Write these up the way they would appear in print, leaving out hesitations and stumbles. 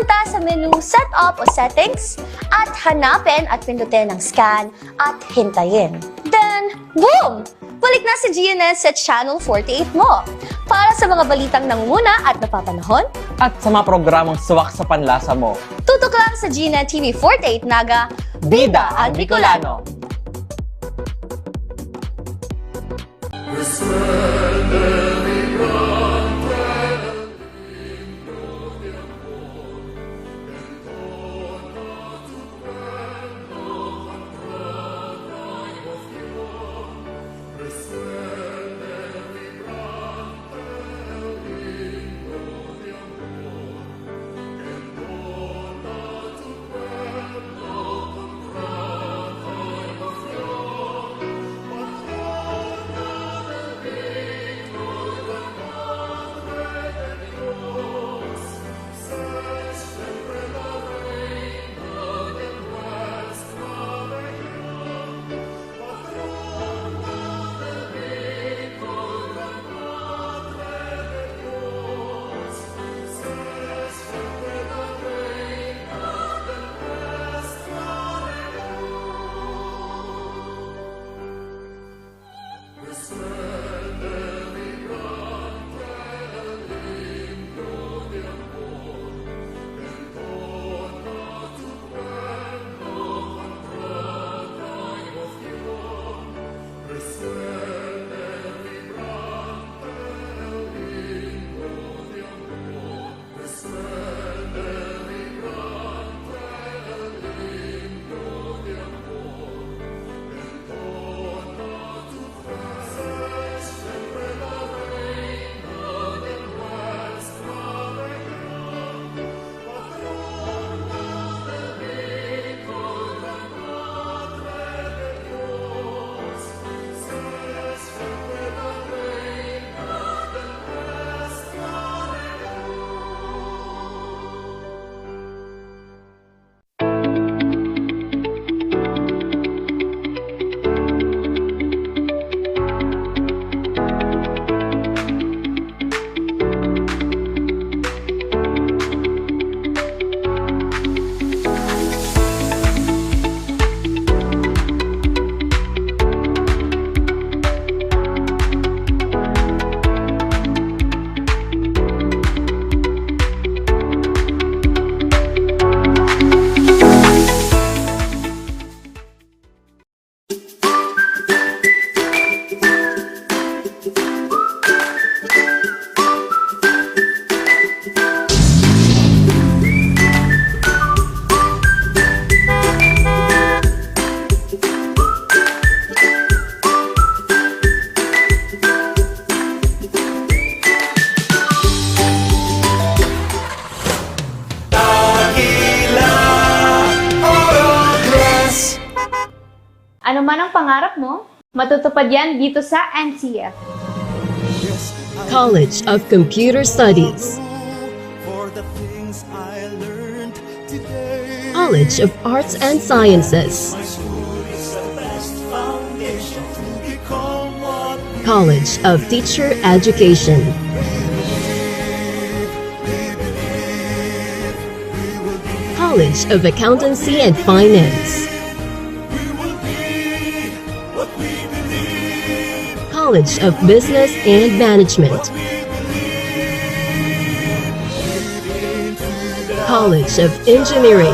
pumunta sa menu Setup o Settings at hanapin at pindutin ang Scan at hintayin. Then, boom! Balik na si GNS sa Channel 48 mo para sa mga balitang nangunguna at napapanahon at sa mga programang suwak sa panlasa mo. Tutok lang sa GNet TV 48 Naga, Bida ang Bicolano! Ano man ang pangarap mo, matutupad yan dito sa NCF. College of Computer Studies, College of Arts and Sciences, College of Teacher Education, College of Accountancy and Finance, College of Business and Management, College of Engineering,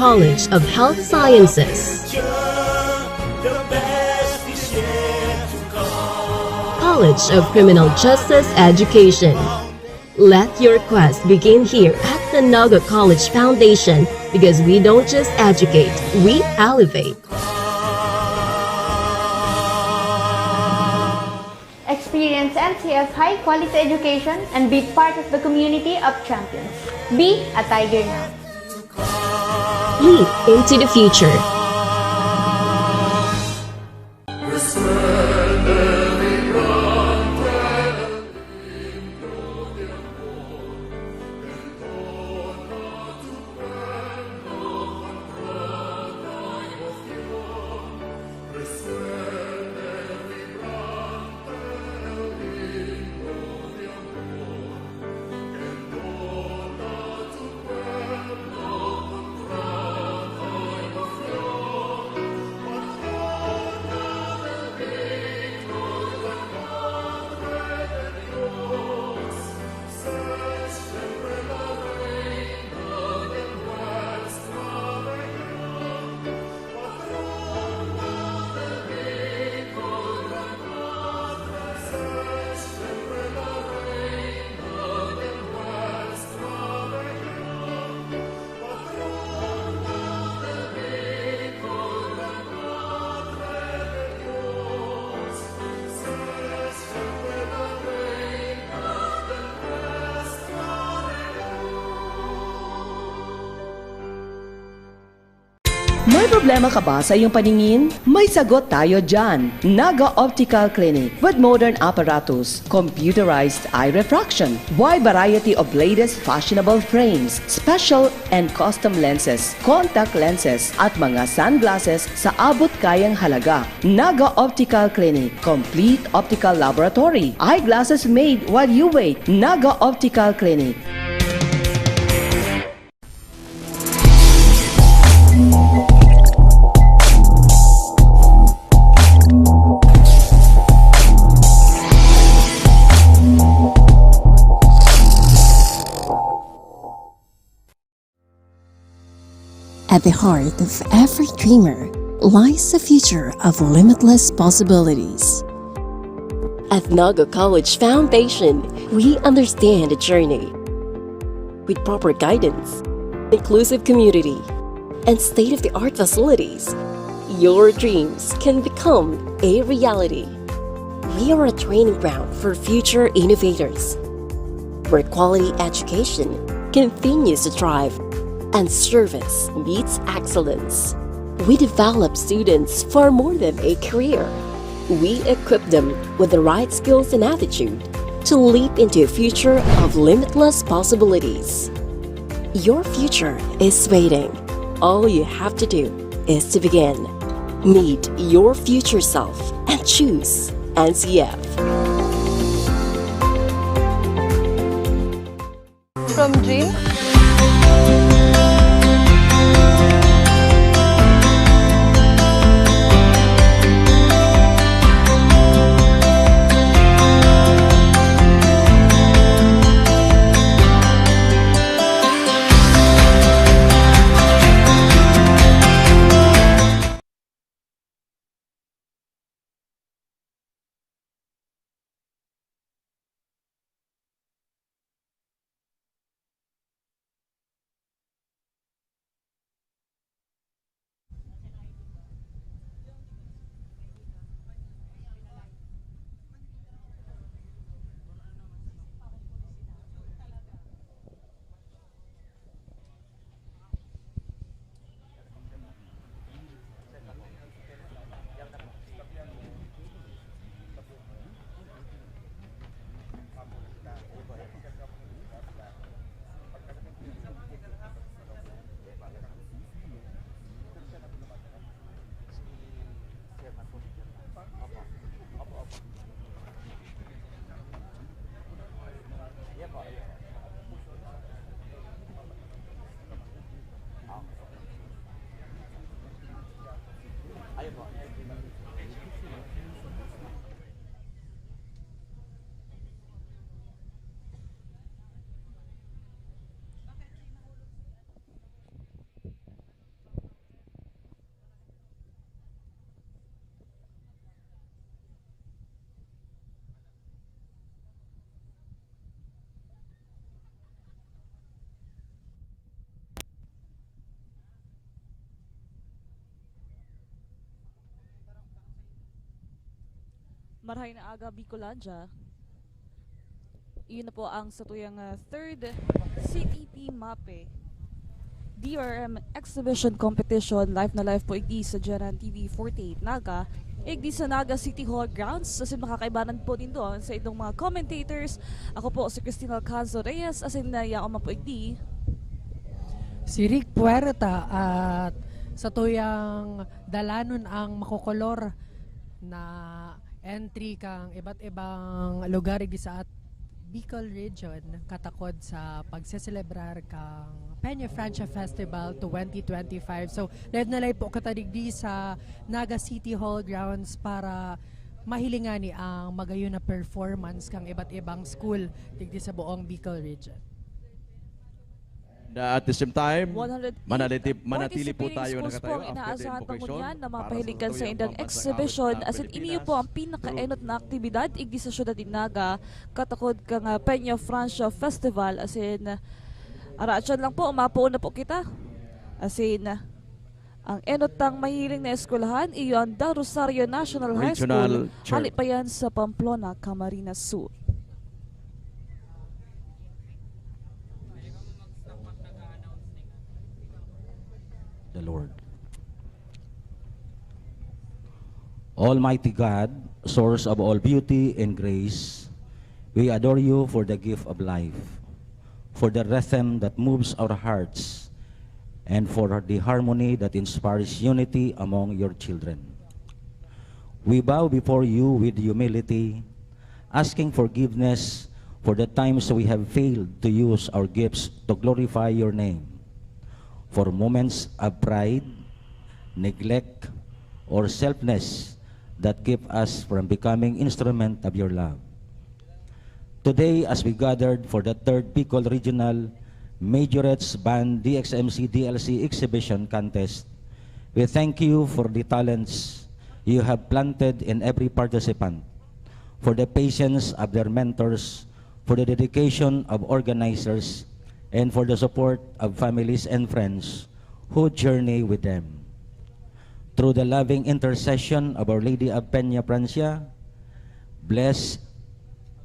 College of Health Sciences, College of Criminal Justice Education. Let your quest begin here at the Naga College Foundation, because we don't just educate, we elevate. Experience NCF high-quality education and be part of the community of champions. Be a Tiger now. Leap into the future. May problema ka ba sa iyong paningin? May sagot tayo dyan. Naga Optical Clinic with modern apparatus, computerized eye refraction, wide variety of latest fashionable frames, special and custom lenses, contact lenses, at mga sunglasses sa abot kayang halaga. Naga Optical Clinic, complete optical laboratory, eyeglasses made while you wait. Naga Optical Clinic. At the heart of every dreamer lies the future of limitless possibilities. At Naga College Foundation, we understand the journey. With proper guidance, inclusive community, and state-of-the-art facilities, your dreams can become a reality. We are a training ground for future innovators, where quality education continues to thrive and service meets excellence. We develop students for more than a career. We equip them with the right skills and attitude to leap into a future of limitless possibilities. Your future is waiting. All you have to do is to begin. Meet your future self and choose NCF. From Dream? Marahay na aga Bicolandia. Iyon na po ang satuyang third CTP MAPE DRM Exhibition Competition live na live po igdi sa Jaran TV 48 Naga igdi sa Naga City Hall grounds. Asin makakaibanan po din doon sa itong mga commentators. Ako po si Cristina Alcanzo Reyes, asin na yaong po igdi si Rick Puerta, at sa tuyang dalanon ang makukolor na entry kang iba't ibang lugar sa at Bicol Region katakod sa pagseselebrar kang Peña Francia Festival 2025. So, live na live po katadigdi sa Naga City Hall grounds para mahilingani ang magayon na performance kang iba't ibang school digdi sa buong Bicol Region. At the same time, 108 manatili po tayo nakatayo after the inaasahan invocation na para mapahilingan sa indang tuyang exhibition pambansang as in iniyo po ang pinaka-enot na aktibidad igdi sa syudad din Naga katakod kang Peña Francia Festival as in arasyon lang po umapo na po kita as in ang enotang mahiling na eskwelahan iyon ang Rosario National High School halipayan sa Pamplona, Camarines Sur. The Lord. Almighty God, source of all beauty and grace, we adore you for the gift of life, for the rhythm that moves our hearts, and for the harmony that inspires unity among your children. We bow before you with humility, asking forgiveness for the times we have failed to use our gifts to glorify your name, for moments of pride, neglect, or selfness that keep us from becoming instrument of your love. Today, as we gathered for the 3rd Bicol Regional Majorettes Band DXMC DLC Exhibition Contest, we thank you for the talents you have planted in every participant, for the patience of their mentors, for the dedication of organizers, and for the support of families and friends who journey with them. Through the loving intercession of Our Lady of Peña Francia, bless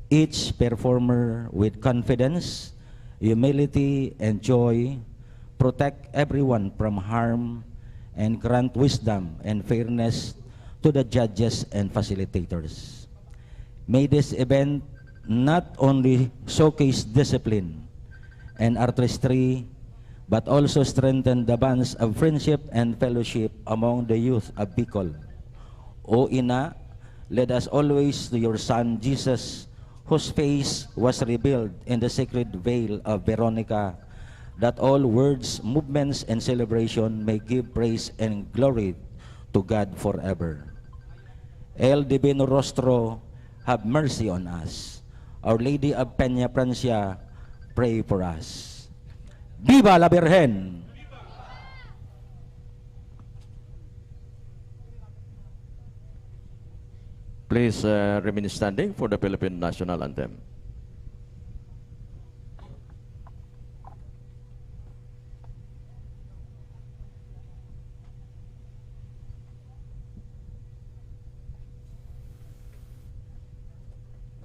each performer with confidence, humility, and joy, protect everyone from harm, and grant wisdom and fairness to the judges and facilitators. May this event not only showcase discipline and artistry, but also strengthen the bonds of friendship and fellowship among the youth of Bicol. O Ina, lead us always to your Son Jesus, whose face was revealed in the sacred veil of Veronica, that all words, movements, and celebration may give praise and glory to God forever. El Divino Rostro, have mercy on us. Our Lady of Peña Francia, pray for us. Viva la Virgen! Please remain standing for the Philippine National Anthem.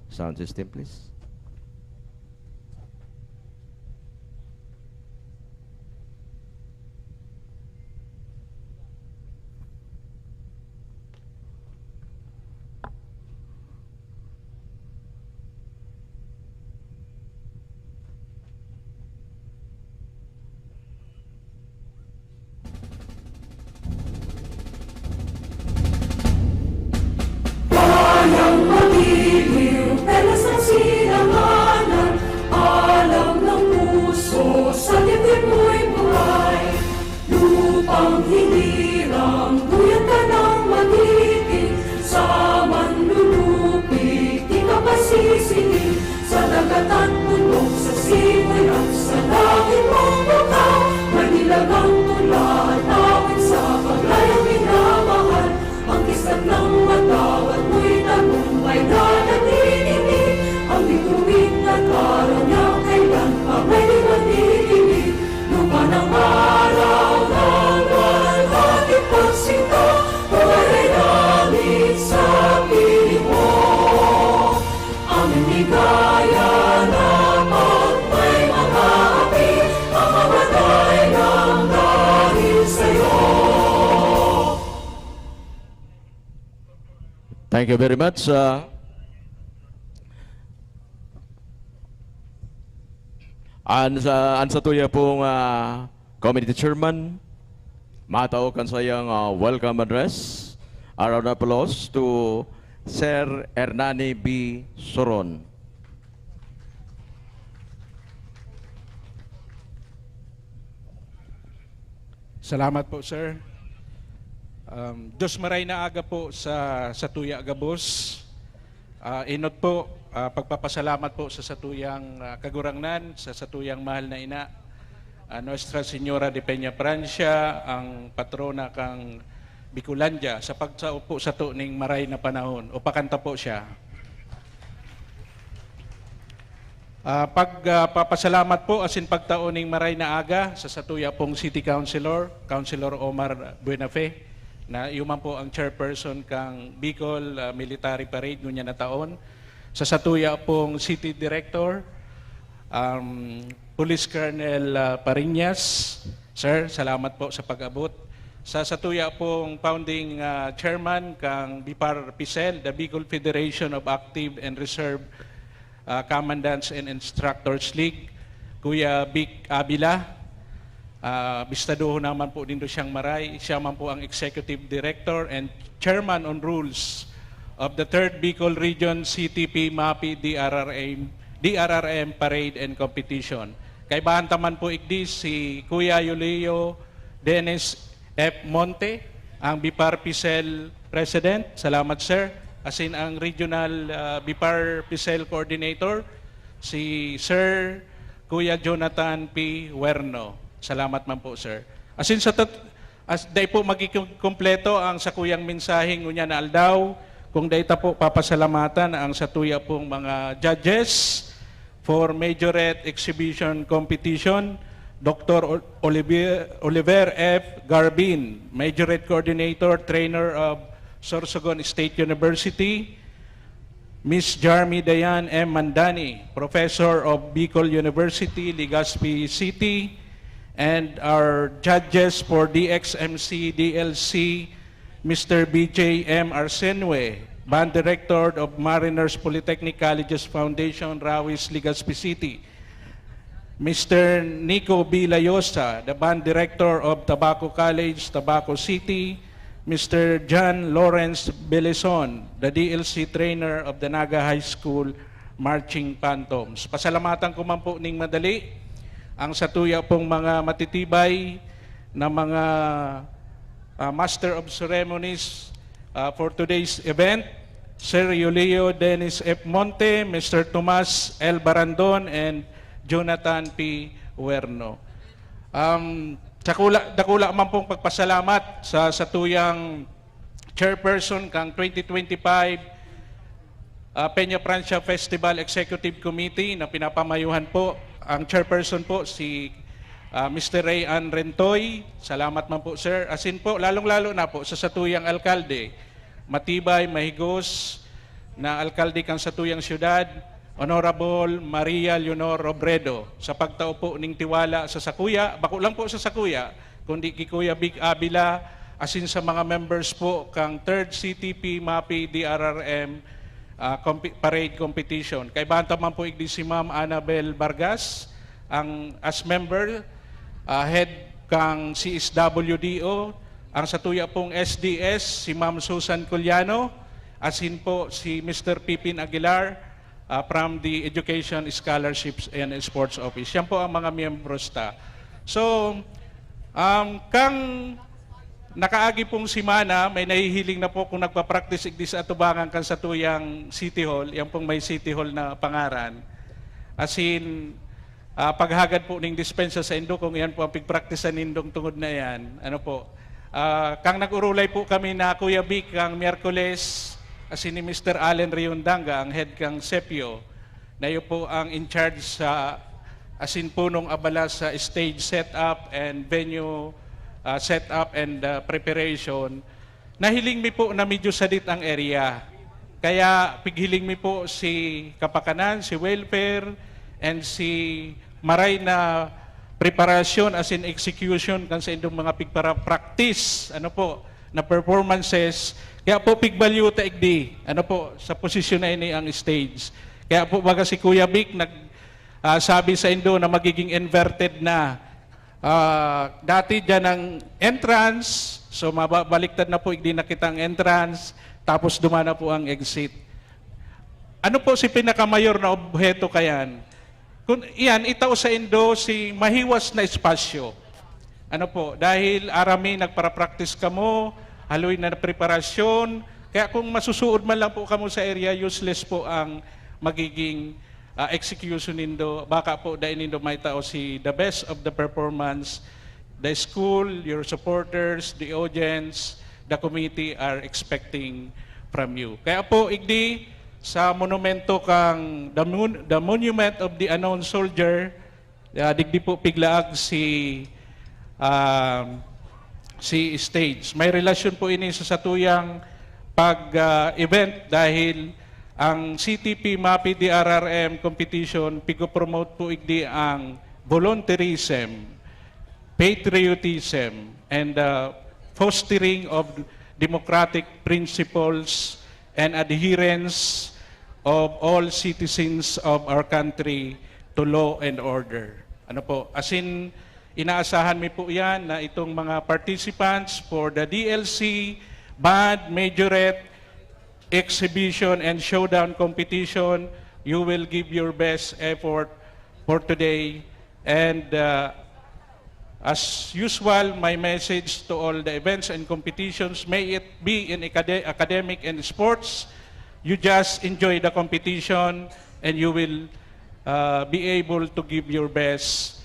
Sound system, please. Thank you very much. Sa tuya pong Committee Chairman, matao kan sayang welcome address. A round of applause to Sir Hernani B. Soron. Salamat po, sir. Dos maray na aga po sa Satuya Gabos. Inot po, pagpapasalamat po sa Satuyang Kagurangnan, sa Satuyang Mahal na Ina, Nuestra Señora de Peña Francia, ang patrona kang Bicolandia, sa pagsao po sa tuning maray na panahon. O pakanta po siya. Pagpapasalamat po asin pagtaoning maray na aga sa Satuya pong City Councilor, Councilor Omar Buenafe, na yuman po ang chairperson kang Bicol Military Parade ngunya na taon. Sa Satuya pong City Director, Police Colonel Pariñas, sir, salamat po sa pag-abot. sa satuya pong founding chairman kang Bipar Pisel, the Bicol Federation of Active and Reserve Commandants and Instructors League, Kuya Vic Abila. Bistaduho naman po dito siyang maray. Siya man po ang Executive Director and Chairman on Rules of the 3rd Bicol Region CTP MAPI DRRM Parade and Competition. Kay Bahantaman po igdi si Kuya Yulio Dennis F. Monte, ang Bipar Pisel President. Salamat, sir. Asin ang Regional Bipar Pisel Coordinator, si Sir Kuya Jonathan P. Werno. Salamat man po, sir. Asin sa day po magikumpleto ang sa kuyang mensaheng unya na aldaw, kung data po papasalamatan ang sa tuya pong mga judges for Majorette Exhibition Competition, Dr. Oliver F. Garbin, Majorette Coordinator, Trainer of Sorsogon State University, Miss Jarmy Dayan M. Mandani, Professor of Bicol University, Legazpi City, and our judges for DXMC, DLC, Mr. BJ M. Arsenue, Band Director of Mariners Polytechnic Colleges Foundation, Rawis, Legazpi City, Mr. Nico B. Layosa, the Band Director of Tobacco College, Tobacco City, Mr. John Lawrence Belezon, the DLC Trainer of the Naga High School Marching Phantoms. Pasalamatan ko man po ning madali ang satuya pong mga matitibay na mga Master of Ceremonies for today's event, Sir Yulio Dennis F. Monte, Mr. Tomas L. Barandon, and Jonathan P. Werno. Dakula man pong pagpasalamat sa satuyang chairperson kang 2025 Peña Francia Festival Executive Committee na pinapamayuhan po. Ang chairperson po si Mr. Ray Ann Rentoy. Salamat man po, sir. Asin po, lalong-lalo na po sa satuyang alkalde, matibay, mahigos na alkalde kang satuyang syudad, Honorable Maria Leonor Robredo, sa pagtao po ning tiwala sa Sakuya, bako lang po sa Sakuya, kundi kay Kuya Vic Abila, asin sa mga members po kang 3rd CTP MAPI DRRM Parade Competition. Kay bantaman po igdi si Ma'am Annabel Vargas, ang as member, head kang CSWDO, ang satuya pong SDS, si Ma'am Susan Culiano, asin po si Mr. Pipin Aguilar, from the Education, Scholarships, and Sports Office. Yan po ang mga miyembros ta. So, kang nakaagi pong simana, may nahihiling na po kung nagpa-practice igdi sa atubangan kan sa tuyang City Hall, yan pong may City Hall na pangaran. Asin, paghagad po ning dispensa sa Indo, kung yan po ang pigpractice sa Indong tungod na yan, ano po, kang nag-urulay po kami na Kuya Vic, kang Miyerkules, asin ni Mr. Allen Riondanga, ang head kang SEPIO, na yun po ang in charge sa asin punong abala sa stage setup and venue setup and preparation. Nahiling mi po na medyo sadit ang area. Kaya pighiling mi po si Kapakanan, si Welfare, and si Maray na preparasyon as in execution kan sa indong mga pigpara-practice, ano po, na performances. Kaya po pigbalyo ta igdi, ano po, sa posisyon na ini ang stage. Kaya po baga si Kuya Vic sabi sa Indo na magiging inverted na. Dati dyan ang entrance, so mabaliktad na po igdi na kitang entrance, tapos dumana po ang exit. Ano po si pinakamayor na objeto kayan? Kung iyan, itaw sa Indo si mahiwas na espasyo. Ano po, dahil arami nagpara-practice kamo, haloy na preparasyon, kaya kung masusuod man lang po kamo sa area, useless po ang magiging execution nindo. Baka po dahil nindo may tao si the best of the performance, the school, your supporters, the audience, the committee are expecting from you. Kaya po, igdi, sa monumento kang the Monument of the Unknown Soldier, digdi po piglaag si stage. May relasyon po ini sa satuyang pag-event dahil ang CTP MAPI DRRM competition pigo-promote po igdi ang volunteerism, patriotism, and fostering of democratic principles and adherence of all citizens of our country to law and order. Ano po, as in, inaasahan mi po yan na itong mga participants for the DLC, band, majorette, exhibition, and showdown competition, you will give your best effort for today. And as usual, my message to all the events and competitions, may it be in academic and sports, you just enjoy the competition and you will be able to give your best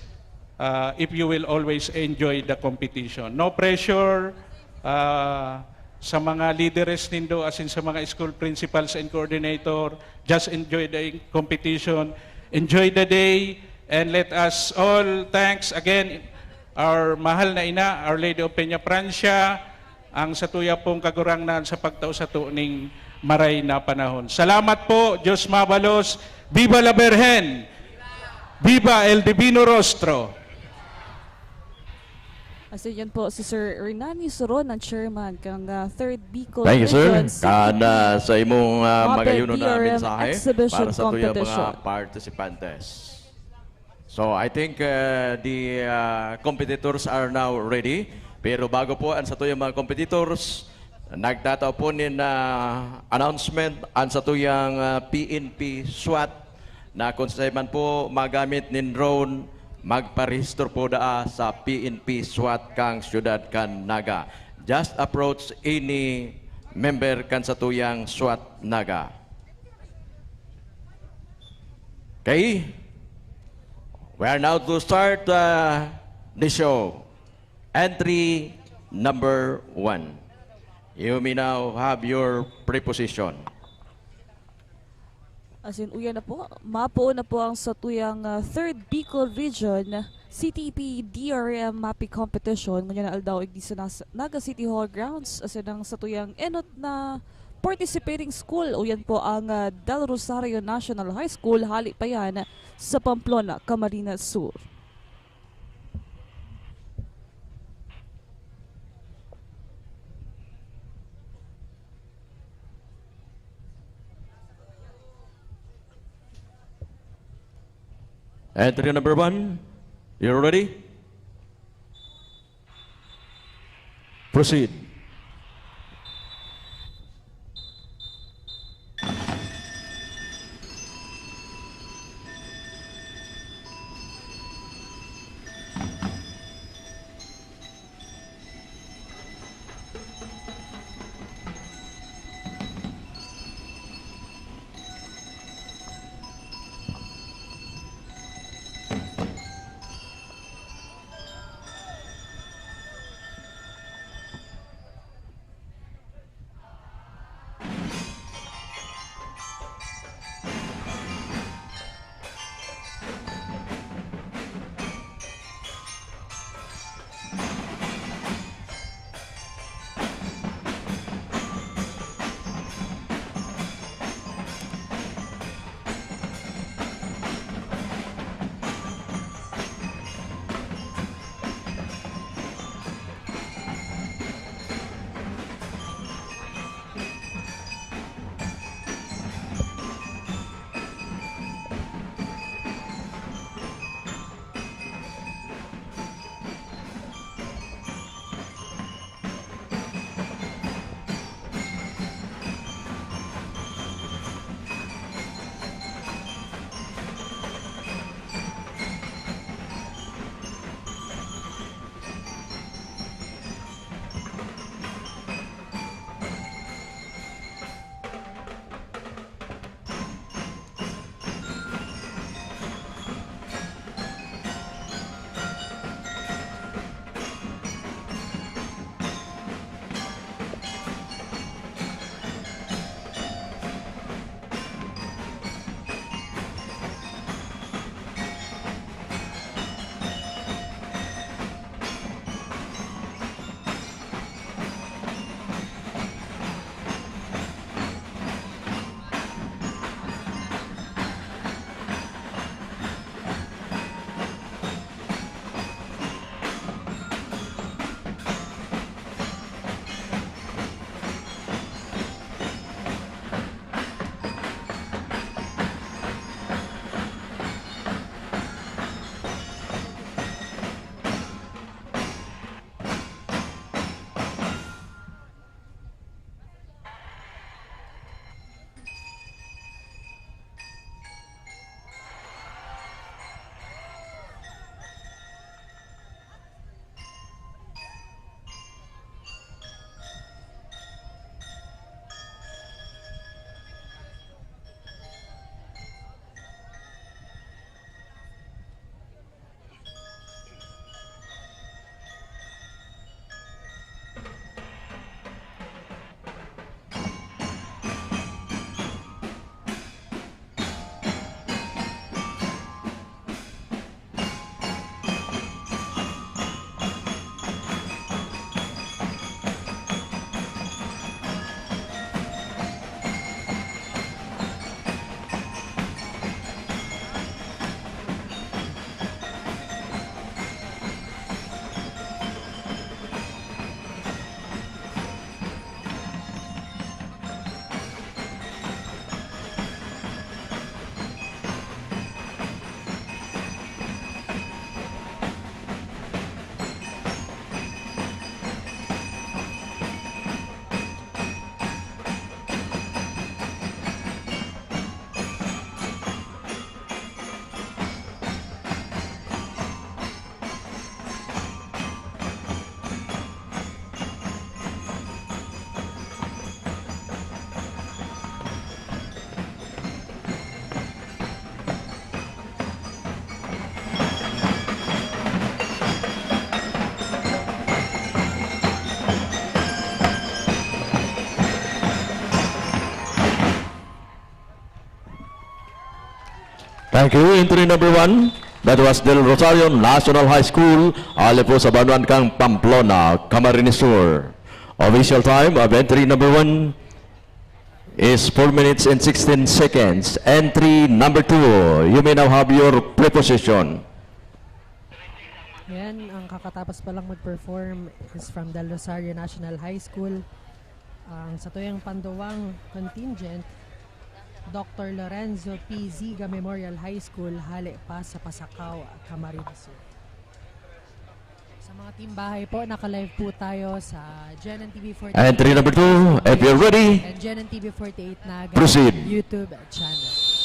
if you will always enjoy the competition. No pressure sa mga leaders nindo, as in sa mga school principals and coordinator, just enjoy the competition, enjoy the day, and let us all thanks again our mahal na ina, Our Lady of Peña Francia, ang satuya pong kagurangnan sa pagtao sa tuning maray na panahon. Salamat po, Diyos mabalos, Viva la Virgen, Viva el Divino Rostro. As yan po si Sir Hernani Soron, ang chairman kang 3rd Bicol Thank you, sir. Region Kada sa imong magayuno na DRM mensahe Exhibition para sa tuyang Competition. mga participantes. So I think the competitors are now ready. Pero bago po ang sa tuyang mga competitors, nagtatao po nin announcement ang sa tuyang PNP SWAT na kung saan man po magamit nin drone, magparehistro po daa sa PNP SWAT kang syudad kan Naga. Just approach any member kan sa tuyang SWAT Naga. Okay? We are now to start the show. Entry number 1. You may now have your preposition. As in, uyan na po, mapo na po ang satuyang 3rd Bicol Region CTP DRM Mapping Competition. Ngunyan na aldaw igdi sa Naga City Hall Grounds. As in, ang satuyang enot na participating school. Uyan po ang Del Rosario National High School. Hali pa yan sa Pamplona, Camarines Sur. Entry number 1. You ready? Proceed. Thank you. Entry number 1. That was Del Rosario National High School, Alepo sa Banuan Kang Pamplona, Camarines Sur. Official time of entry number 1 is 4 minutes and 16 seconds. Entry number 2. You may now have your preposition. Yan, ang kakatapos pa lang mag-perform is from Del Rosario National High School. Ang satuyang panduwang contingent, Dr. Lorenzo P. Ziga Memorial High School, hali pa sa Pasakaw, Camarines. Sa mga team bahay po, naka-live po tayo sa GNN TV 48. Entry number 2, if you're ready, and GNN TV 48 Naga proceed. YouTube channel.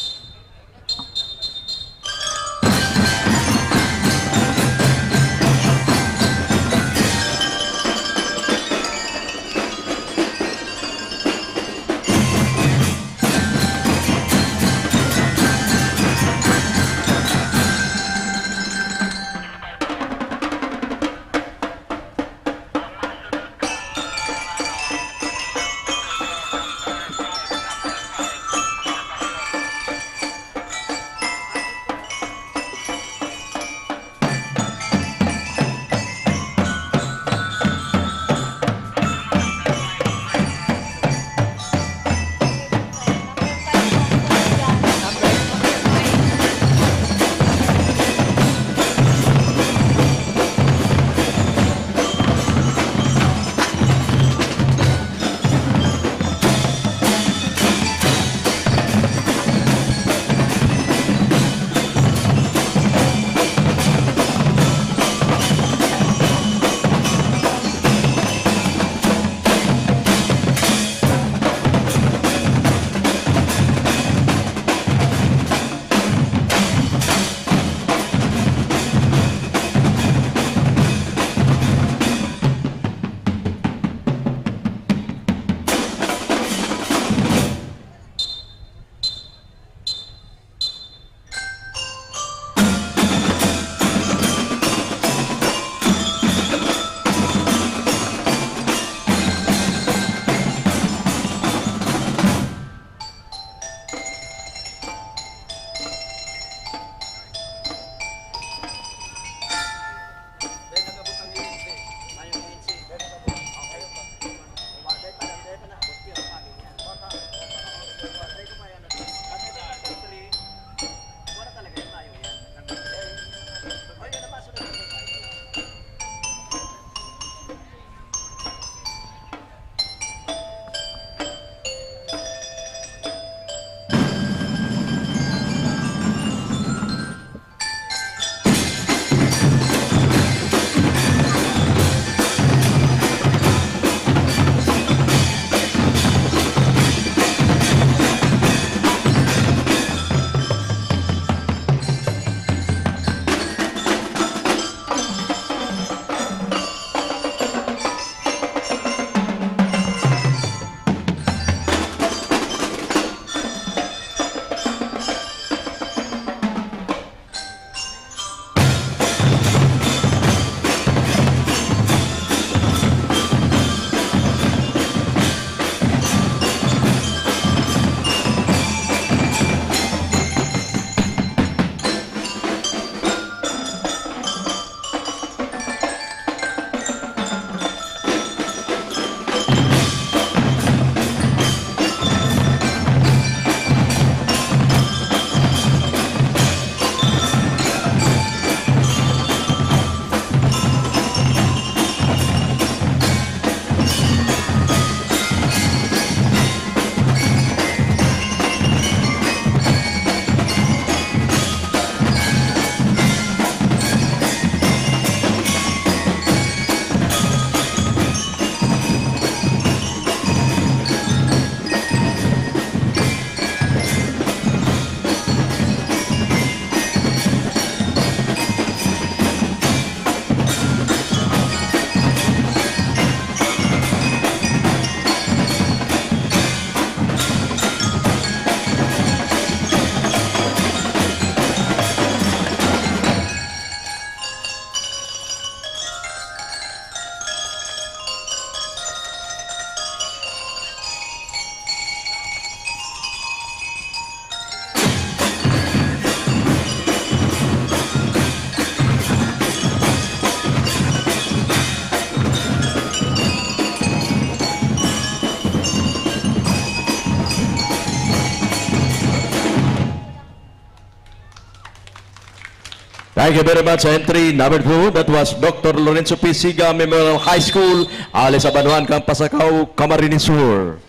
Thank you very much. Entry number 2, that was Dr. Lorenzo P. Siga Memorial High School, Alis Abanuan, Pasakaw, Camarines Sur.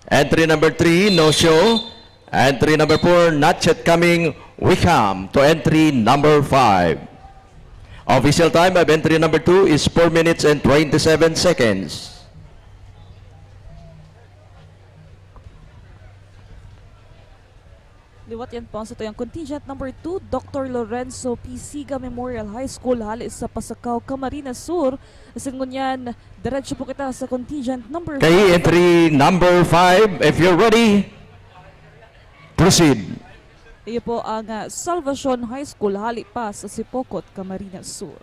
Entry number 3, no show. Entry number 4, not yet coming. We come to entry number 5. Official time of entry number 2 is 4 minutes and 27 seconds. Liwat yan po sa tuyang contingent number 2, Dr. Lorenzo P. Siga Memorial High School, halis sa Pasakaw, Camarines Sur. Singunyan, diretso po kita sa contingent number 5. Okay, entry number 5, if you're ready, proceed. Iyo po ang Salvacion High School, hali pa sa Sipokot, Camarines Sur.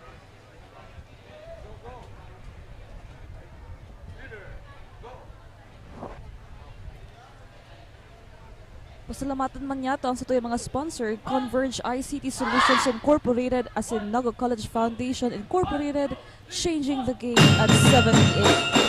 Pasalamatan man yato ang sa tuyang mga sponsor, Converge ICT Solutions Incorporated as in Naga College Foundation Incorporated, changing the game at 78.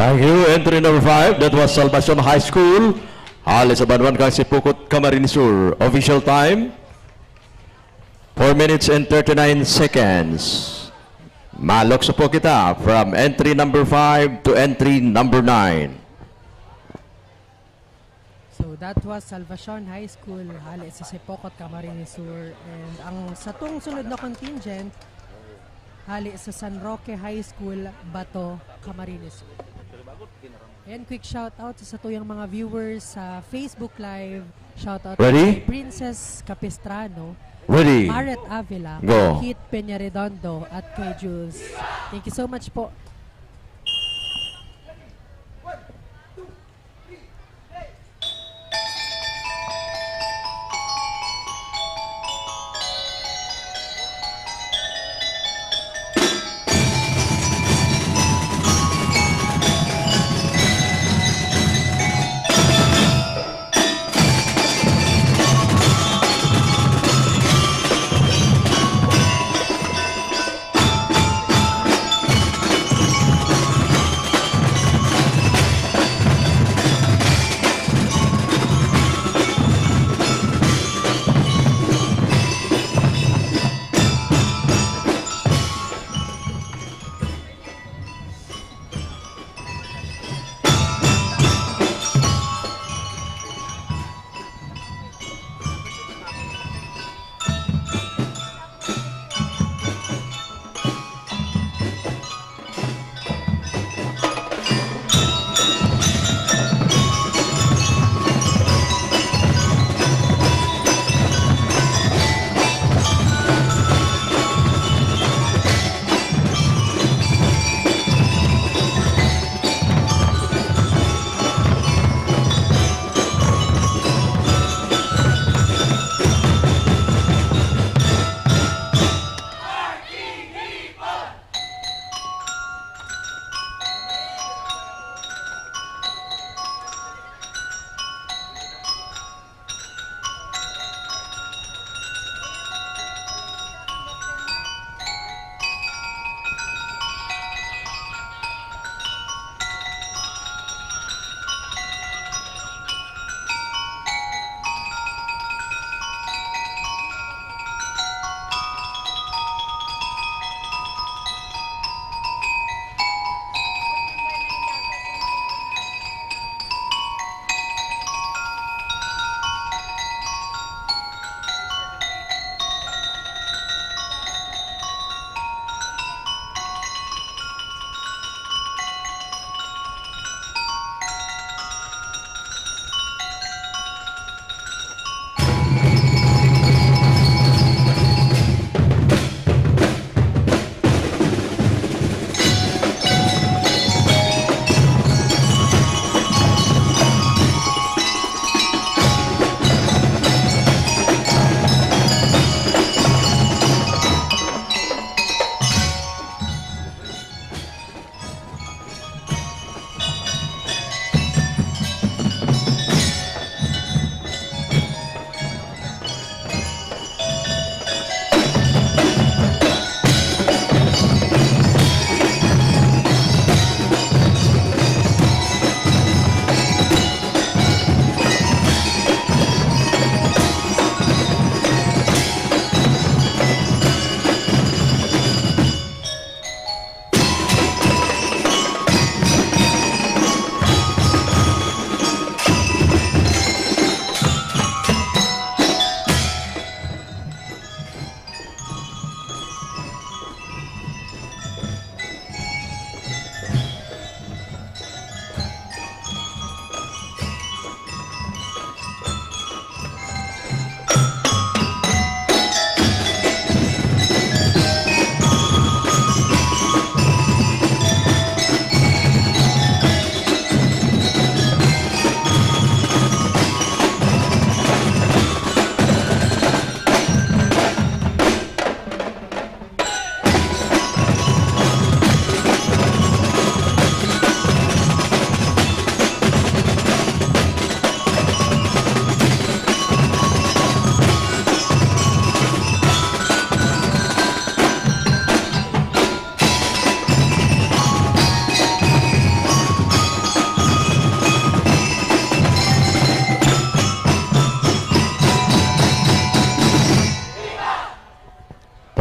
Thank you. Entry number 5, that was Salvacion High School. Halos sa Banwan kang Sipukot, Camarines Sur. Official time, 4 minutes and 39 seconds. Malokso po kita from entry number 5 to entry number 9. So that was Salvacion High School, hali sa Sipokot, Camarines Sur. And ang sa tong sunod na contingent, hali sa San Roque High School, Bato, Camarines Sur. And quick shout out sa tuyang mga viewers sa Facebook Live. Shout out Ready? kay Princess Capistrano, Ready. Maret Avila, Go. Kit Peñaredondo at kay Jules. Thank you so much po.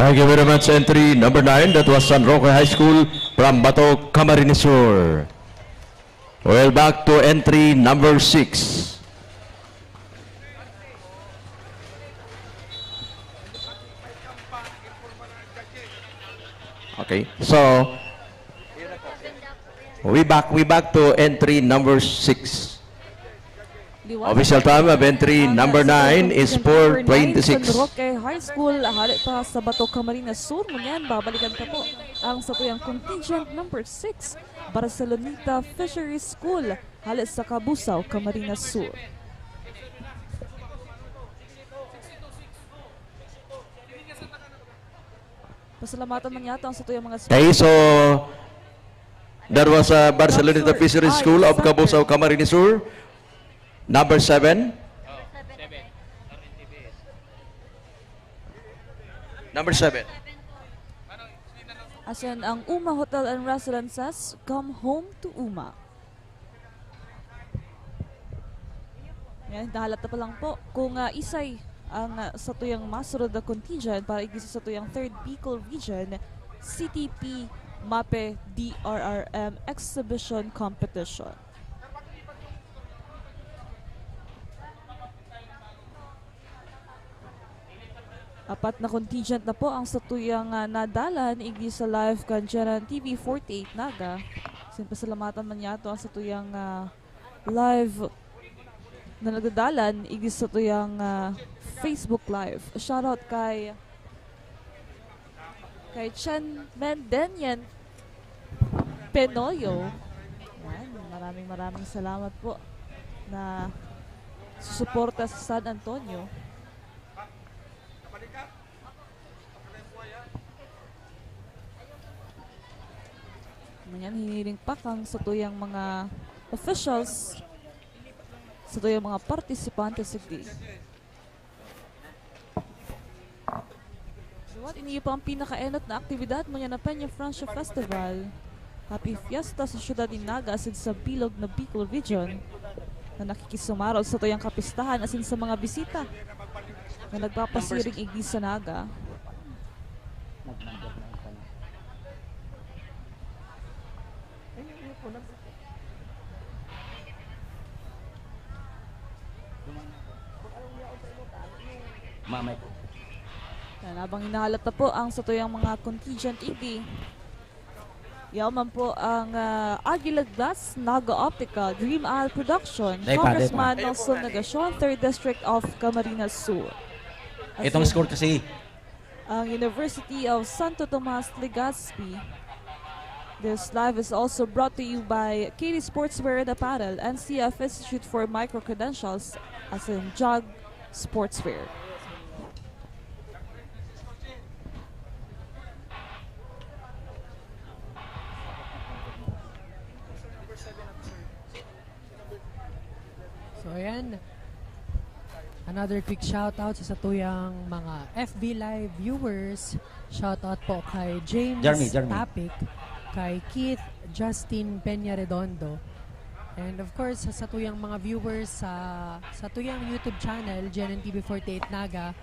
Thank you very much. Entry number 9, that was San Roque High School from Bato, Camarines Sur. Well, back to entry number 6. Okay, so we back to entry number 6. Official time of entry number 9 is 4:26. San Roque High School, halit pa sa Bato, Camarines Sur. Ngunyan, babalikan pa po ang satuyang contingent number 6, Barceloneta Fisheries School, halit sa Cabusao, Camarines Sur. Pasalamatan man yata ang satuyang mga Okay, so that was Barceloneta Fisheries School of Cabusao, Camarines Sur. Number 7. Number 7. Asan ang Uma Hotel and Residences, come home to Uma. Yan, nahalat na pa lang po kung isay ang satuyang masunod na contingent para igisa sa tuyang 3rd Bicol Region CTP MAPE DRRM Exhibition Competition. Apat na contingent na po ang satuyang nadalan igdi sa live kanjeran TV 48 Naga. Pasalamatan man yato ang satuyang live na nagdadalan igdi sa satuyang Facebook Live. Shoutout kay Chen Mendenian Penoyo. Yan, maraming salamat po na susuporta sa San Antonio. Manyan, hiniling pa kang sa tuyang mga officials, sa tuyang mga partisipante sa day. So what, iniyo pa ang pinaka-enot na aktibidad mo yan na Peña Francia Festival. Happy Fiesta sa siyudad ni Naga asin sa bilog na Bicol Region na nakikisumaraw sa tuyang kapistahan asin sa mga bisita na nagpapasiring igdi sa Naga. Mamay po. Habang hinahalat na po ang satuyang mga contingent ED, yaman po ang Aguila Glass, Naga Optical, Dream Isle Production, Congressman Nelson Legacion, 3rd District of Camarines Sur. Itong score kasi. Ang University of Santo Tomas-Legazpi. This live is also brought to you by JAG Sportswear and Apparel, NCF-Institute for Micro-Credentials, as in JAG Sportswear. So ayan, another quick shoutout sa satuyang mga FB Live viewers. Shoutout po kay James Jeremy. Tapik, kay Keith Justin Peña Redondo, and of course sa satuyang mga viewers sa satuyang YouTube channel JNTV 48 Naga.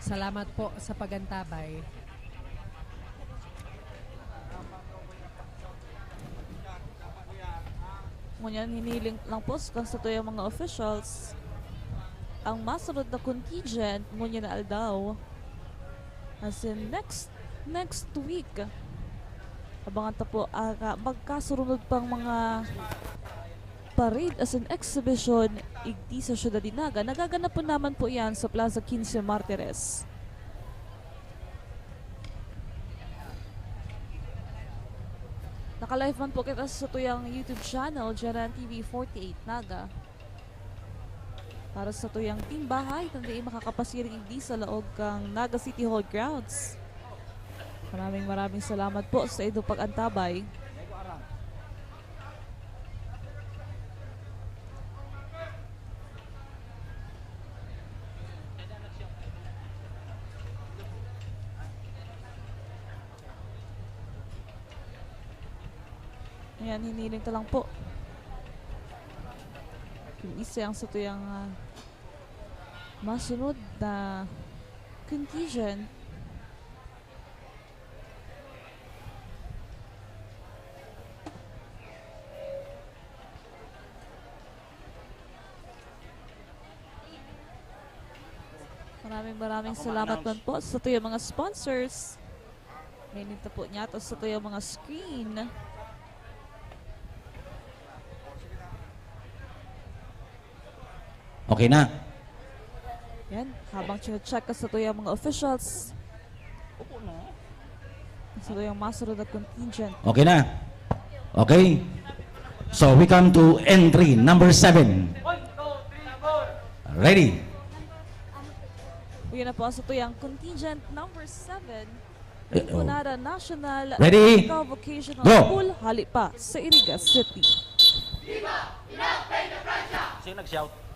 Salamat po sa pagantabay. Ngunyan, hiniling lang po kang sa tuyang mga officials ang masunod na contingent ngunyan na aldaw as in next week abangan ta po magkasurunod pang mga parade as in exhibition igdi sa siyudad ni Naga. Nagaganap po naman po yan sa Plaza 15 Martires. Naka-live man po kita sa tuyang YouTube channel, Jaran TV 48 Naga. Para sa tuyang team bahay, tandaan makakapasiring igdi sa laog kang Naga City Hall grounds. Maraming salamat po sa inyong pag-antabay. Ayan, hiniling ka lang po. Yung isa ang sa tuyang masunod na contingent Maraming salamat man po sa tuyang mga sponsors. May nito po niya sa tuyang mga screen. Okay na. Yan, habang check ka sa tuyang mga officials. Sa tuyang masunod na contingent. Okay na. Okay. So we come to entry number 7. Ready. Uyan na po sa tuyang contingent number 7. Punada National Ready? Vocational Go! School, Halipa, sa Iriga City. Sino nag-shout?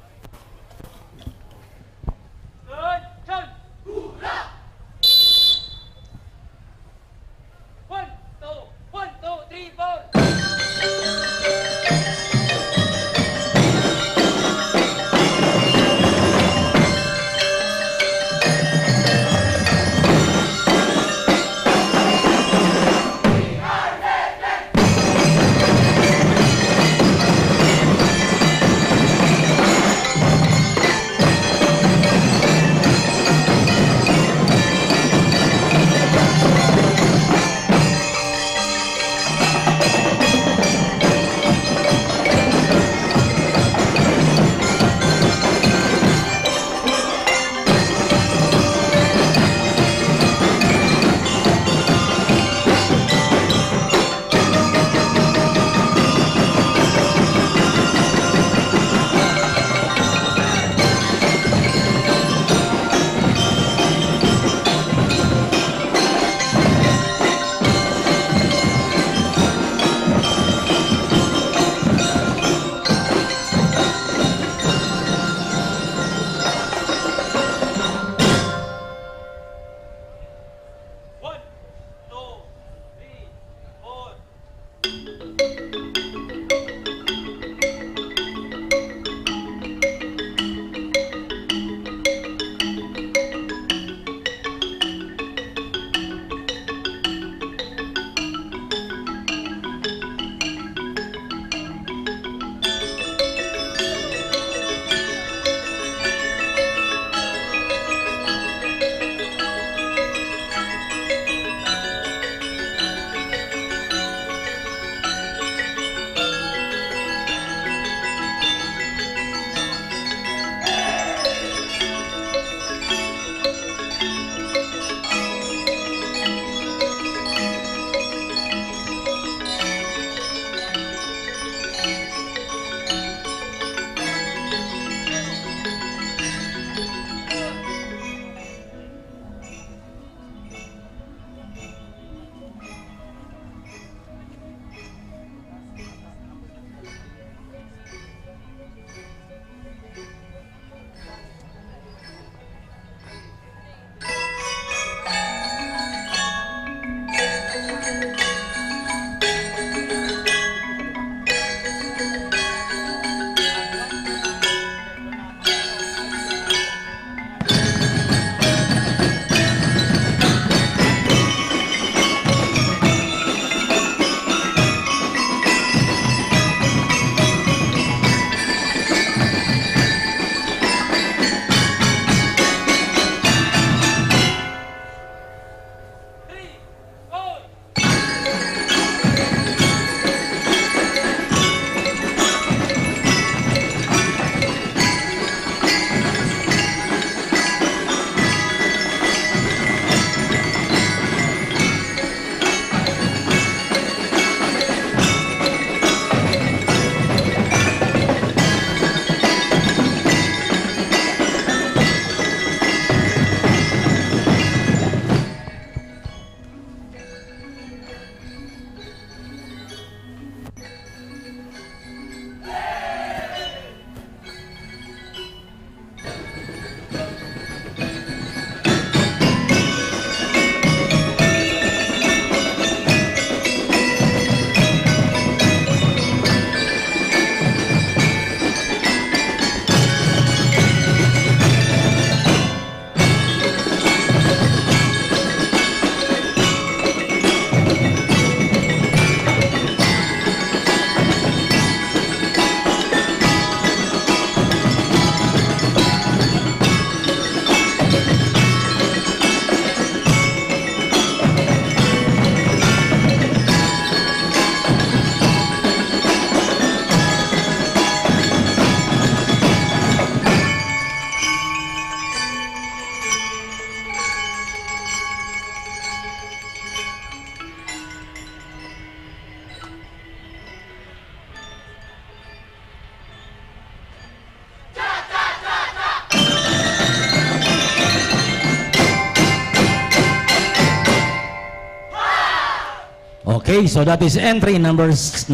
Okay, so that is entry number 7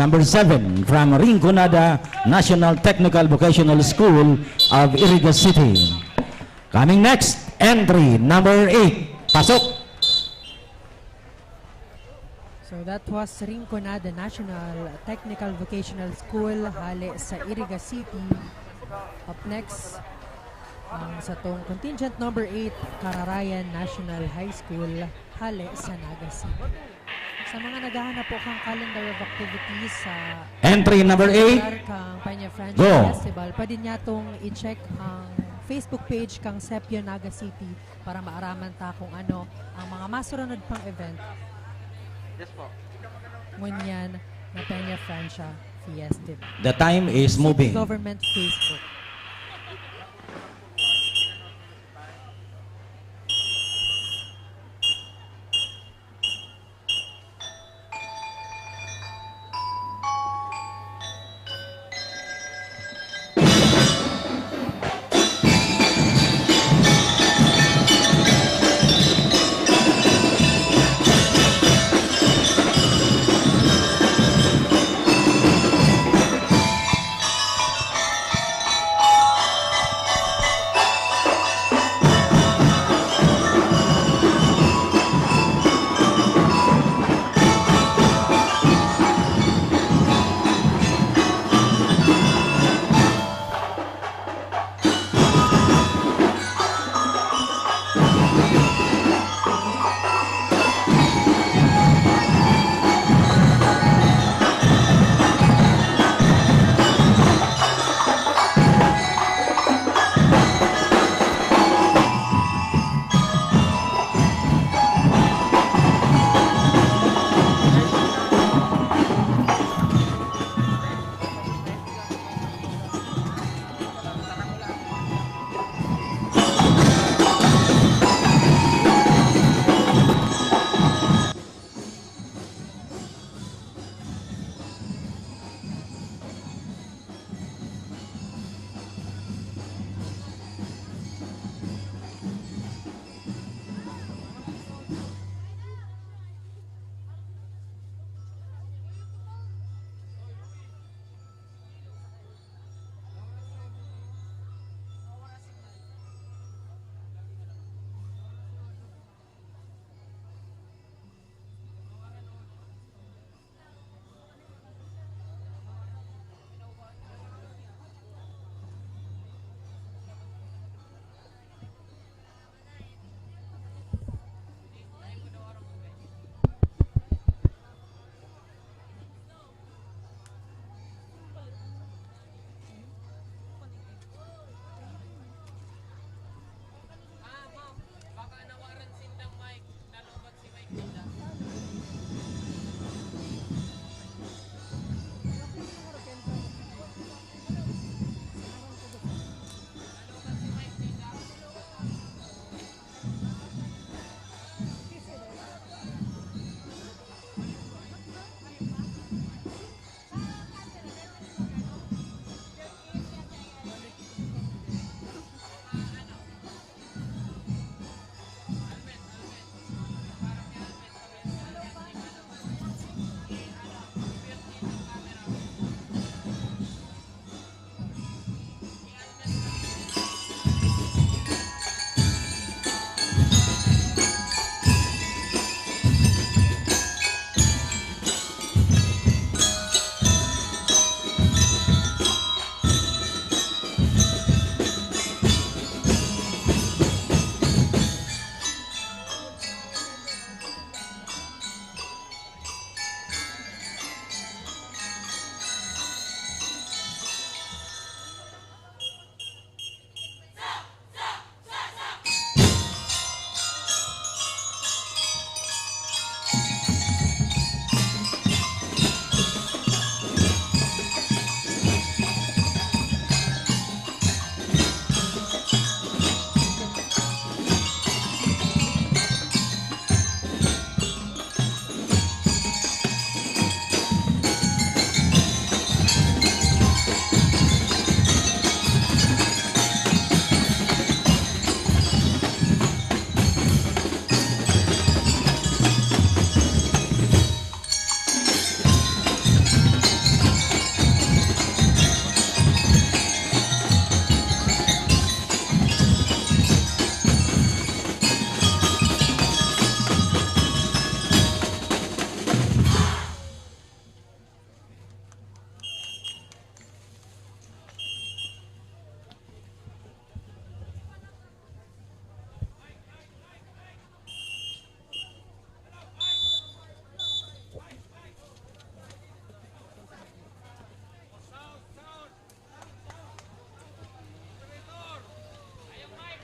from Rinconada National Technical Vocational School of Iriga City. Coming next, entry number 8. Pasok. So that was Rinconada National Technical Vocational School, hali sa Iriga City. Up next, sa tong contingent number 8, Cararayan National High School, hali sa Naga City. Sa mga naghahanap po kang calendar of activities sa entry number 8, kang Panya Franchise go. Festival, pwede niya itong i-check ang Facebook page kang Sepio Naga City para maaraman ta kung ano ang mga masunod pang event. Yes po. Ngunyan na Penya Francia Fiesta. The time is moving. Government Facebook.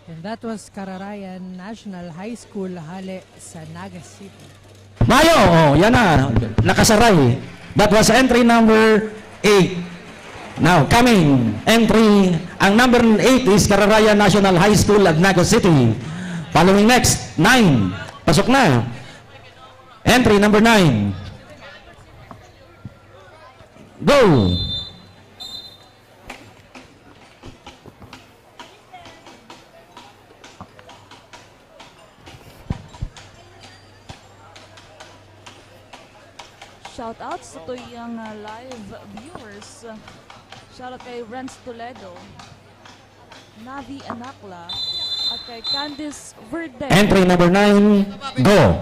And that was Cararayan National High School, Hale sa Naga City. Mayo, oh, yan na, nakasaray. That was entry number 8. Now, coming, entry, ang number 8 is Cararayan National High School at Naga City. Following next, 9. Pasok na. Entry number 9. Go! Shout out sa tuyang live viewers. Shout out kay Renz Toledo, Navi Anakla, at kay Candice Verde. Entry number 9, go!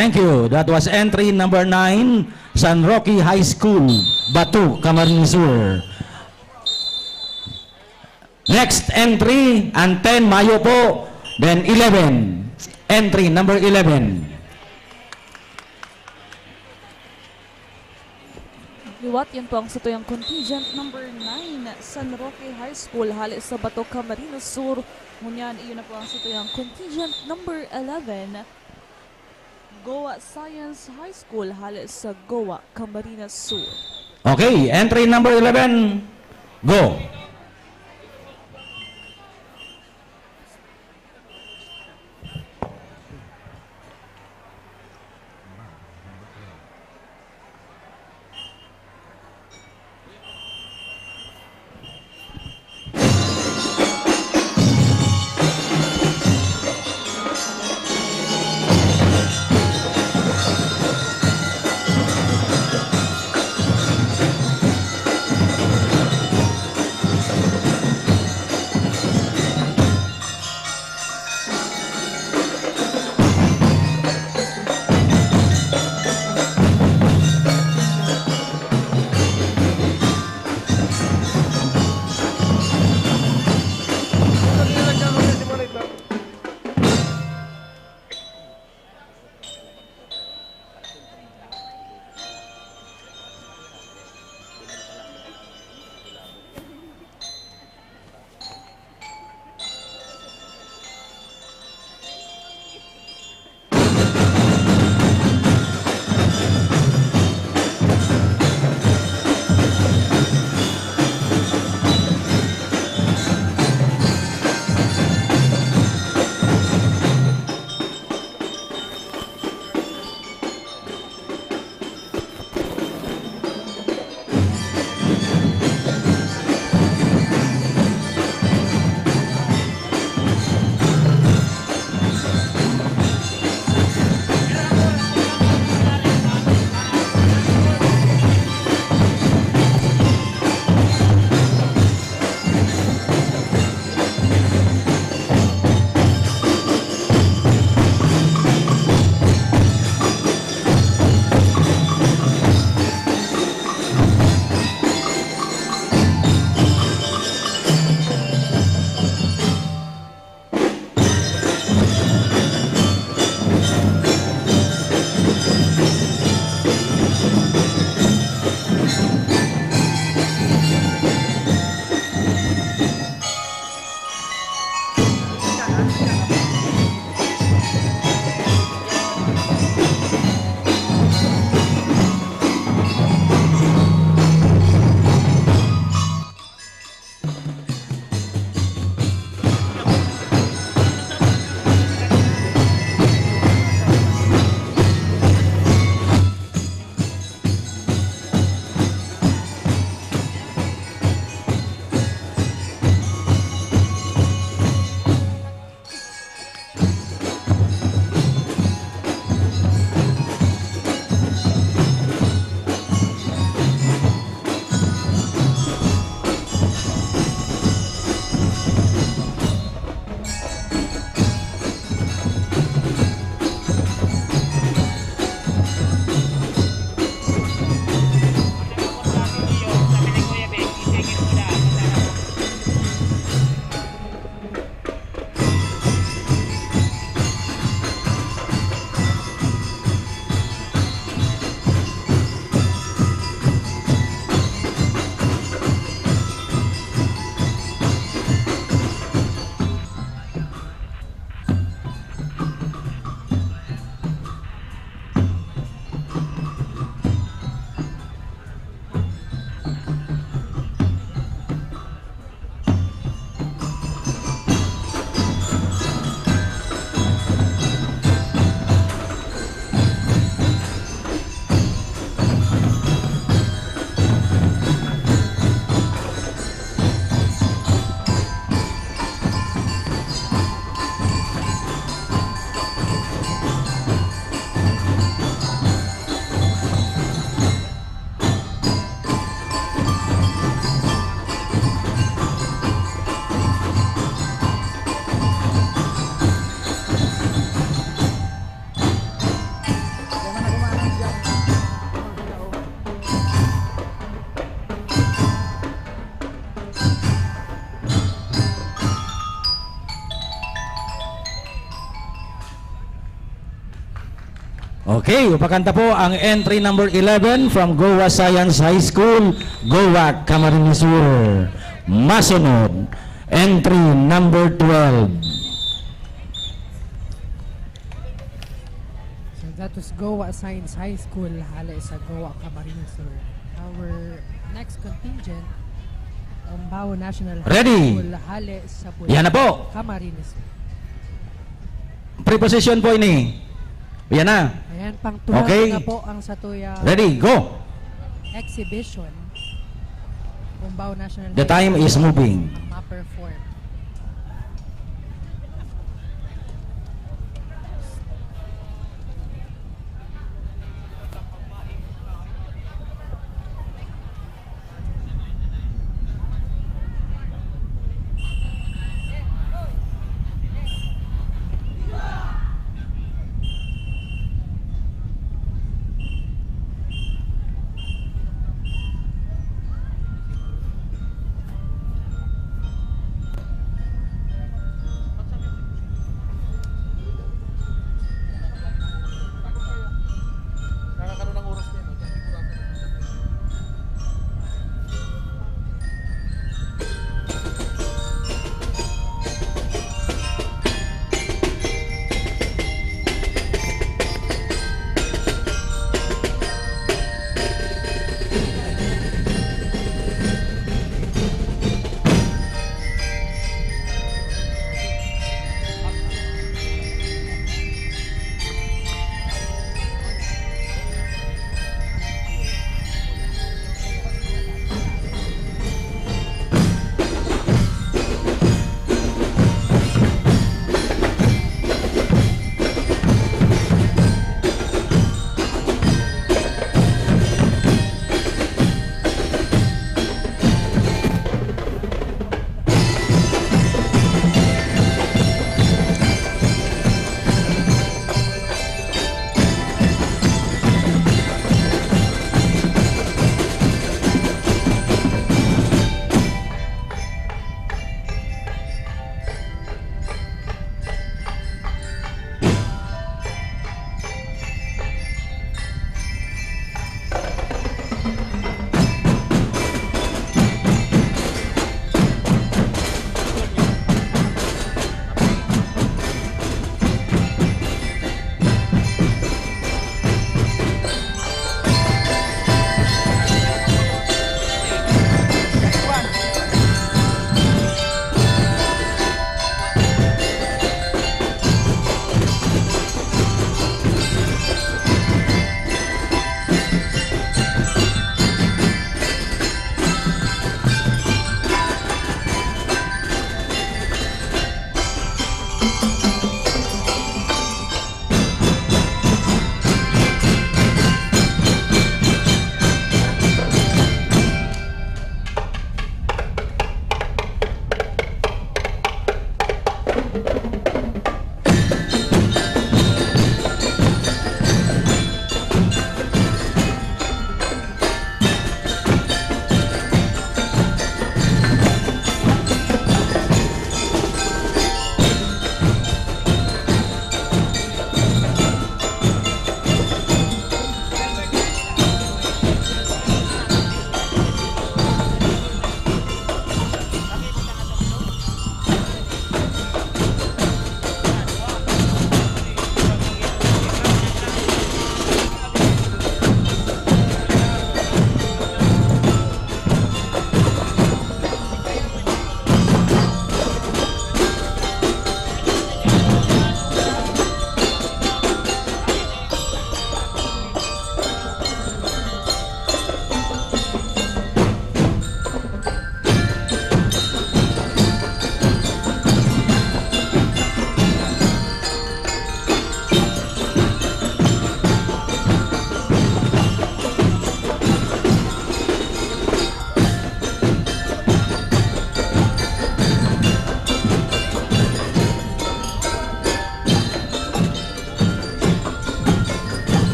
Thank you. That was entry number 9, San Roque High School, Batu, Camarines Sur. Next entry, and 10 Mayo po, then 11. Entry number 11. Liwat yan po ang satuyang contingent number 9, San Roque High School, hali sa Bato, Camarines Sur. Ngunyan, iyon na po ang satuyang contingent number 11, Goa Science High School, hali sa Goa, Camarines Sur. Okay, entry number 11, go. Okay, upakanta po ang entry number 11 from Goa Science High School, Goa, Camarines Sur. Masunod, entry number 12. So that was Goa Science High School, hali sa Goa, Camarines Sur. Our next contingent, Ambao National Ready. High School, hali sa Yan na po. Camarines. Preposition po ini. Yan na. Ayan, pang 12 Okay. na po ang satuya Ready, go. exhibition. Ambao National The High time School is moving. ang ma-perform.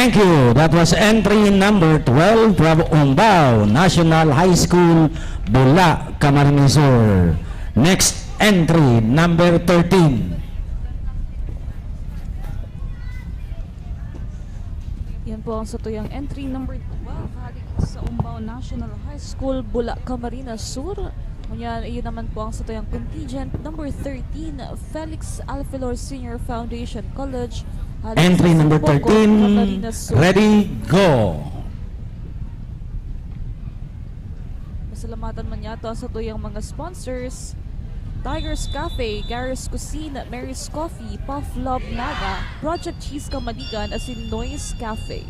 Thank you. That was entry number 12 from Umbao National High School, Bula, Camarines Sur. Next entry number 13. Yan po ang satuyang entry number 12 galing sa Umbao National High School, Bula, Camarines Sur. Ngunyan, iyon naman po ang satuyang contingent number 13, Felix Alfilor Senior Foundation College. Entry number 13, ready, go! Pasalamatan man yato ang satuyang mga sponsors: Tiger's Cafe, Gary's Cuisine, Mary's Coffee, Puff Lab-Naga, Project Cheese Kamaligan, as in Noice Cafe.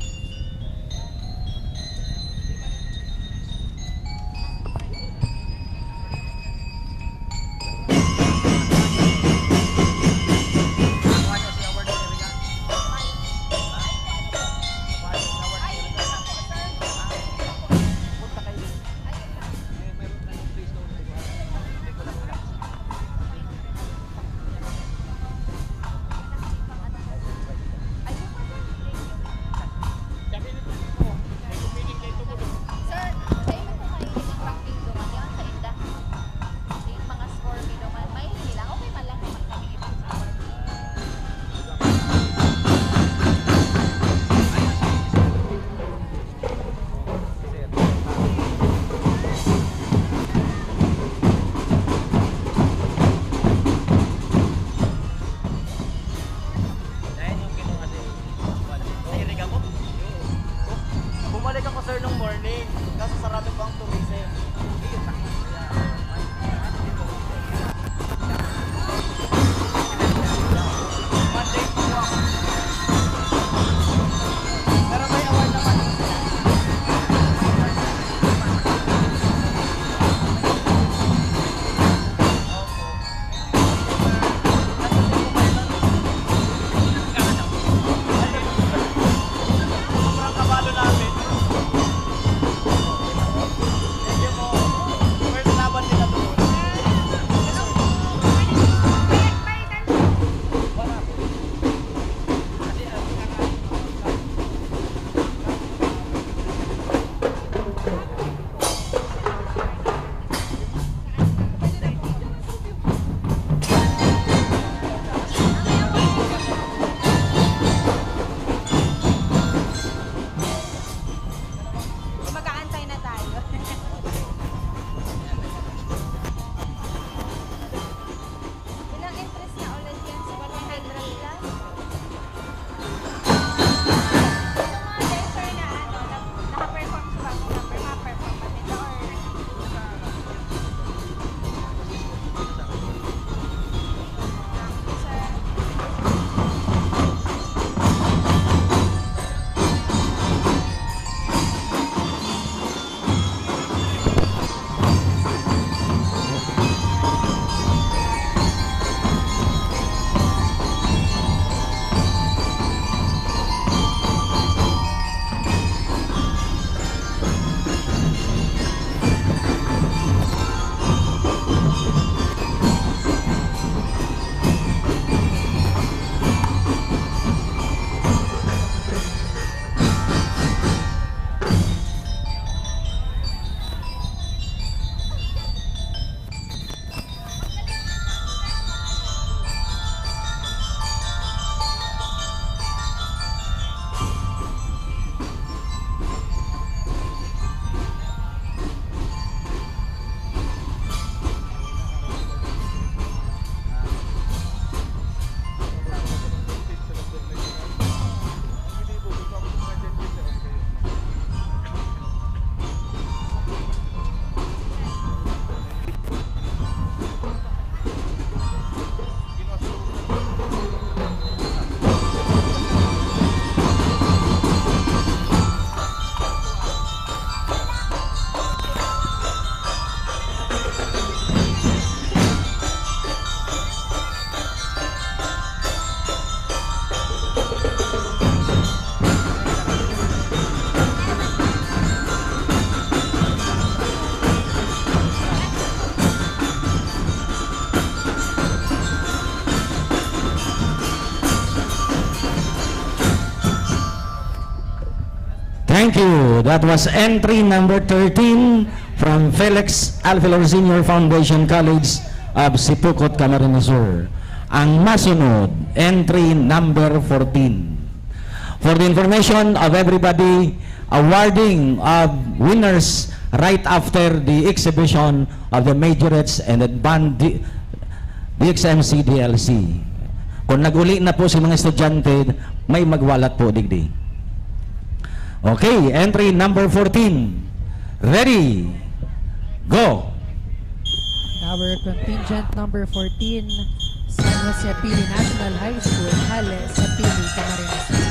Thank you. That was entry number 13 from Felix Alvilor Senior Foundation College of Sipukot, Camarines Sur. Ang masunod, entry number 14. For the information of everybody, awarding of winners right after the exhibition of the majorettes and the band DXMC DLC. Kung nag-uli na po si mga estudyante, may magwalat po digdi. Okay, entry number 14. Ready, go! Our contingent number 14, San Jose Pili National High School, Hale, sa Pili, Camarines.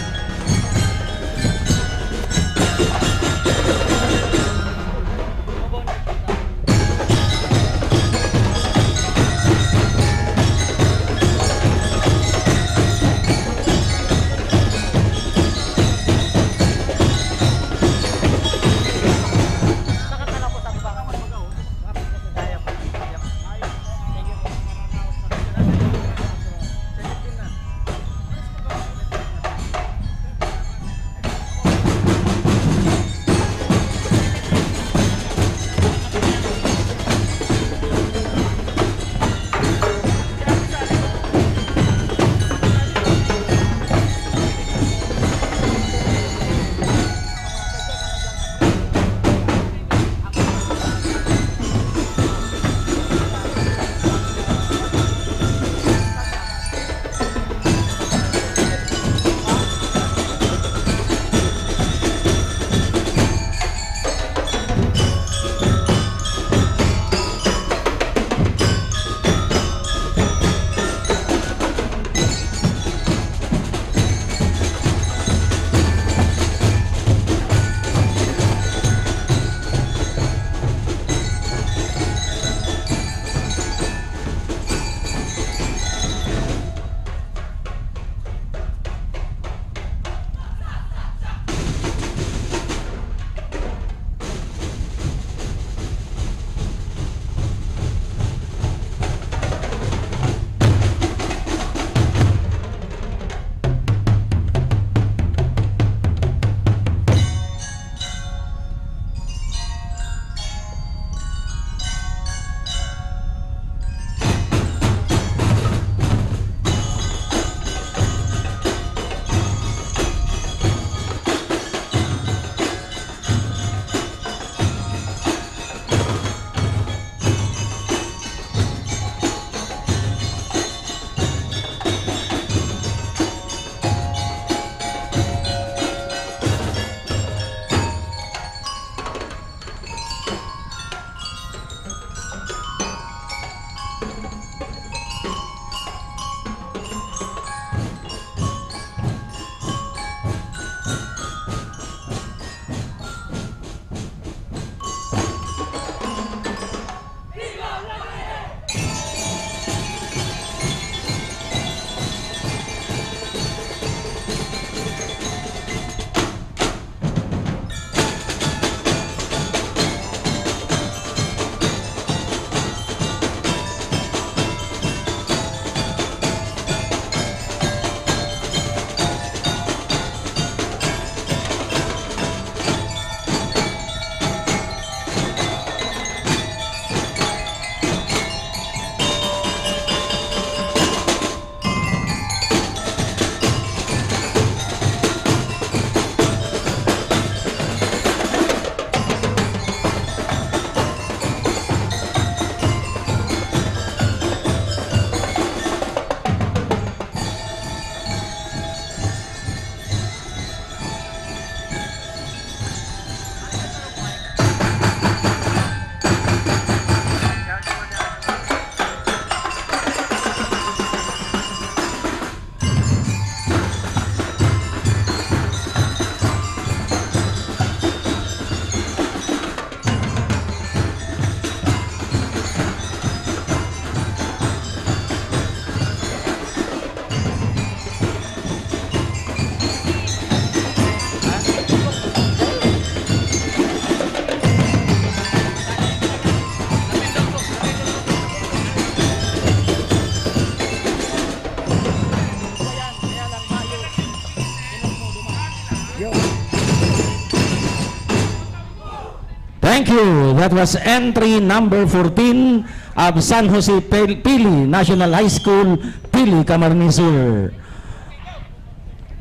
you. That was entry number 14 of San Jose Pili National High School, Pili, Camarines Sur.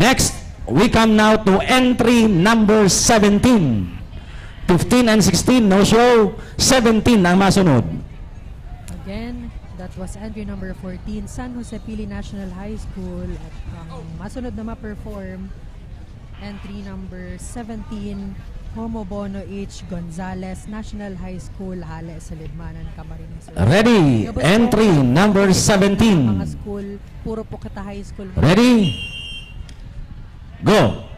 Next, we come now to entry number 17. 15 and 16, no show. 17 ang masunod. Again, that was entry number 14, San Jose Pili National High School. At ang masunod na ma-perform, entry number 17, Homobono H. Gonzales National High School, Hale sa Lidmanan, Camarines. Ready, entry number 17. Mga school, puro po kita high school. Ready, go.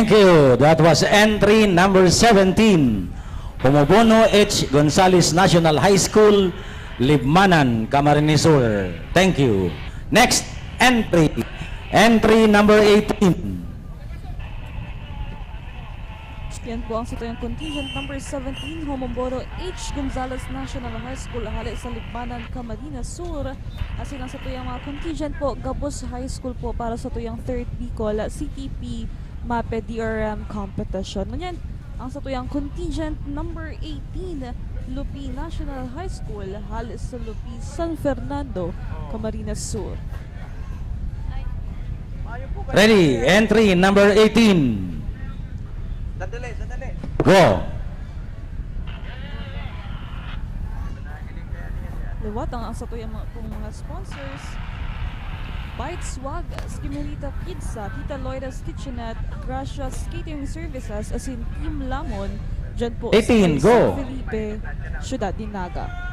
Thank you. That was entry number 17. Pumubono H. Gonzales National High School, Libmanan, Camarines Sur. Thank you. Next entry. Entry number 18. Yan po ang satuyang contingent number 17, Homomboro H. Gonzales National High School, hali sa Libmanan, Camarines Sur. Asin ang satuyang mga contingent po, Gabos High School po para sa tuyang 3rd Bicol CTP MAPE DRM competition. Ngunyan, ang satuyang contingent number 18, Lupi National High School, hali sa Lupi San Fernando, Camarines Sur. Ready, entry number 18. Sandali. Go. Liwat ang satuyang mga sponsors. Bite Swag, Sgimirita Pizza, Tita Loida's Kitchenette, Gracias Catering Services, asin Team Lamon, dyan po 18, sa go. San Felipe, Ciudad de Naga.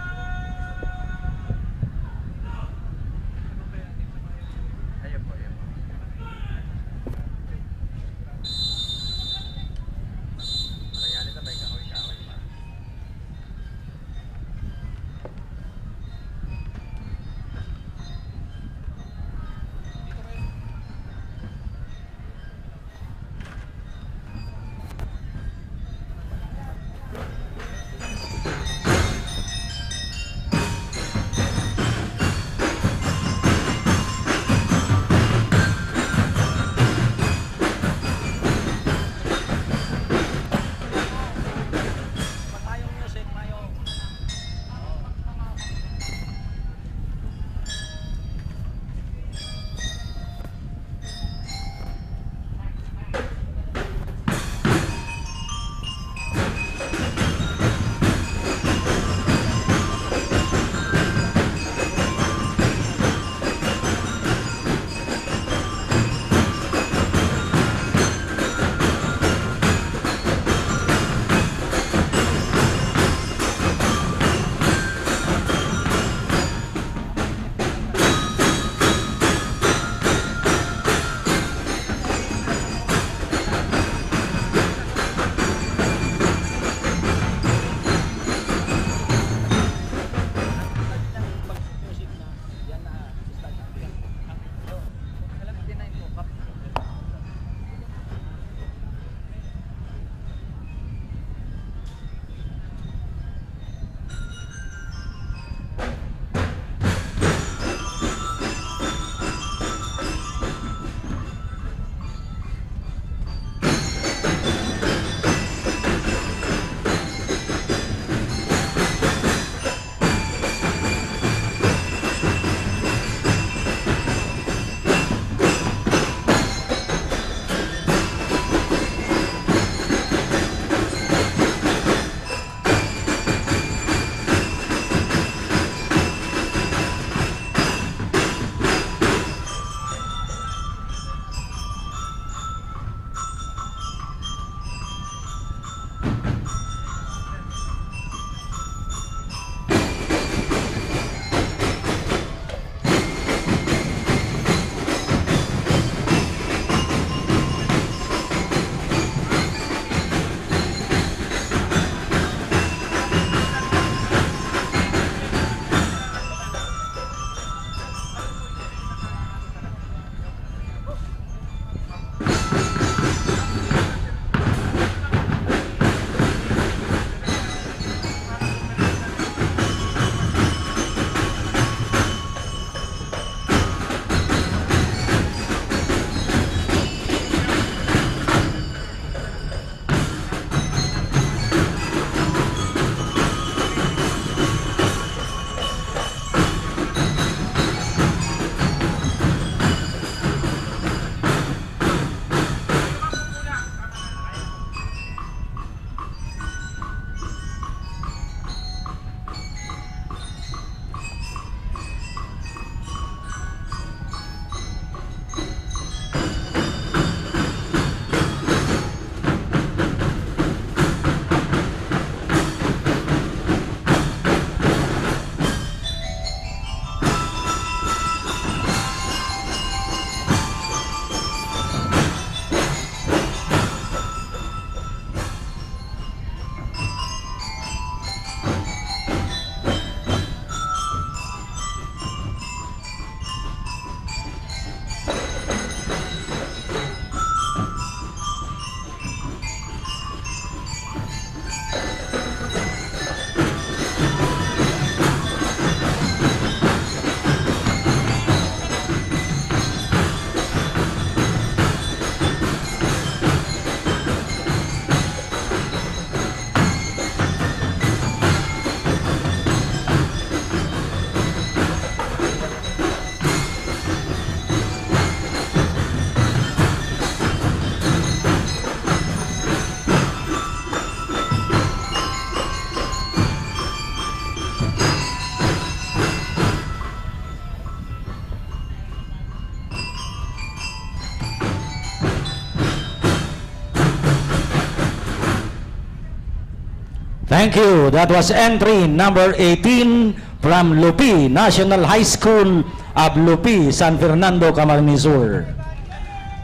Thank you. That was entry number 18 from Lupi, National High School of Lupi, San Fernando, Camarines Sur.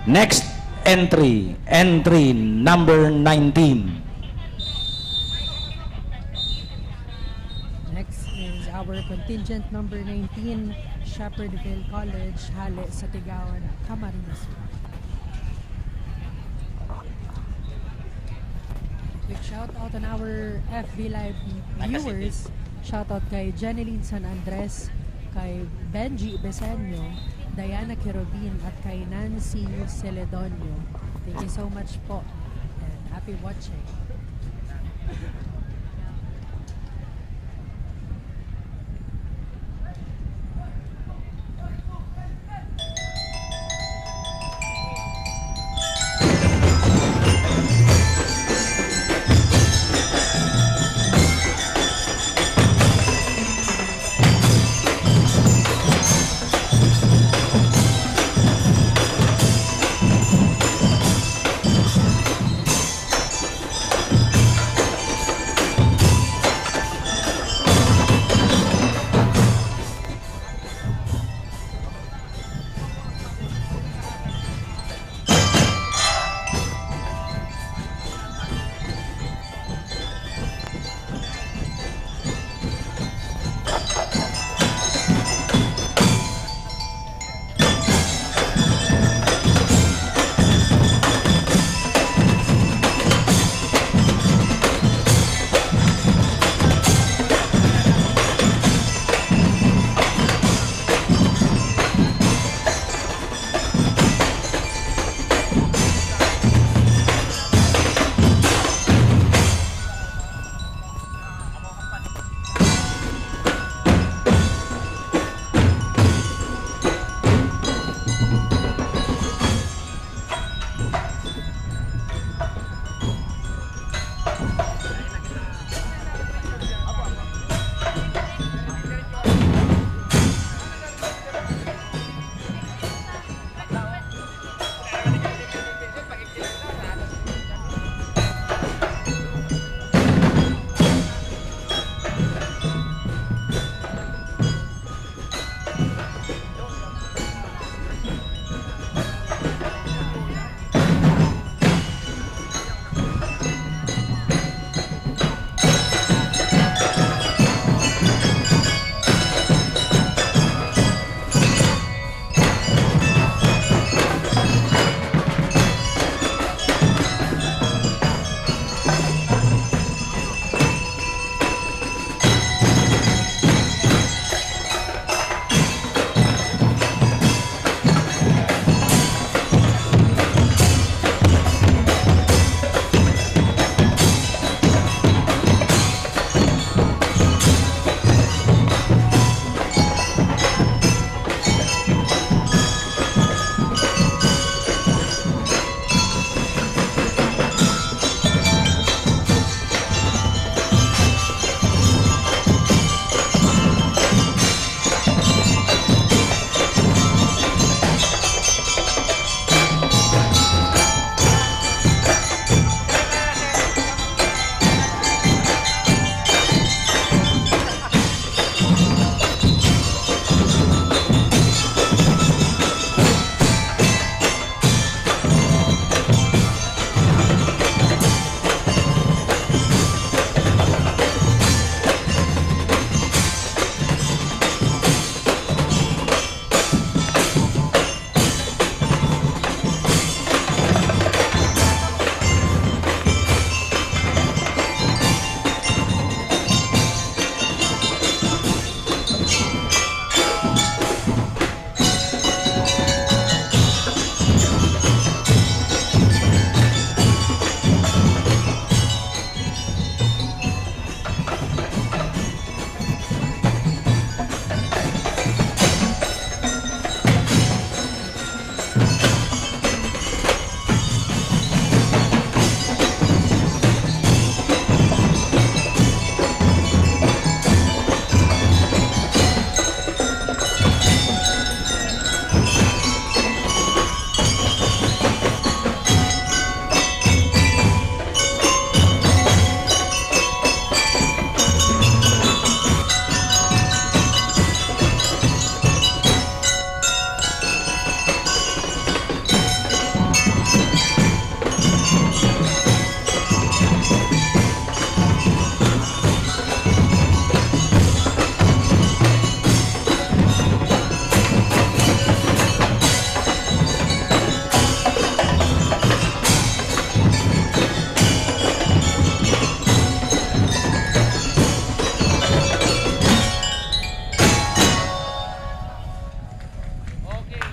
Next entry, entry number 19. Next is our contingent number 19, Shepherdville College, Hale sa Tigawan, Camarines. Quick shout out on our FB Live viewers. Shout out kay Jeneline San Andres, kay Benji Besenio, Diana Quirobin, at kay Nancy Celedonio. Thank you so much po and happy watching.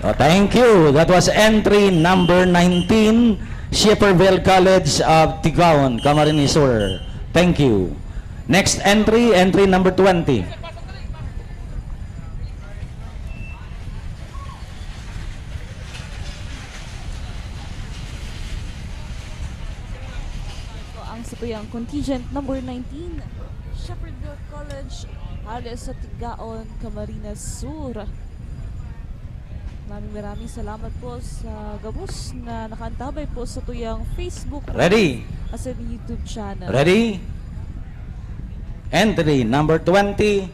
Oh, thank you. That was entry number 19, Shepherdville College of Tigaon, Camarines Sur. Thank you. Next entry, entry number 20. Ang satuyang contingent number 19, Shepherdville College, halos sa Tigaon, Camarines Sur. Maraming salamat po sa gabos na nakaantabay po sa tuyang Facebook Ready? as in YouTube channel. Ready? Entry number 20.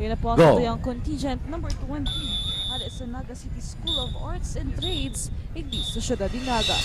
Yun na po ang Go. satuyang contingent number 20, halos sa Naga City School of Arts and Trades, hindi sa siyudad ni Naga.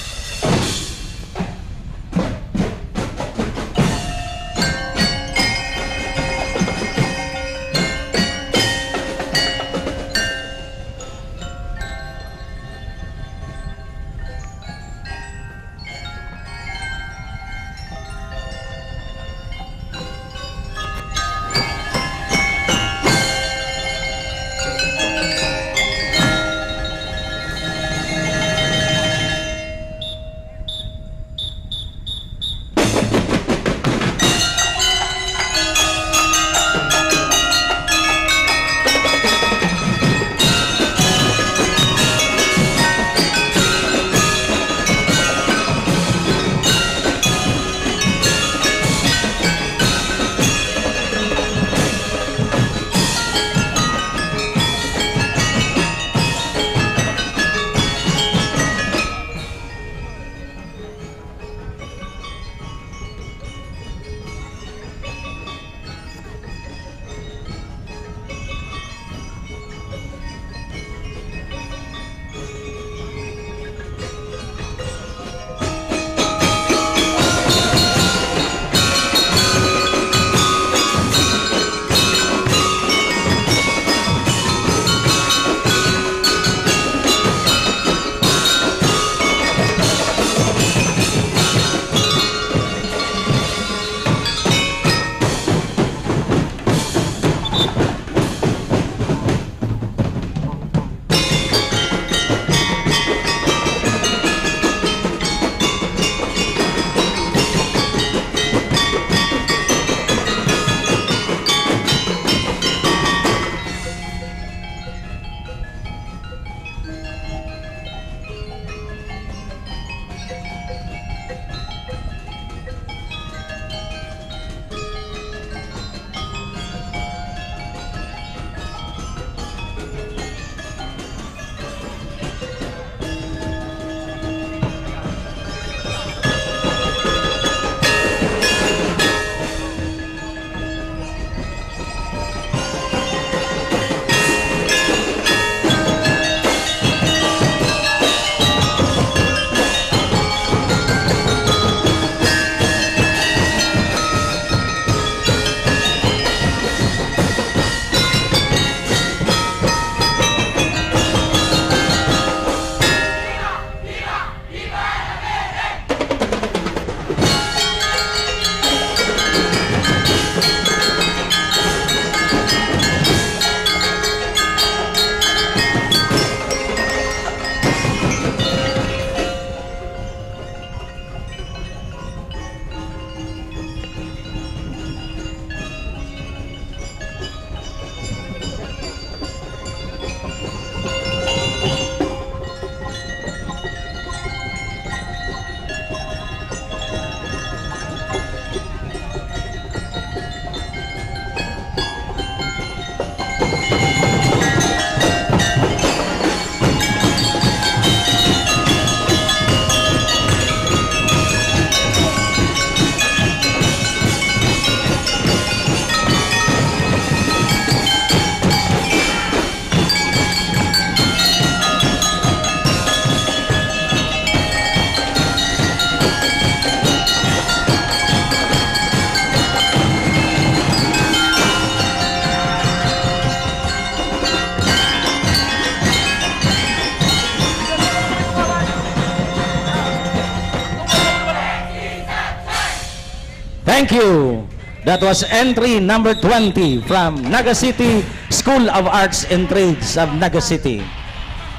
Thank you. That was entry number 20 from Naga City School of Arts and Trades of Naga City.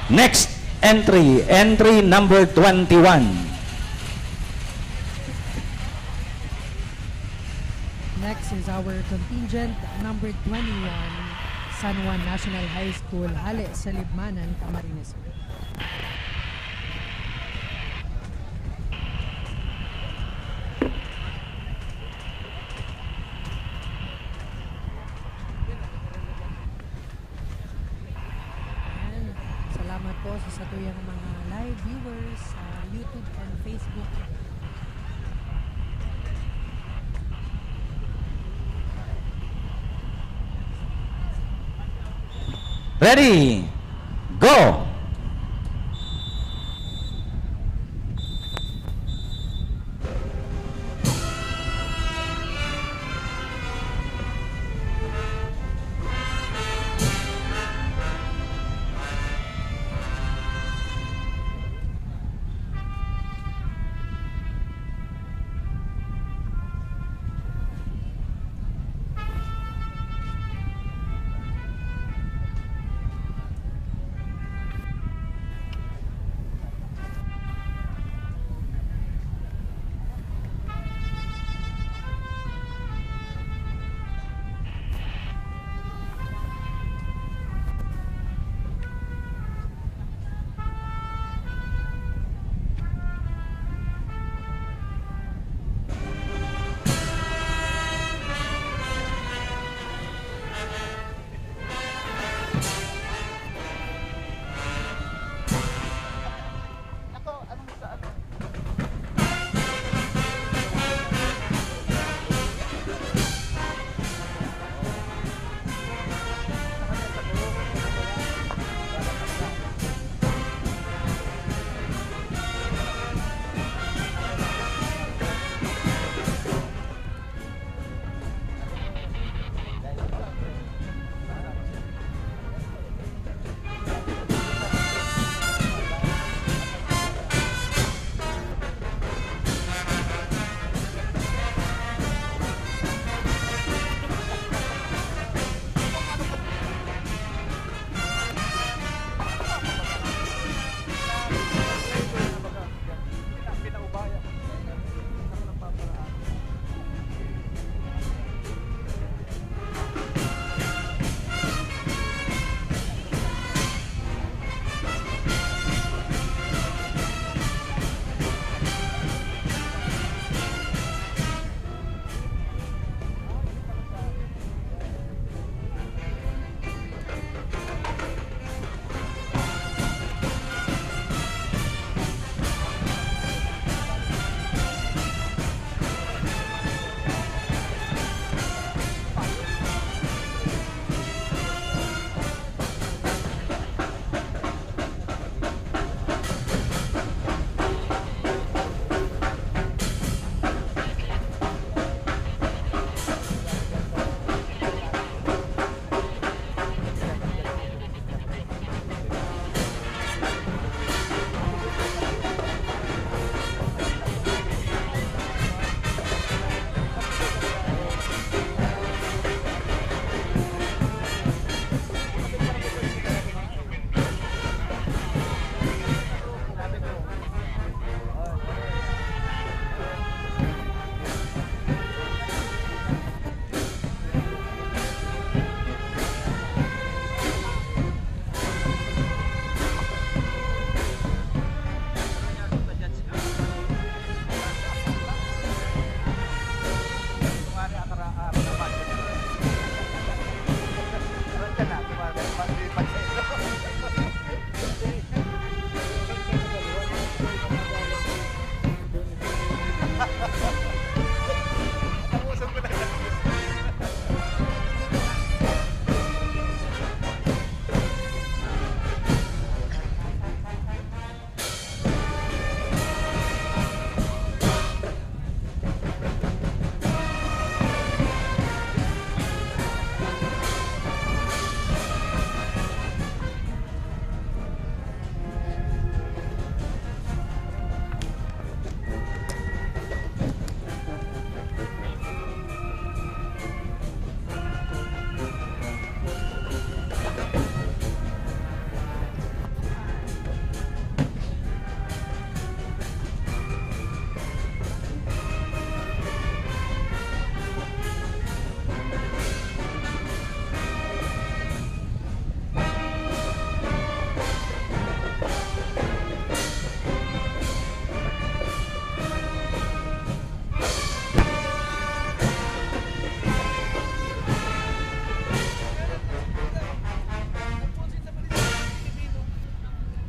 Next entry, entry number 21. Next is our contingent number 21, San Juan National High School, Hale sa Libmanan, Camarines. And salamat po sa satuyang mga live viewers sa YouTube and Facebook. Ready, go!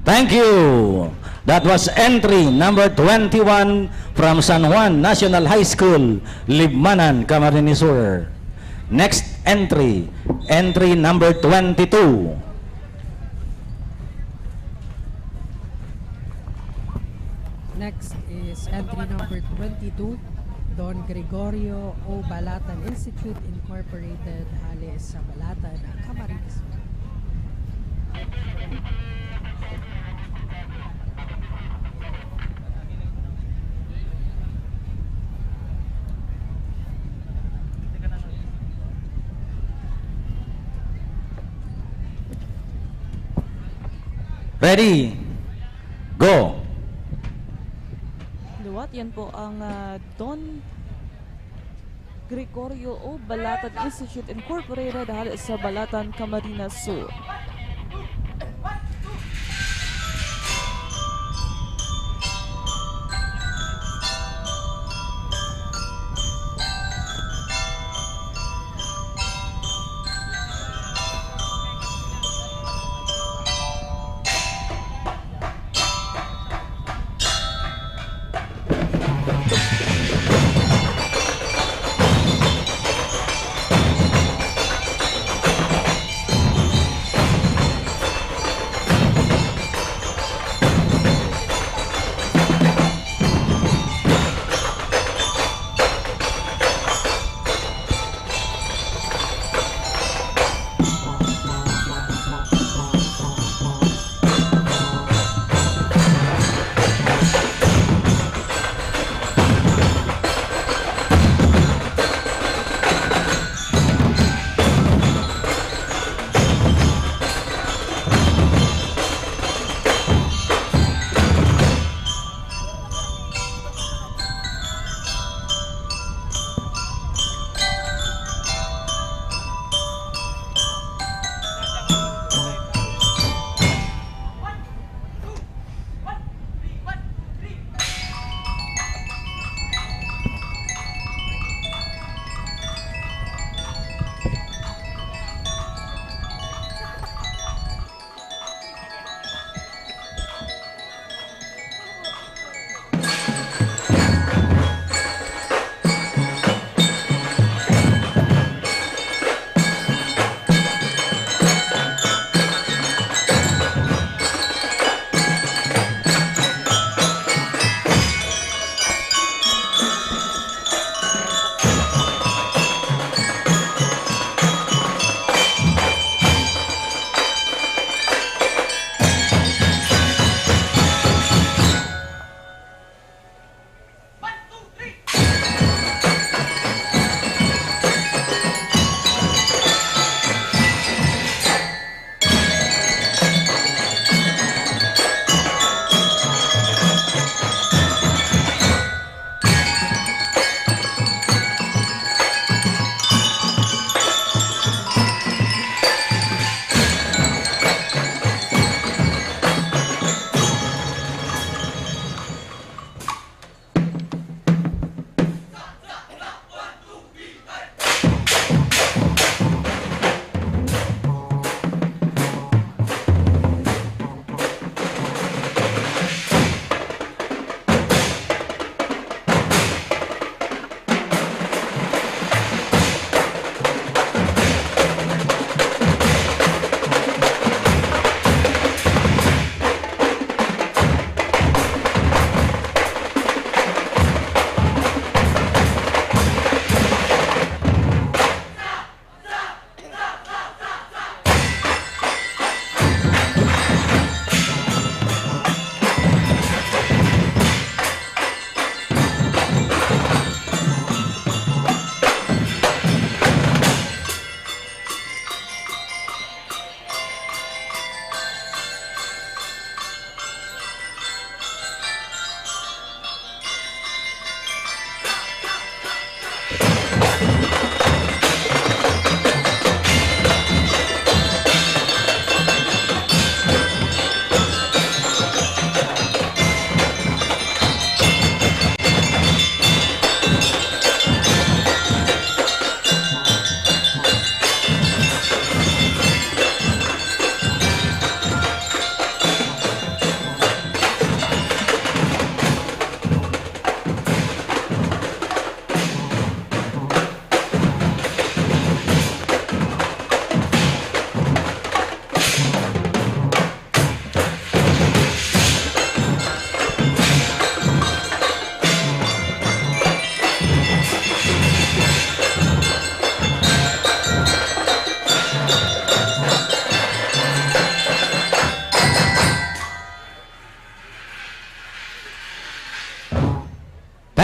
Thank you. That was entry number 21 from San Juan National High School, Libmanan, Camarines Sur. Next entry, entry number 22. Next is entry number 22, Don Gregorio O. Balatan Institute Incorporated, Hali sa Balatan, Camarines. Ready? Go! Luwat, yan po ang Don Gregorio O. Balatan Institute Incorporated hali sa Balatan, Camarines Sur.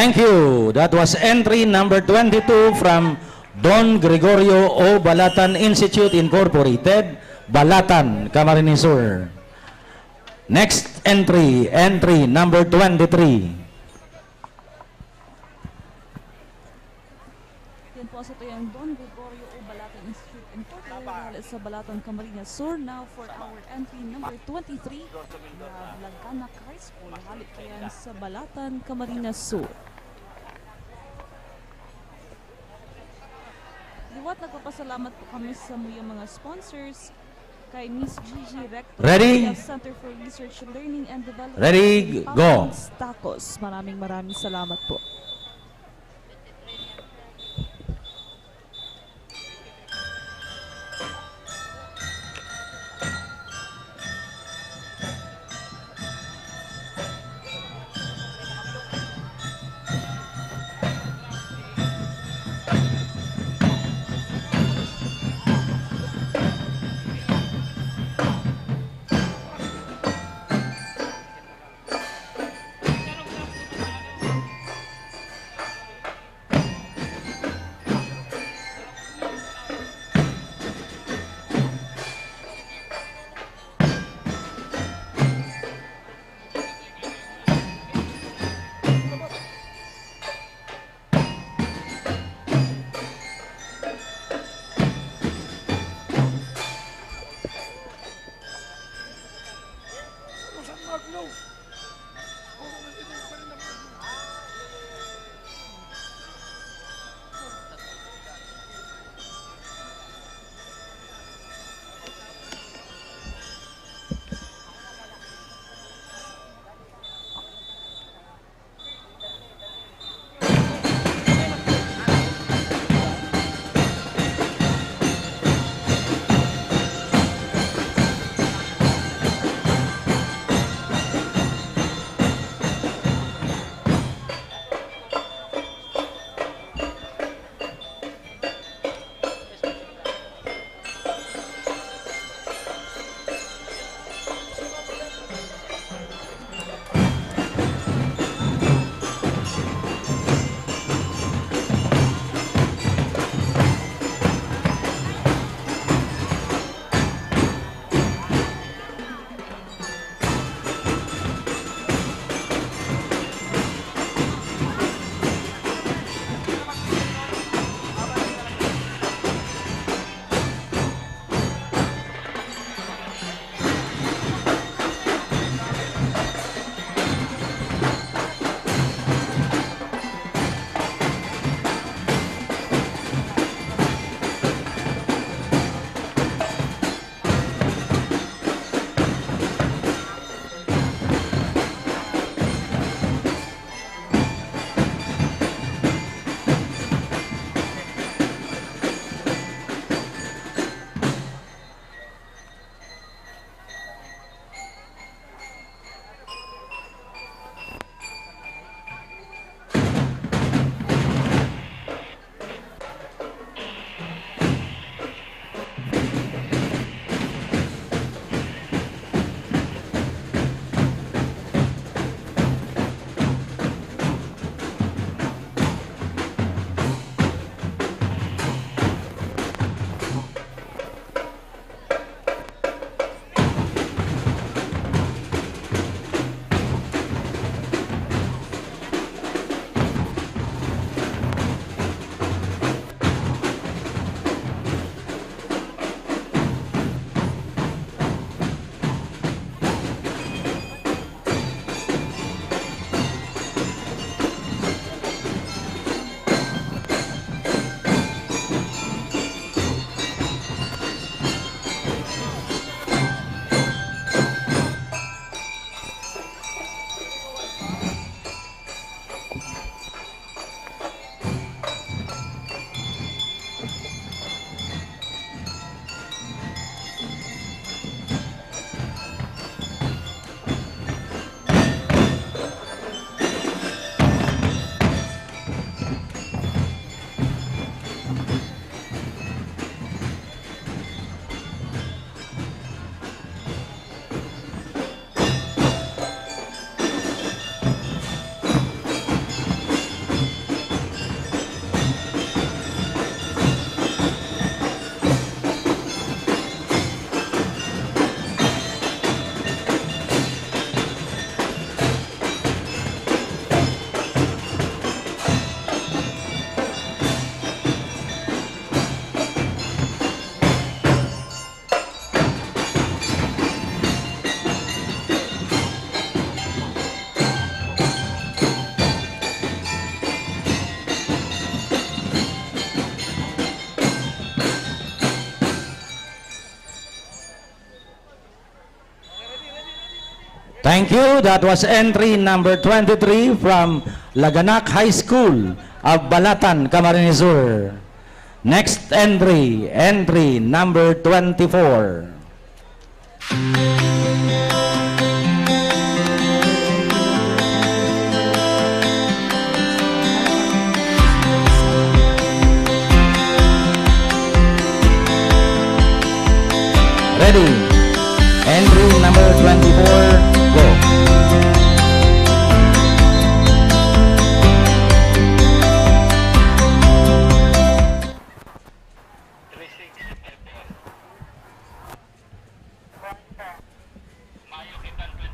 Thank you. That was entry number 22 from Don Gregorio O. Balatan Institute Incorporated, Balatan, Camarines Sur. Next entry, entry number 23. Yan po sa tuyang Don Gregorio O. Balatan Institute Incorporated sa Balatan, Camarines Sur. Now for our entry number 23, Lab-Naga High School. Halit po yan sa Balatan, Camarines Sur. Liwat, nagpapasalamat po kami sa mga sponsors, kay Miss Gigi Rector, Ready? Center for Research, Learning and Development. Ready, go. Tacos. Maraming salamat po. Thank you. That was entry number 23 from Laganak High School of Balatan, Camarines Sur. Next entry, entry number 24. Ready. Entry number 24. Go. Ayong 25.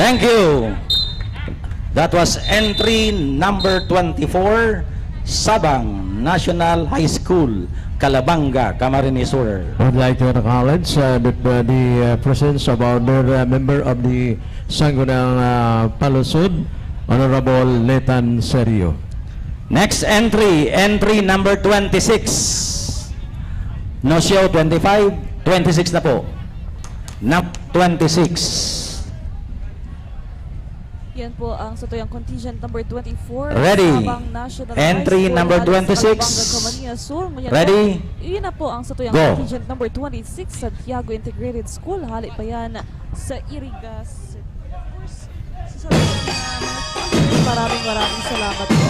Thank you. That was entry number 24, Sabang National High School, Calabanga, Camarines Sur. I would like to acknowledge the presence of our member of the Sangguniang Palusud, Honorable Letan Serio. Next entry, entry number 26. No show 25, 26 na po. 26. Yan po ang satuyang contingent number 24. Ready. Sabang National Entry High School, number 26. Camarines Sur. Ngunyan Ready. Po, yun na po ang satuyang Go. contingent number 26 sa Santiago Integrated School. Hali pa yan sa Irigas. Maraming salamat po.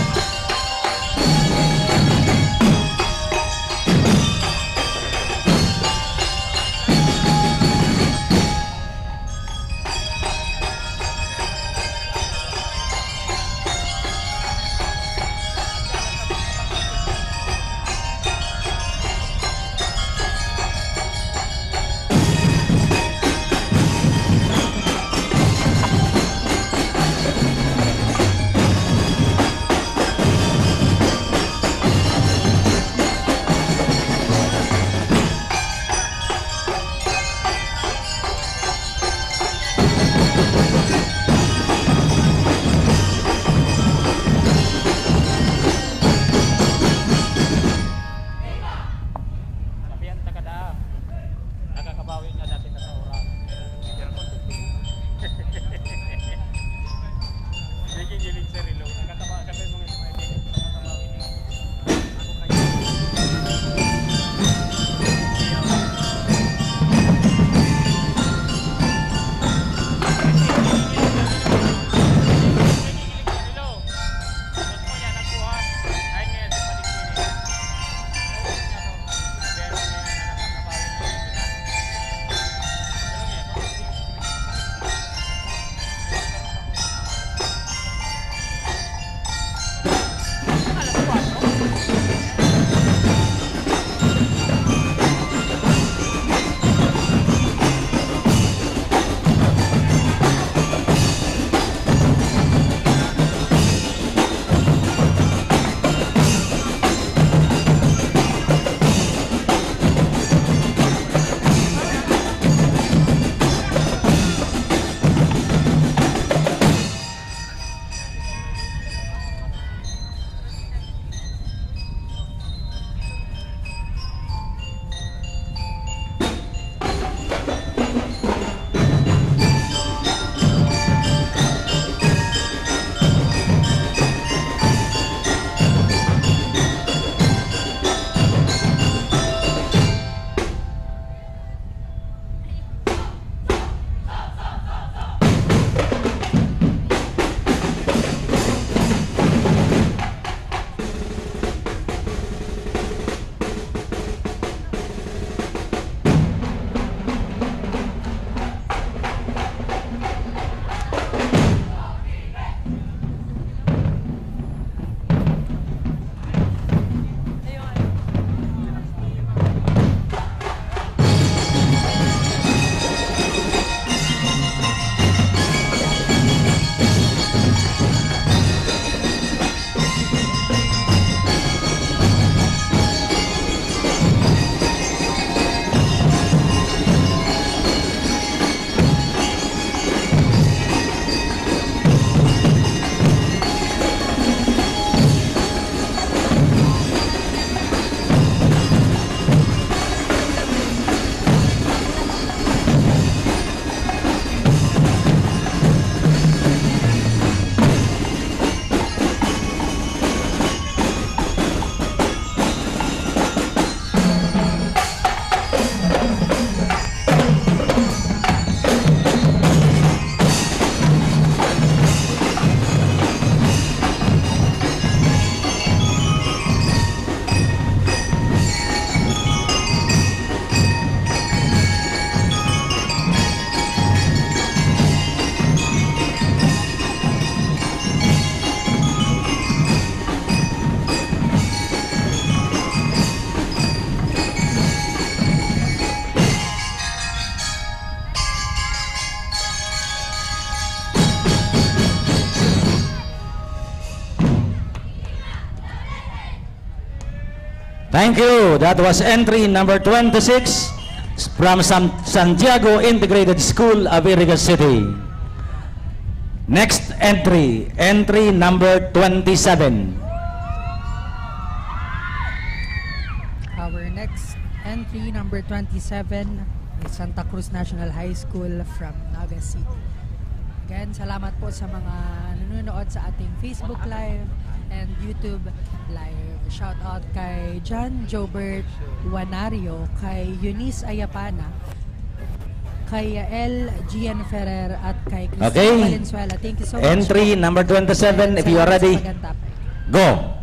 Thank you. That was entry number 26 from Santiago Integrated School, Abiriga City. Next entry, entry number 27. Our next entry, number 27, is Santa Cruz National High School from Naga City. Again, salamat po sa mga nanonood sa ating Facebook Live and YouTube Live. Shout out kay John Jobert Wanario, kay Eunice Ayapana, kay L. Gian Ferrer, at kay Cristina Valenzuela. Thank you so much. Entry number 27, if you are ready, go.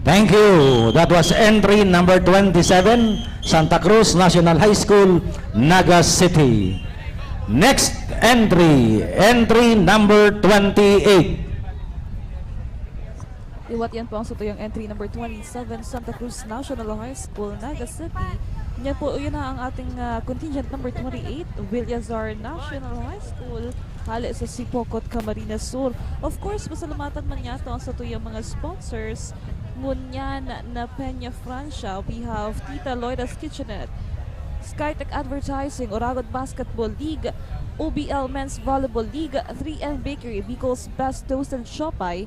Thank you. That was entry number 27, Santa Cruz National High School, Naga City. Next entry number 28. Iwat yan po ang satuyang entry number 27, Santa Cruz National High School, Naga City. Yan po, yun na ang ating contingent number 28, Villazar National High School, hali sa Sipocot, Camarines Sur. Of course, masalamatan man yato ang satuyang mga sponsors. Ngunyan na Peña Francia, we have Tita Loida's Kitchenette, Skytech Advertising, Oragon Basketball League, OBL Men's Volleyball League, 3N Bakery, Bicol's Best Toasted Siopaw,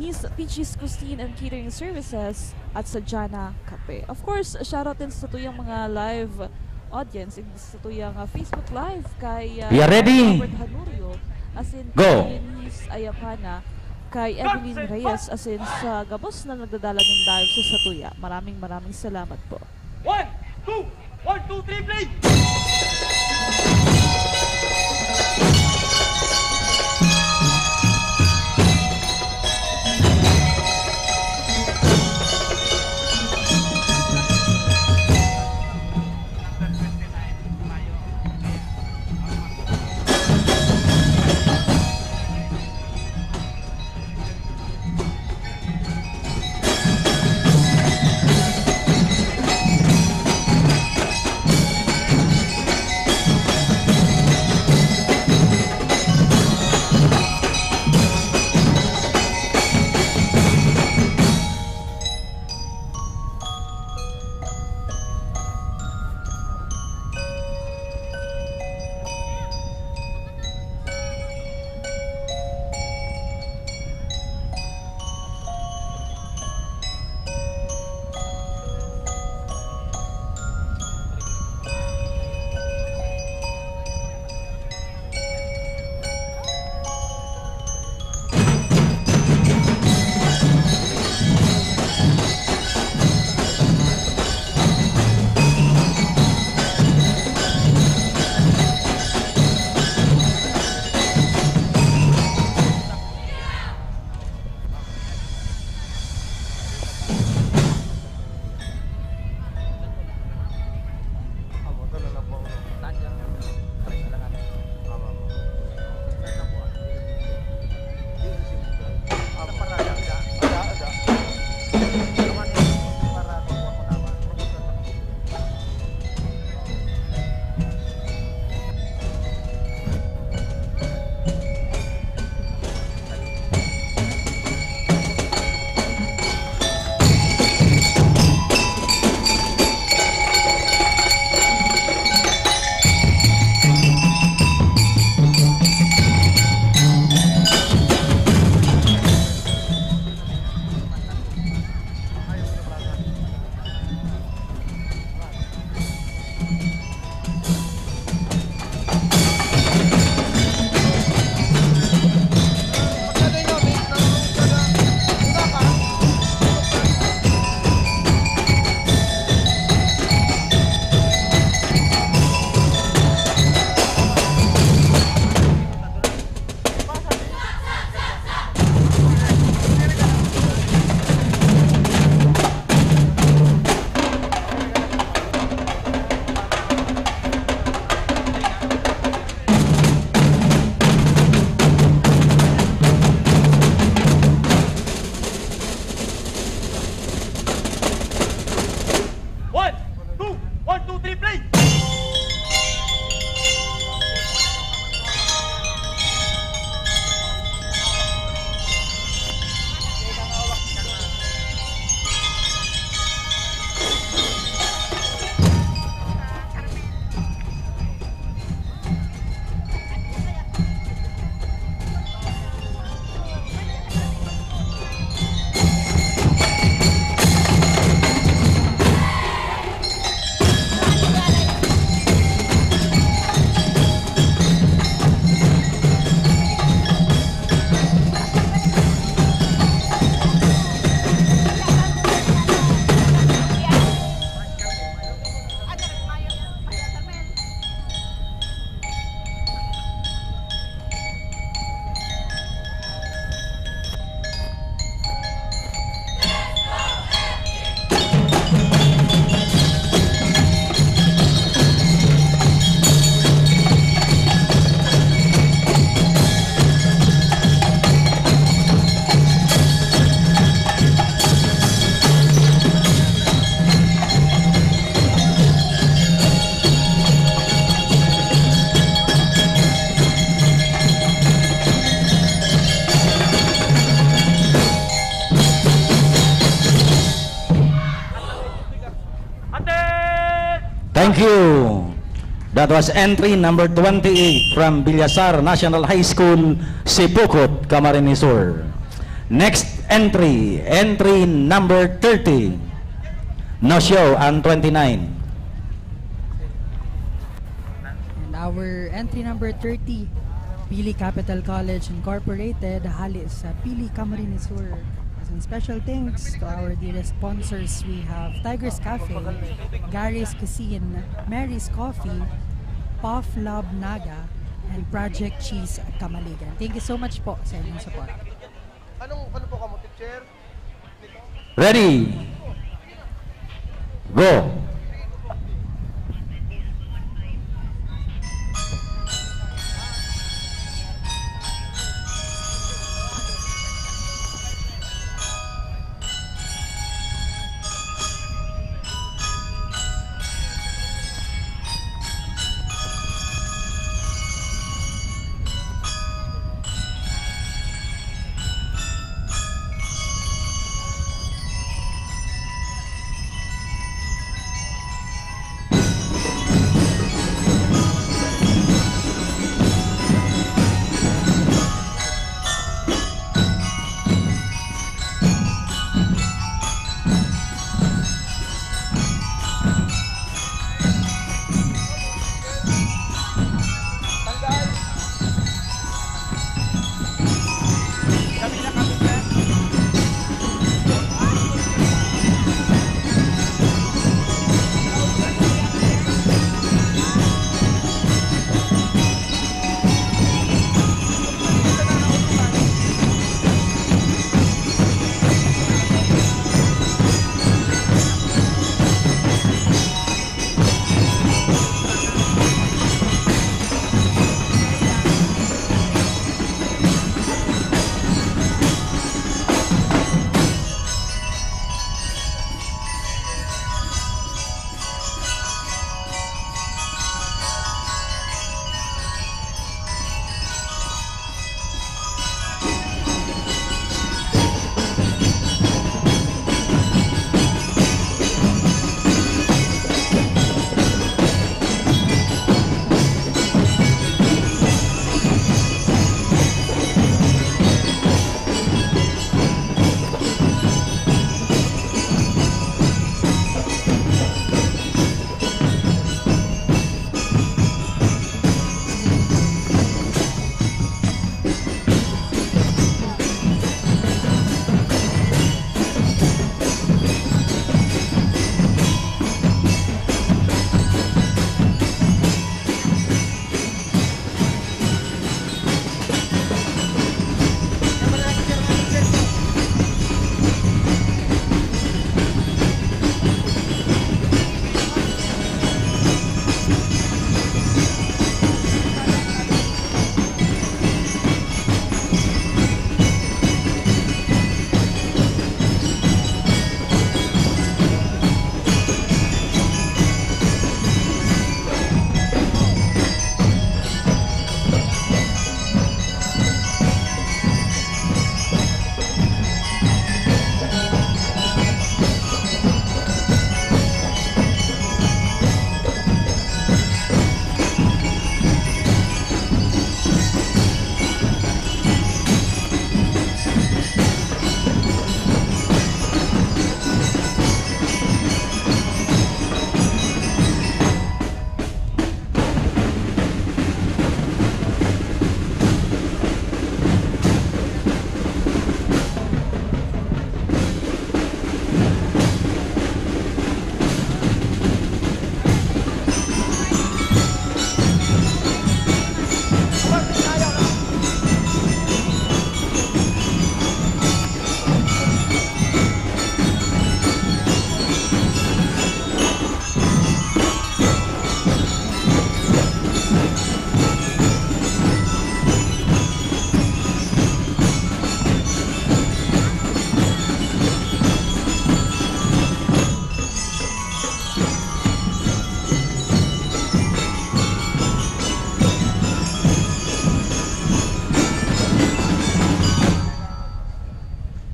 Miss Peachy's Cuisine and Catering Services, at sa JAG Cafe. Of course, shoutout din sa tuyang mga live audience, sa tuyang Facebook Live kay We are ready. Robert Hanurio, as in Go. kay Miss Ayapana, kay Evelyn Reyes, as in sa gabos na nagdadala ng live sa Satuya. Maraming salamat po. 1, 2, 3, play! Thank you. That was entry number 28 from Bilyasar National High School, Sipukot, Camarines Sur. Next entry, entry number 30, no show, and 29. And our entry number 30, Pili Capital College Incorporated, halis sa Pili Camarines Sur. And special thanks to our dearest sponsors. We have Tiger's Cafe, Gary's Cuisine, Mary's Coffee, Puff Lab-Naga, and Project Cheese Kamaligan. Thank you so much po sa inyong support. Ano po ka mo, teacher? Ready? Go!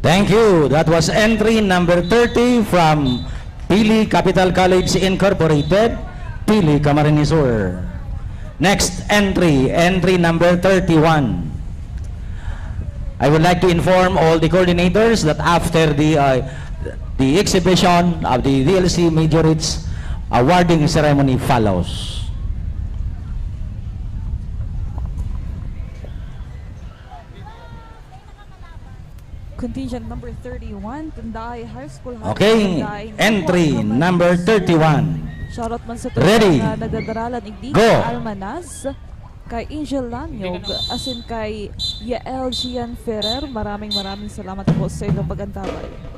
Thank you. That was entry number 30 from Pili Capital College Incorporated. Pili, Camarines Sur. Next entry number 31. I would like to inform all the coordinators that after the exhibition of the DLC majorates, awarding ceremony follows. Contingent number 31, Tanday High School. Okay, entry number 31. Shoutout man sa Ready. na nagdadaralan igdi Go. Almanaz, kay Angel Lanyog, asin kay Yael Gian Ferrer. Maraming salamat po sa inyong pag-antabay.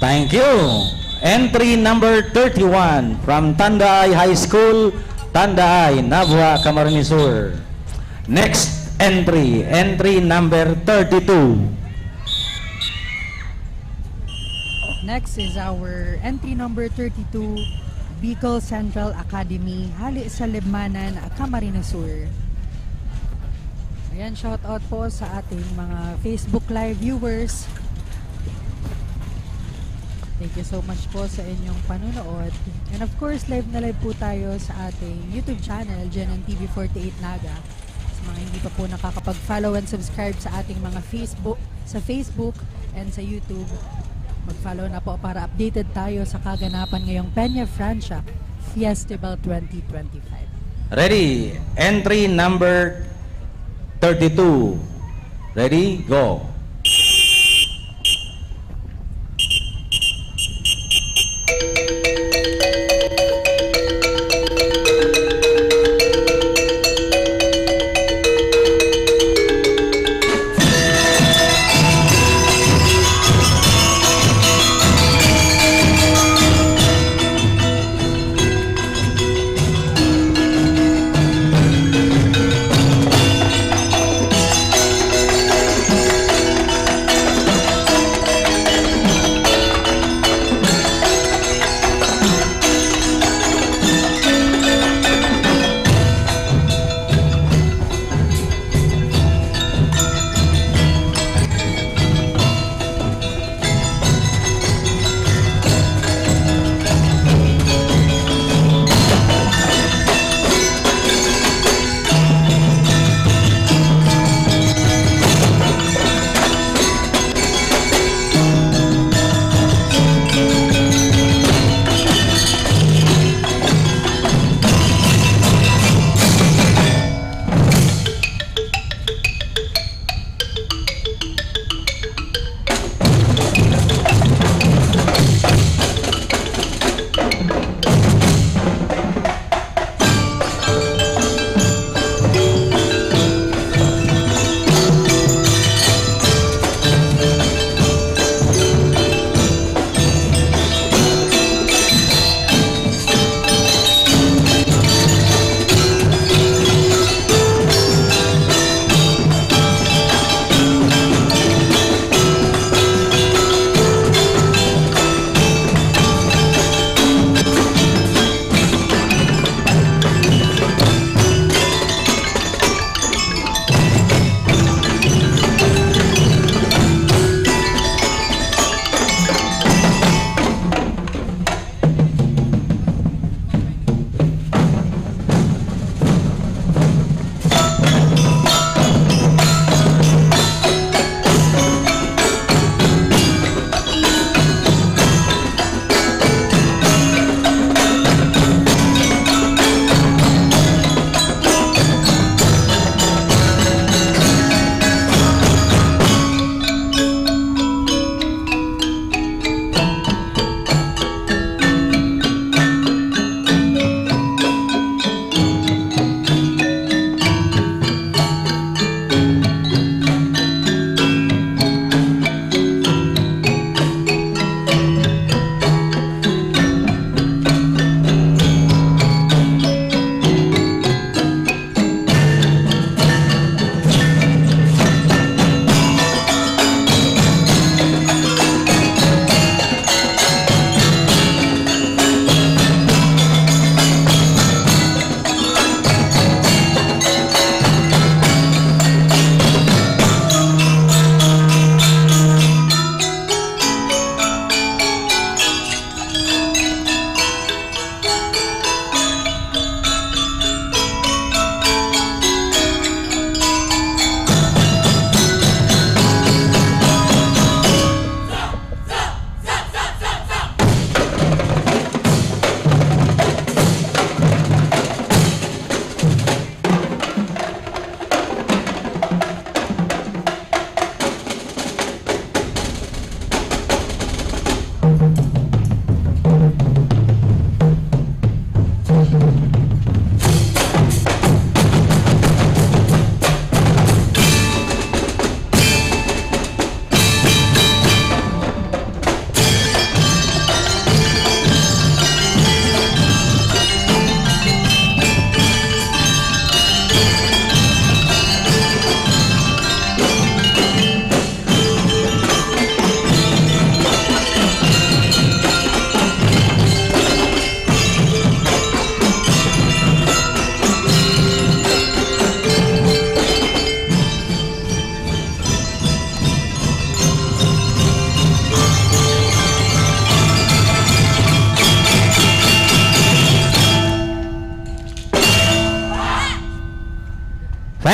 Thank you. Entry number 31 from Tandaay High School, Tandaay, Nabua, Camarines Sur. Next entry, entry number 32. Next is our entry number 32, Bicol Central Academy, hali sa Libmanan, Camarines Sur. Ayan, shout out po sa ating mga Facebook Live viewers. Thank you so much po sa inyong panunood. And of course, live na live po tayo sa ating YouTube channel, JNN-TV 48 Naga. Sa mga hindi pa po nakakapag-follow and subscribe sa ating mga Facebook and sa YouTube, mag-follow na po para updated tayo sa kaganapan ngayong Peña Francia Festival 2025. Ready? Entry number 32. Ready? Go.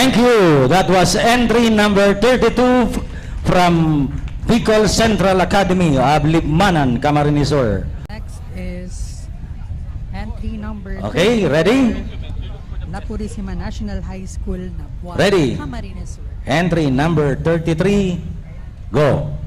Thank you. That was entry number 32 from Bicol Central Academy of Libmanan, Camarines. Next is entry number Okay, ready? La Purisima National High School, Nabua, Ready. Camarines. Entry number 33, go.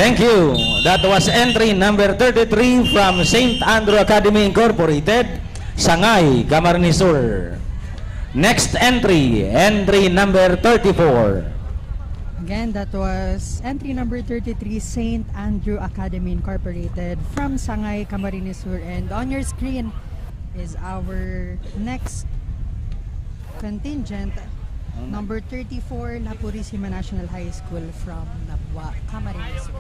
Thank you. That was entry number 33 from St. Andrew Academy Incorporated, Sangay, Camarines Sur. Next entry, entry number 34. Again, that was entry number 33, St. Andrew Academy Incorporated from Sangay, Camarines Sur. And on your screen is our next contingent, number 34, La Purisima National High School from Nabua, Camarines Sur.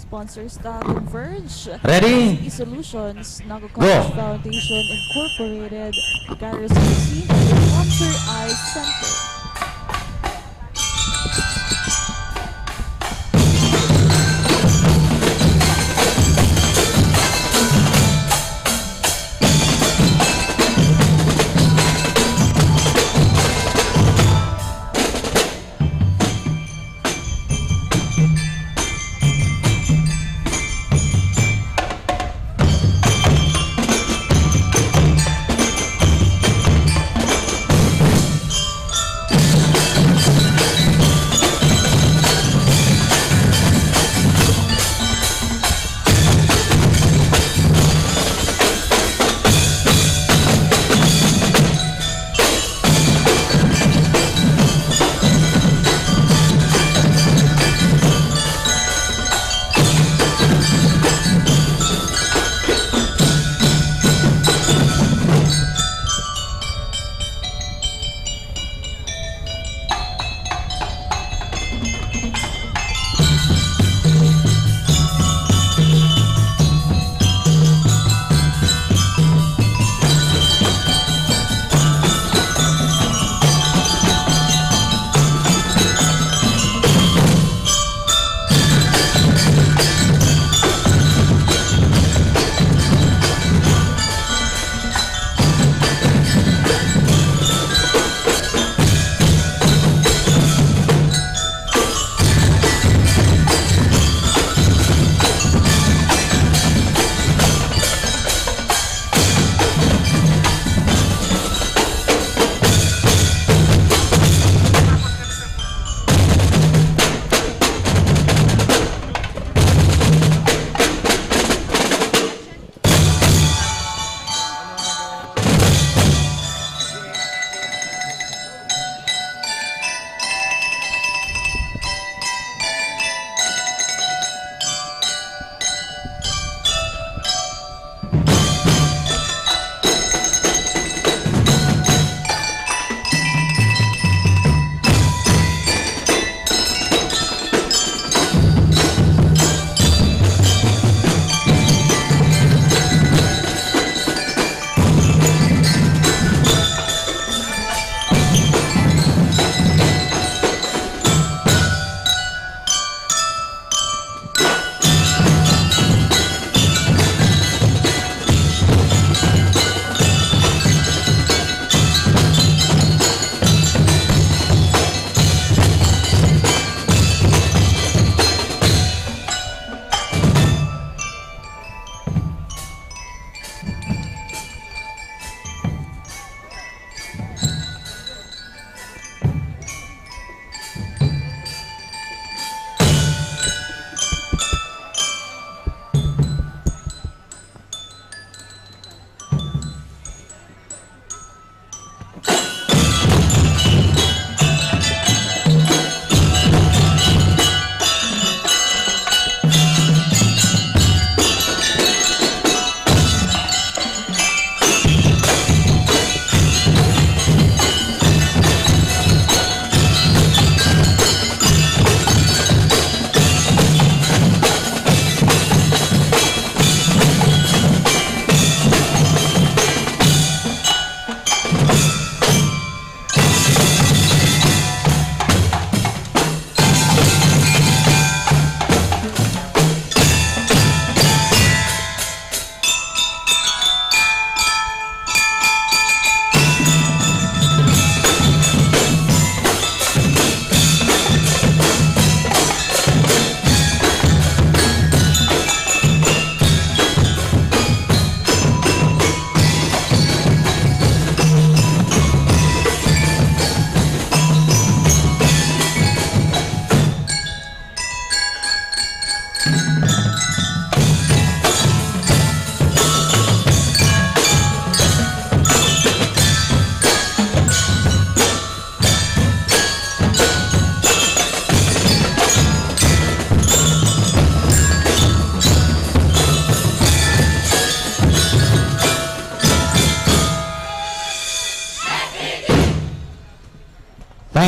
Sponsors the Converge, Ready? Solutions, Naga Go. College Foundation Incorporated, Garrison Cuisine, Sponsor Eye Center.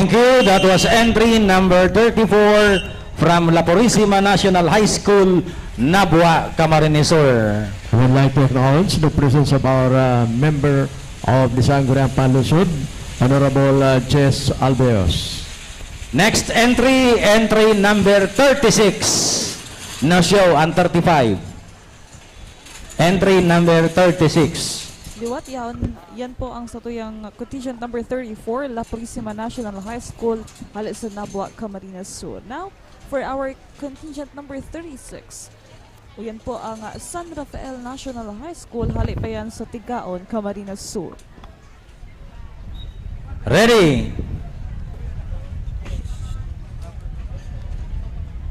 Thank you. That was entry number 34 from La Purisima National High School, Nabua, Camarines Sur. I would like to acknowledge the presence of our member of the Sangguniang Panlusod, Honorable Jess Albeos. Next entry, entry number 36. No show on 35. Entry number 36. Liwat, yan po ang satuyang contingent number 34, La Purisima National High School, halit sa Nabua, Camarines Sur. Now, for our contingent number 36, yan po ang San Rafael National High School, halit pa yan sa Tigaon, Camarines Sur. Ready?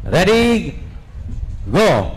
Ready? Go!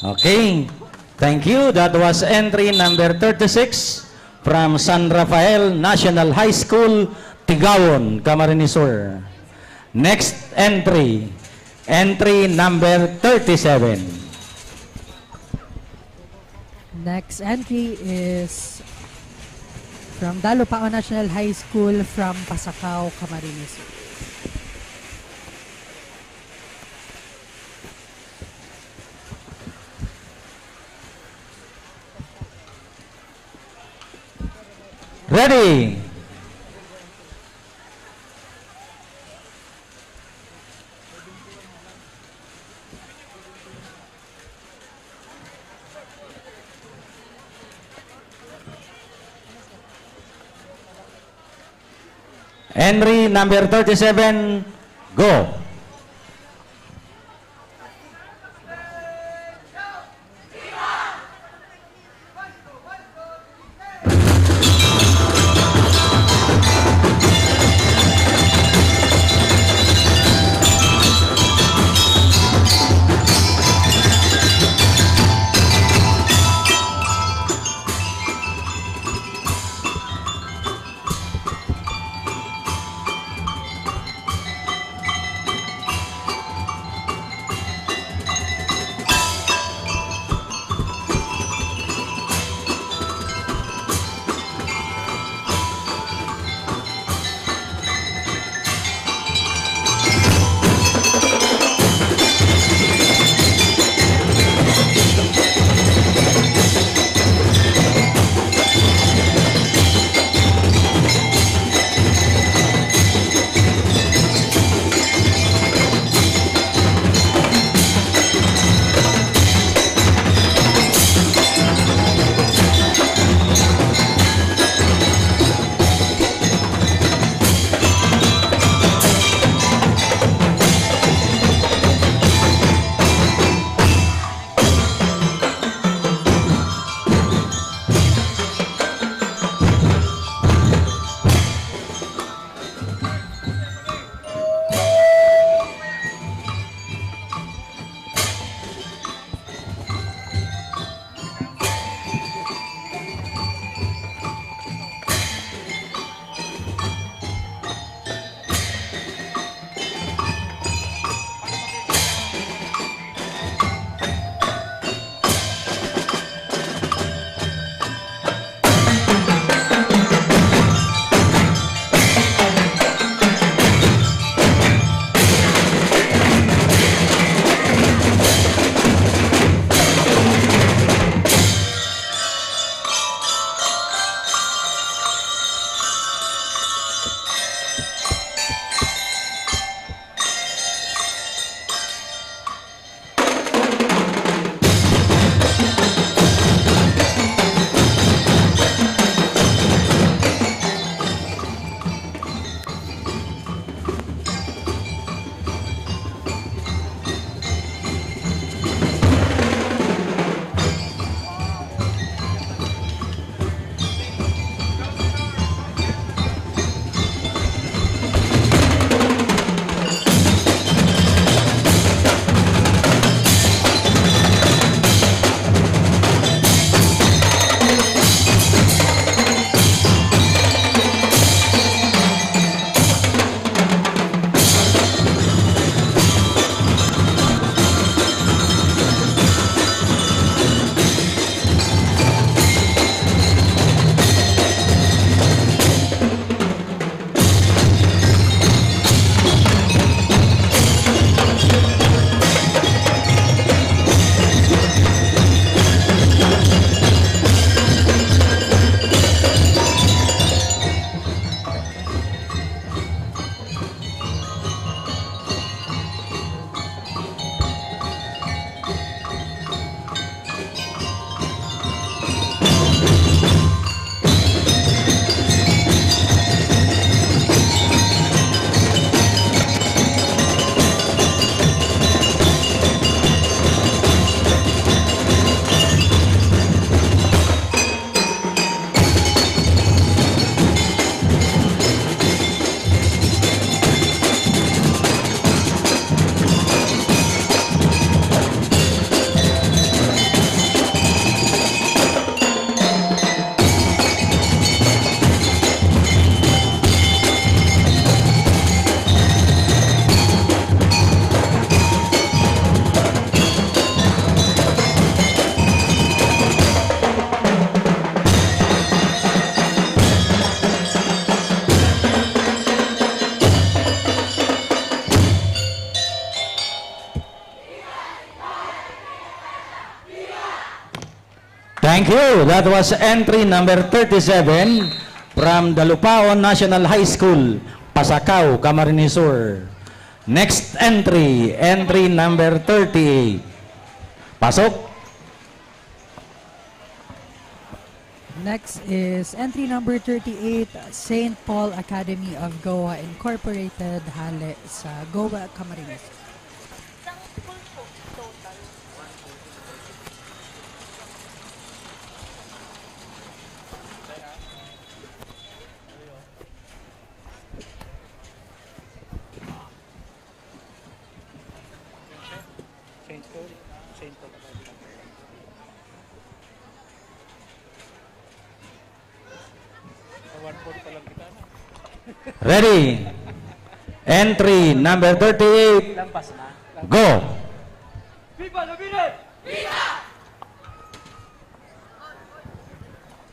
Okay. Thank you. That was entry number 36 from San Rafael National High School, Tigawon, Camarines Sur. Next entry. Entry number 37. Next entry is from Dalupao National High School from Pasacao, Camarines. Ready. Entry number 37, go. Thank you. That was entry number 37 from the Lupaon National High School, Pasacao, Camarines Sur. Next entry, entry number 38. Pasok. Next is entry number 38, St. Paul Academy of Goa Incorporated, Hale sa Goa, Camarines. Ready? Entry number 38. Go. Viva la vida! Viva!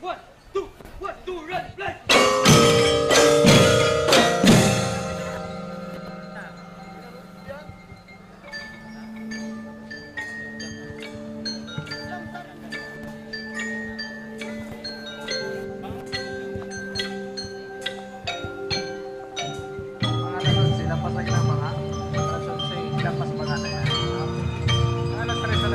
1, 2, run, play! Sila pa sa mga. Sila pa sa mga. Alas 3 sa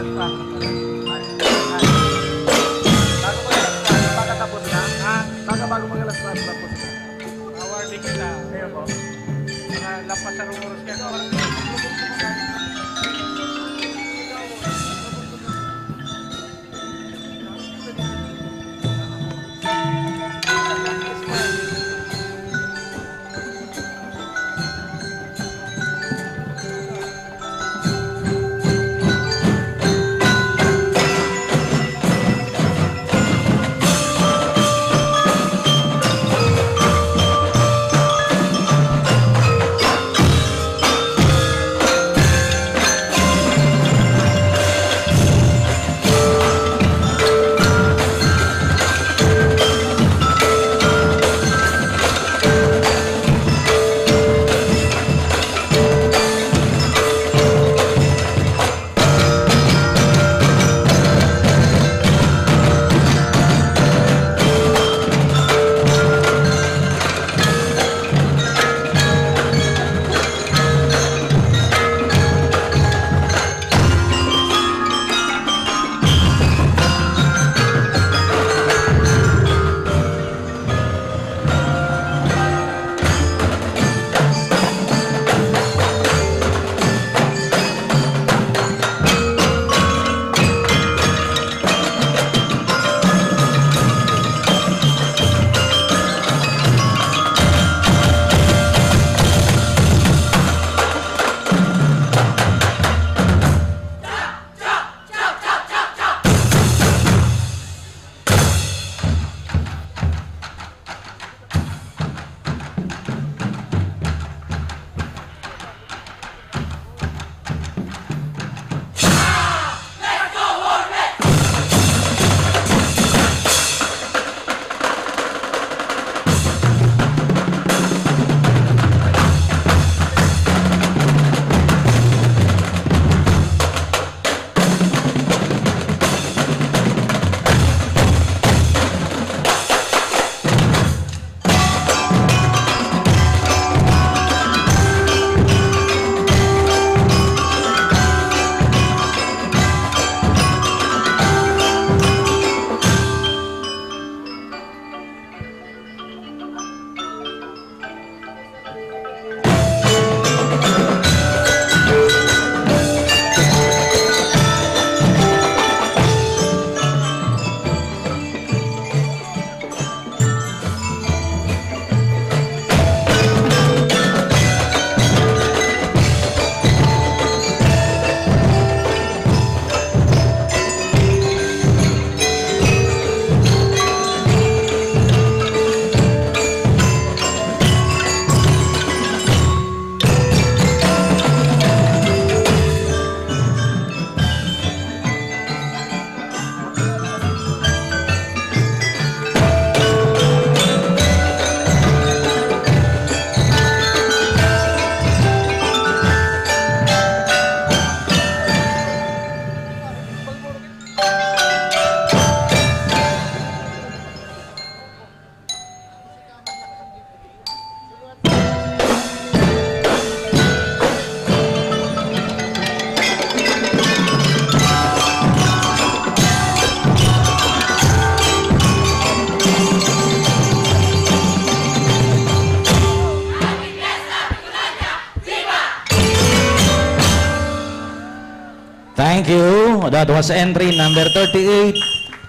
Thank you. That was entry number 38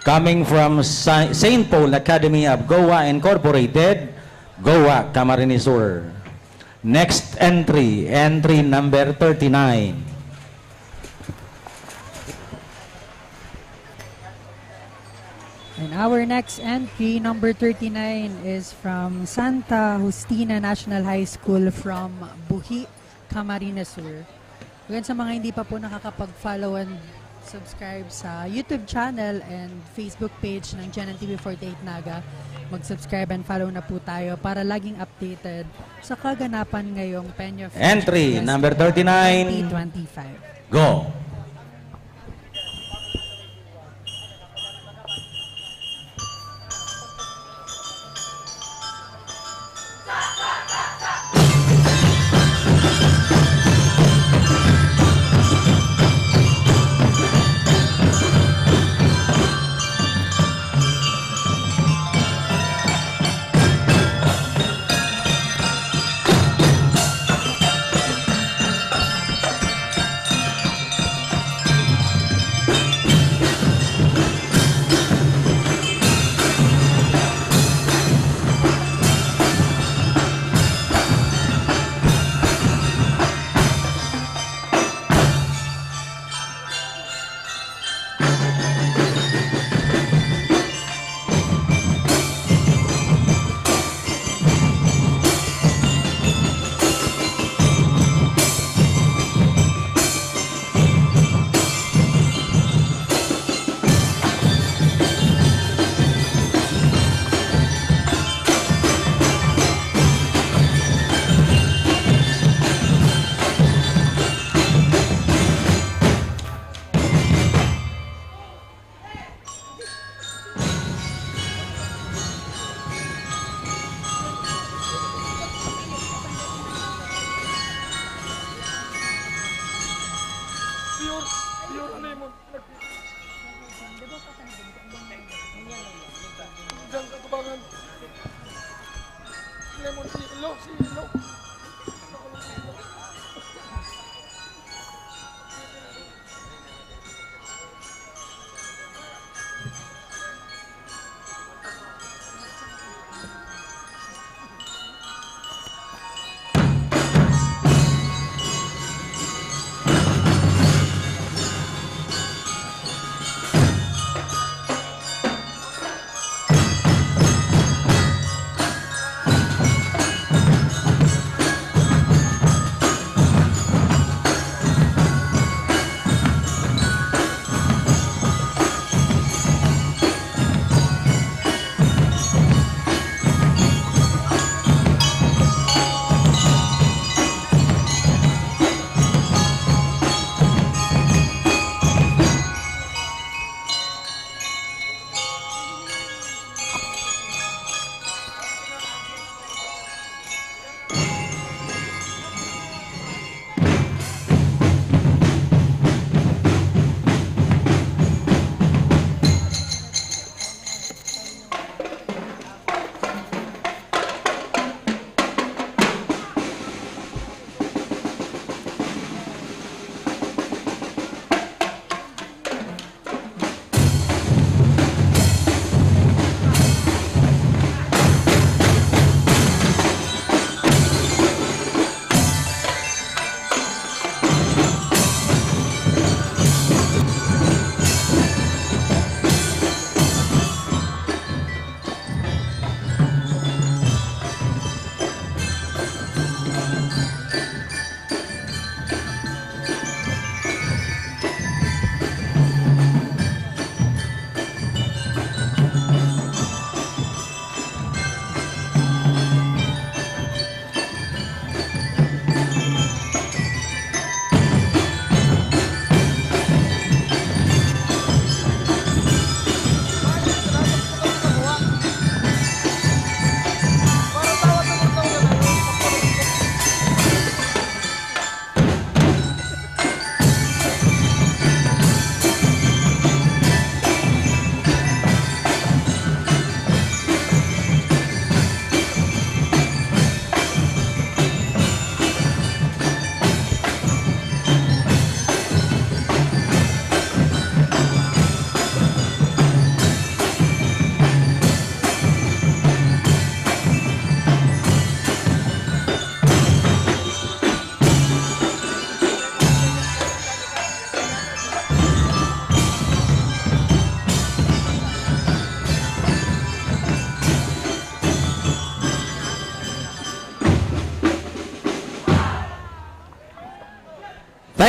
coming from St. Paul Academy of Goa Incorporated, Goa, Camarines Sur. Next entry, entry number 39. And our next entry, number 39, is from Santa Justina National High School from Buhi, Camarines Sur. Again, sa mga hindi pa po nakakapag-follow and subscribe sa YouTube channel and Facebook page ng JNTV 48 Naga, mag-subscribe and follow na po tayo para laging updated sa kaganapan ngayong Peña Fest Entry number 39. 2025. Go.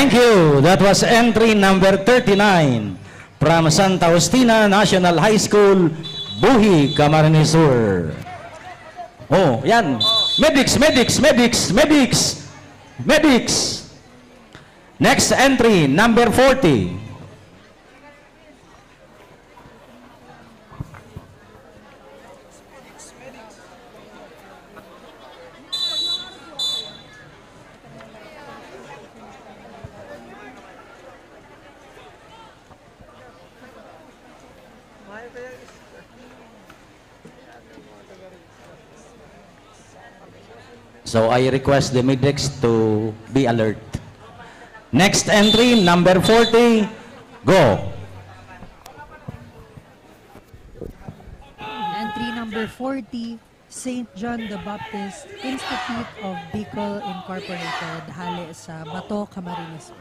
Thank you. That was entry number 39 from Santa Justina National High School, Buhi, Camarines Sur. Oh, yan. Medics, medics, medics, medics, medics. Next entry, number 40. So I request the medics to be alert. Next entry, number 40, go. Entry number 40, St. John the Baptist Institute of Bicol Incorporated, hali sa Bato, Camarines.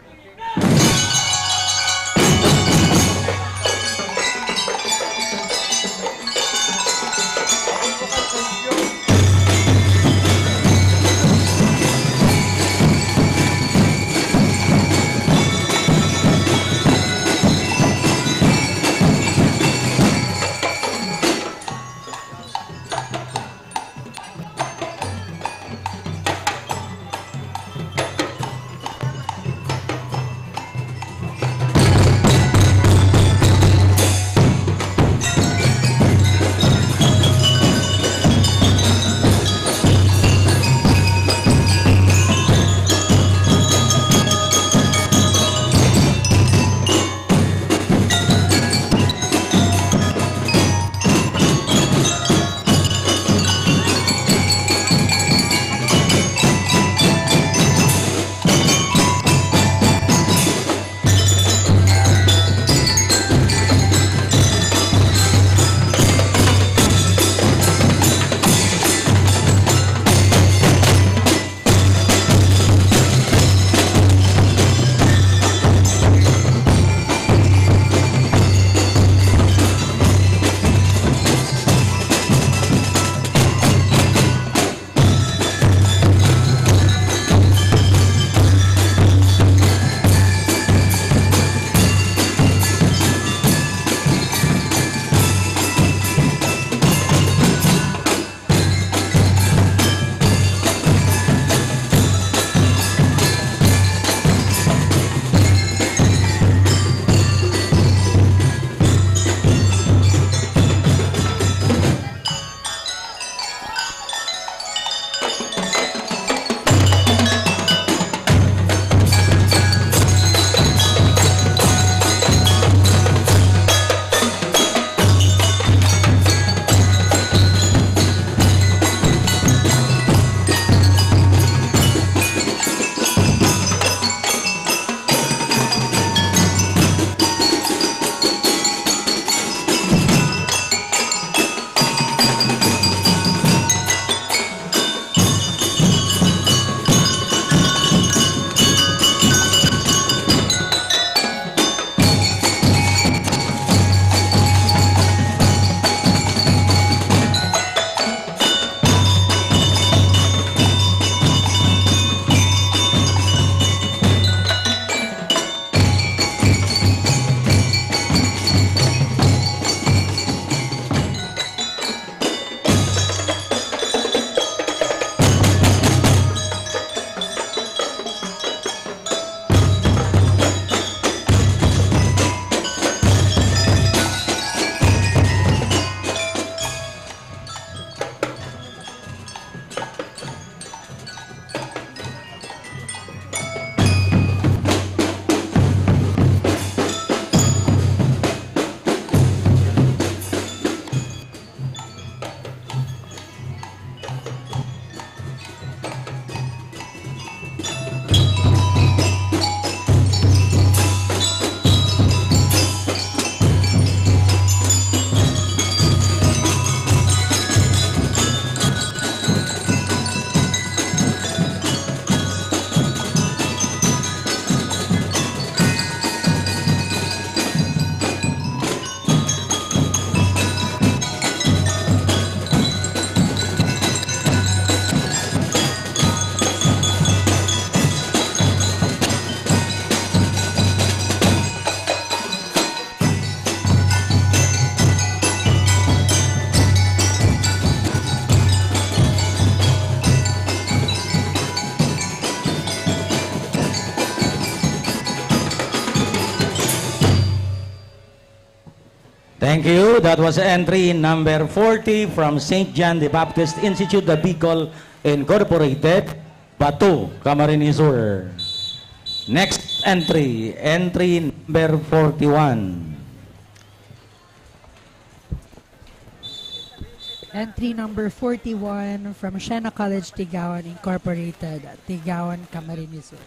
Thank you. That was entry number 40 from St. John the Baptist Institute, the Bicol Incorporated, Batu, Camarines Sur. Next entry, entry number 41. Entry number 41 from Siena College, Tigawan Incorporated, Tigawan, Camarines Sur.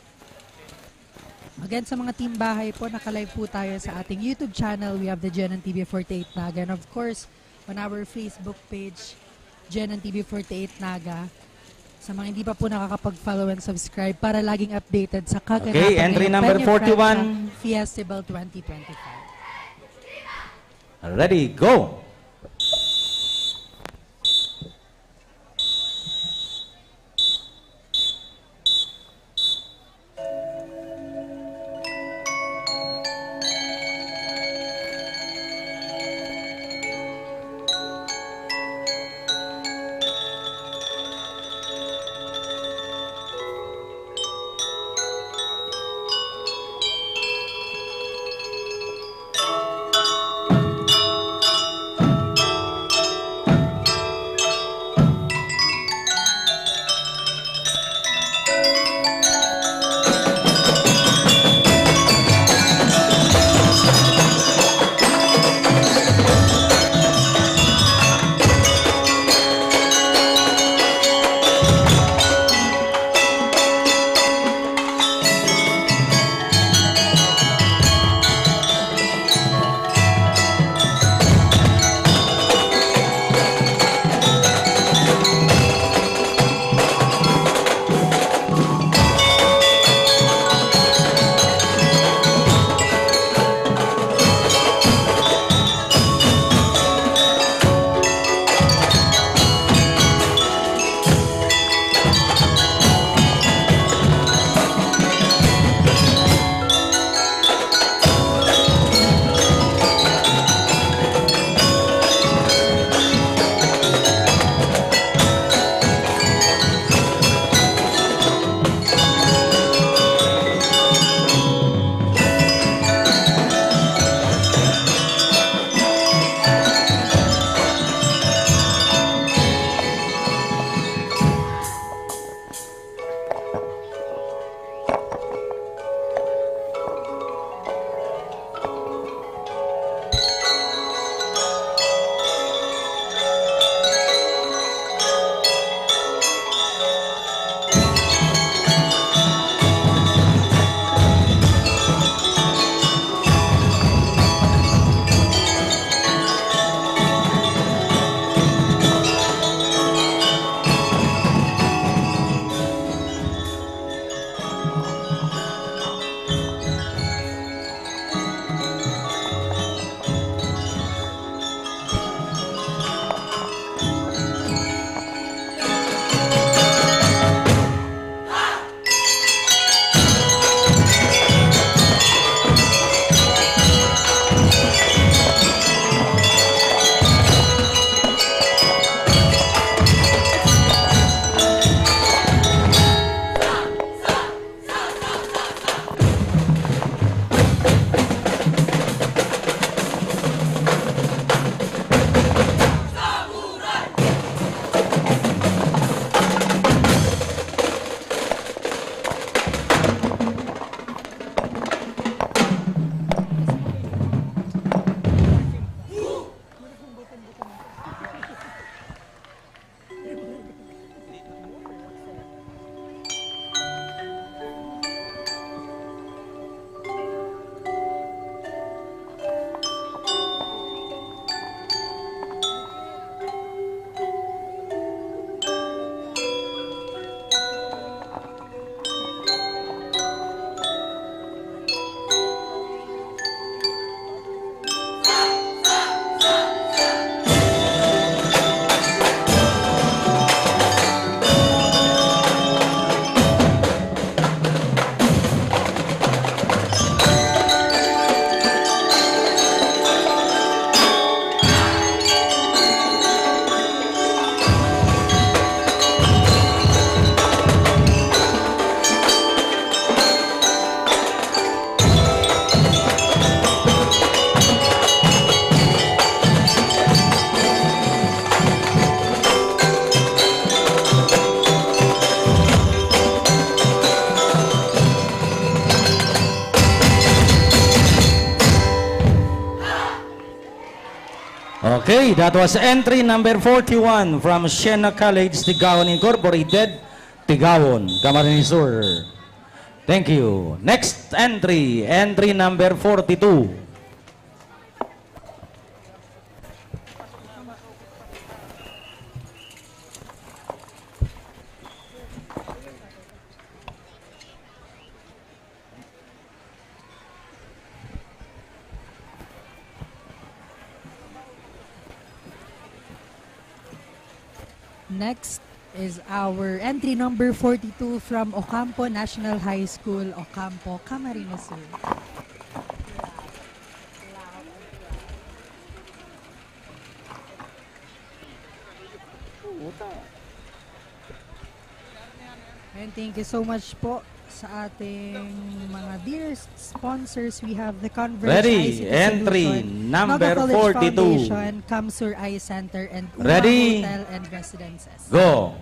Again, sa mga team bahay po, nakalive po tayo sa ating YouTube channel. We have the JNNTV48 Naga. And of course, on our Facebook page, JNNTV48 Naga. Sa mga hindi pa po nakakapag-follow and subscribe para laging updated sa kaganapan Okay, entry number 41. Festival 2025. Ready, go! Okay, that was entry number 41 from Siena College, Tigawon Incorporated, Tigawon, Camarines Sur. Thank you. Next entry, entry number 42. Next is our entry number 42 from Ocampo National High School, Ocampo, Camarines Sur. And thank you so much po sa ating mga dearest sponsors. We have the Converge Ready, ICT entry Solution, number Naga College 42. Foundation, Kamsur Eye Center, and Uma Ready, Hotel and Residences. go.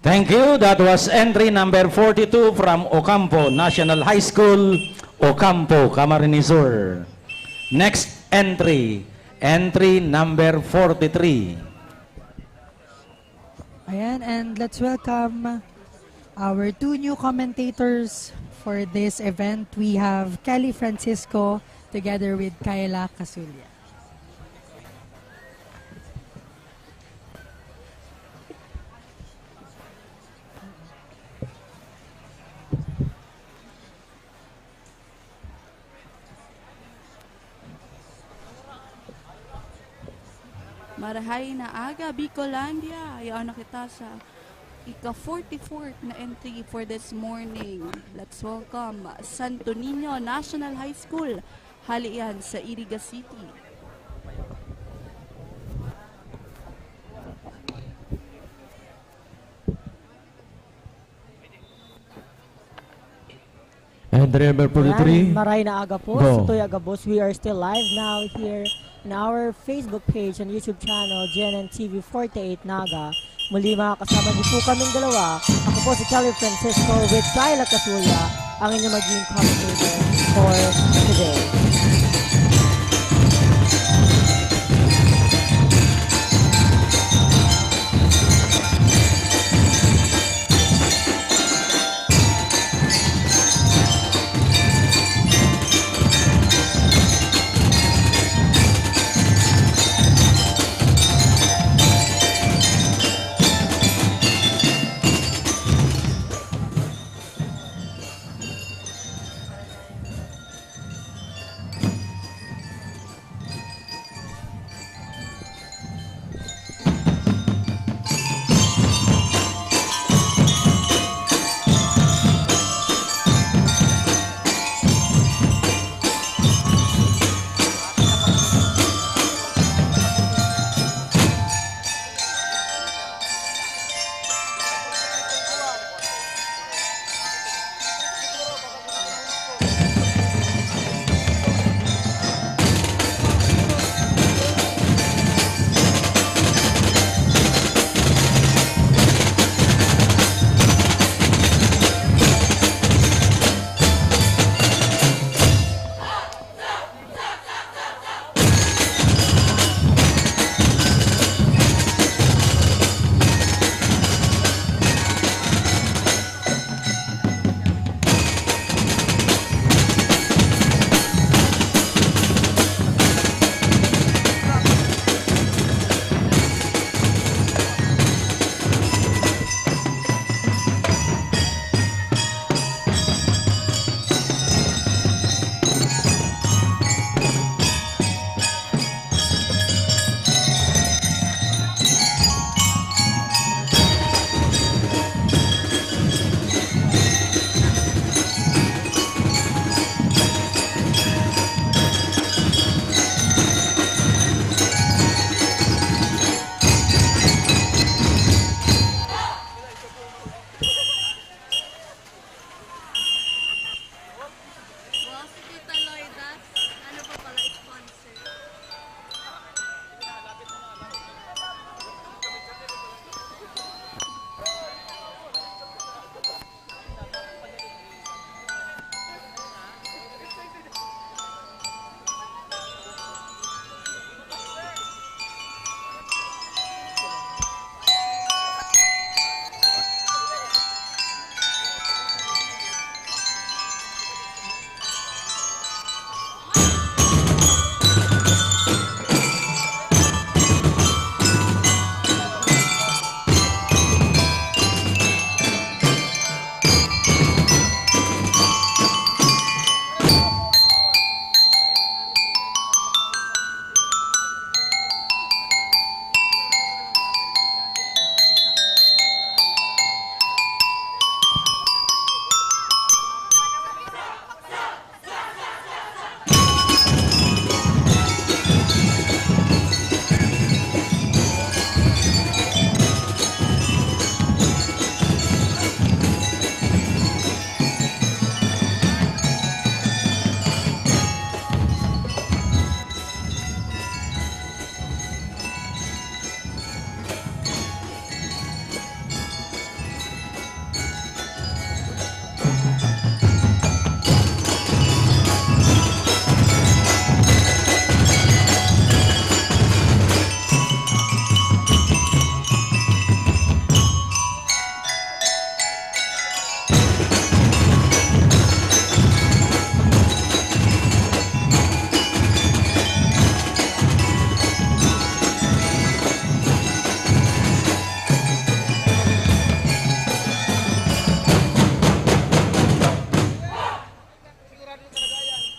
Thank you. That was entry number 42 from Ocampo National High School, Ocampo, Camarines Sur. Next entry, entry number 43. Ayan, and let's welcome our two new commentators for this event. We have Kelly Francisco together with Kayla Casulia. Marahay na aga, Bicolandia. Ayaw na kita sa ika-44th na entry for this morning. Let's welcome Santo Niño National High School. Halian sa Iriga City. Entry number 43. Maray na aga po, Go. sa Toy Agabos. We are still live now here in our Facebook page and YouTube channel, JNNTV48 Naga. Muli makakasama niyo po kaming dalawa. Ako po si Kelly Francisco with Kayla Casulia, ang inyong maging commentator for today.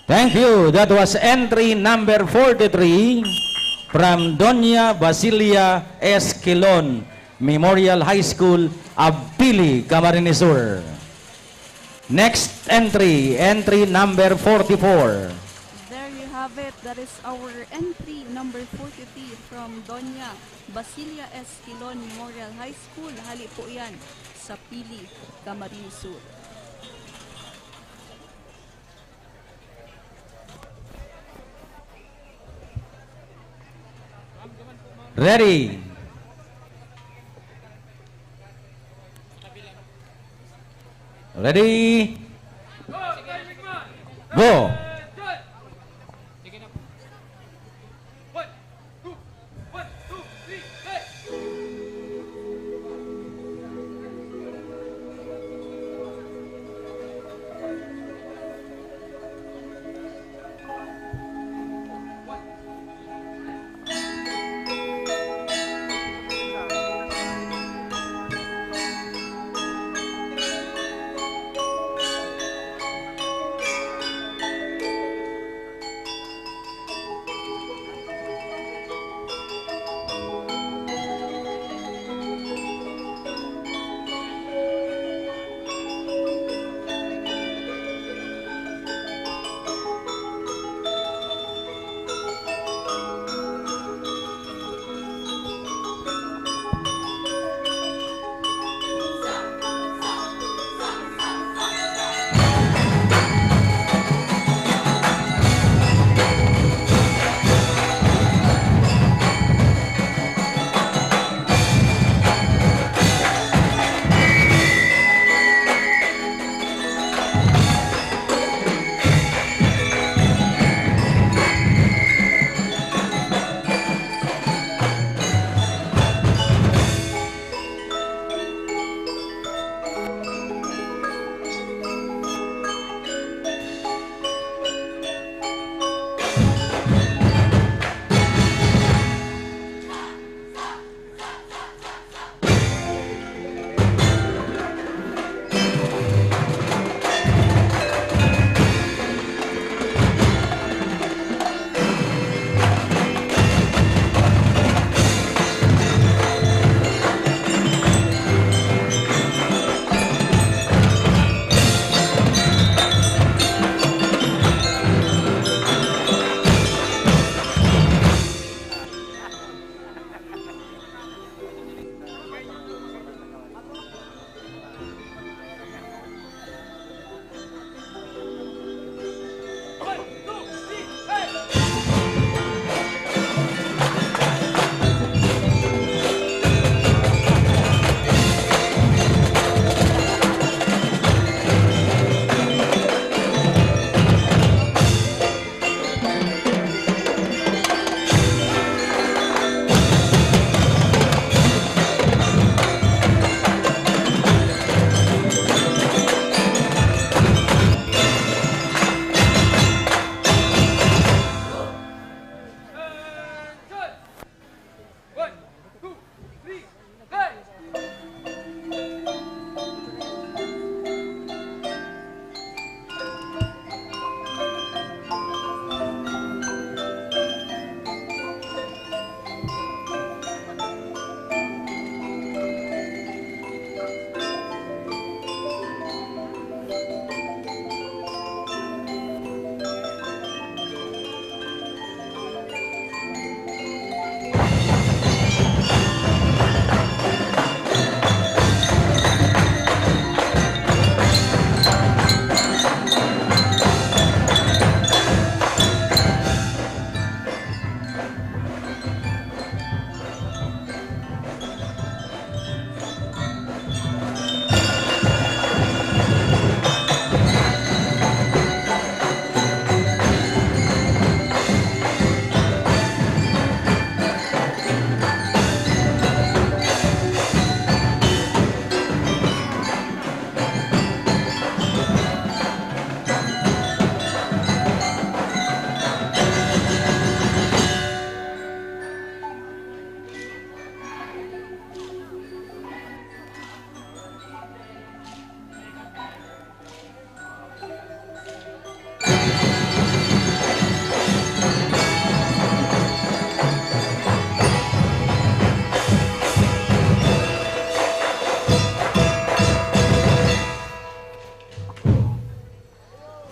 Thank you. That was entry number 43 from Doña Basilia S. Quilon Memorial High School, Abili, Camarines Sur. Next entry, entry number 44. There you have it. That is our entry number 43 from Doña Basilia S. Quilon Memorial High School. Hali po yan sa Pili, Camarines Sur. Ready. Ready. Go.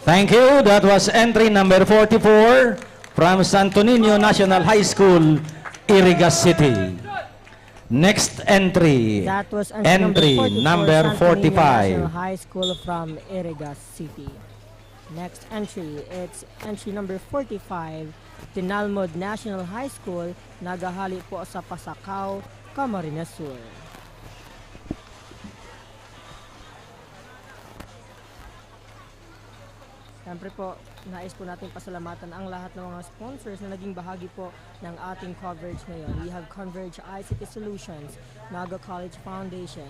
Thank you. That was entry number 44 from Santo Niño National High School, Iriga City. Next entry. That was entry number Santo Niño 45. National High School from Iriga City. Next entry, it's entry number 45, Tinalmud National High School, nagahali po sa Pasacao, Camarines Sur. Siyempre po, nais po natin pasalamatan ang lahat ng mga sponsors na naging bahagi po ng ating coverage ngayon. We have Converge ICT Solutions, Naga College Foundation,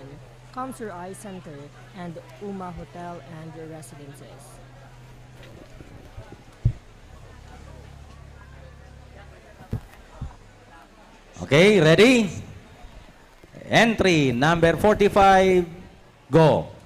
Comsur Eye Center, and Uma Hotel and Residences. Okay, ready? Entry number 45, go.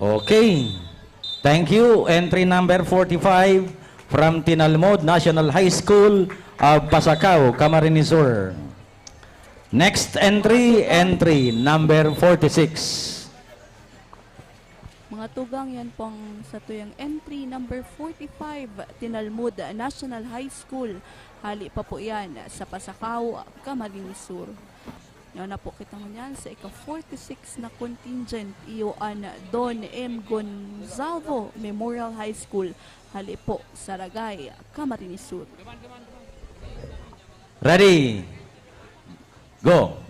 Okay. Thank you. Entry number 45 from Tinalmod National High School of Pasacao, Camarines Sur. Next entry number 46. Mga tugang, yan pong sa tuyang entry number 45, Tinalmud National High School. Hali pa po yan sa Pasacao, Camarines Sur. Yan na po kita mo yan sa ika-46 na contingent iyoan Don M. Gonzalo Memorial High School. Hali po sa Ragay, Camarines Sur. Ready? Go!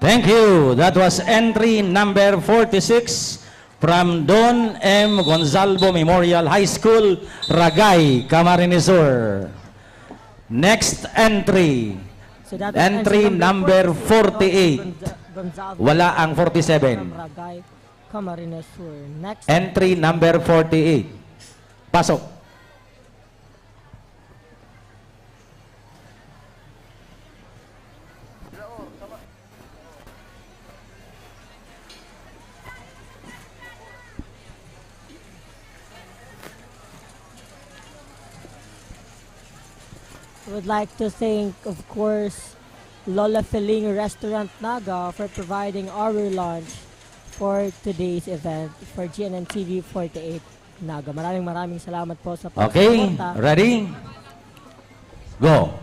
Thank you. That was entry number 46 from Don M. Gonzalvo Memorial High School, Ragay, Camarines Sur. Next entry. So that was Entry number 48. Gonzalvo Wala ang 47. from Ragay, Camarines Sur. Next Entry number 48. Pasok. I would like to thank, of course, Lola Feling Restaurant Naga for providing our lunch for today's event for GNN TV 48 Naga. Maraming salamat po sa Okay, pagsuporta. ready? Go.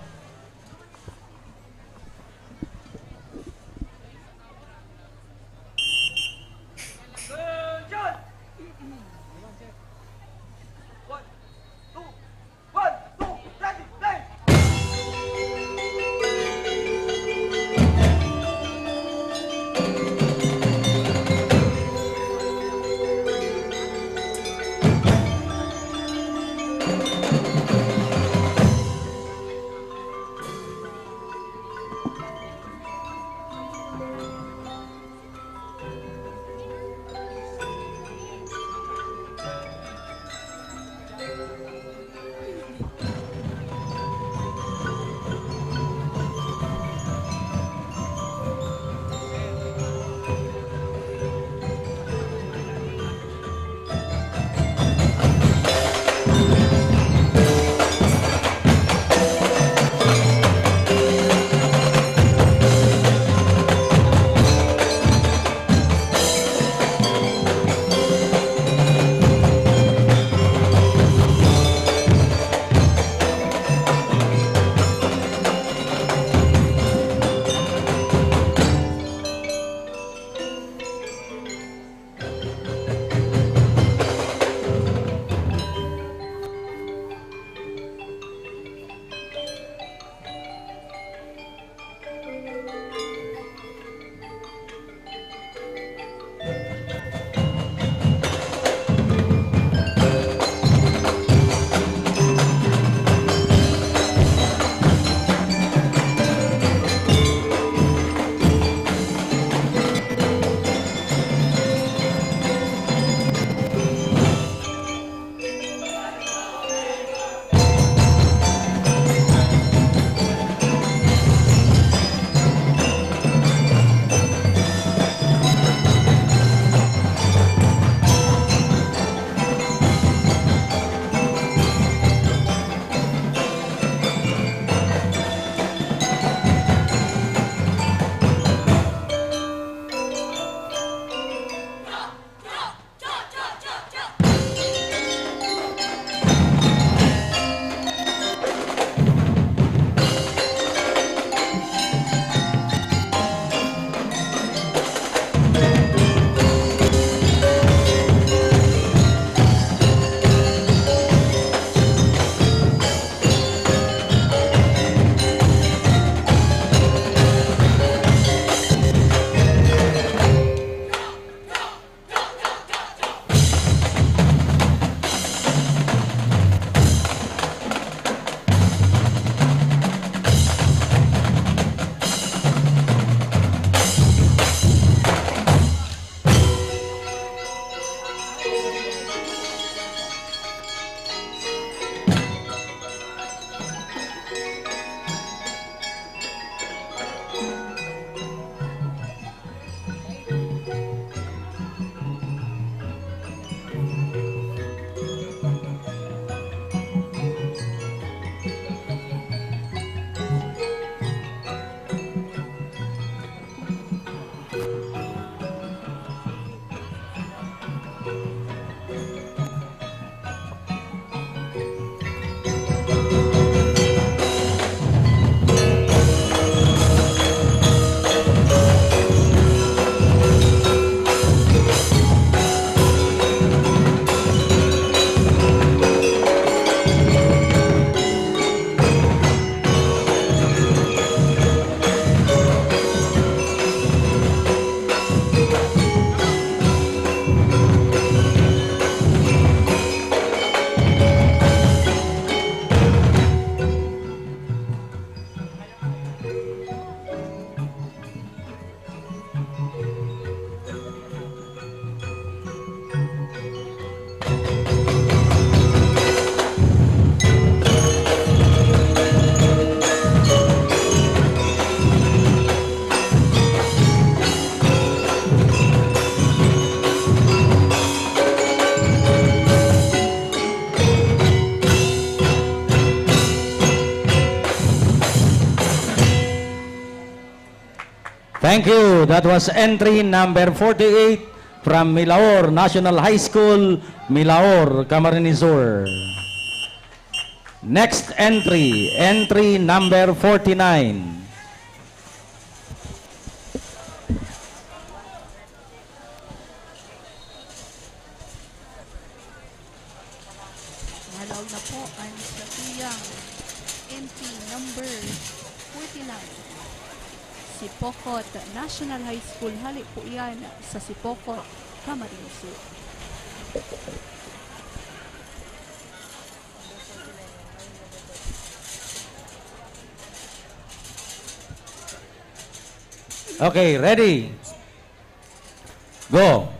Thank you. That was entry number 48 from Milaor National High School, Milaor, Camarines Sur. Next entry, entry number 49. Nalaw na po ang satuyang entry number 49. Sipokot National High School. Hali po yan sa Sipokot, Camarines Sur. Okay, ready? Go.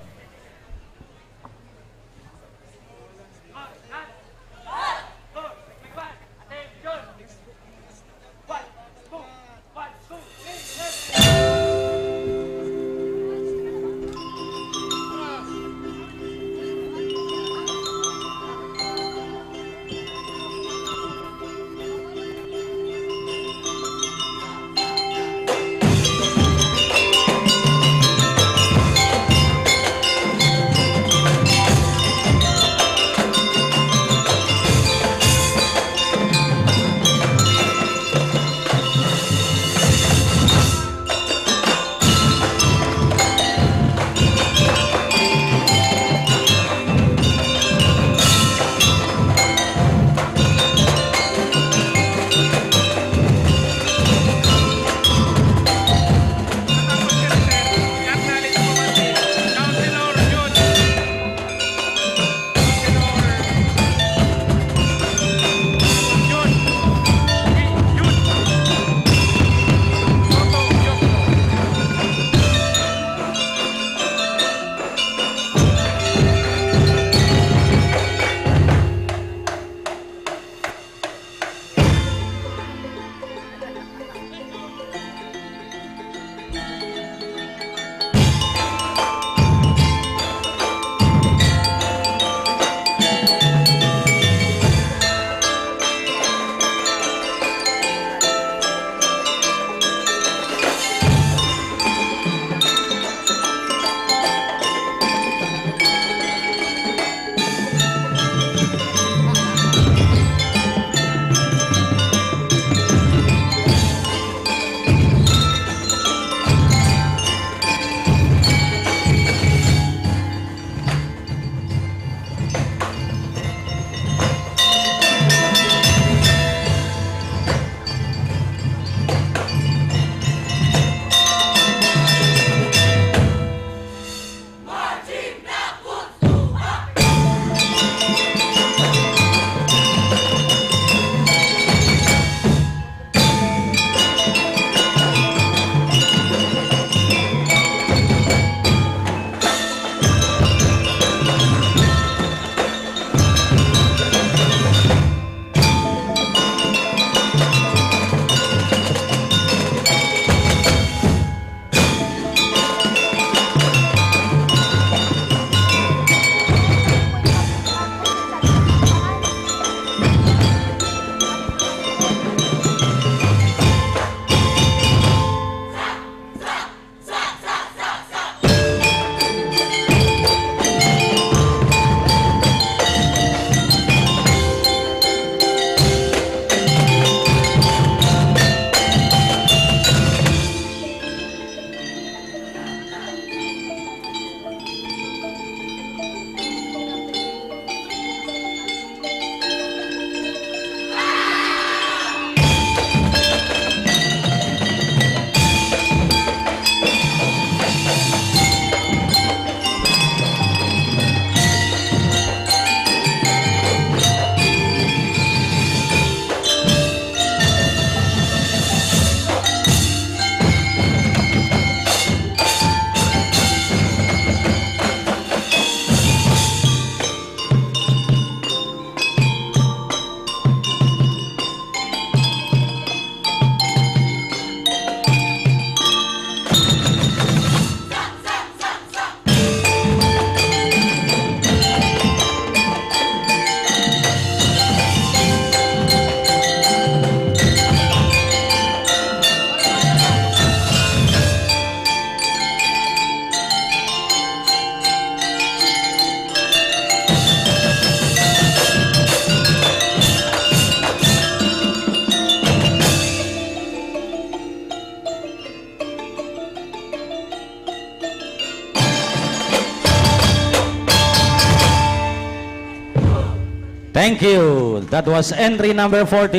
Thank you. That was entry number 49.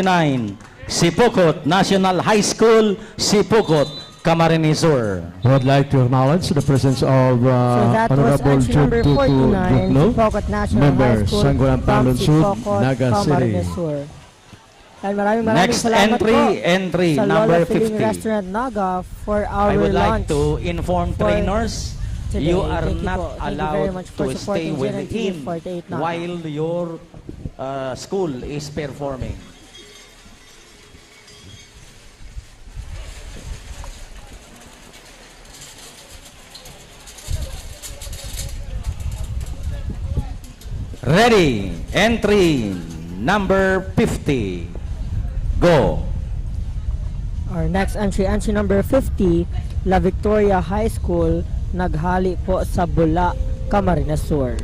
Sipukot National High School, Sipukot, Camarines Sur. Would like to acknowledge the presence of So that was Honorable entry number Tutu 49, Duklo, Sipokot National member High School Sangguniang from Palunsud, Sipokot, Naga City. Camarines Sur. And maraming Next salamat entry, po entry sa number Lola Feeling 50. Restaurant Naga for our I would like lunch to inform for trainers, today. you are Thank you not po. Thank you very allowed much for to stay supporting within JNTV 48 Naga. while your school is performing. Ready, entry number 50. Go. Our next entry, entry number 50, La Victoria High School, naghali po sa Bula, Camarines Sur.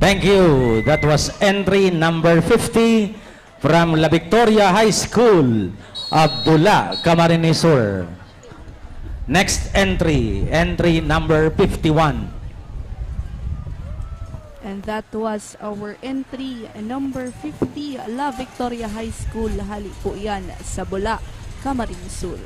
Thank you. That was entry number 50 from La Victoria High School of Bula, Camarines Sur. Next entry, entry number 51. And that was our entry number 50, La Victoria High School. Hali po yan sa Bula, Camarines Sur.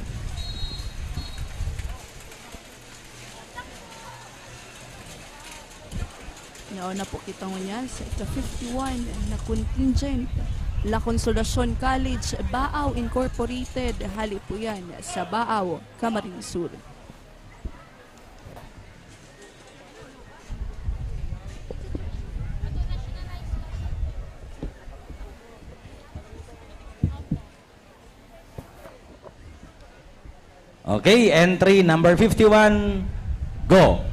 Nauna po kita mo yan sa ika-51 na contingent. La Consolacion College, Baaw Incorporated. Hali po yan sa Baaw, Camarines Sur. Okay, entry number 51, go.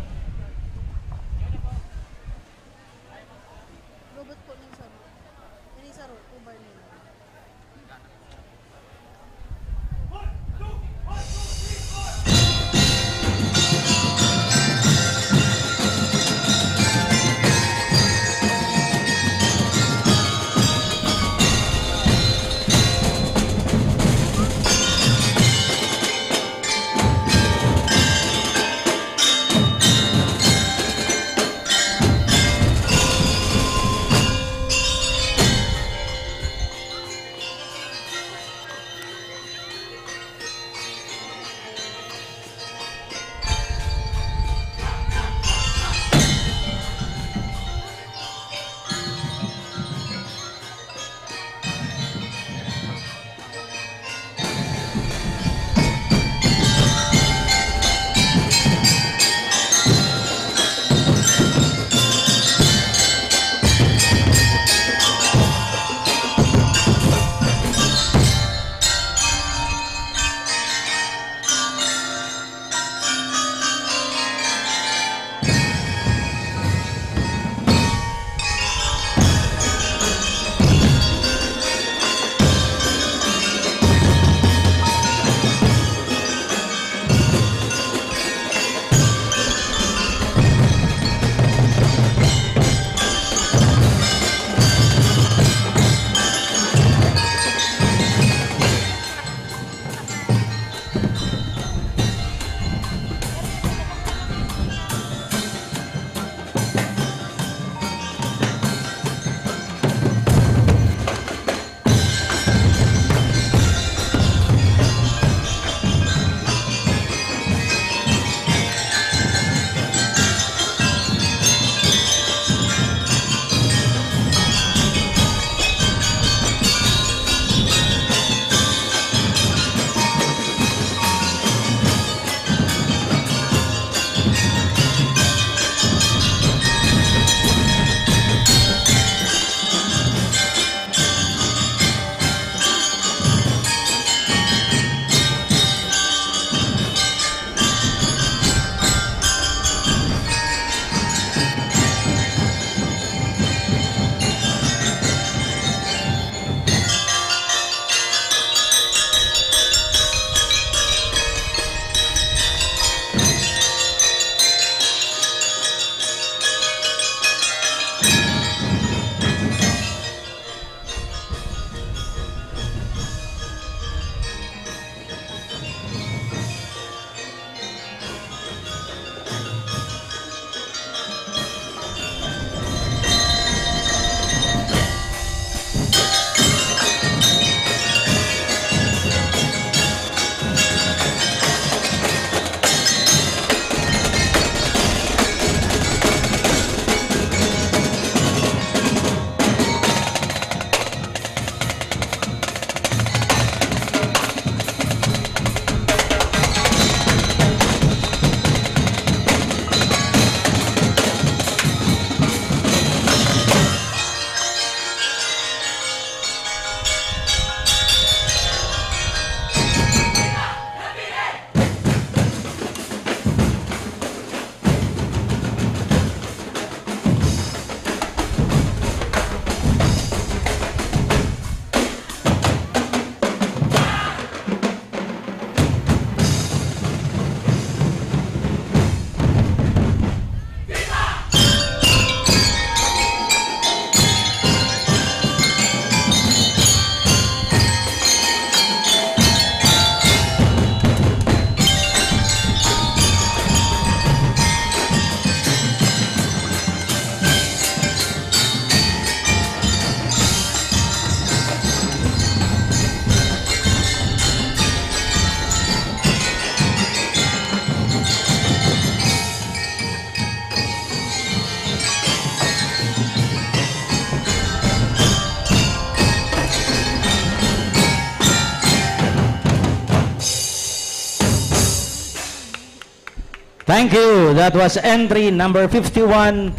Thank you. That was entry number 51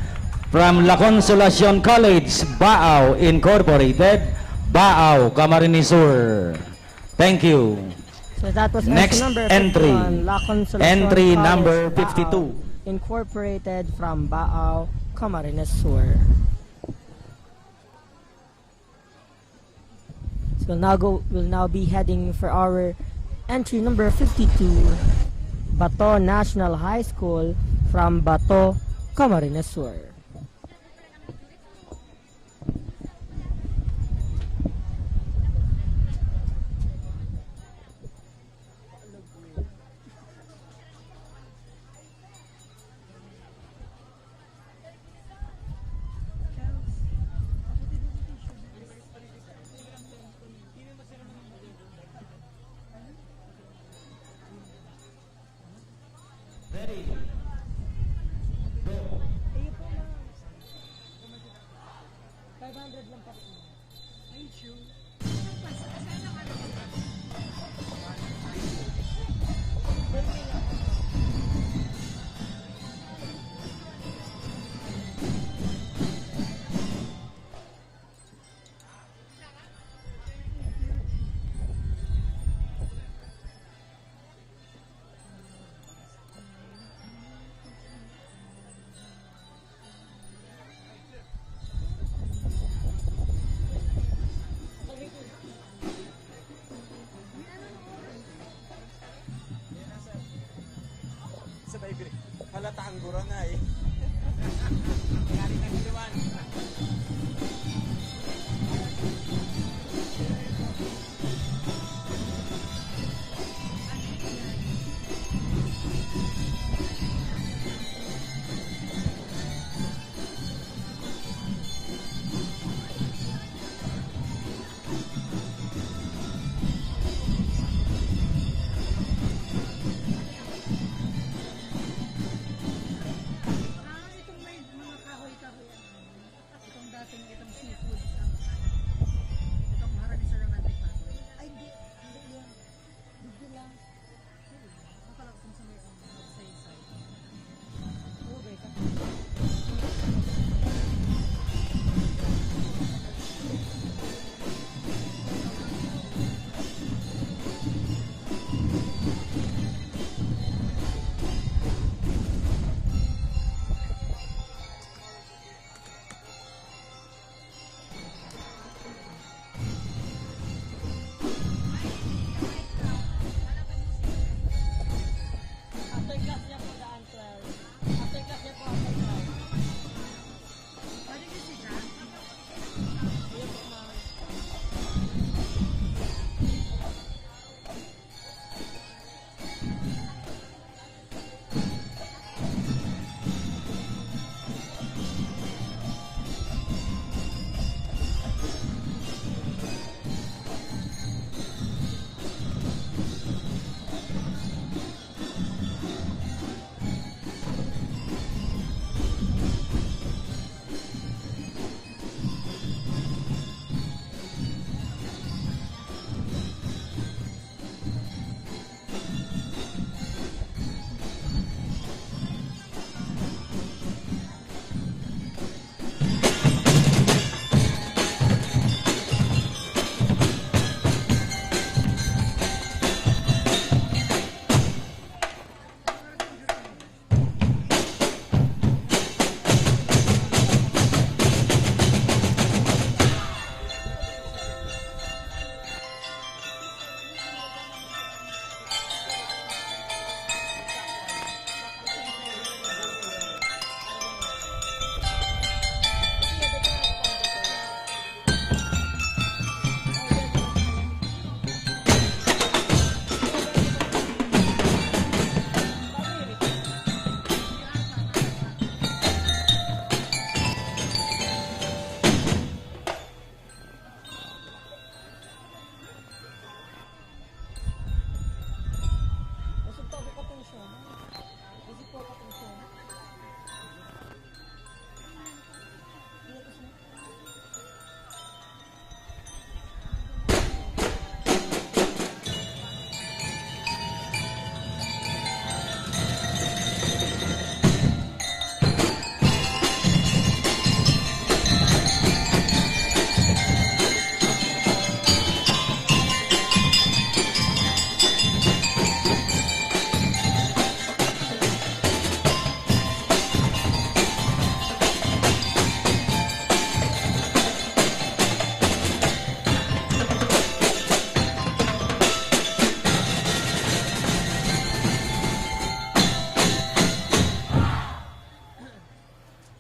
from La Consolacion College, Baao Incorporated, Baao, Camarines Sur. Thank you. So that was Next number entry. 51, La Consolacion Entry College, number Baao, 52. Incorporated from Baao, Camarines Sur. So we'll now be heading for our entry number 52, Bato National High School from Bato, Camarines Sur. Halata ang gura nga eh.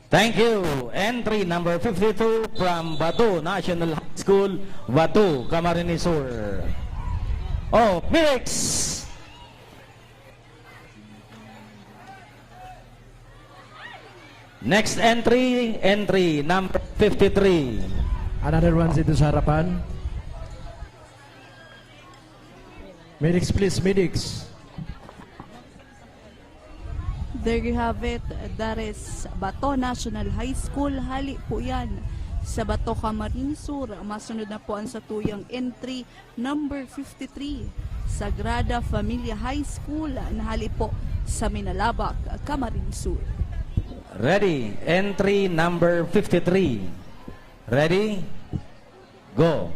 Thank you. Entry number 52 from Batu National High School, Batu, Camarines Sur. Oh, Felix! Next entry, entry number 53. Another one dito sa harapan. Medics, please, medics. There you have it. That is Bato National High School. Hali po yan sa Bato, Camarines Sur. Masunod na po ang satuyang entry number 53. Sagrada Familia High School. Nahali po sa Minalabak, Camarines Sur. Ready. Entry number 53. Ready? Go.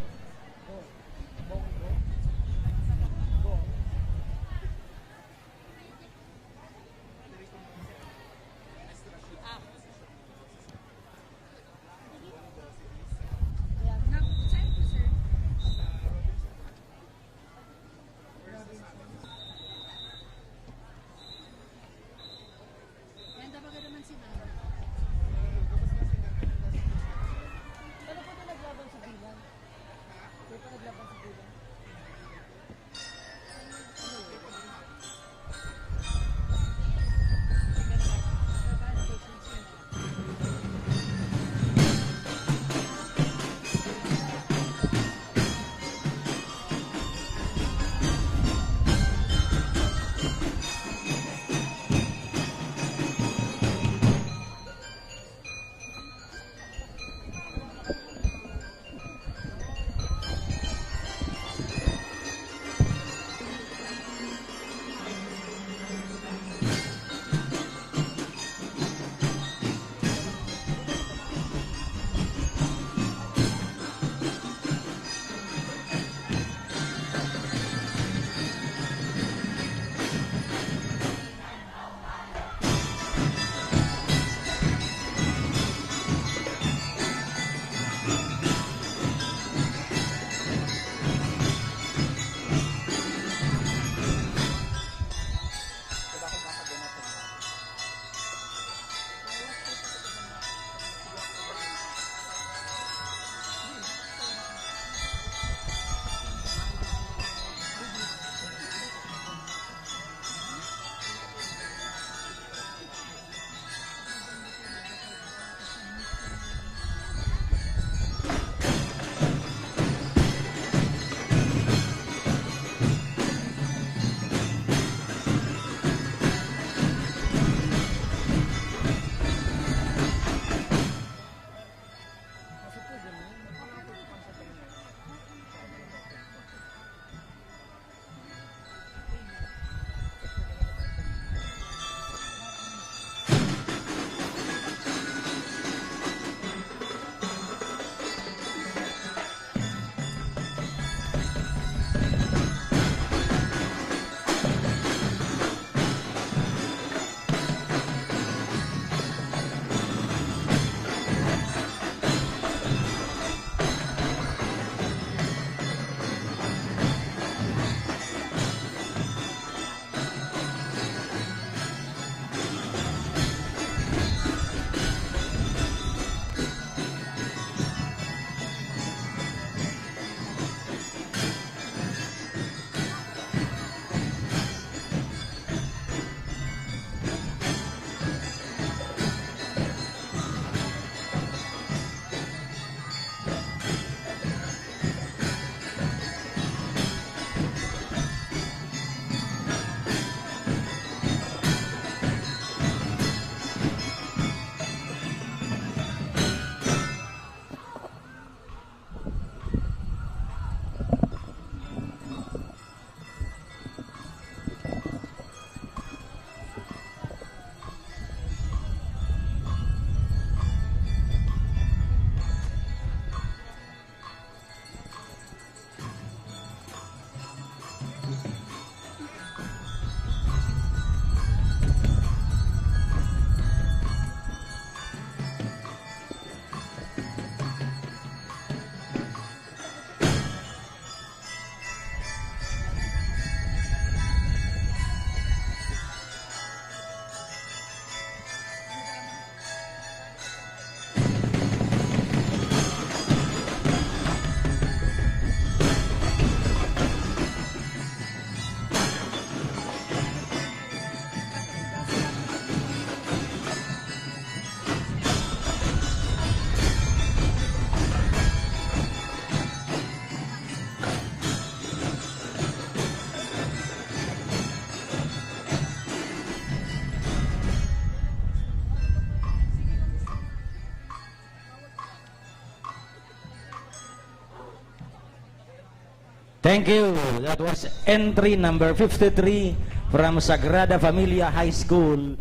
Thank you. That was entry number 53 from Sagrada Familia High School,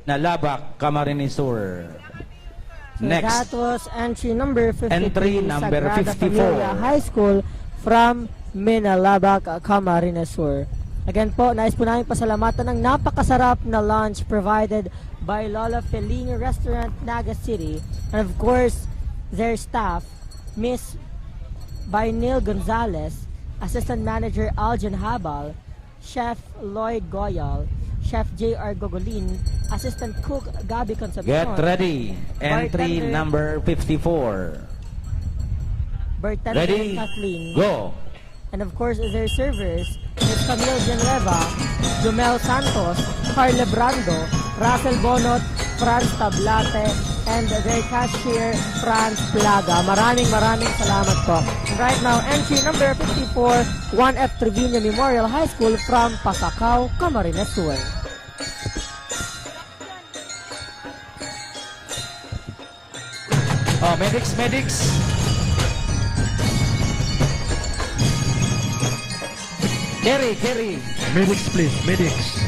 Nalabac, Camarines Sur. So Next. that was entry number 53, Entry number Sagrada 54. Familia High School from Minalabac, Camarines Sur. Again po, nais po namin pasalamatan ng napakasarap na lunch provided by Lola Fellini Restaurant, Naga City. And of course, their staff, Miss by Neil Gonzalez, Assistant Manager Aljan Habal, Chef Lloyd Goyal, Chef J.R. Gogolin, Assistant Cook Gabi Concepcion. Get ready. Entry Bartender- number 54. Bartender Ready? Kathleen. Go. And of course, their servers, Ms. Camille Genreva, Jumel Santos, Carle Brando, Russell Bonot, Franz Tablate, and their cashier, Franz Plaga. Maraming salamat po. And right now, entry number 54, 1F Trevino Memorial High School from Pasacao, Camarines Sur. Oh, medics. Carry. Medics, please. Medics.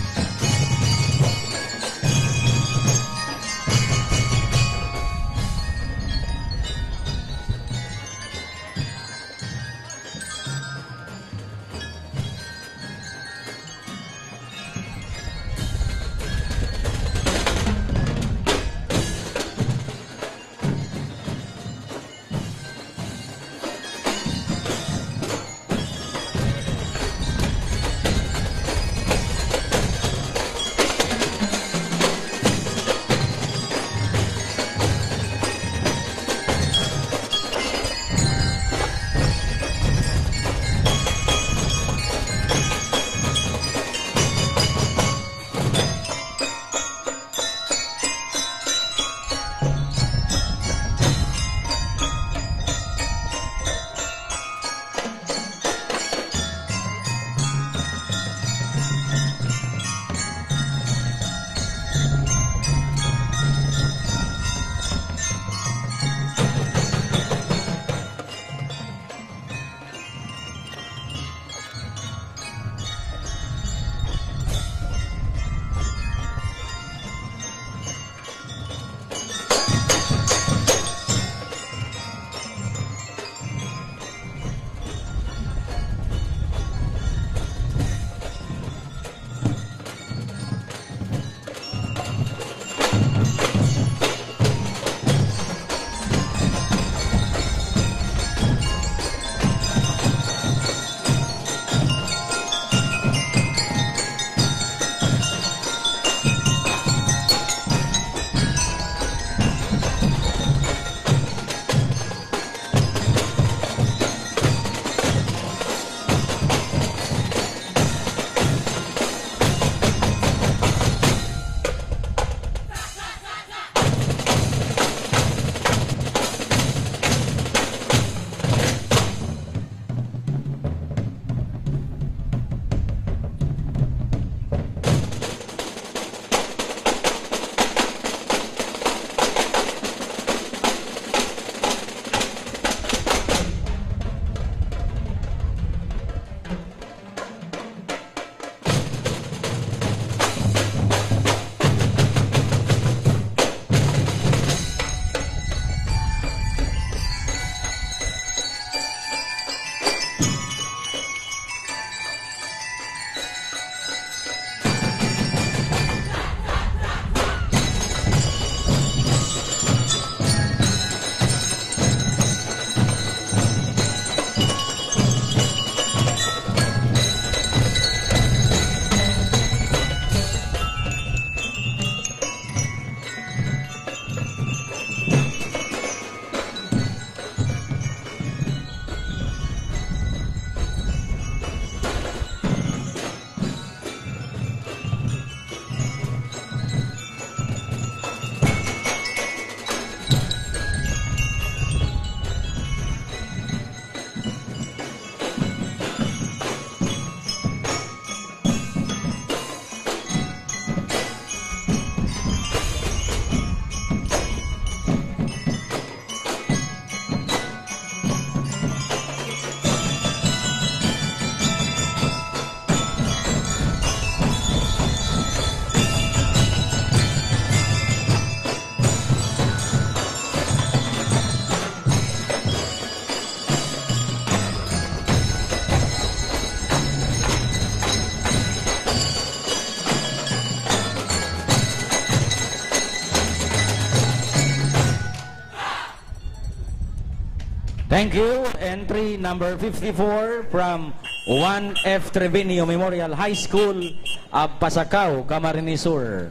Thank you. Entry number 54 from 1F Trevino Memorial High School of Pasacao, Camarines Sur.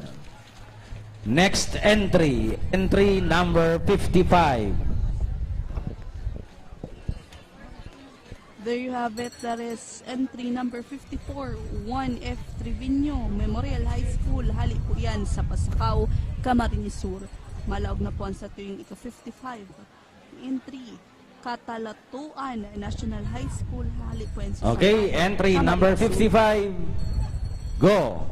Next entry, entry number 55. There you have it. That is entry number 54, 1F Trevino Memorial High School. Hali po yan sa Pasacao, Camarines Sur. Malaog na po sa tuwing ika-55. Entry, Katalatuan National High School. Hali po yan sa Okay, Pasacao, entry Camarines number Sur. 55. Go.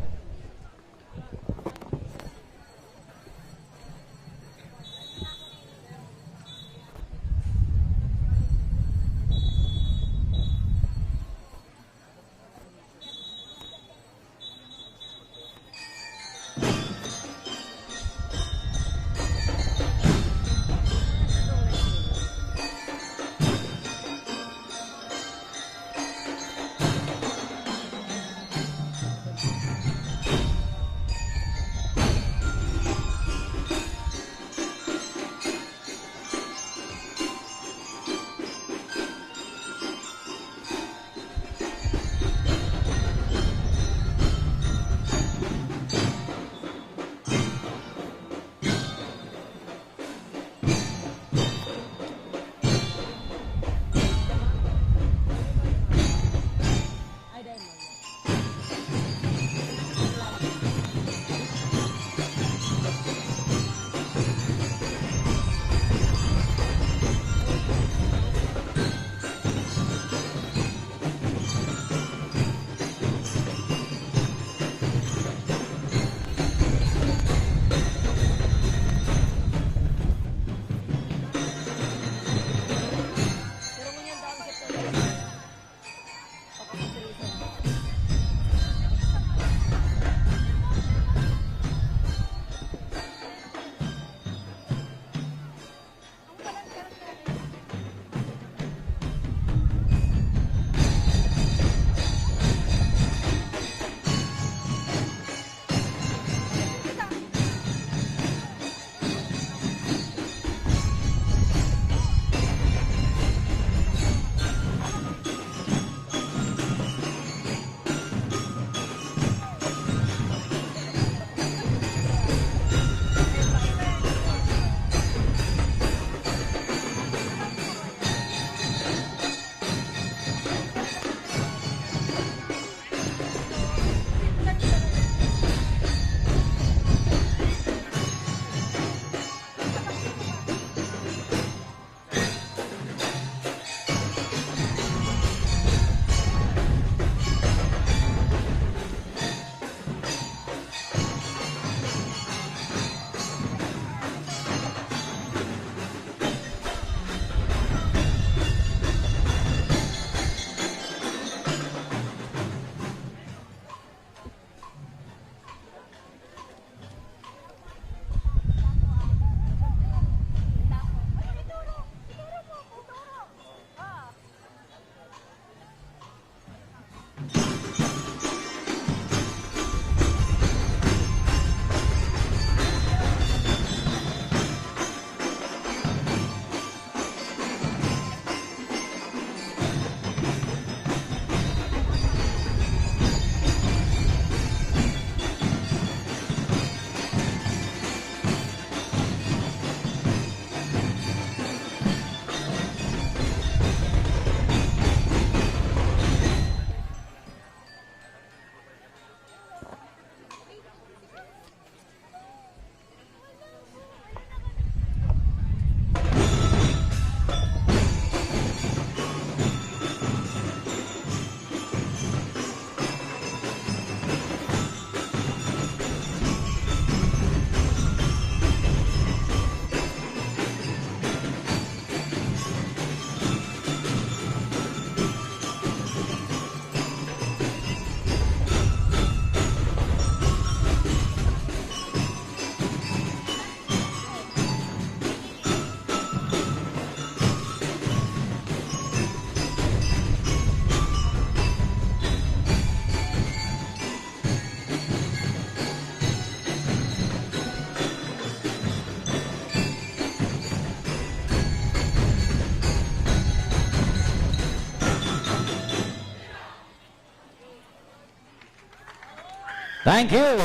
Thank you.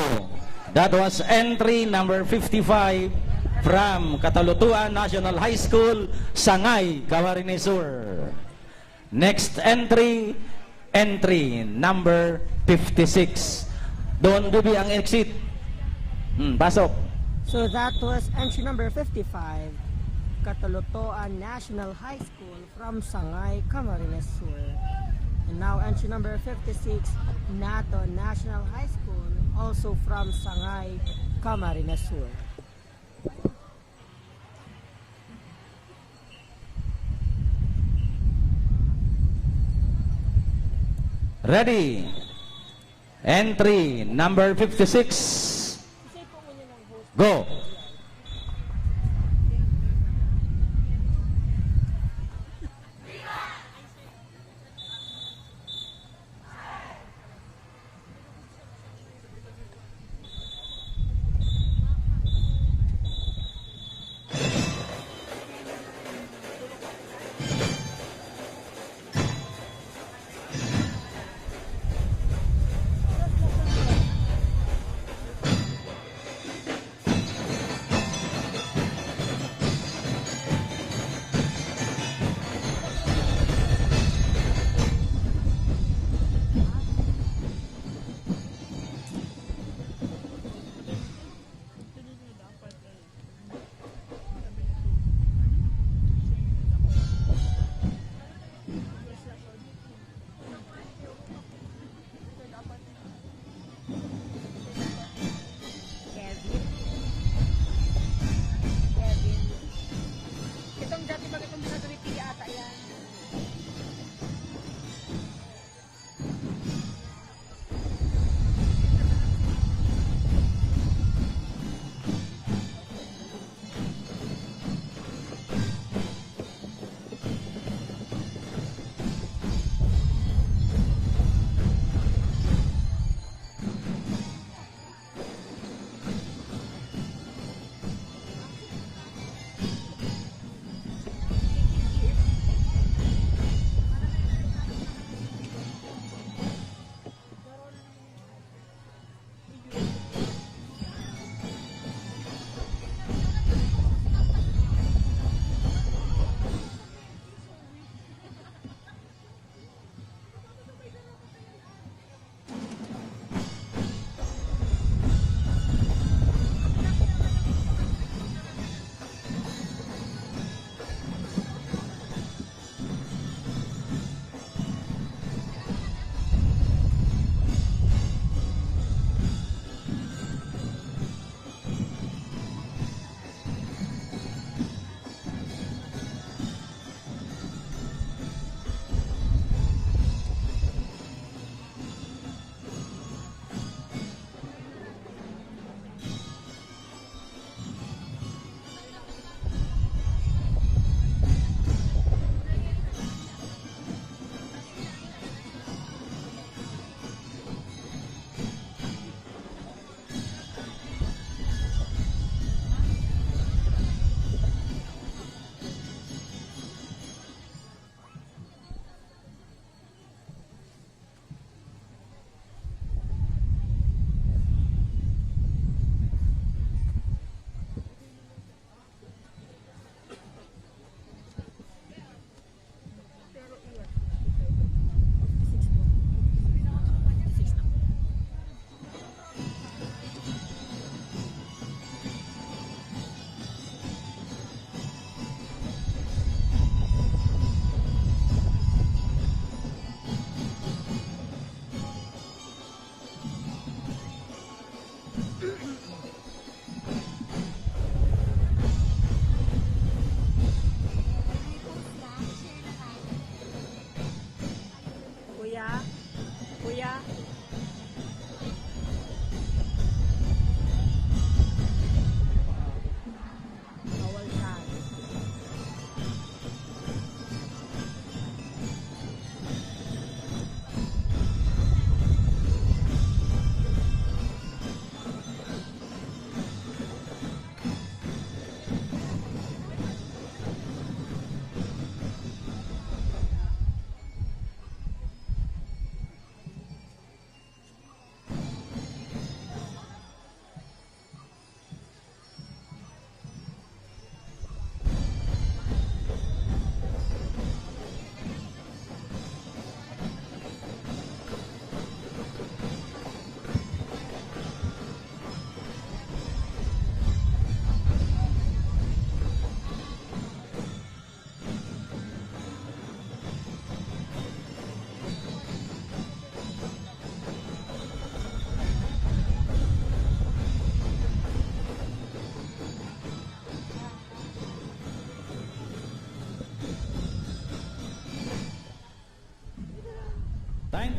That was entry number 55 from Catalutuan National High School, Sangay, Camarines Sur. Next entry, entry number 56. Doon dubi ang exit. Pasok. So that was entry number 55, Catalutuan National High School from Sangay, Camarines Sur. And now entry number 56, Nato National High School, also from Sangay, Camarines Sur. Ready. Entry number 56. Go.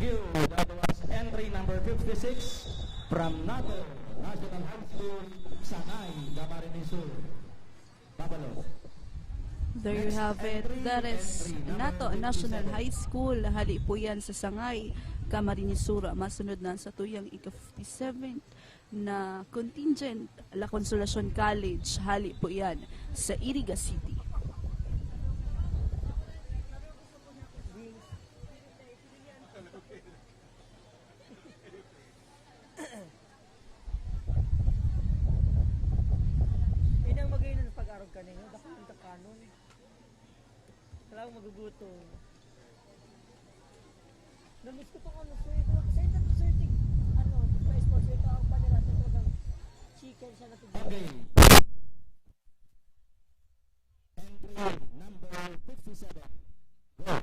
you. That was entry number 56 from NATO National High School, Sangay, Camarines Sur. Babalos. There you have it. That is Nato National High School. Hali po yan sa Sangay, Camarines Sur. Masunod na sa tuyang ika-57 na contingent La Consolacion College. Hali po yan sa Iriga City. Inang magayon ng pag-arog ka ninyo, baka ang kanon. Kailangan magugutom. Namiss ko itong ano, sir. Kasi ito, sir, may sponsor ito ang panila. Ito ng chicken siya na ito. Okay. Entry number 57. Go.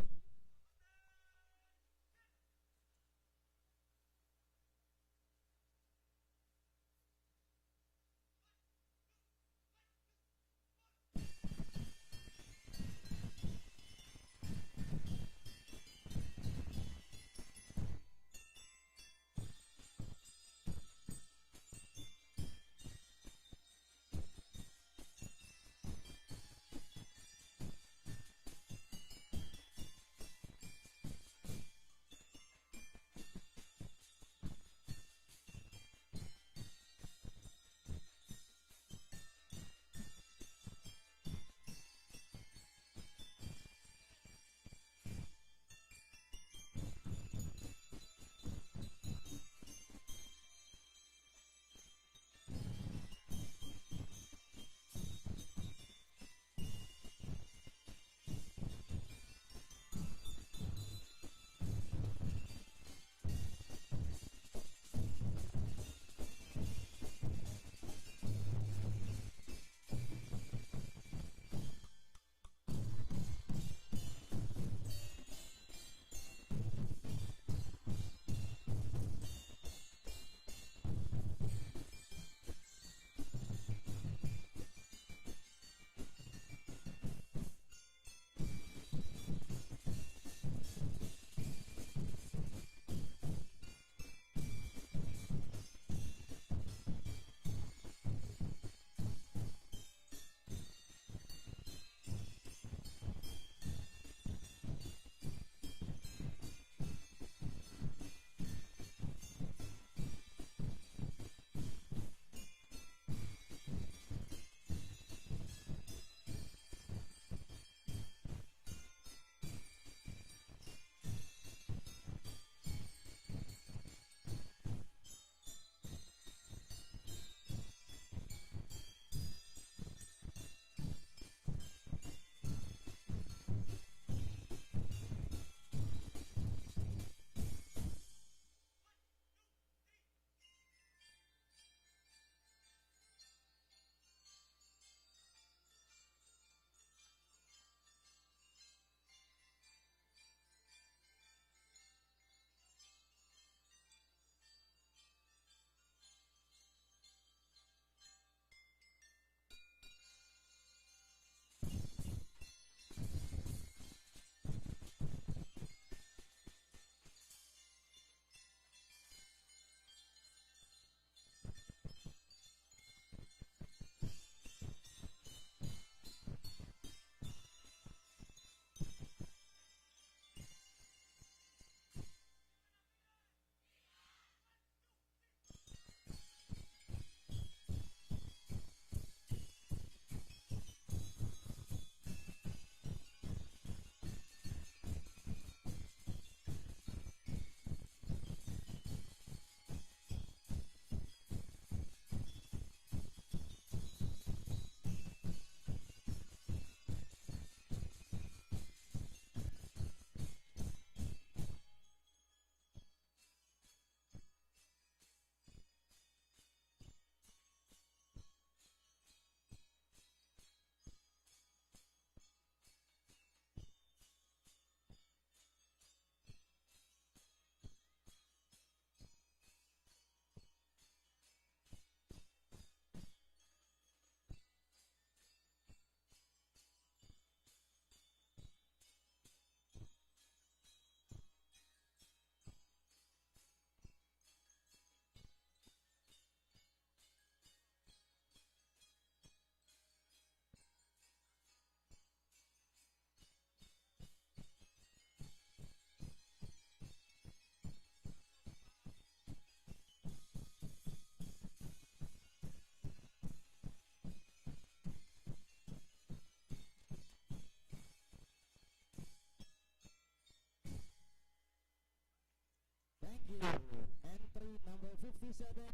57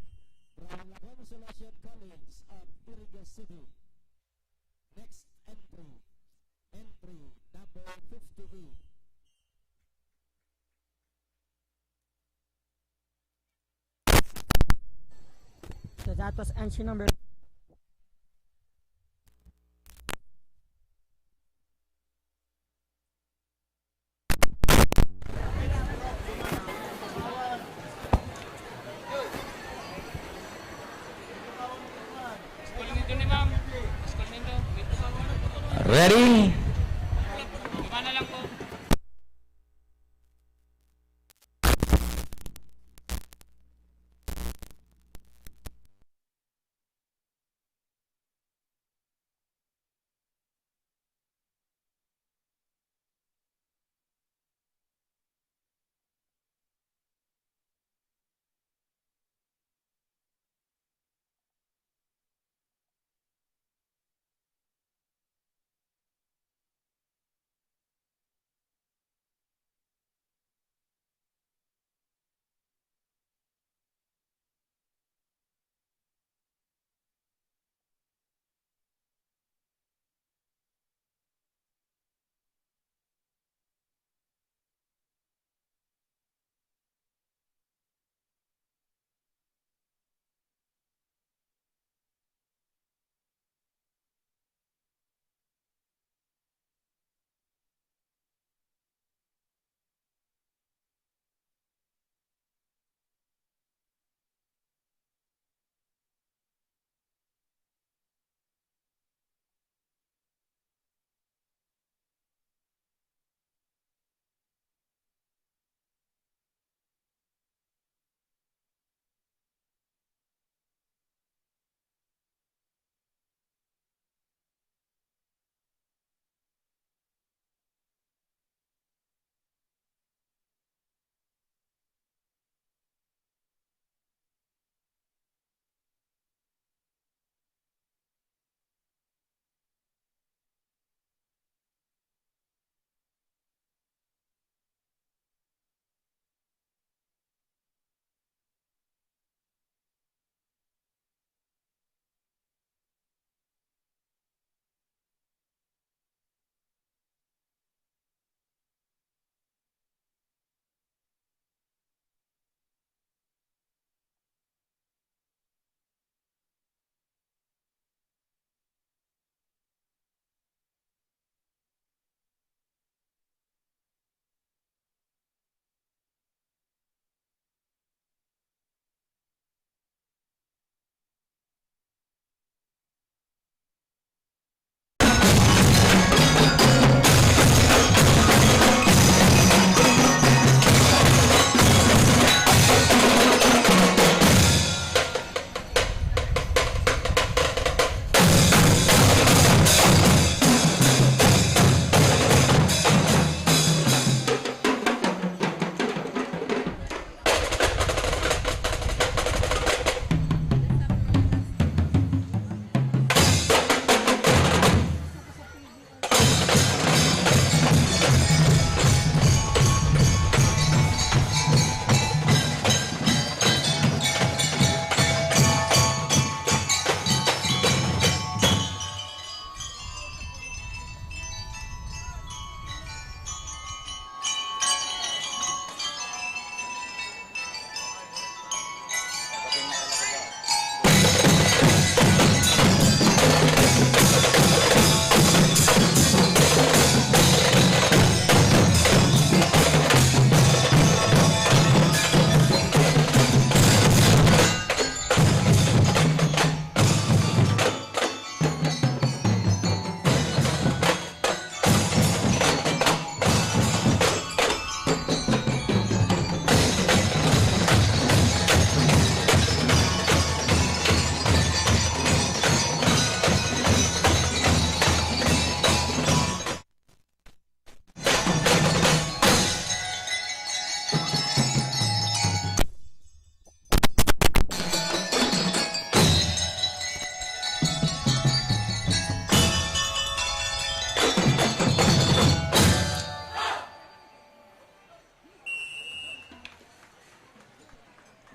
from La Consolacion College of Iriga City. Next entry number 58. So that was entry number. Ready?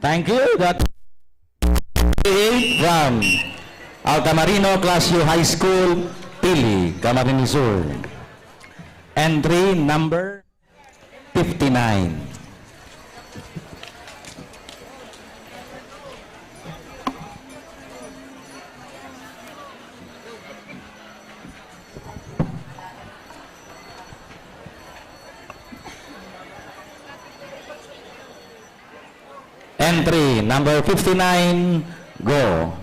Thank you. That from Altamarino Class U High School, Pili, Camarines Sur. Entry number 59. Entry number 59, go.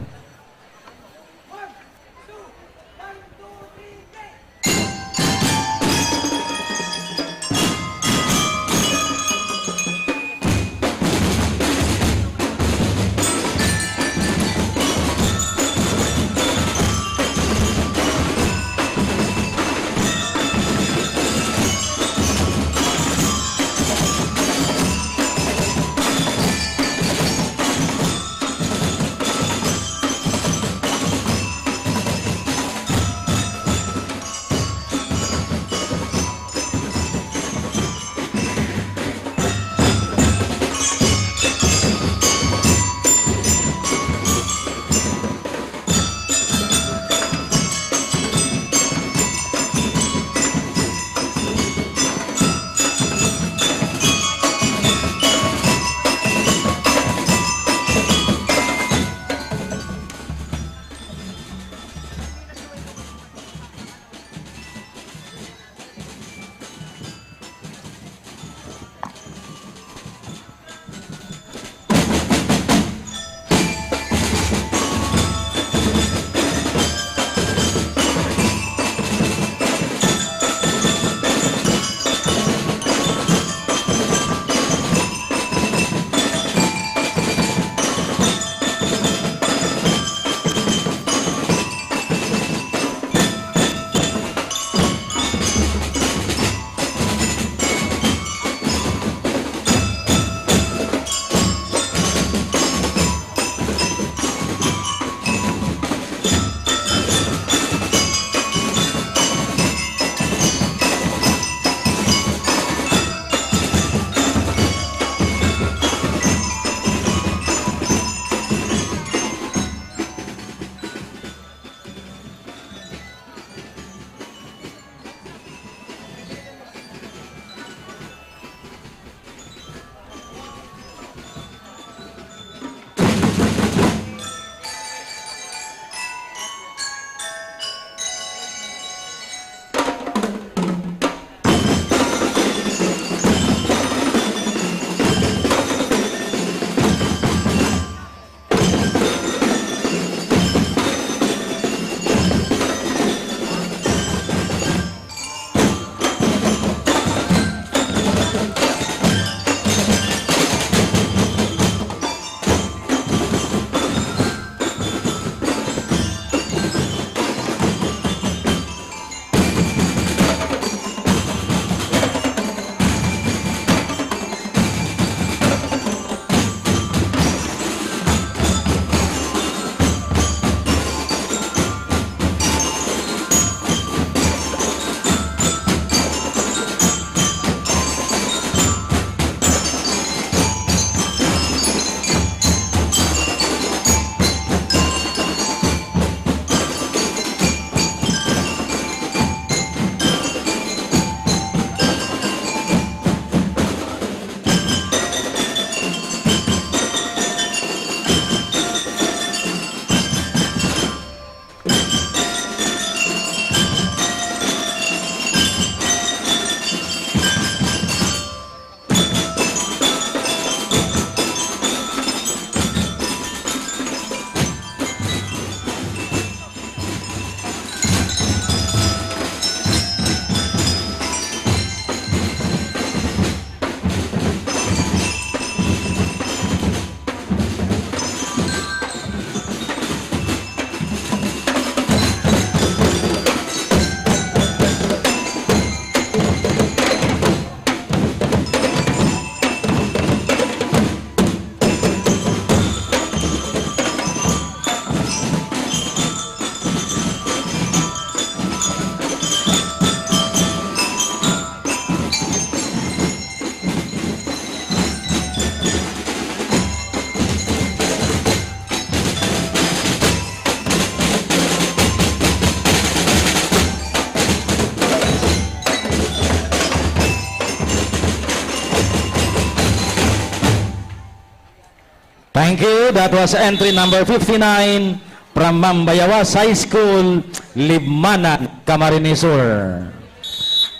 Thank you. That was entry number 59 from Mambayawas High School, Libmanan, Camarines Sur.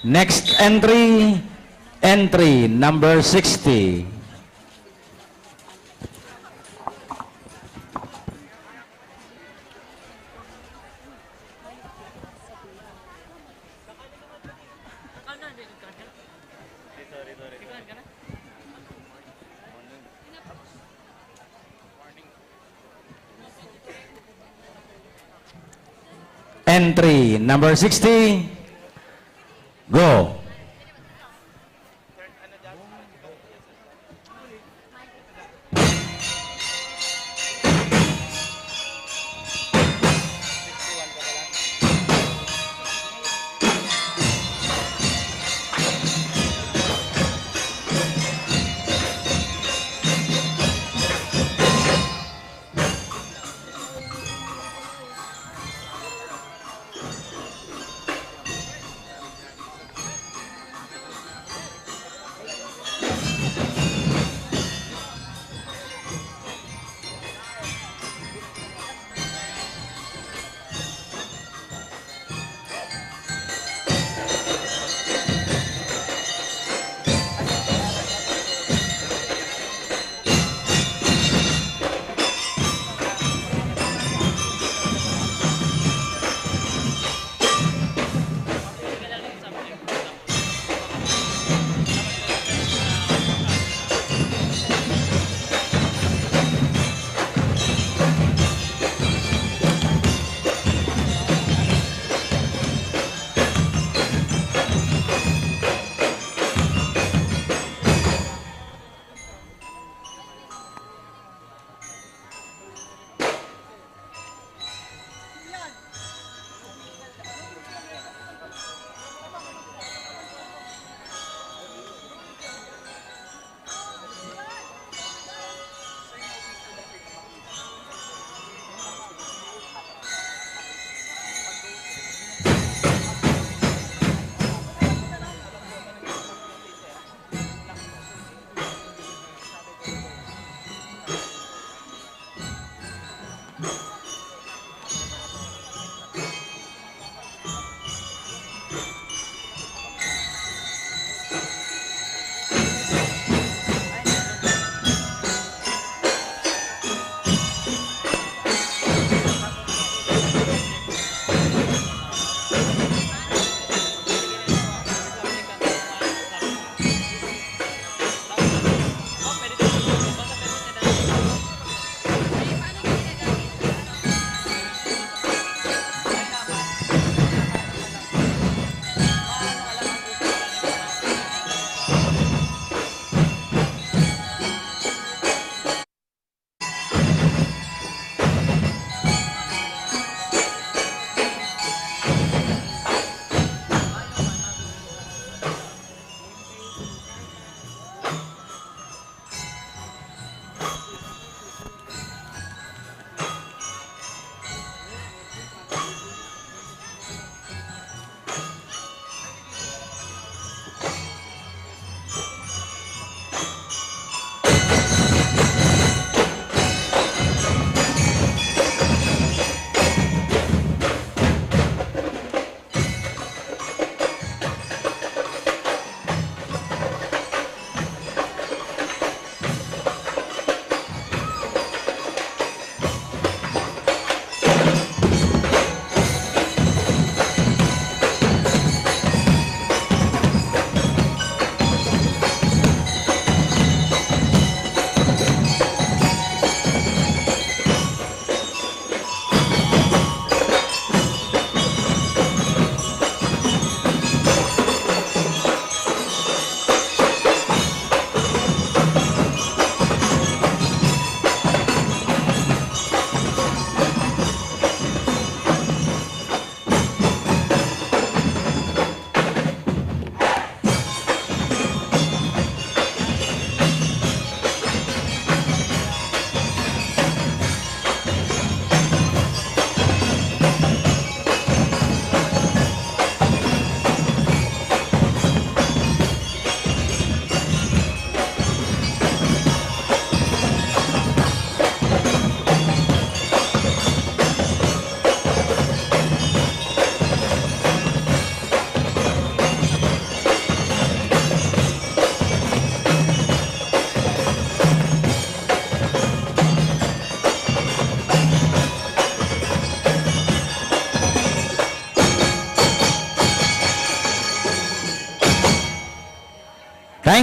Next entry, entry number 60. Entry number 60. Go.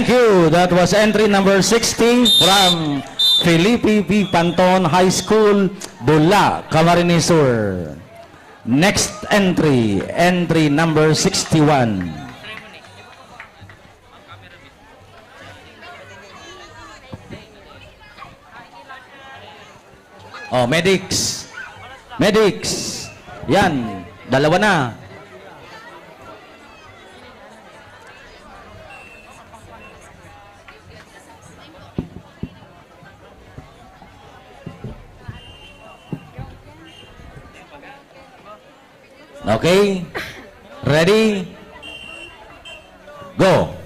Thank you. That was entry number 60 from Felipe P. Panton High School, Bula, Camarines Sur. Next entry, entry number 61. Oh, medics. Medics. Yan, dalawa na. Okay? Ready? Go!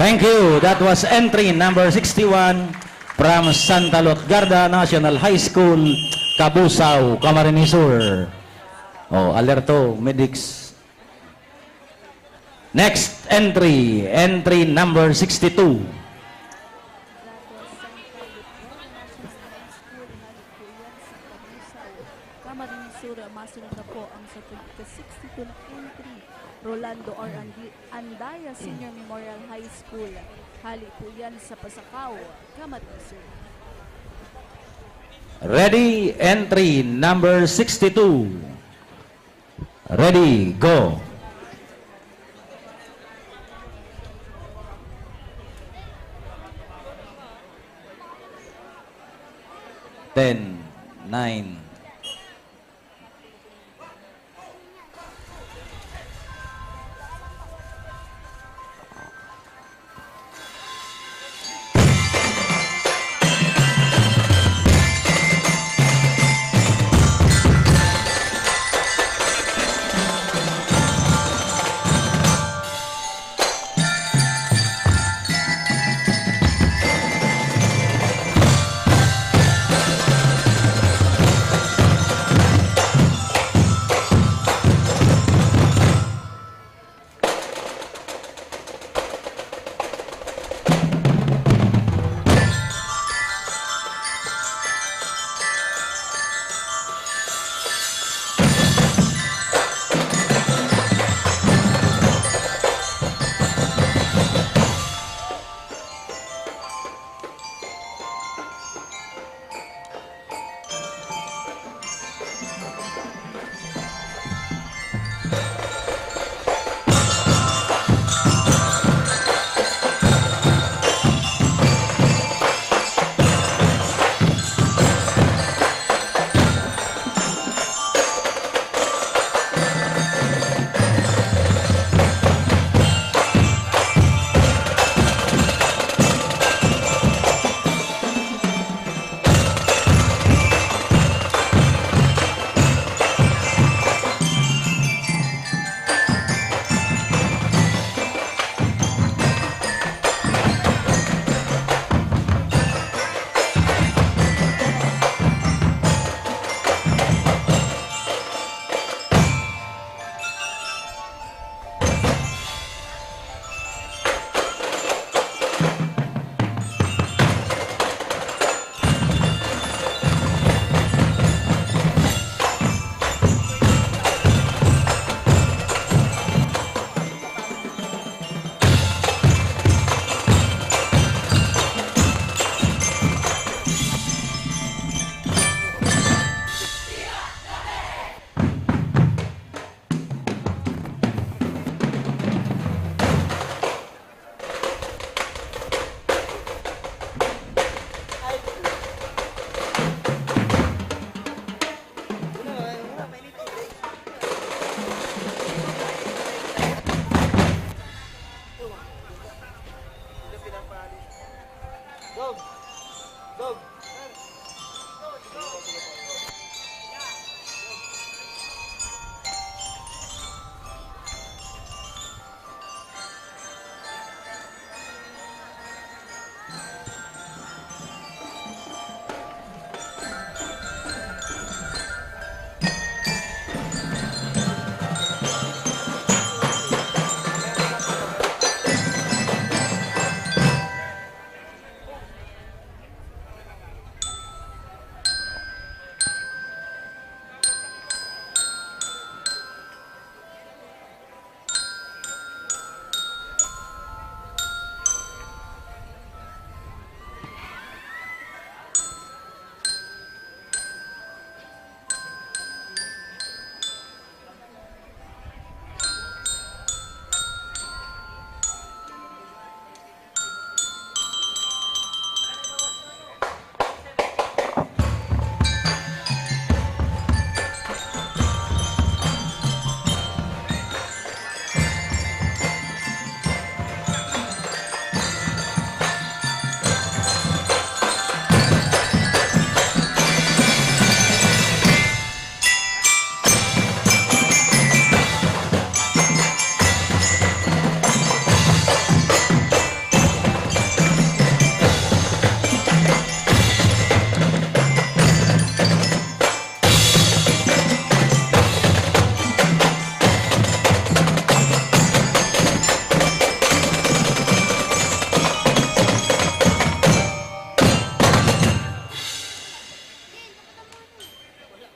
Thank you. That was entry number 61 from Santa Lutgarda National High School, Cabusao, Camarines Sur. Oh, alerto, medics. Next entry, entry number 62. Camarines Sur, masunod na po ang sa 62 na entry. Rolando or Andaya Senior Memorial High School. Hali po yan sa Pasakaw, Camarines Sur. Ready, entry number 62. Ready, go. Ten, 9.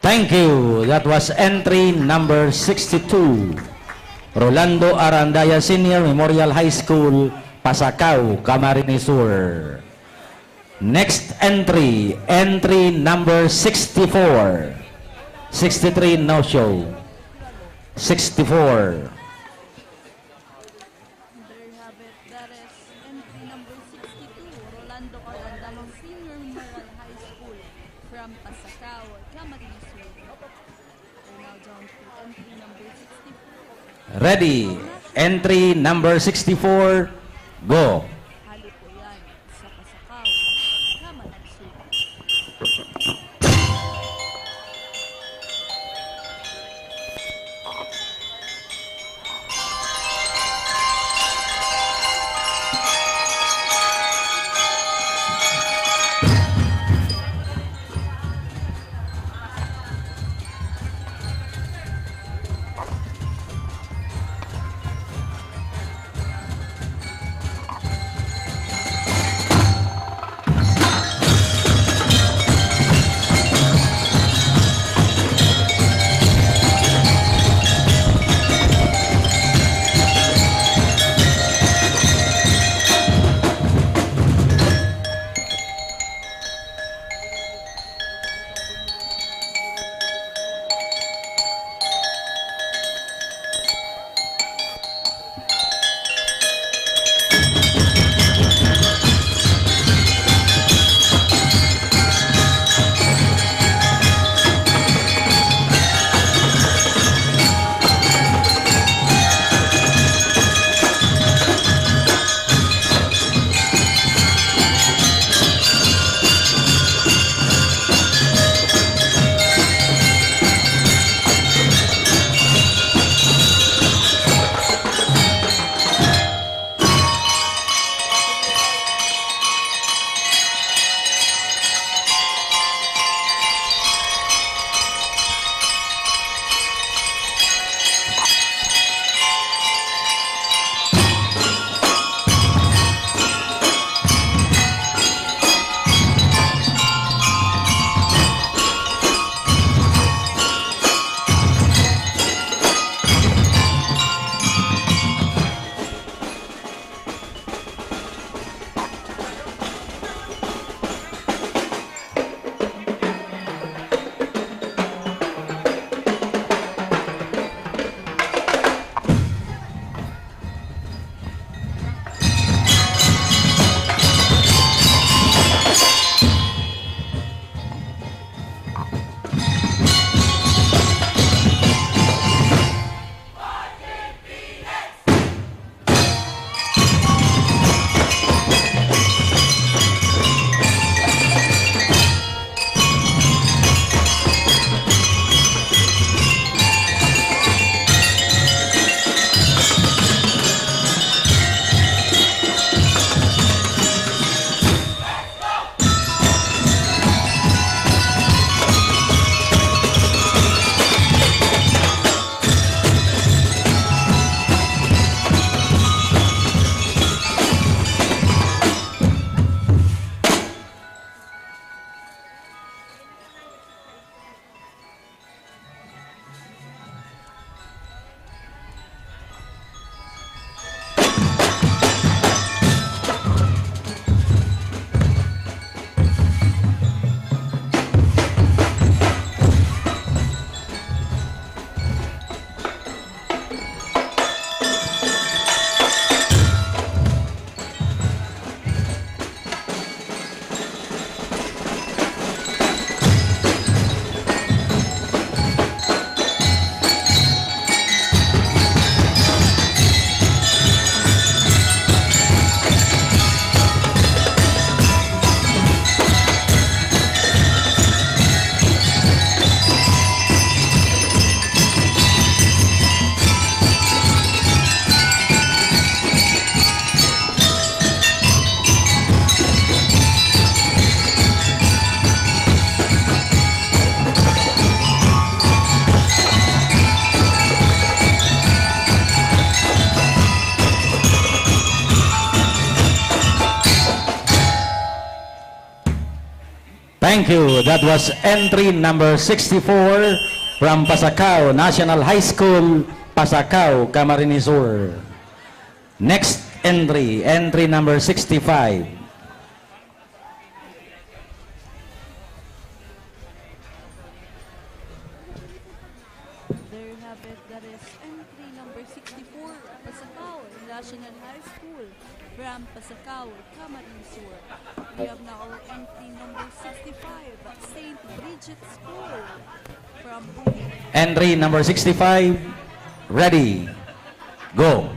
Thank you. That was entry number 62. Rolando Arandaya Senior Memorial High School, Pasacao, Camarines Sur. Next entry, entry number 64. 63 no show. 64. Ready. Entry number 64. Go. Thank you. That was entry number 64 from Pasacao National High School, Pasacao, Camarines Sur. Next entry, entry number 65. There you have it. That is entry number 64, Pasacao National High School from Pasacao, Camarines Sur. We have now our entry number 65, St. Bridget's School from Bukid. Entry number 65. Ready. Go.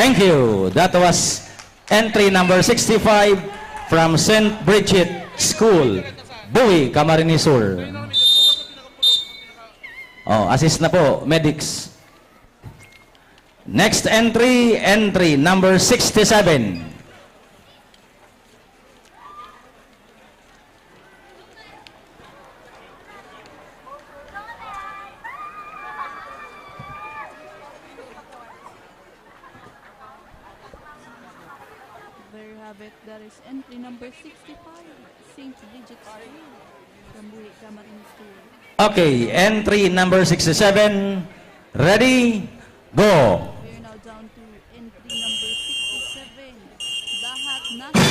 Thank you. That was entry number 65 from St. Bridget School, Buwi, Camarines Sur. Oh, assist na po, medics. Next entry, number 67. There you have it. That is entry number 65, St. Bridget School from Buwi, Camarines Sur. Okay, entry number 67. Ready, go. We're now down to entry number 67, Dahat National.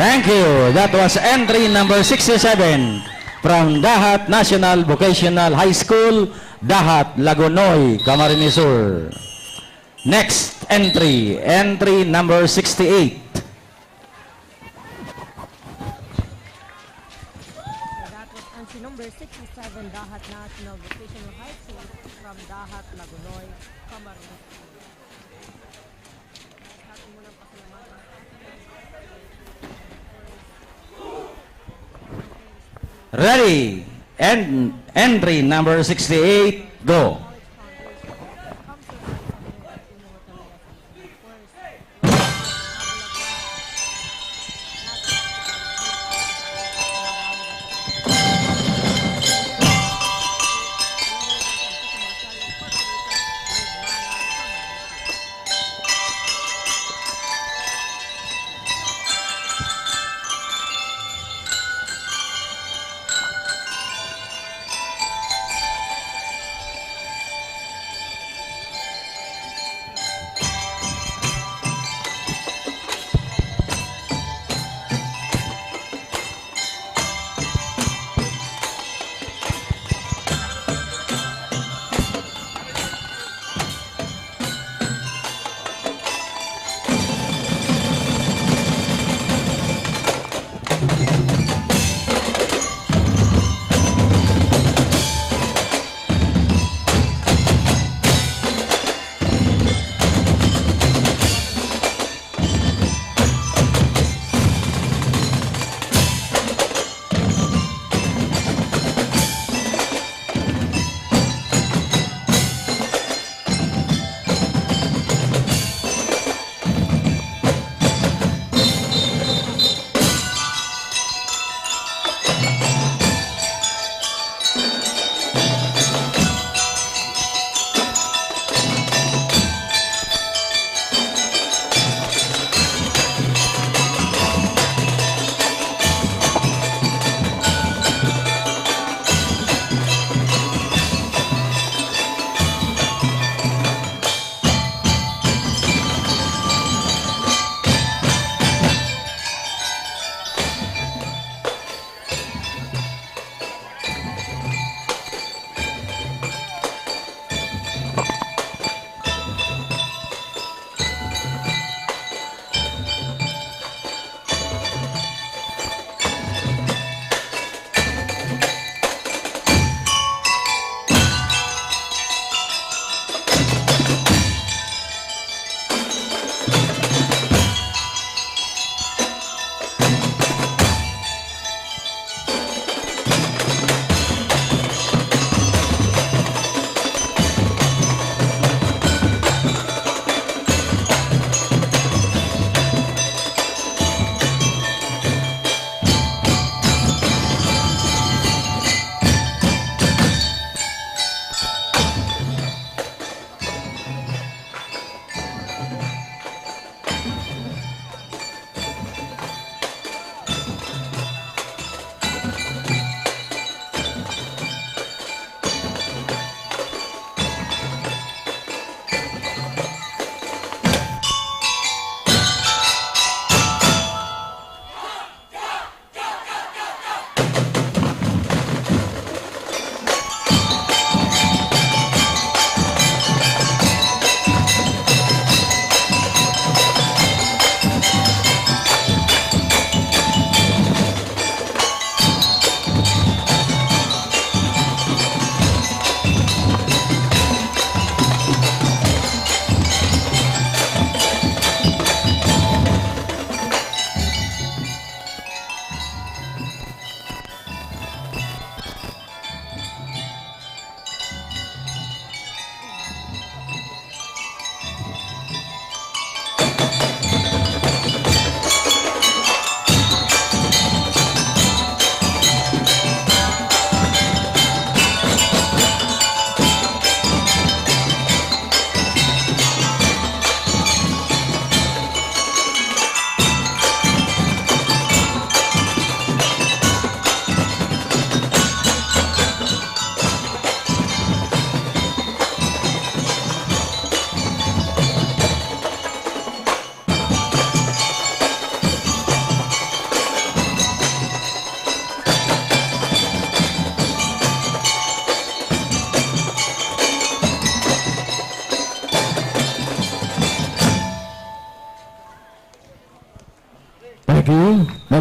Thank you. That was entry number 67 from Dahat National Vocational High School, Dahat, Lagunoy, Camarines Sur. Next entry, entry number 68. That was entry number 67, Dahat National Vocational High School from Dahat, Lagunoy, Camarines. Ready, and entry number 68, go.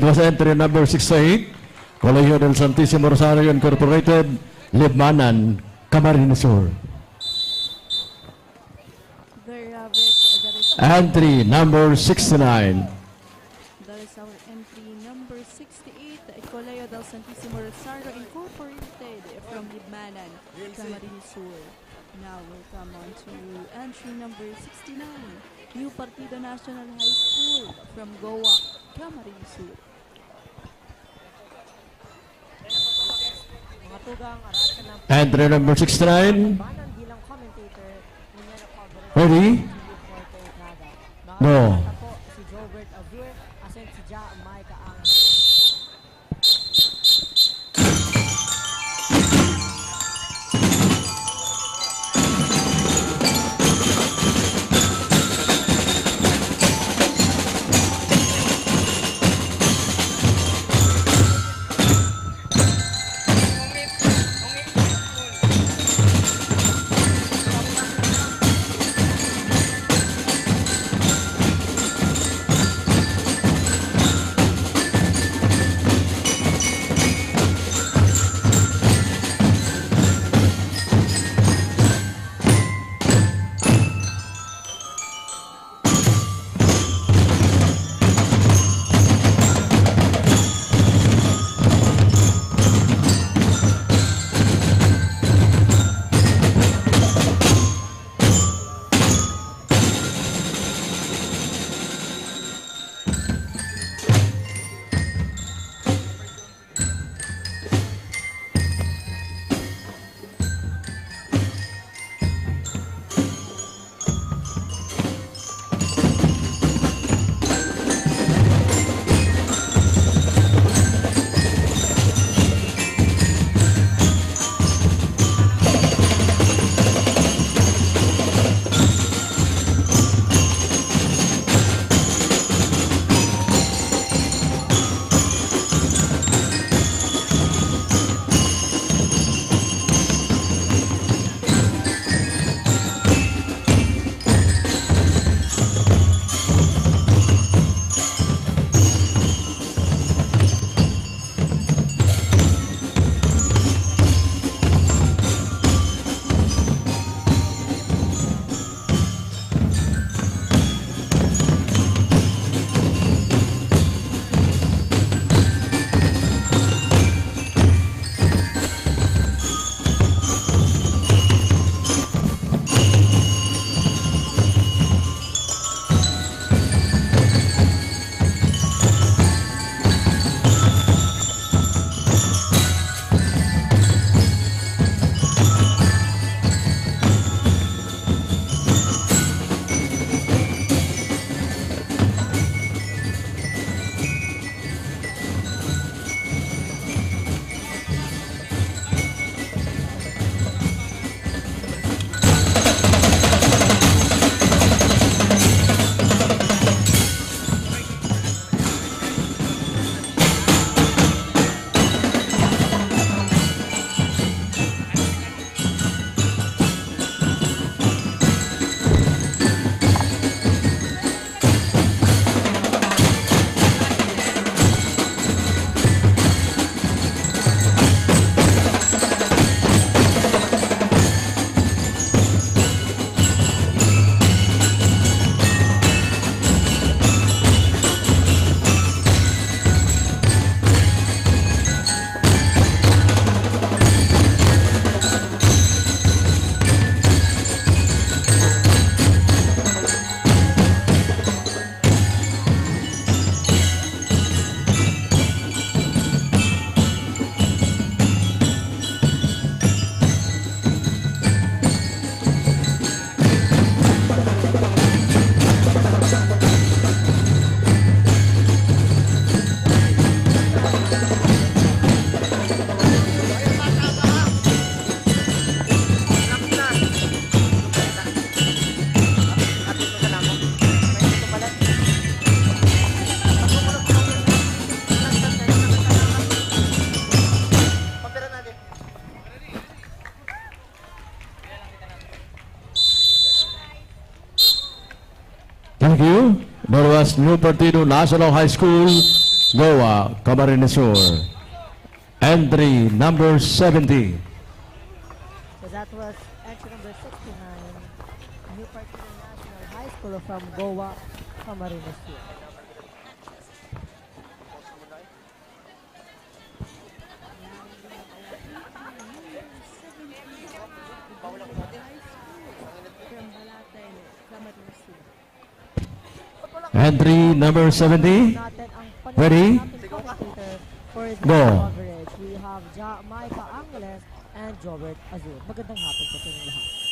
That was entry number 68, Colegio del Santísimo Rosario Incorporated, Libmanan, Camarines Sur. There you have it. That is Entry number 69. That is our entry number 68, Colegio del Santísimo Rosario Incorporated from Libmanan, Camarines Sur. Now we'll come on to entry number 69, New Partido National High School from Goa, Camarines Sur. Entry number 69. Ready? No. Thank you. That was New Partido National High School Goa, Camarines Sur. Entry number 70. So that was entry number 69, New Park International High School from Goa, Camarines Sur. Entry number 70. Ready? For the Go. coverage, we have Jamaica Angles and Jobert Azul. Magandang hapon po sa inyong lahat.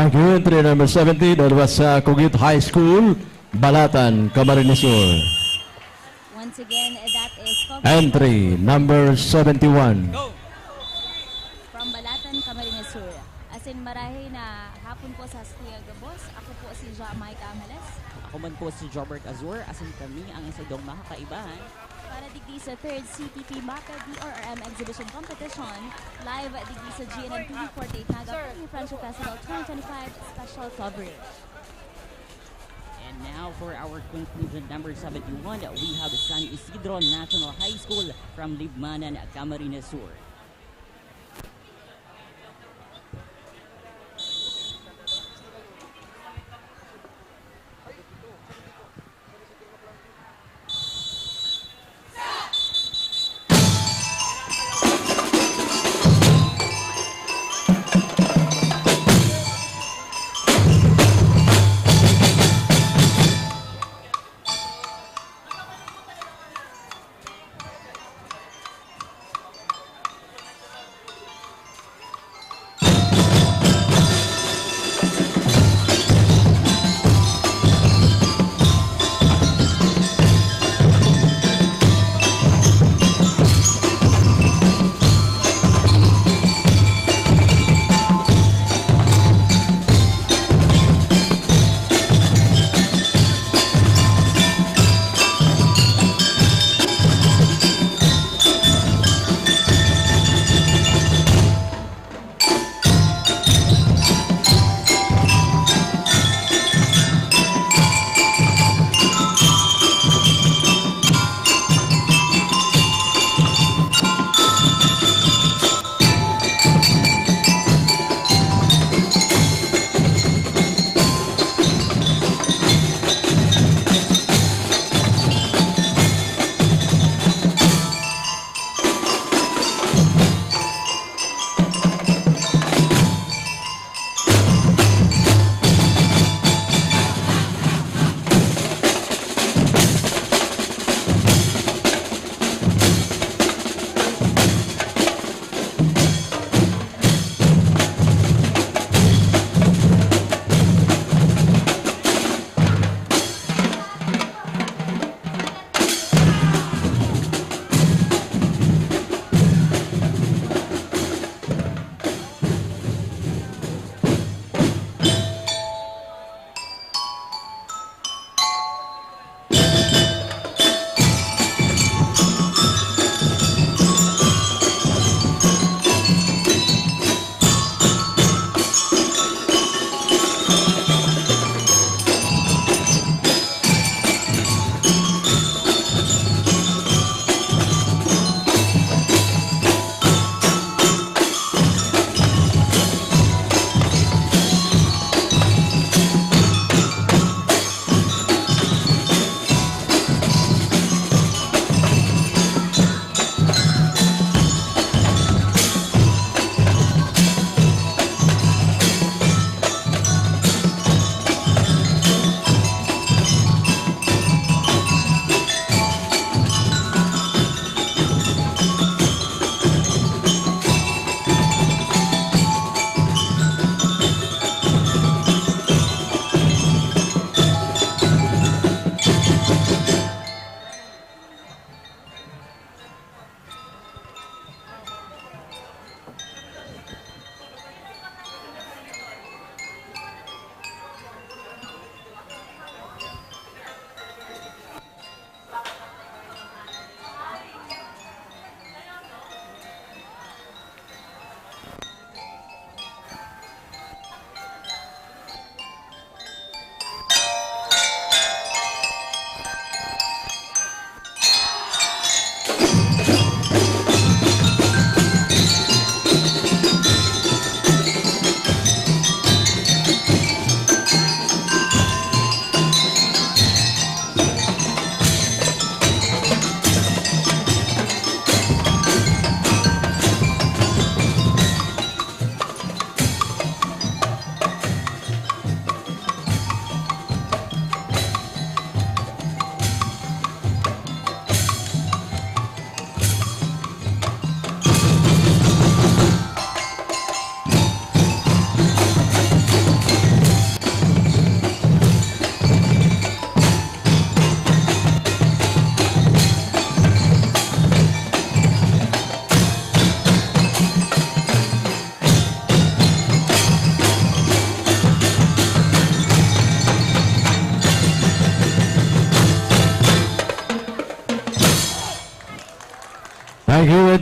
Thank you. Entry number 70, that was Cogit High School, Balatan, Camarines Sur. Once again, that is Entry number 71. from Balatan, Camarines Sur. As in marahi na hapon po sa Stuya Gabos. Ako po si 𝐿𝐴. Ako man po si Jobert Azur, asin kami ang isa dong makakaibahan. Para digdi sa 3rd CTP MAPE DRRM Exhibition Competition, live digdi sa GNN TV 48 Naga Friendship Festival 2025 special coverage. And now for our conclusion number 71, we have San Isidro National High School from Libmanan, Camarines Sur.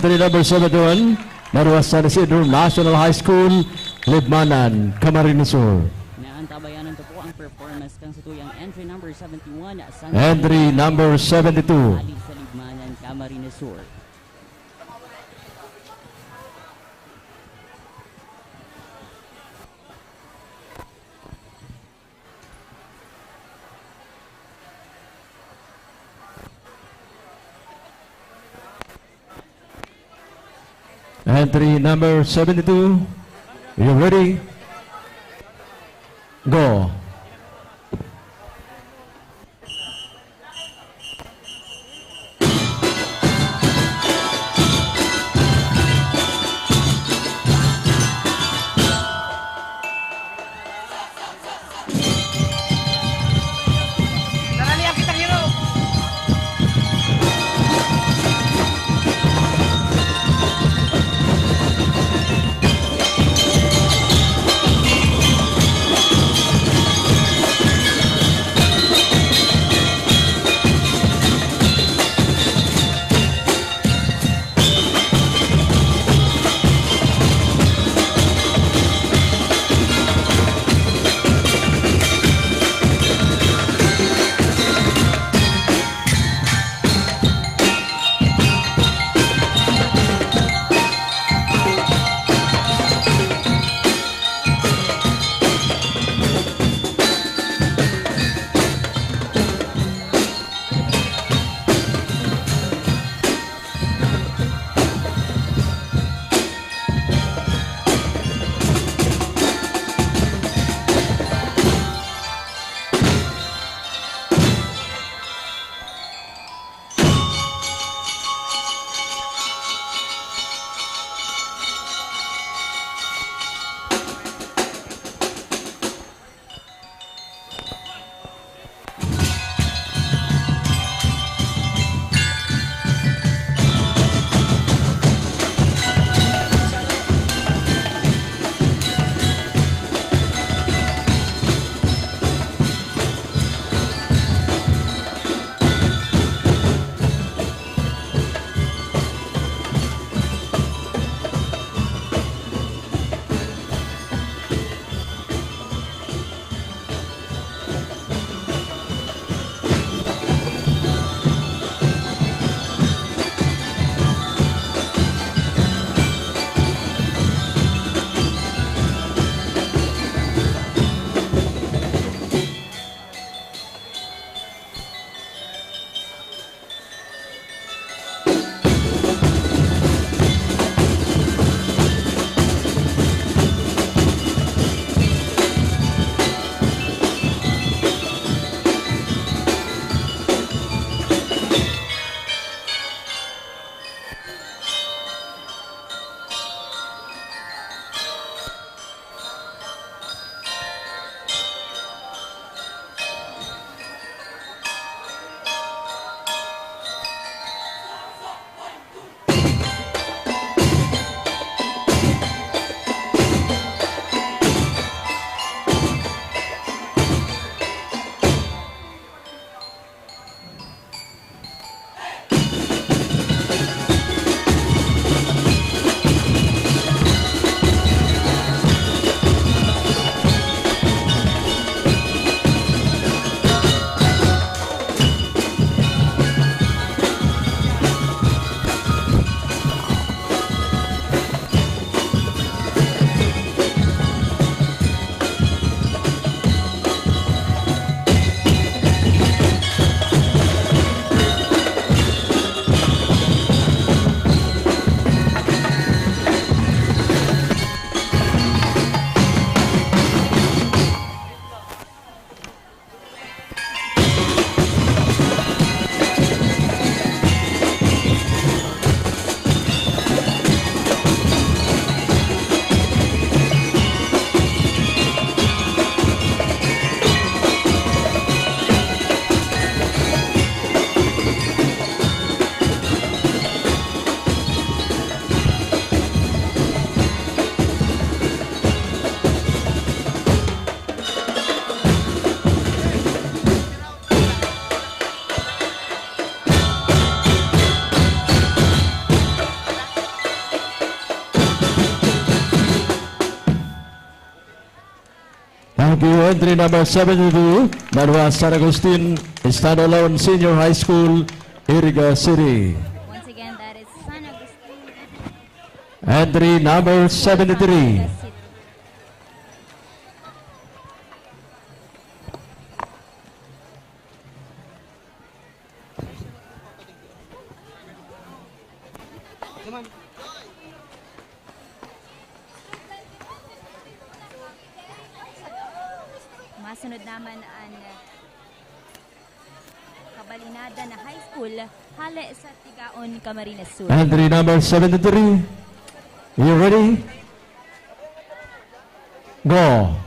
Entry number 71, Nabua San Isidro National High School, Libmanan, Camarines Sur. Naantabayanan to po ang performance kang sa tuyang entry number 71. Entry number 72. Ali sa Libmanan, Camarines Sur. Entry number 72. You ready? Go. Naralihan kitang hero! Thank you. Entry number 72, Nabua San Agustin Standalone Senior High School, Iriga City. Once again, that is San Agustin. Entry number 73. Masunod naman ang Kabalinada na High School, hale sa Tigaon, Camarines Sur. Entry number 73. You ready? Go.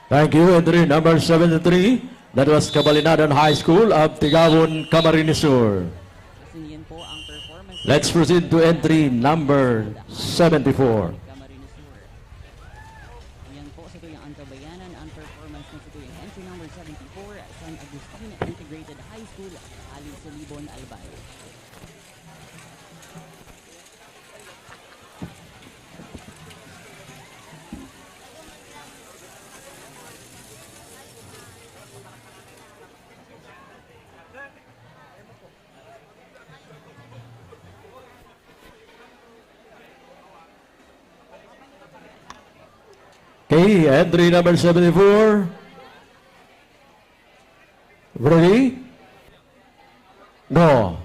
Thank you. Entry number 73. That was Cabalinadan High School of Tigawon, Camarines Sur. Yan po ang performance. Let's proceed to entry number 74. Yan po sa tuyang Antabayanan ang performance ng sa tuyang entry number 74, San Agustin Integrated High School, Alin Salibon, Albay. Okay, entry number 74. Ready? Go.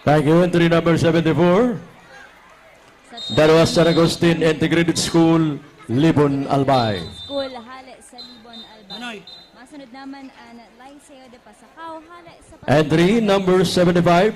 Thank you. Entry number 74. That was San Agustin Integrated School, Libon, Albay. School hali sa Libon, Albay. Masunod naman ang Liceo de Pasacao hali sa Entry number 75.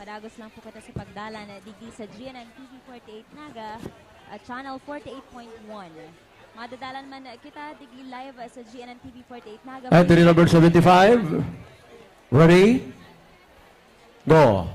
Padagos lang po kita sa pagdala na digdi sa GNN TV 48 Naga at Channel 48.1. Madadalan man kita digdi live sa GNN TV 48 Naga. Entry number 75. Ready? Go.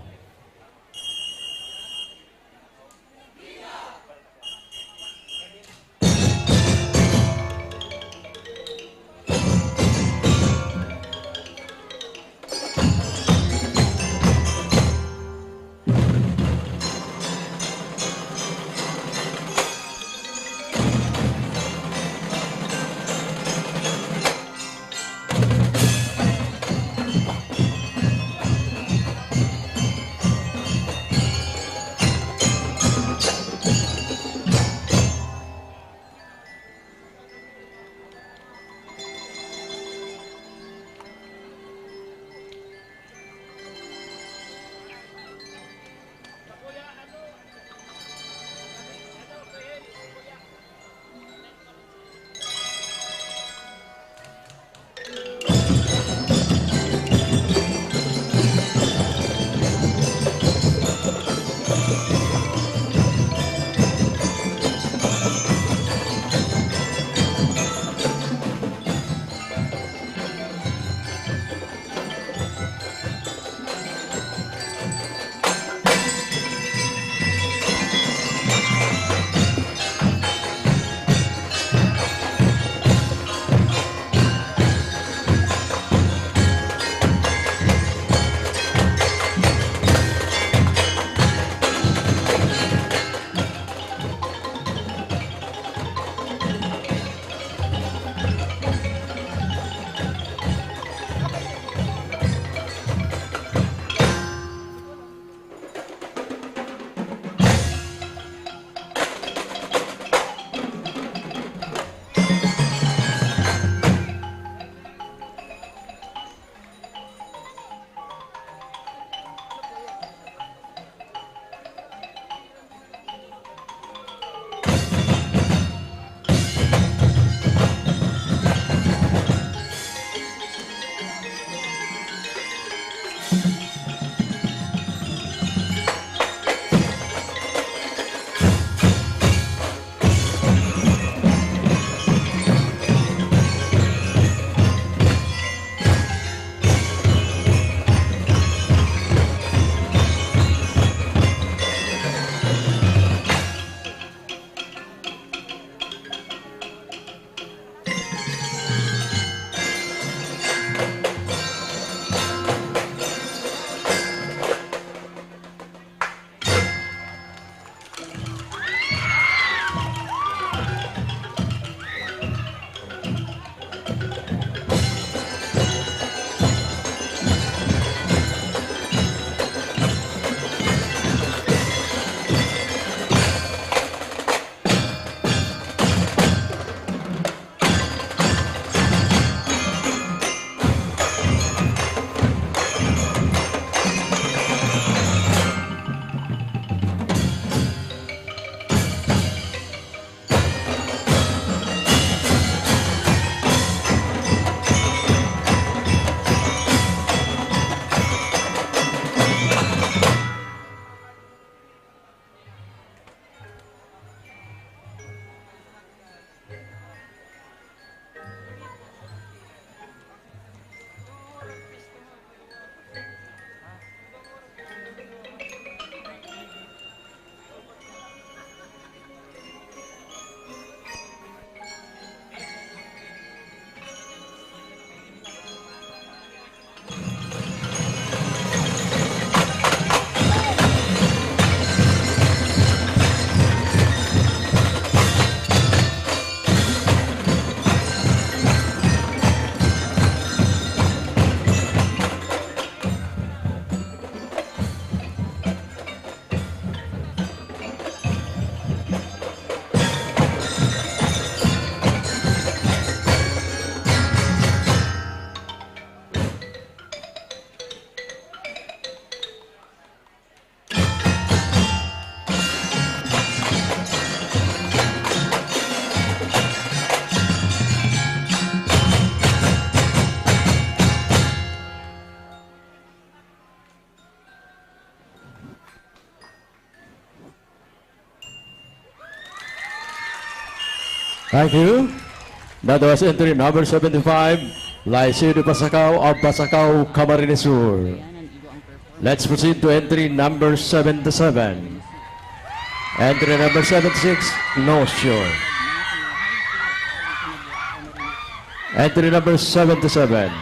Thank you. That was entry number 75, Lycido Pasakaw of Pasakaw, Camarines Sur. Let's proceed to entry number 77. Entry number 76, No Shore. Entry number 77.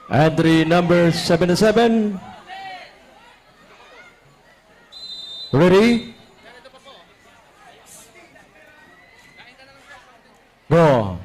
Entry number 77. Ready? Go.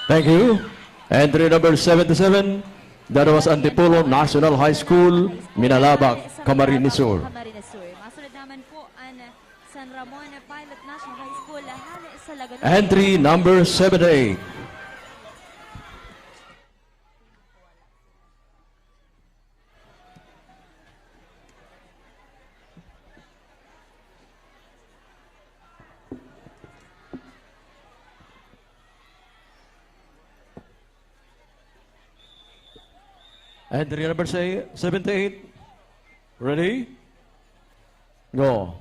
Thank you. Entry number 77, that was Antipolo National High School, Minalabak, Camarines Sur. Camarines Sur. Masunod naman po ang San Ramon Pilot National High School, halo sa Laguna. Entry number 78. Entry number 78. Ready? Go.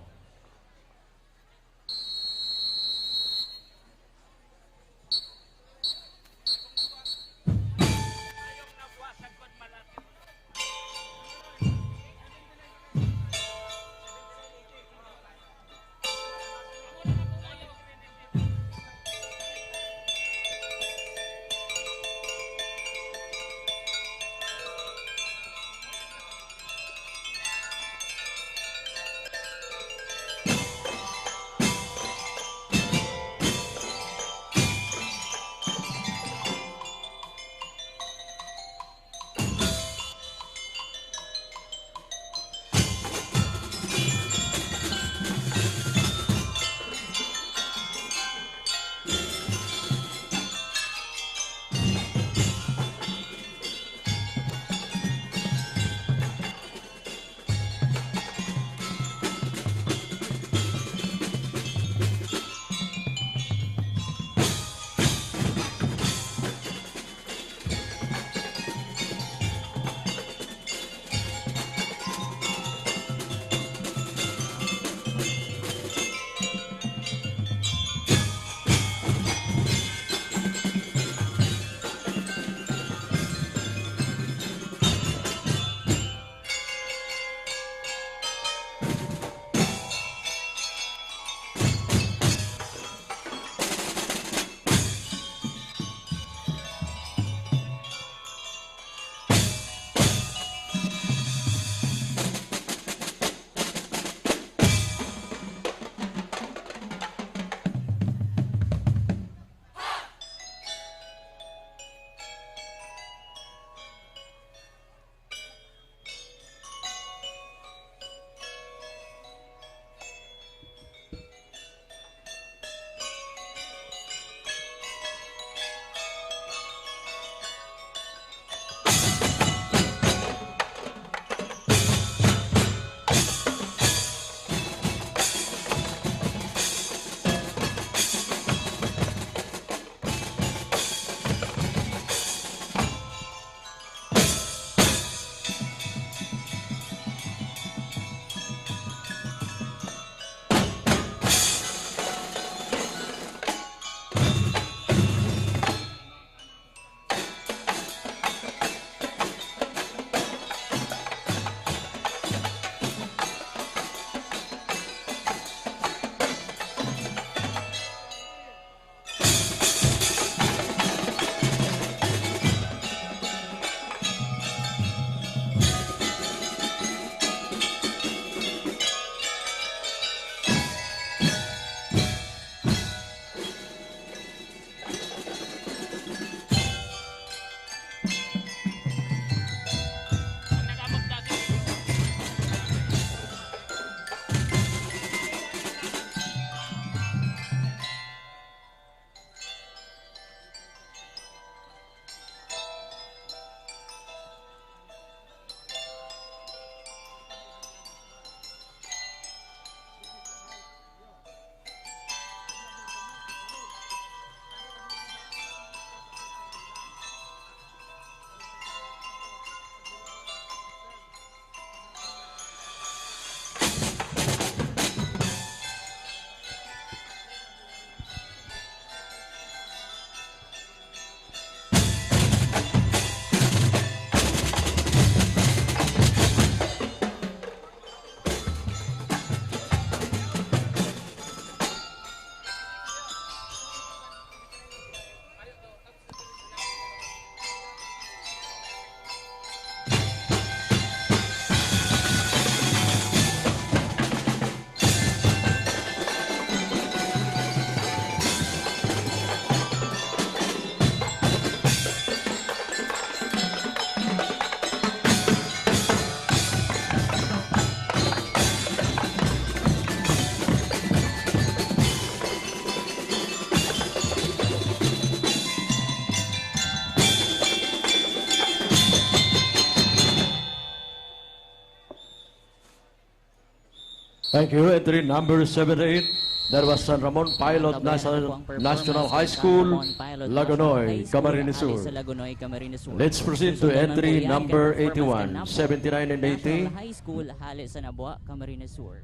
Thank you. Entry number 78. That was San Ramon Pilot National High School, Lagonoy, Camarines Sur. Let's proceed to entry number 81, 79 and 80. High School, Hali sa Nabua, Camarines Sur.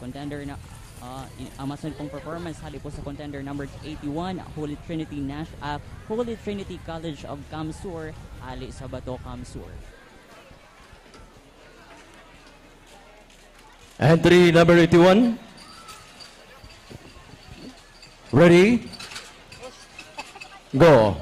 Contender na amason pong performance hali po sa contender number 81, Holy Trinity College of Camsur, hali sa Bato, Camsur. Entry number 81. Ready? Go.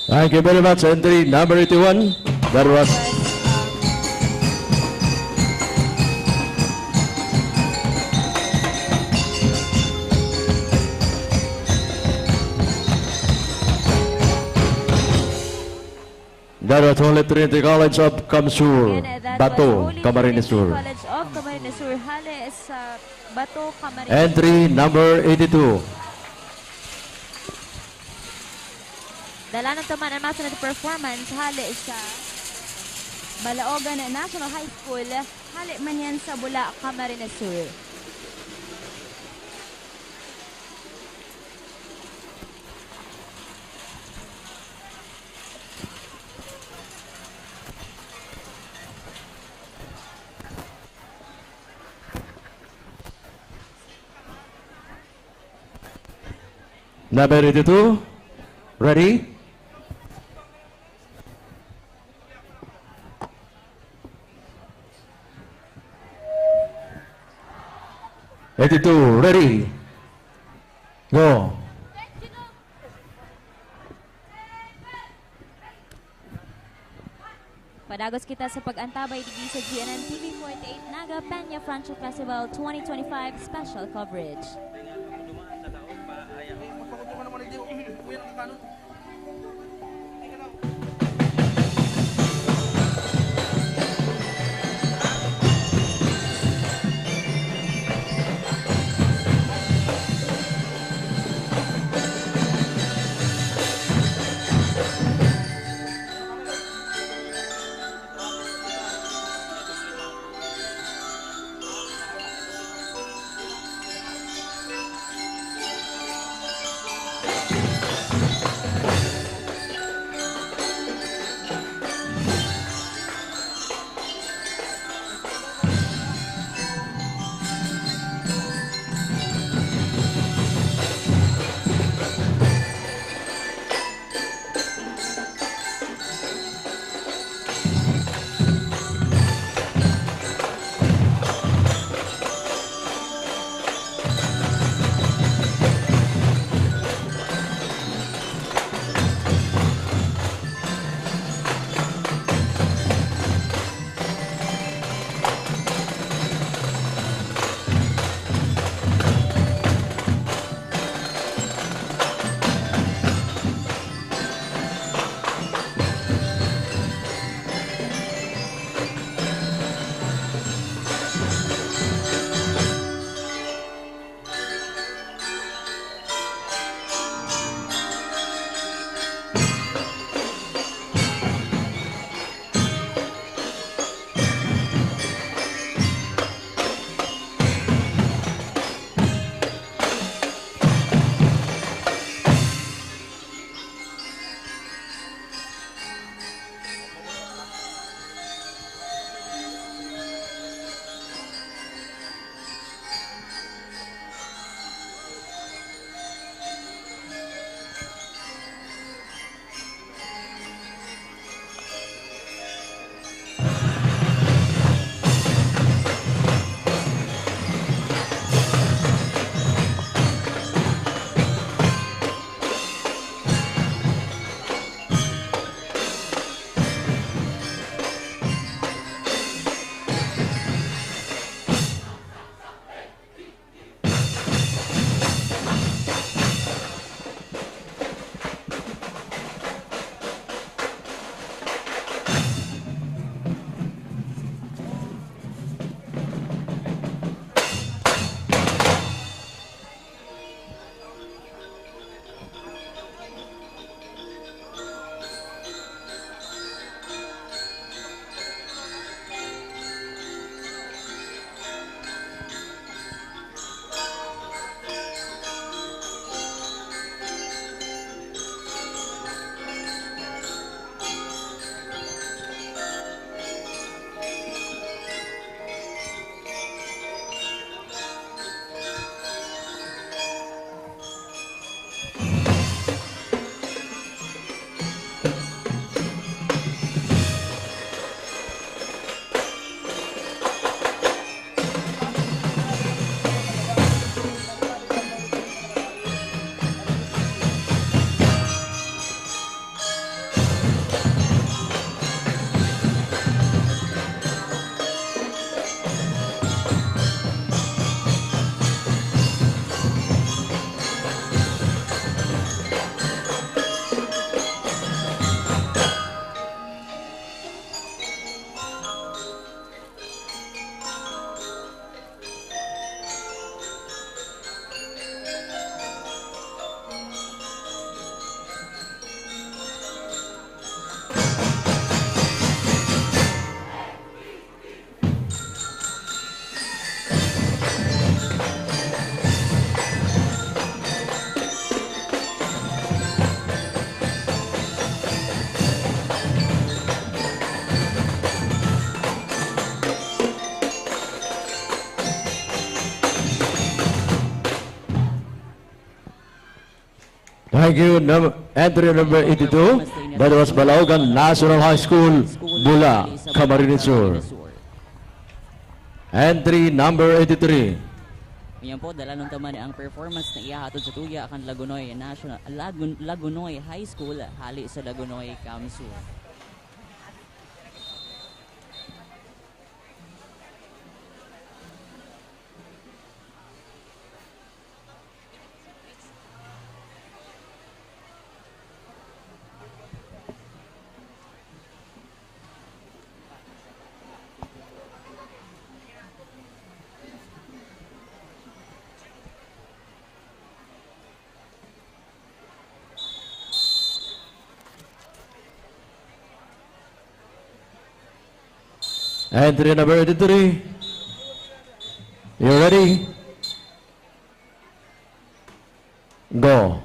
Thank you very much. Entry number 81. That was That was Holy Trinity College of Kamsur, Again, that Bato, was Holy Camarines Trinity Sur. College of Camarines Sur. Hali sa Bato, Camarines. Entry number 82. Dalanan taman ang masunod na performance. Hali sa Balaogan National High School. Hali man yan sa Bula, Camarines Sur. Number 82. Ready? Ready? Go. Padagos kita sa pag-antabay dito sa GNN TV 48 Naga Peña Francho Festival 2025 special coverage. Thank you. Entry number 82. That was Balaugan National High School, Bula, Camarines Sur. Entry number 83. Ngayon po, dala nung taman ang performance na ihahatod sa tuya akan Lagunoy High School, hali sa Lagunoy, Kamsur. Entry number 83. You ready? Go.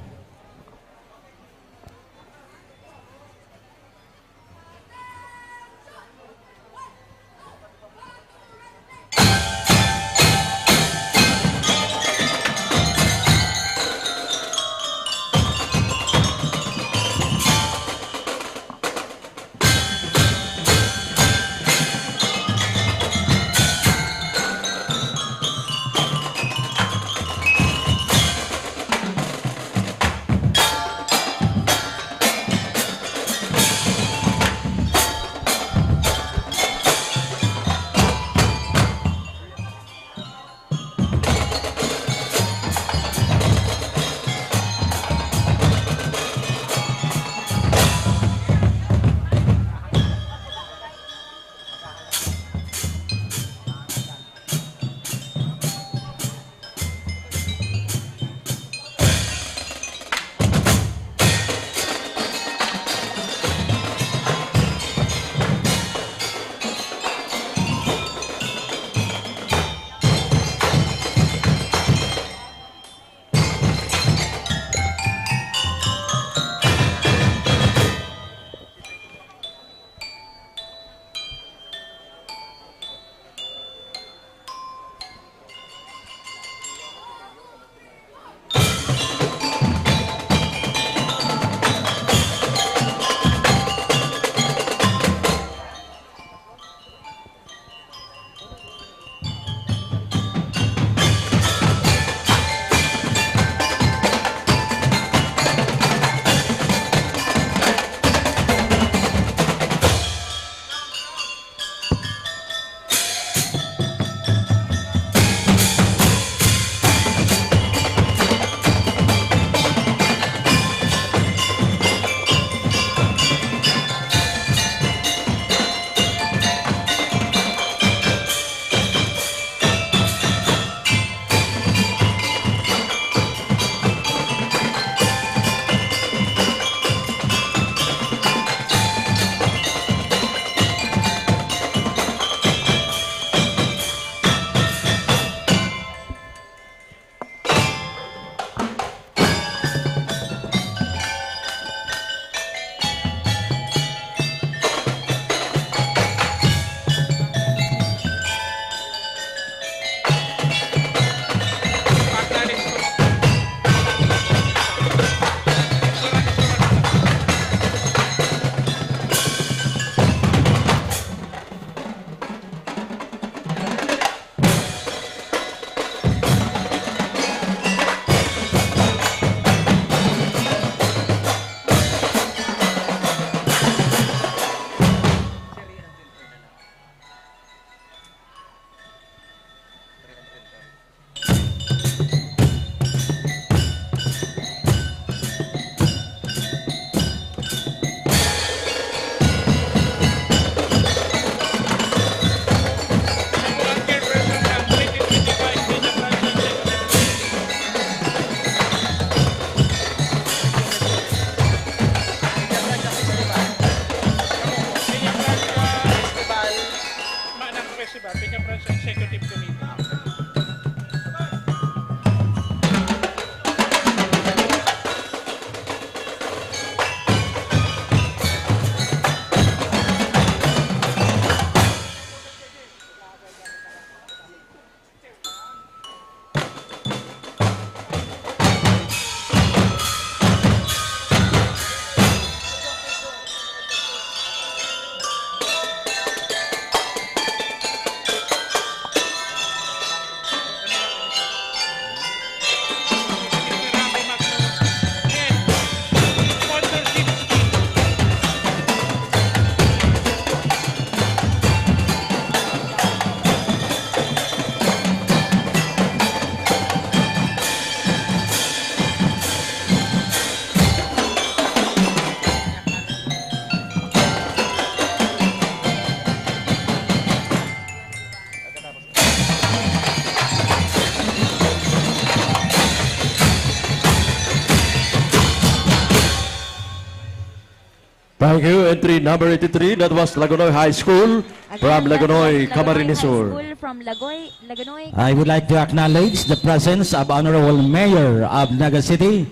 Thank you. Entry number 83, that was Lagonoy High School from Lagonoy, Camarines Sur. From Lagonoy. I would like to acknowledge the presence of Honorable Mayor of Naga City,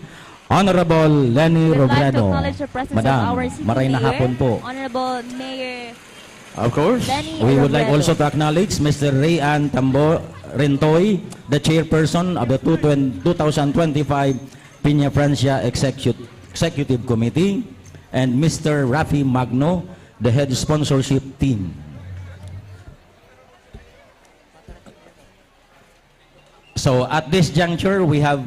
Honorable Lenny We'd like to Robredo. acknowledge the presence of Madam, our city maray na mayor, hapon po. Honorable Mayor Of course. Lenny We would like Robredo. also to acknowledge Mr. Rayan Tambo Rentoy, the chairperson of the 2025 Piña Francia Executive Committee, and Mr. Rafi Magno, the head sponsorship team. So at this juncture, we have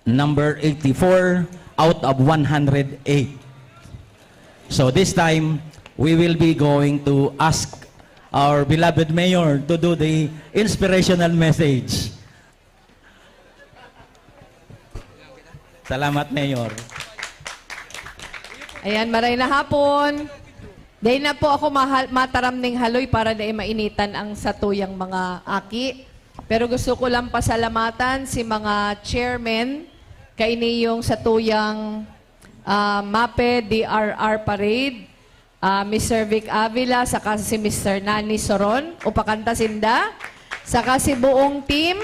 number 84 out of 108. So this time, we will be going to ask our beloved mayor to do the inspirational message. Salamat, Mayor. Ayan, maray na hapon. Dahil na po ako mataram ning haloy para na mainitan ang satuyang mga aki. Pero gusto ko lang pasalamatan si mga chairmen kaini yung satuyang MAPE DRR Parade, Mr. Vic Avila, saka si Mr. Nani Soron, upakanta sinda, saka si buong team,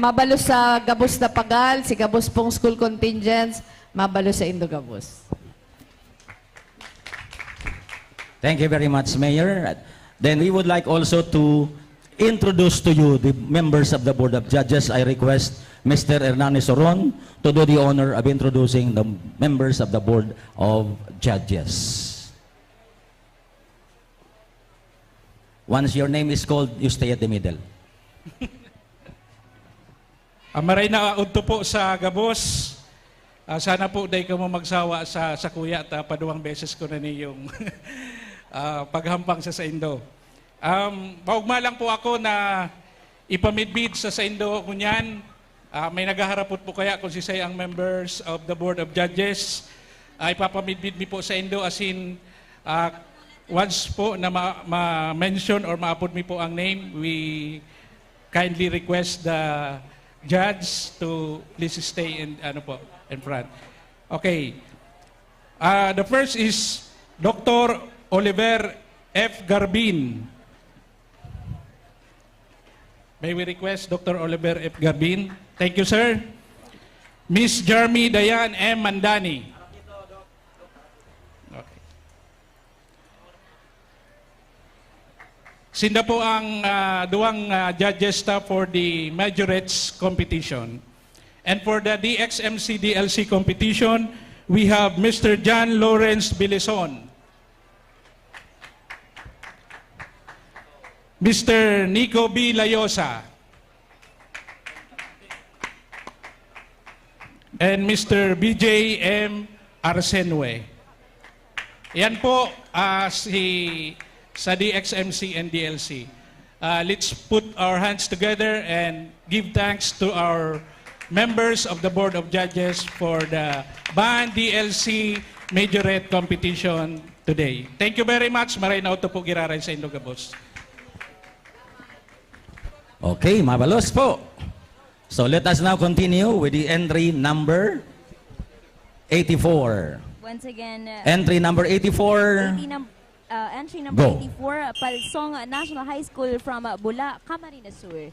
mabalo sa Gabos na Pagal, si Gabos pong school contingents, mabalo sa Indo Gabos. Thank you very much, Mayor. Then we would like also to introduce to you the members of the Board of Judges. I request Mr. Hernani Soron to do the honor of introducing the members of the Board of Judges. Once your name is called, you stay at the middle. Maray na udto po sa Gabos. Sana po day ka mo magsawa sa kuya at paduwang beses ko na niyong paghampang sa Indo. Maugma lang po ako na ipamidbid sa Indo kunyan. May nagaharapot po kaya kung sisay ang members of the Board of Judges. Ipapamidbid mi po sa Indo as in once po na ma-mention or ma-upload mi po ang name, we kindly request the judge to please stay in front. Okay. The first is Dr. Oliver F. Garbin. May we request Dr. Oliver F. Garbin? Thank you, sir. Miss Jeremy Dayan M. Mandani. Okay. Sinda po ang duwang judges staff for the majorettes competition. And for the DXMC DLC competition, we have Mr. John Lawrence Bilison, Mr. Nico B. Layosa, and Mr. BJ M. Arsenwe. Yan po sa DXMC and DLC. Let's put our hands together and give thanks to our members of the Board of Judges for the band DLC Majorette competition today. Thank you very much. Maray na ito po giraray sa Indo Gabos. Okay, mabalos po. So let us now continue with the entry number 84. Once again, Entry number 84. entry number Go. 84, Palsong National High School from Bula, Camarines Sur.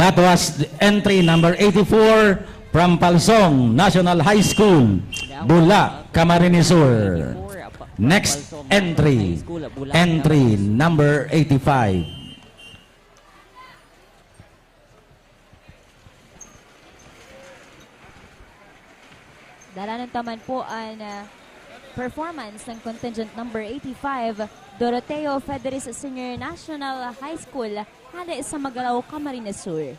That was the entry number 84 from Palsong National High School, Bula, Camarines Sur. Next entry, entry number 85. Dalanan taman po ang performance ng contingent number 85, Doroteo Federis Senior National High School, hali sa Magalaw, Camarines Sur.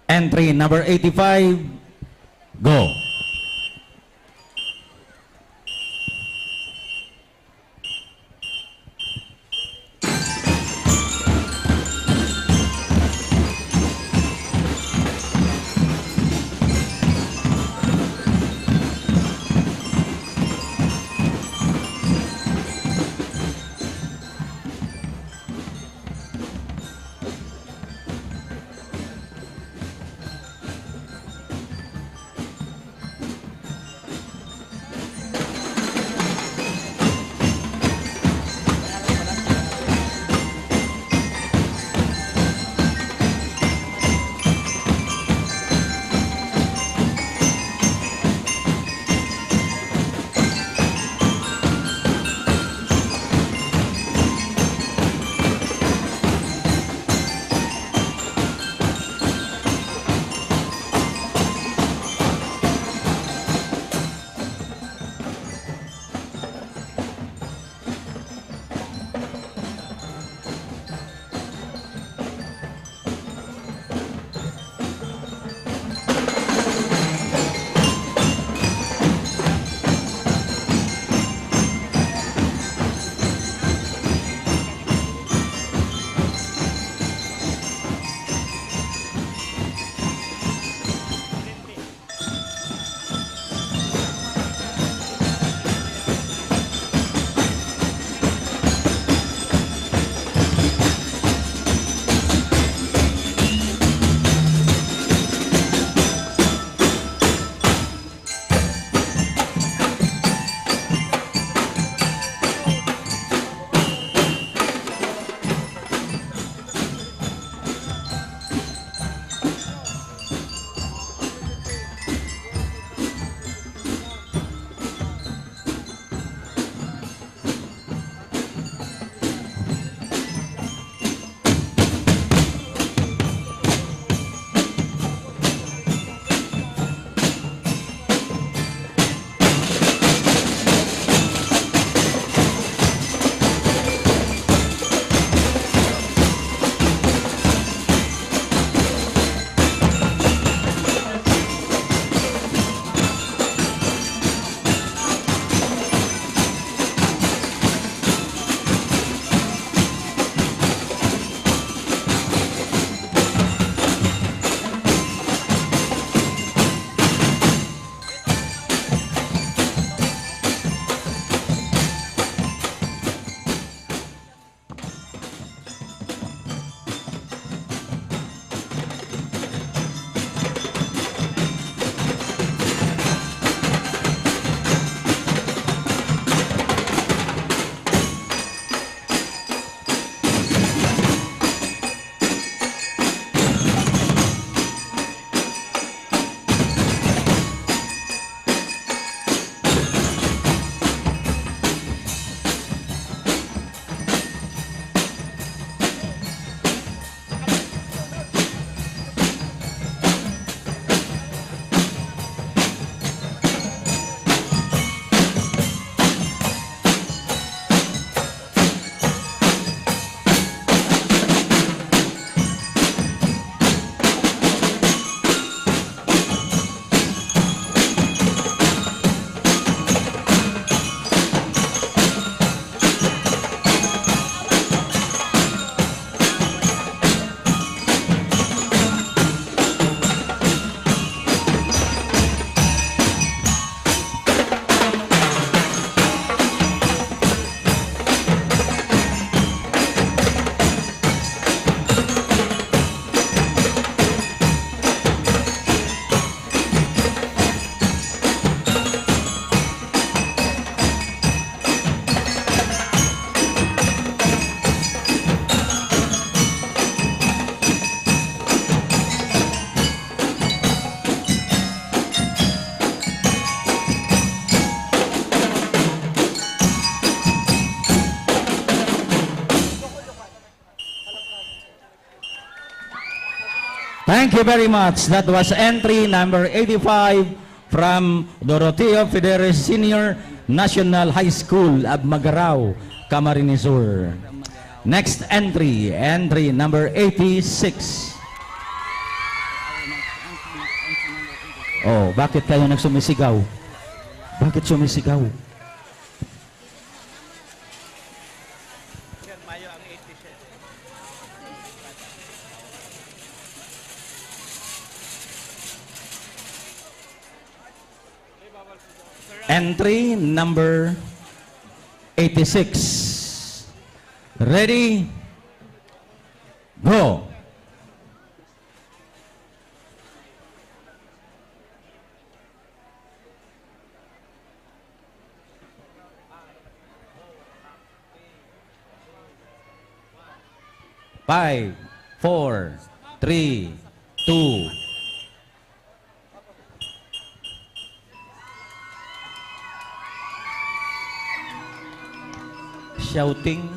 Entry number 85, go. Thank you very much. That was entry number 85 from Doroteo Federes Senior National High School of Magarao, Camarines Sur. Next entry, entry number 86. Oh, bakit kayo nagsumisigaw? Bakit sumisigaw? Entry number 86. Ready? Go. Five, 4, 3, 2. Shouting.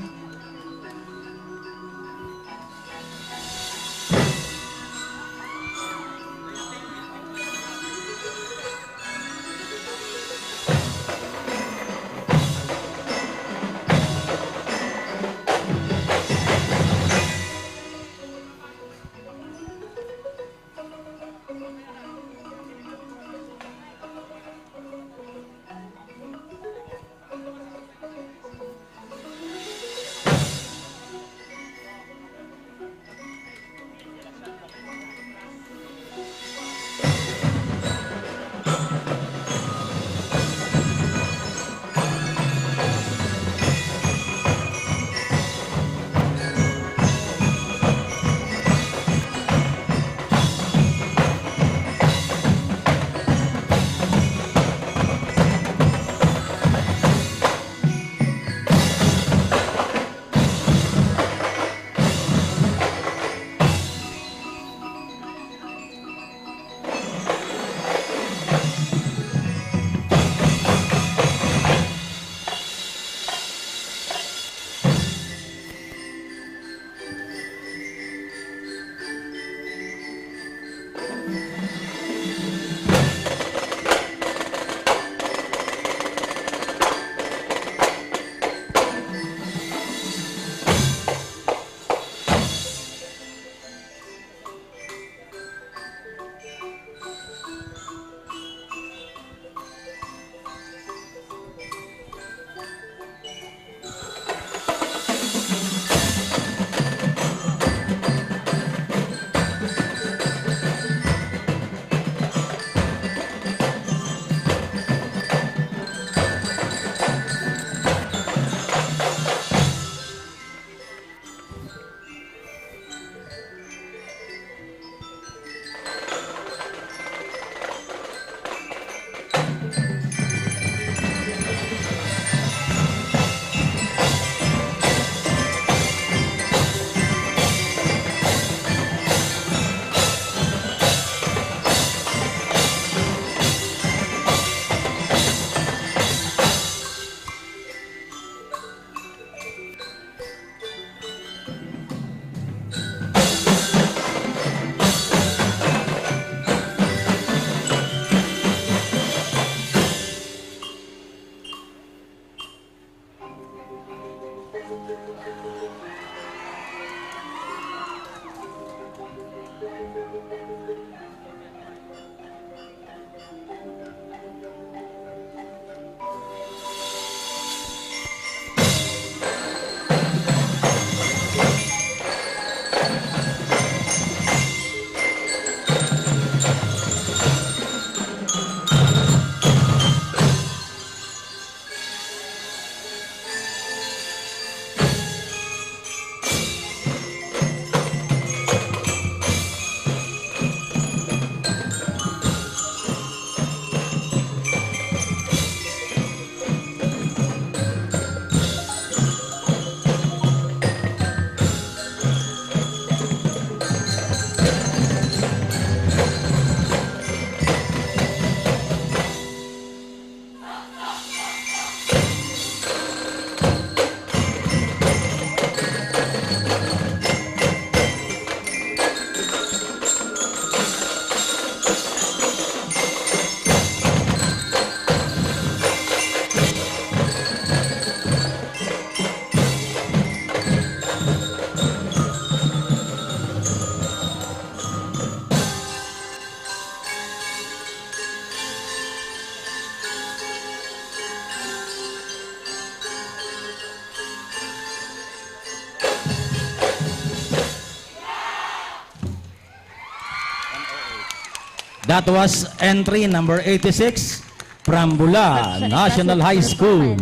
That was entry number 86 from Bula National High School,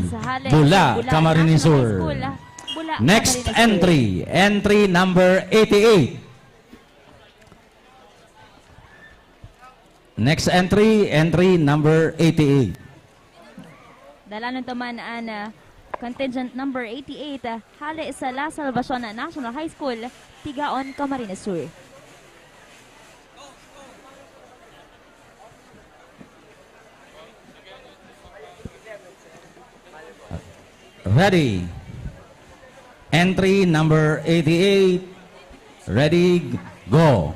Bula, Camarines Sur. Next entry, entry number 88. Next entry, entry number 88. Dalanon taman ang contingent number 88 hali sa La Salvacion National High School, Tigaon, Camarines Sur. Ready. Entry number 88. Ready, go.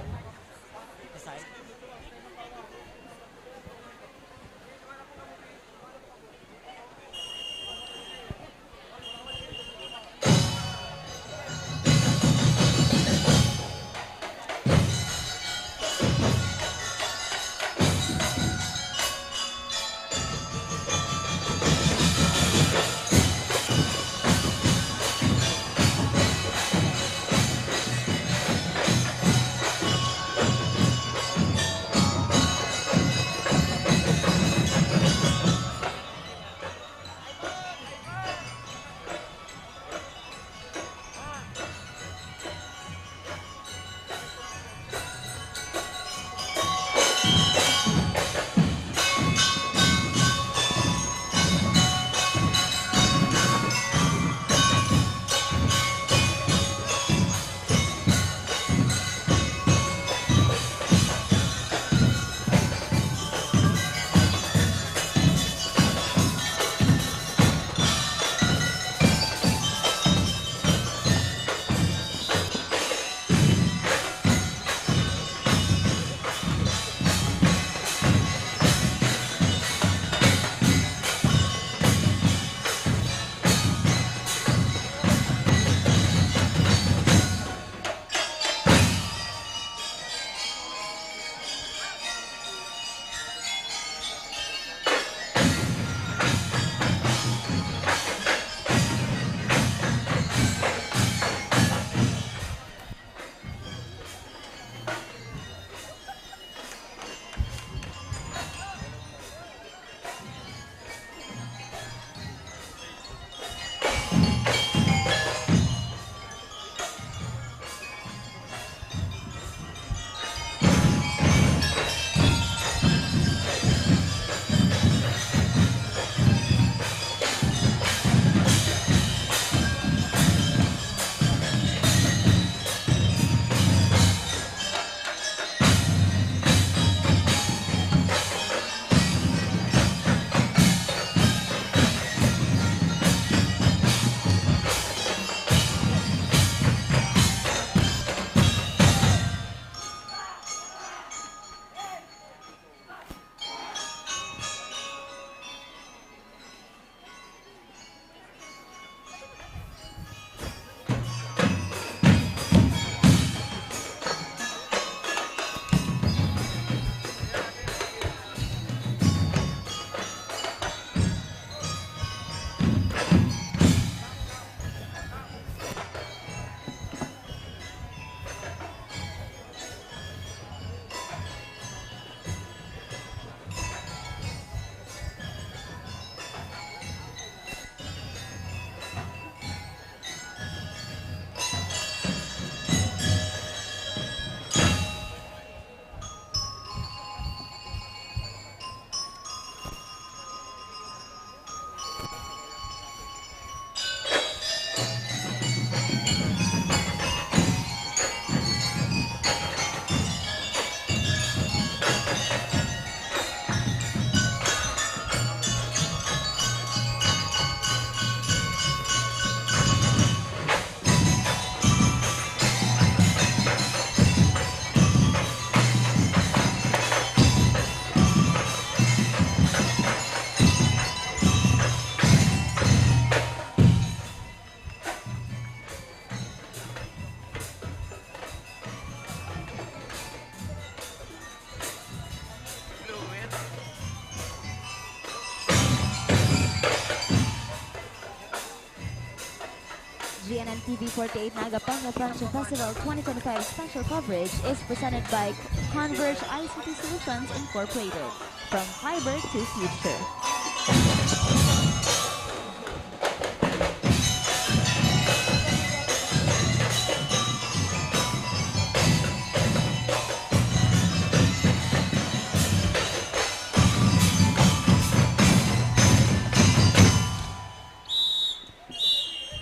TV48 Naga Congressman Festival 2025 special coverage is presented by Converge ICT Solutions Incorporated. From fiber to future.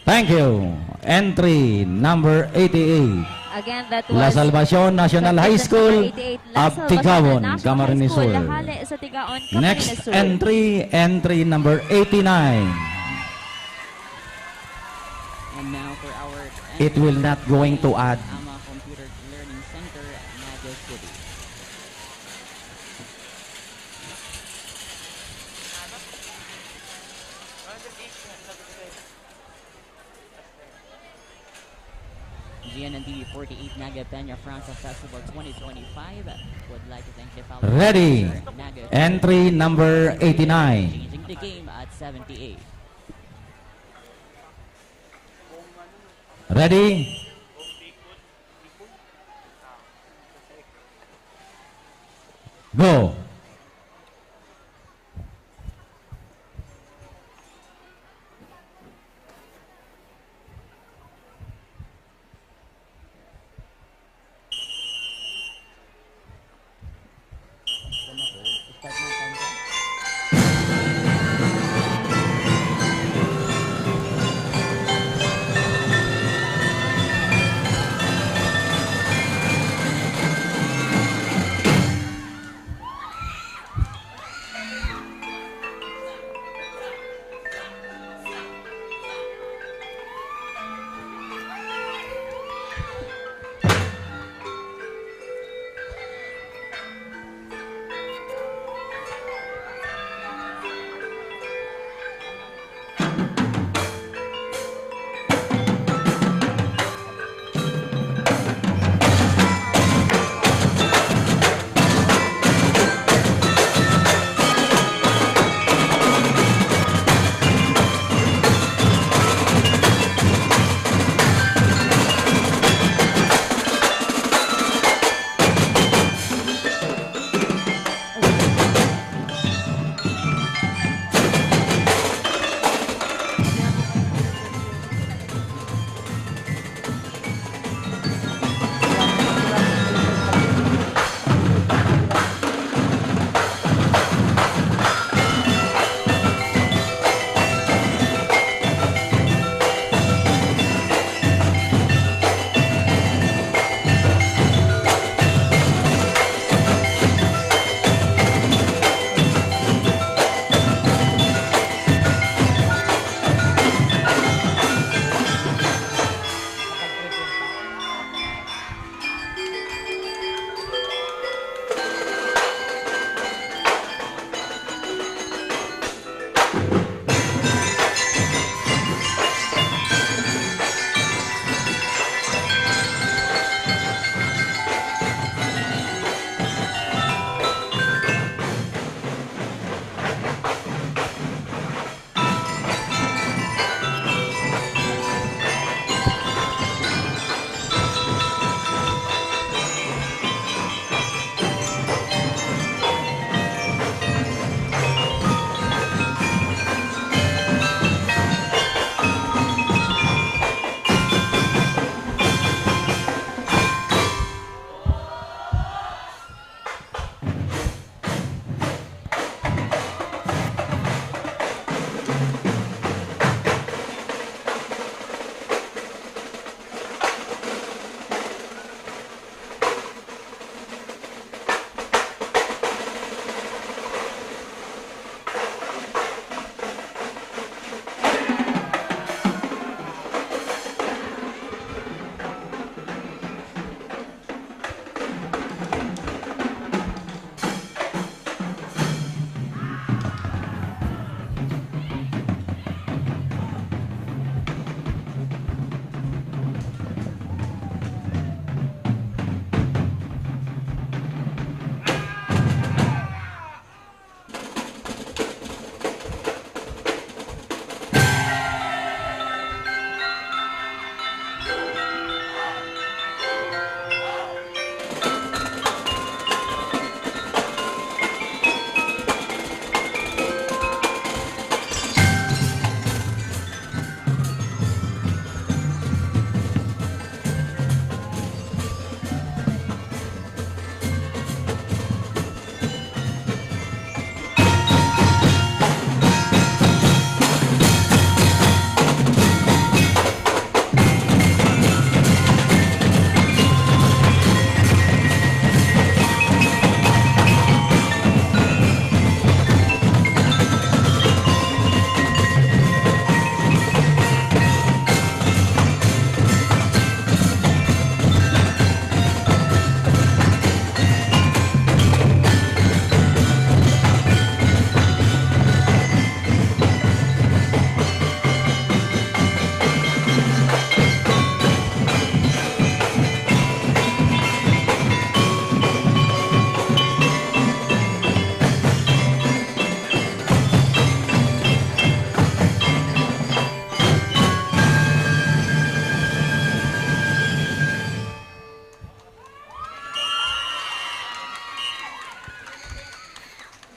Thank you. Entry number 88. Again, that was La Salvacion National High School of Tigaon, Camarines Sur. Lahale sa Tigaon, Camarines Next Sur. entry number 89. And now for our It will not going to add. Ama Computer Learning Center, Naga City. GNND 48 Naga Peña France Festival 2025 would like to thank the following Ready. sponsor, Naga Entry number 89. changing the game at 78. Ready? Go.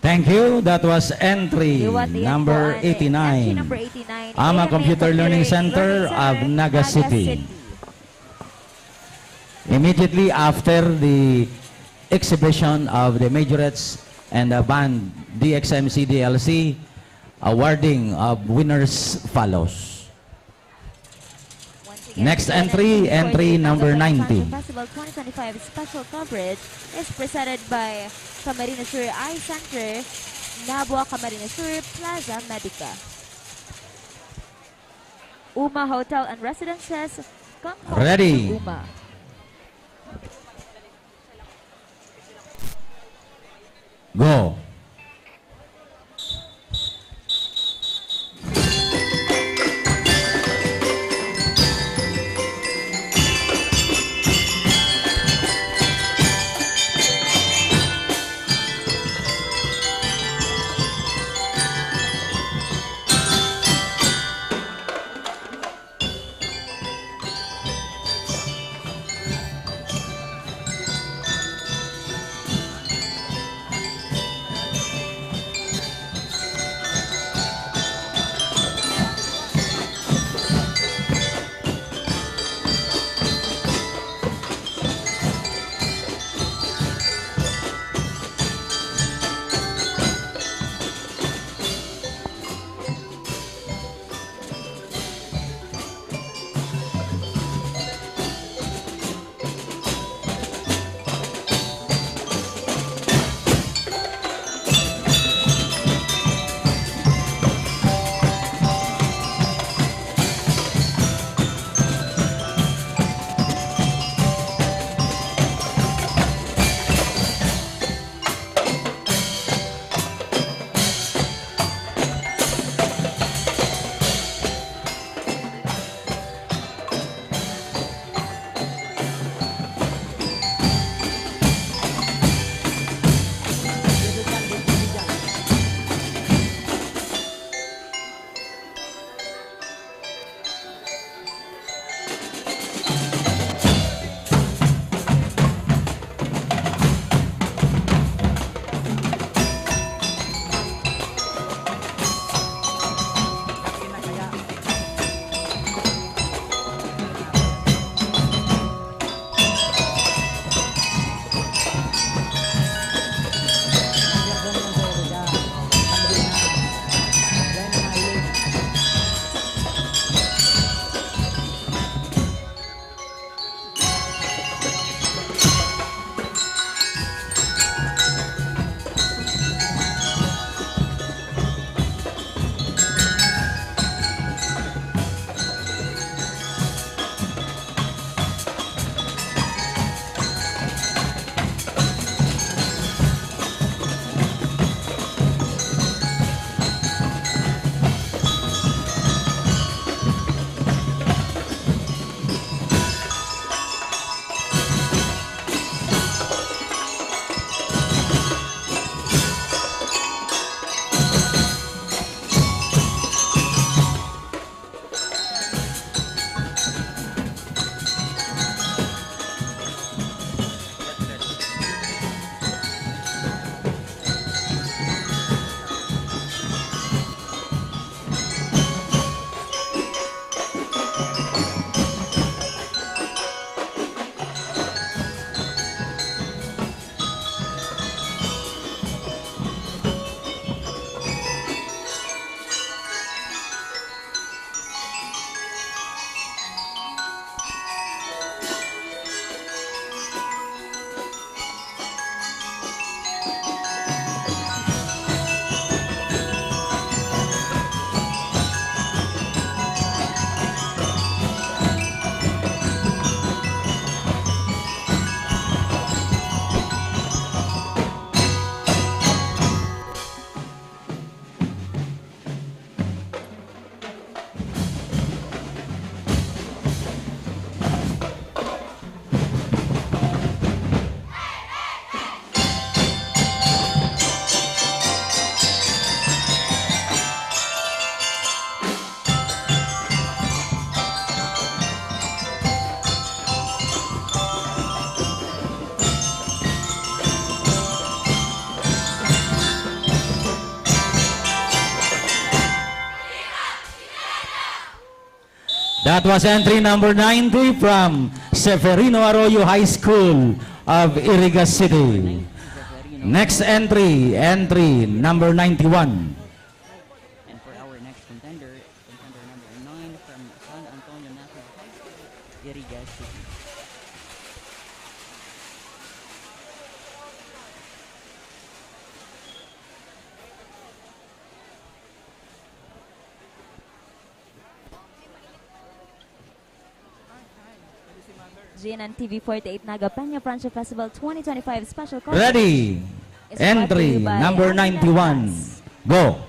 Thank you. That was entry number 89. Ama Computer Learning Center of Naga City. Immediately after the exhibition of the majorettes and the band DXMC DLC, awarding of winners follows. Next entry, entry number 90. Festival 2025 special coverage is presented by Camarines Sur Eye Center, Nabua Camarines Sur, Plaza, Medica. Uma Hotel and Residences, come home Ready. to Uma. Go. That was entry number 90 from Severino Arroyo High School of Iriga City. Next entry, entry number 91. And for our next contender number 9 from San Antonio National High School, Iriga City. GNN TV 48 Naga Peña Franco Festival 2025 special coverage. Ready. is brought to Entry you by number Aguila 91. Glass. Go.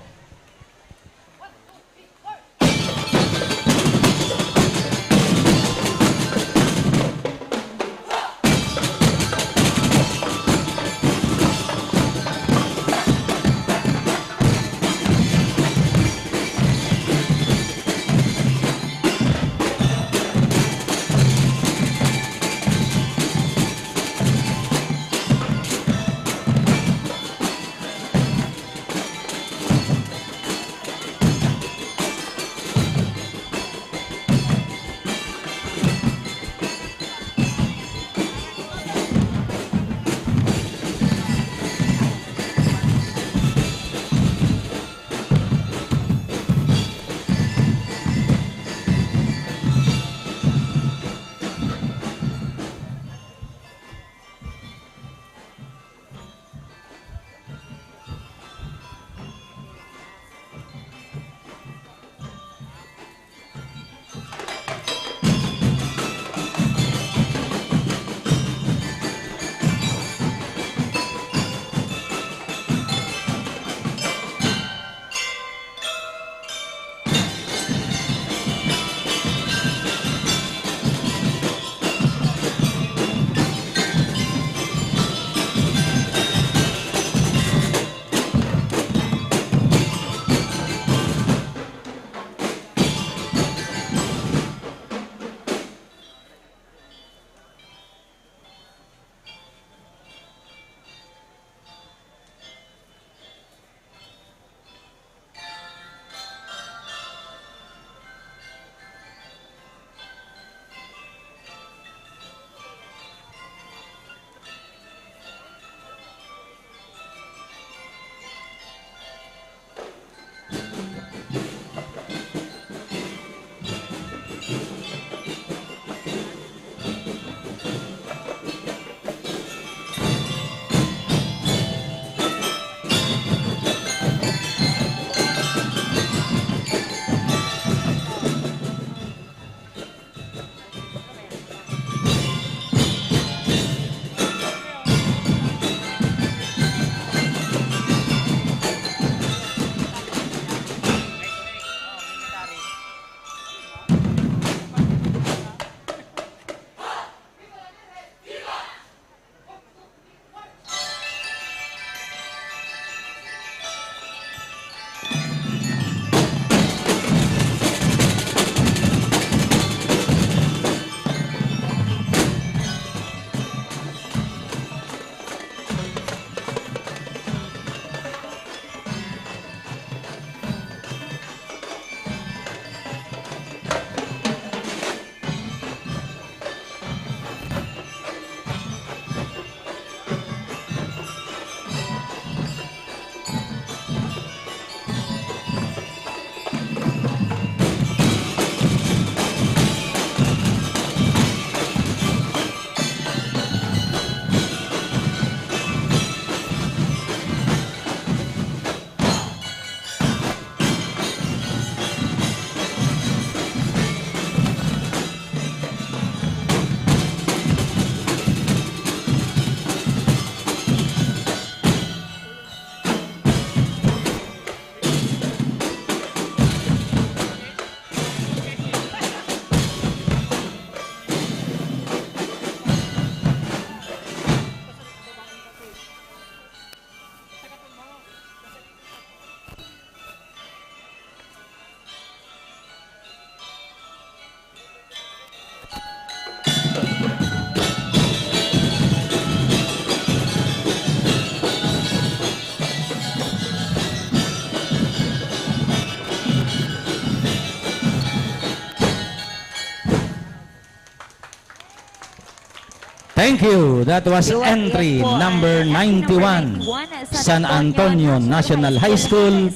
Thank you. That was entry number 91, San Antonio National High School,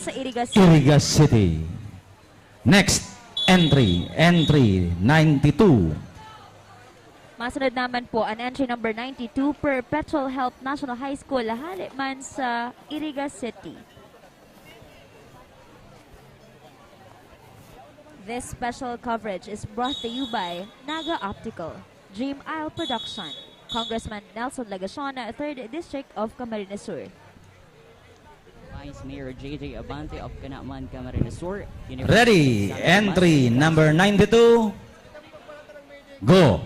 Iriga City. Next entry 92. Masunod naman po ang entry number 92, Perpetual Health National High School, Haliman sa Iriga City. This special coverage is brought to you by Naga Optical, Dream Isle Production, Congressman Nelson Legacion, 3rd District of Camarines Sur. Vice Mayor JJ Abante of Canaman, Camarines Sur. Ready, entry number 92, go.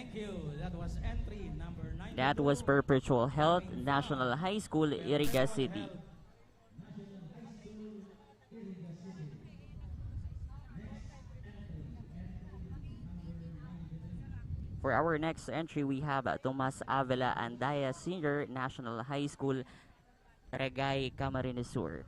Thank you. That was entry number 9. That was Perpetual Health National High School, Iriga City. For our next entry, we have Tomas Avila Andaya Senior National High School, Regay, Camarines Sur.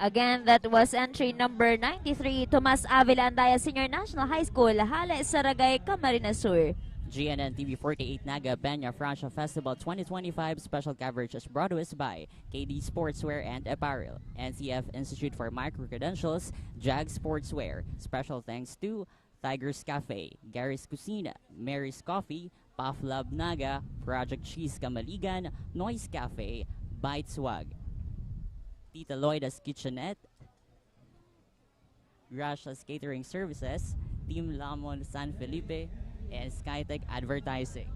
Again, that was entry number 93, Tomas Avila Andaya Senior National High School, Hale Saragay, Camarines Sur. GNN TV 48 Naga Peña Francia Festival 2025 special coverage is brought to us by KD Sportswear and Apparel, NCF-Institute for Micro-Credentials, JAG Sportswear. Special thanks to Tiger's Cafe, Gary's Cuisine, Mary's Coffee, Puff Lab-Naga, Project Cheese Kamaligan, Noice Cafe, Bite Swag, Tita Loida's Kitchenette, Rasha's Catering Services, Team Lamon San Felipe, and Skytech Advertising.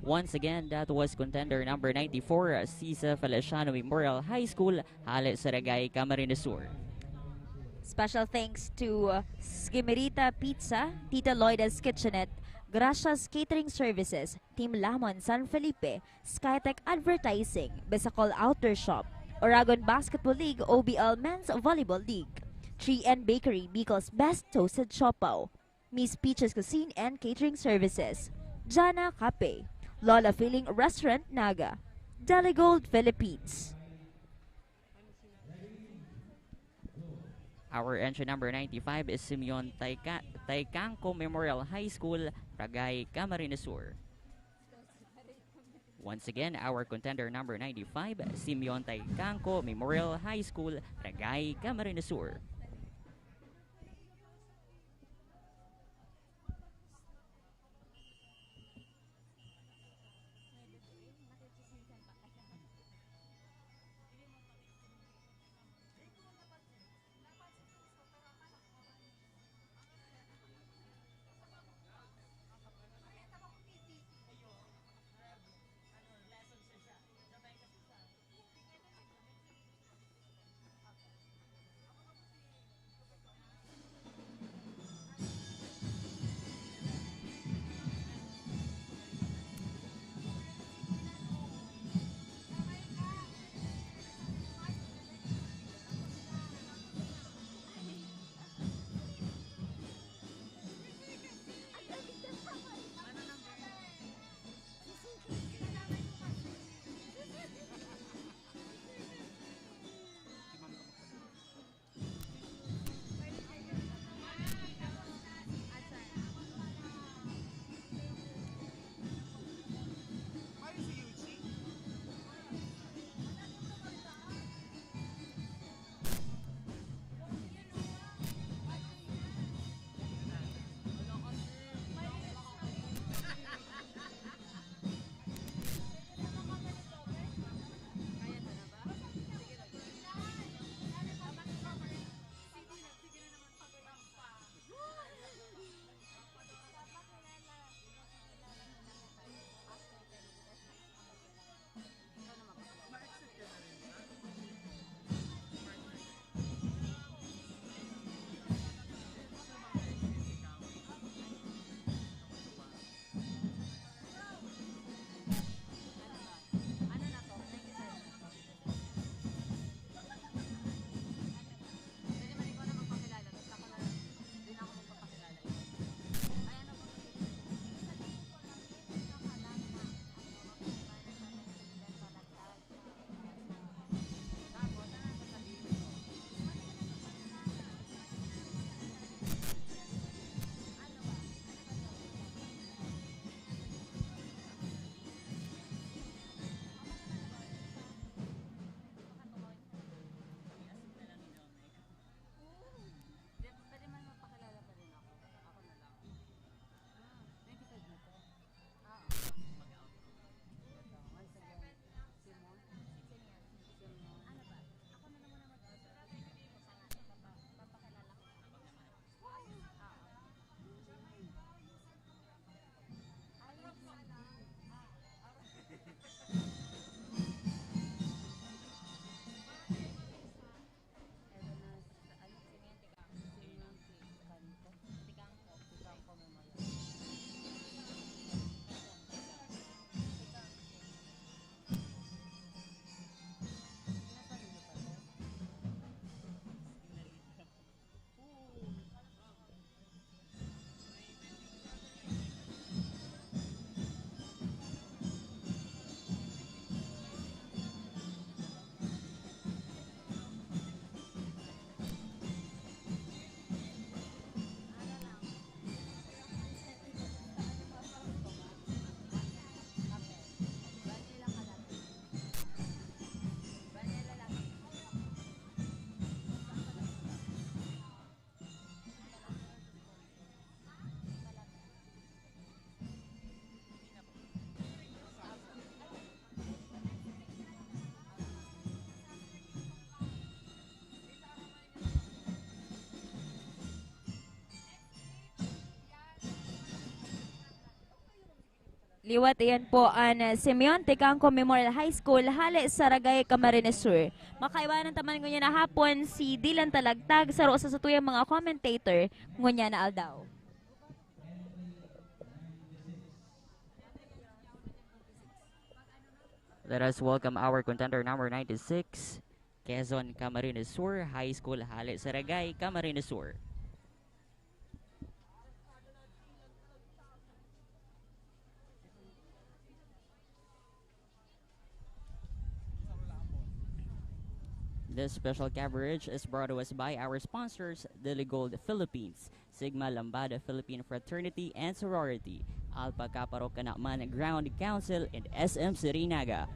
Once again, that was contender number 94, Cisa Feliciano Memorial High School, Hale Saragay, Camarines Sur. Special thanks to Sgimirita Pizza, Tita Lloyda's Kitchenette, Gracias Catering Services, Team Lamon San Felipe, Skytech Advertising, Besacol Outer Shop, Oragon Basketball League, OBL Men's Volleyball League, 3N Bakery, Bicol's Best Toasted Siopaw, Miss Peach's Cuisine and Catering Services, Jana Cafe, Lola Feeling Restaurant Naga, Deligold Philippines. Our entry number 95 is Simeon Taikangco Memorial High School, Ragay, Camarines Sur. Once again, our contender number 95, Simeon Taikangco Memorial High School, Ragay, Camarines Sur. Liwat iyan po ang Simeon Tecangco Memorial High School, hali sa Ragay, Camarines Sur. Makaiwanan taman ngunya na hapon si Dylan Talagtag sa rosa sa tuyang mga commentator ngunya na aldaw. Let us welcome our contender number 96, Quezon Camarines Sur High School, hali sa Ragay, Camarines Sur. This special coverage is brought to us by our sponsors, Diligold Philippines, Sigma Lambada Philippine Fraternity and Sorority, Alpha Kappa Rho Canaman Ground Council, and SM Naga.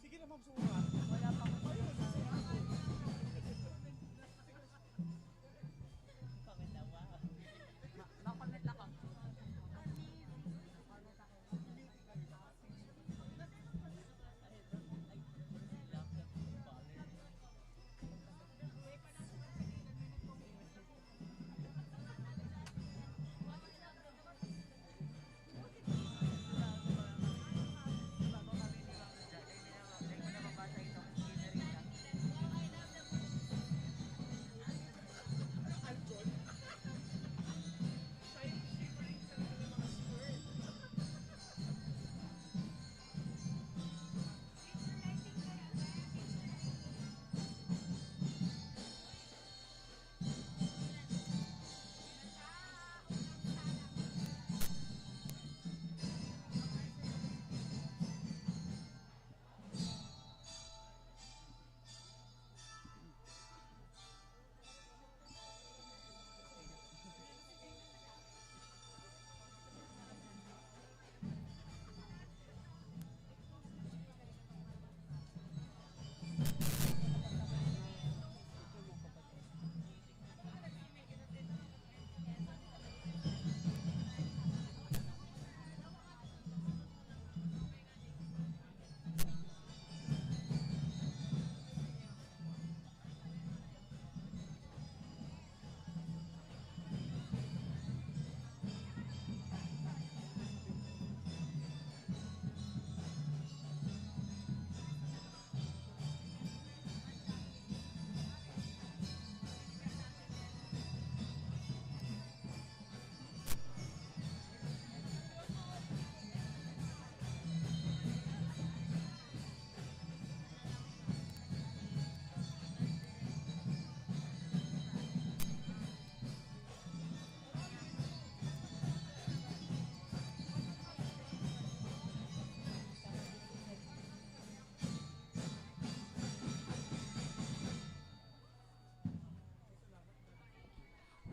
Sige na, ma'am, suha. Wala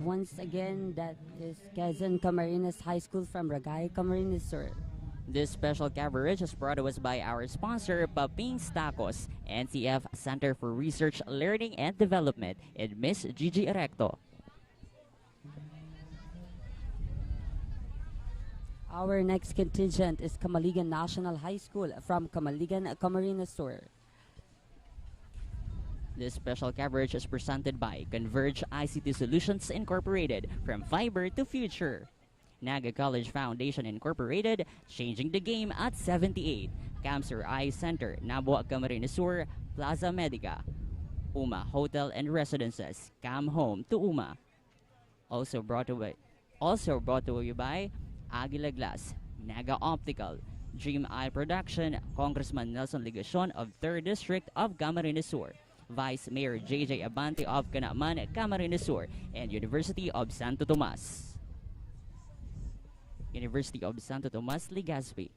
Once again, that is Quezon Camarines High School from Ragay, Camarines Sur. This special coverage is brought to us by our sponsor, Paping's Tacos, NCF Center for Research, Learning and Development, and Miss Gigi Erecto. Our next contingent is Camaligan National High School from Camaligan, Camarines Sur. This special coverage is presented by Converge ICT Solutions Incorporated, from fiber to future. Naga College Foundation Incorporated, changing the game at 78. Cancer Eye Center, Nabua, Camarines Sur, Plaza Medica. UMA Hotel and Residences, Come Home to UMA. Also brought to you by Aguila Glass, Naga Optical, Dream Eye Production, Congressman Nelson Legacion of 3rd District of Camarines Sur, Vice Mayor JJ Abante of Canaman, Camarines Sur, and University of Santo Tomas. University of Santo Tomas, Legazpi.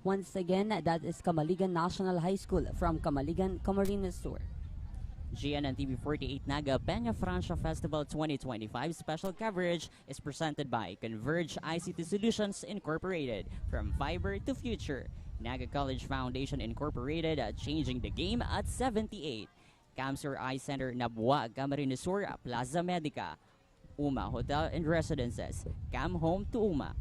Once again, that is Camaligan National High School from Camarines Sur. GNN TV 48 Naga Peña Francia Festival 2025 special coverage is presented by Converge ICT Solutions Incorporated. From fiber to future. Naga College Foundation Incorporated, changing the game at 78. Camsur Eye Center Nabua, Camarines Sur, Plaza Medica. UMA Hotel and Residences. Cam Home to UMA.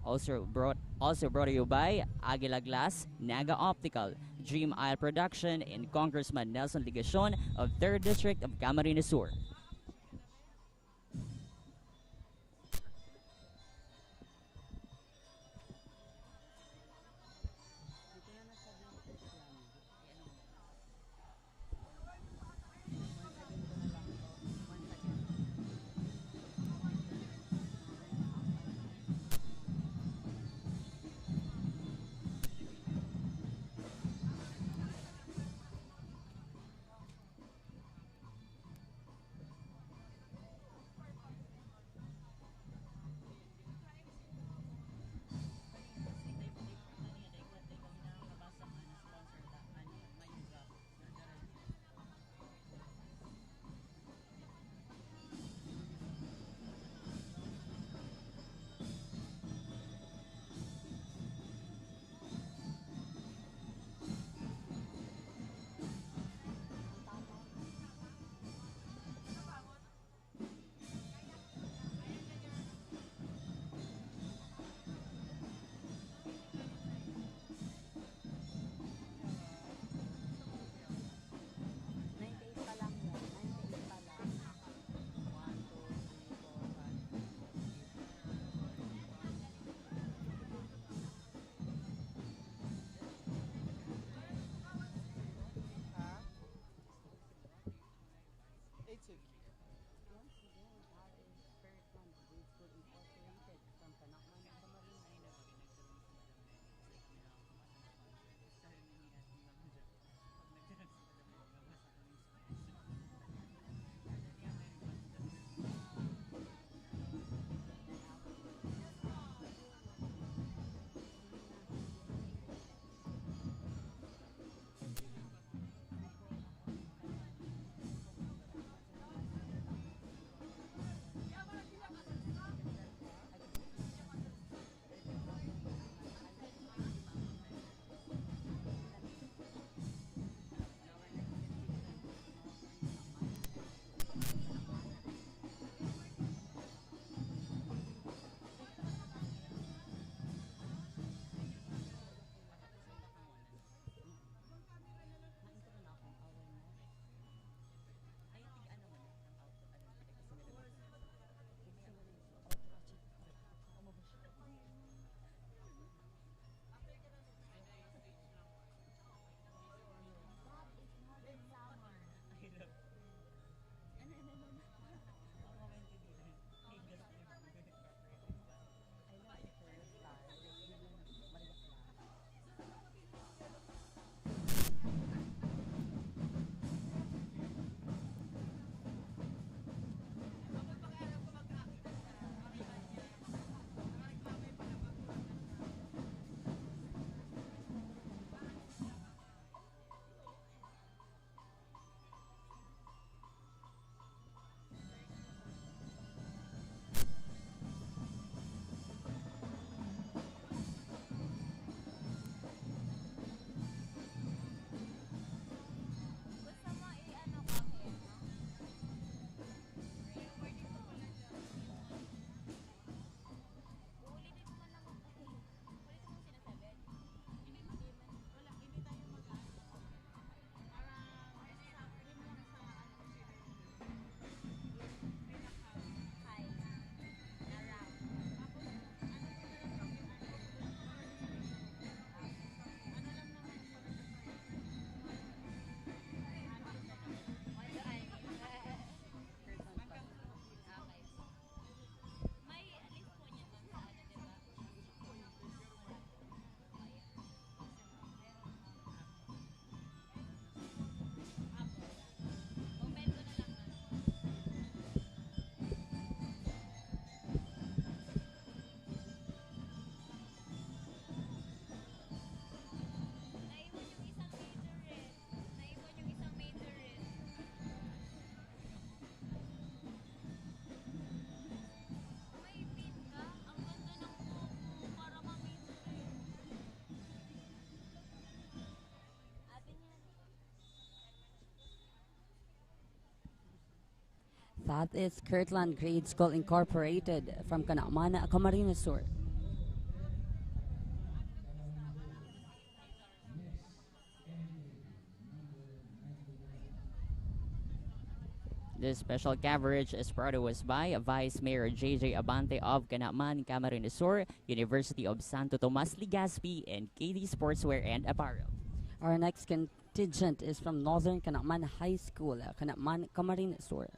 Also brought to you by Aguila Glass, Naga Optical, Dream Isle Production, and Congressman Nelson Legacion of 3rd District of Camarines Sur. That is Kirtland Grade School Incorporated from Canaman, Camarines Sur. This special coverage is brought to us by Vice Mayor J.J. Abante of Canaman, Camarines Sur, University of Santo Tomas-Legazpi, and KD Sportswear and Apparel. Our next contingent is from Northern Canaman High School, Canaman, Camarines Sur.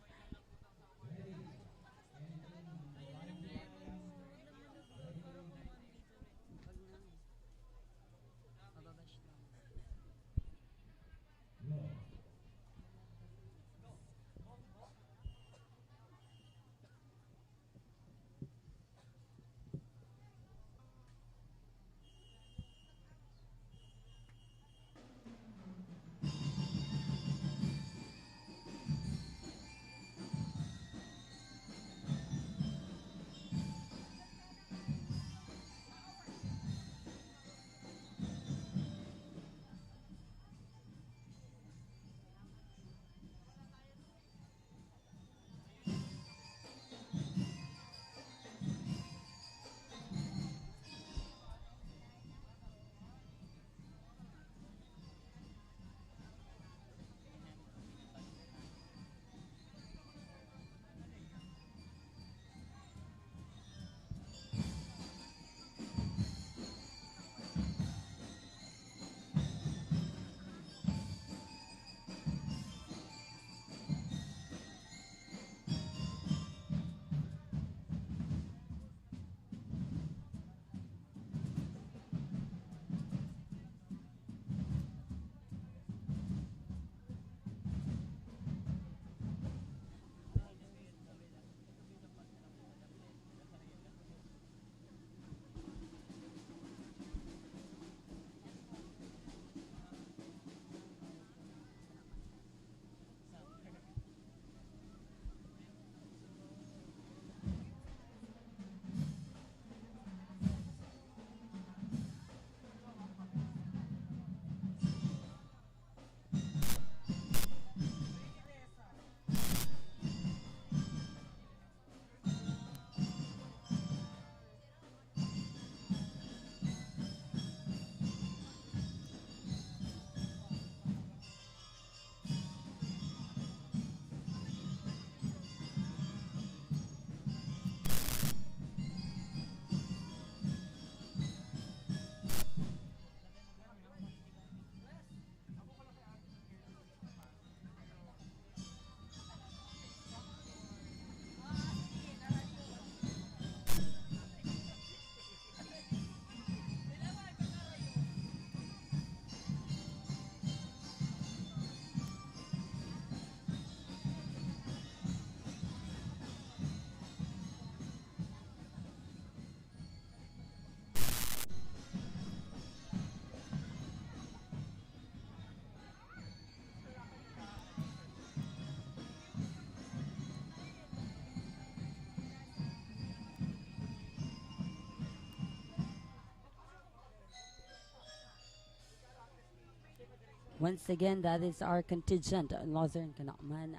Once again, that is our contingent, Northern Canaman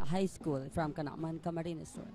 High School from Canaman, Camarines Sur.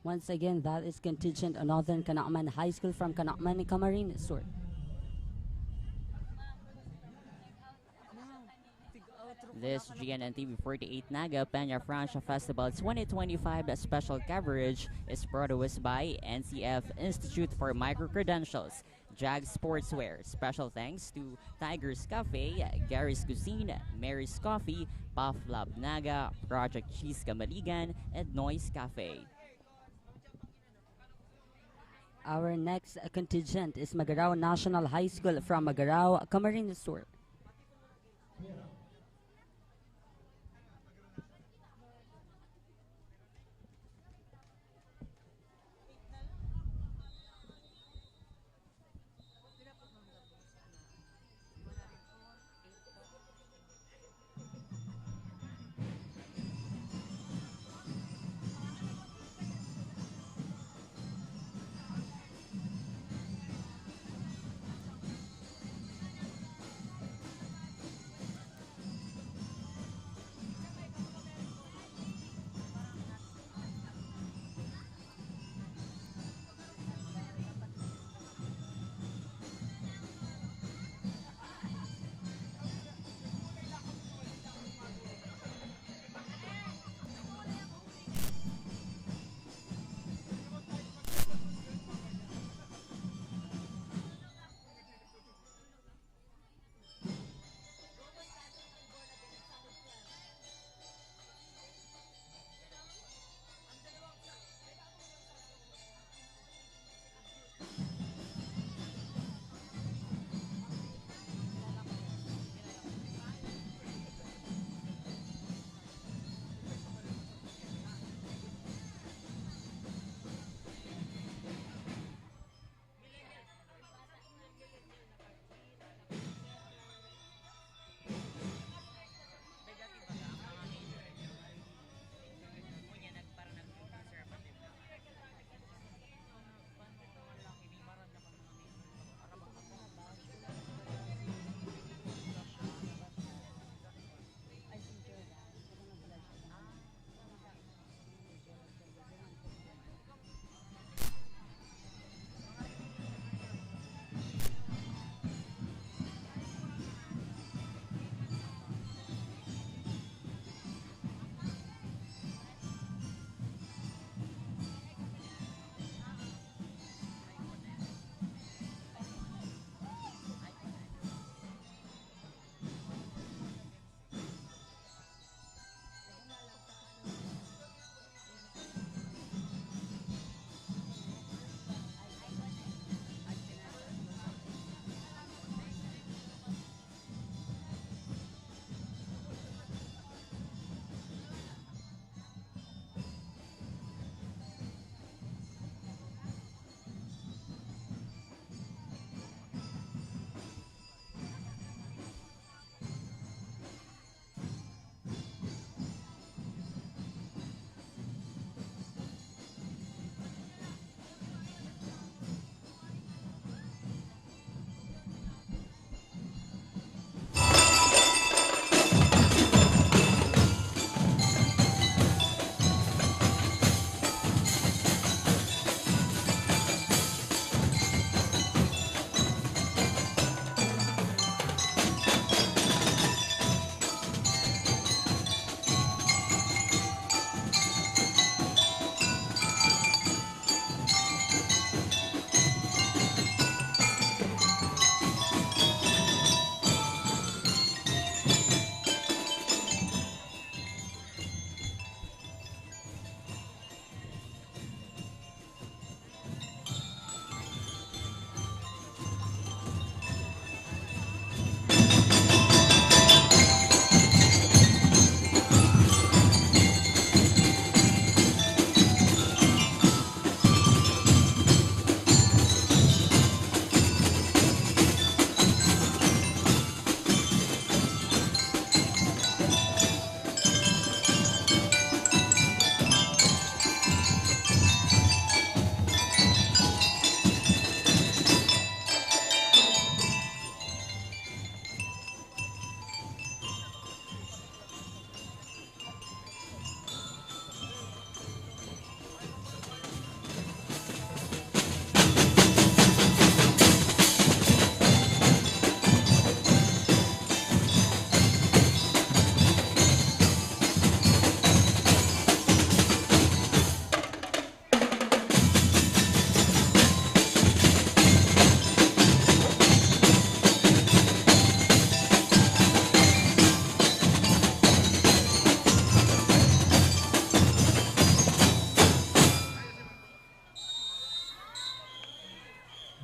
Once again, that is contingent on Northern Canaman High School from Canaman, Camarines Sur. This GNN-TV 48 Naga Peña Francia Festival 2025 special coverage is brought to us by NCF-Institute for Micro-Credentials, JAG Sportswear. Special thanks to Tiger's Cafe, Gary's Cuisine, Mary's Coffee, Puff Lab-Naga, Project Cheese Kamaligan, and Noice Cafe. Our next contingent is Magarao National High School from Magarao, Camarines Sur.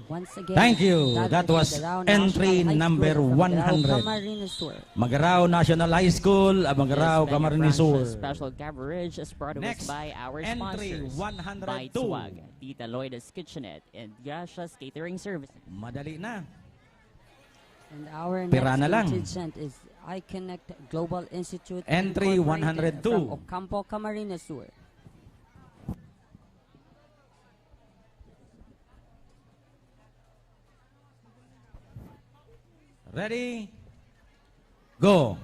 once again, Thank you. That was Magarao entry National High number School from Magarao, 100. Camarines Sur. Magarao National High School, Magarao, This Camarines Sur. special coverage is brought to us Next, by our entry sponsors, 102. by Swag, Tita Loida's Kitchenette, and Yasha's Catering Services. Madali na. And our Pira na lang. next contingent is 𝐼Connect Global Institute Entry Incorporated 102. from Ocampo, Camarines Sur. Ready? Go.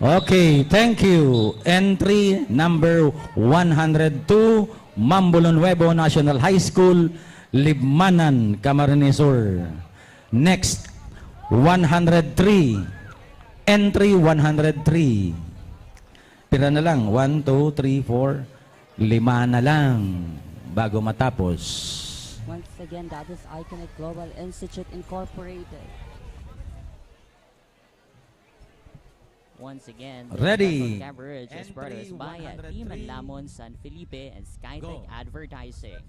Okay, thank you. Entry number 102, Mambulo Nuevo National High School, Libmanan, Camarines Sur. Next, 103. Entry 103. Pira na lang. 1, 2, 3, 4. 5 na lang bago matapos. Once again, that is Iconic Global Institute Incorporated. Once again, Ready. the coverage is brought to us by Team Lamon, San Felipe, and Skytech Advertising.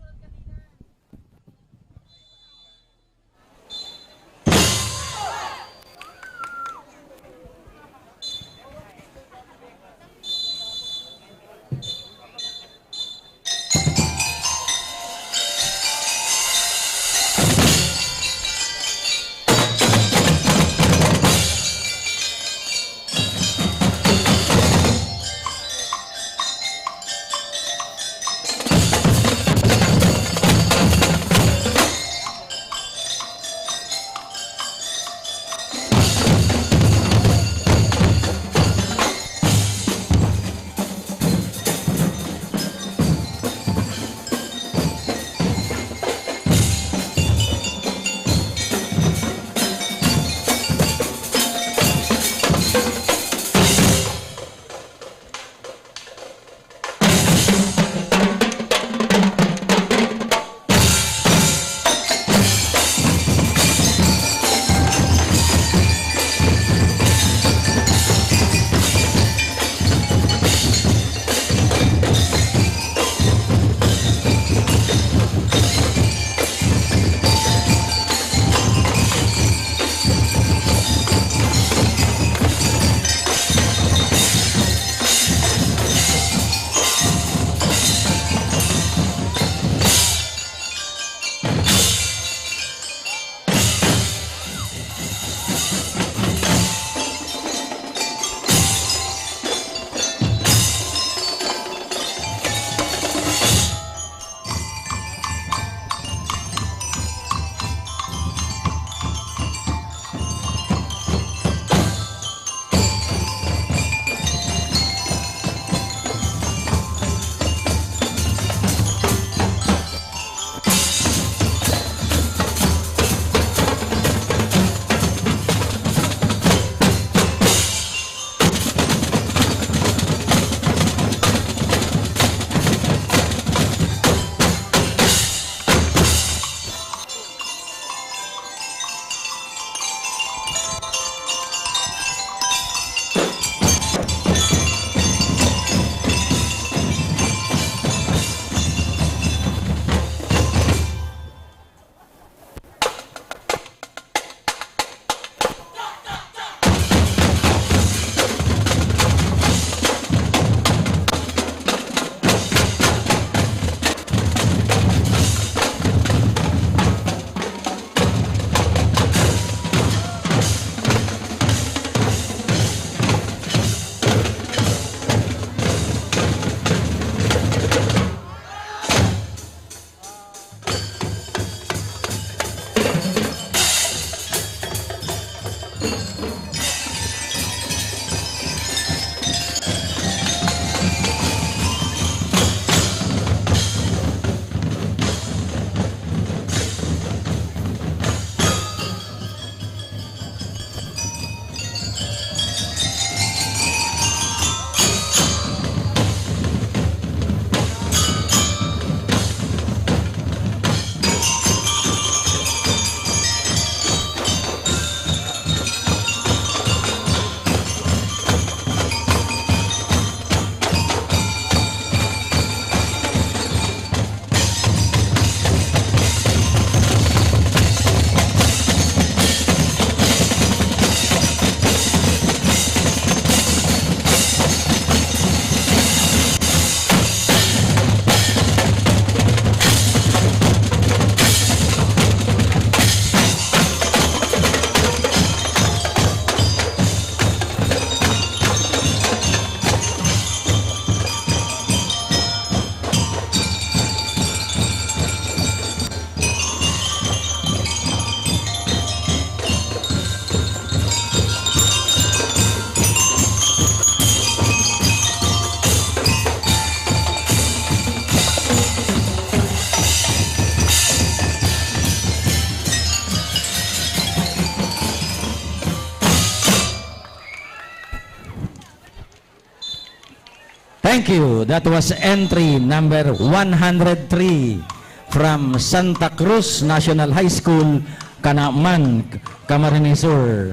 Thank you. That was entry number 103 from Santa Cruz National High School, Canaman, Camarines Sur.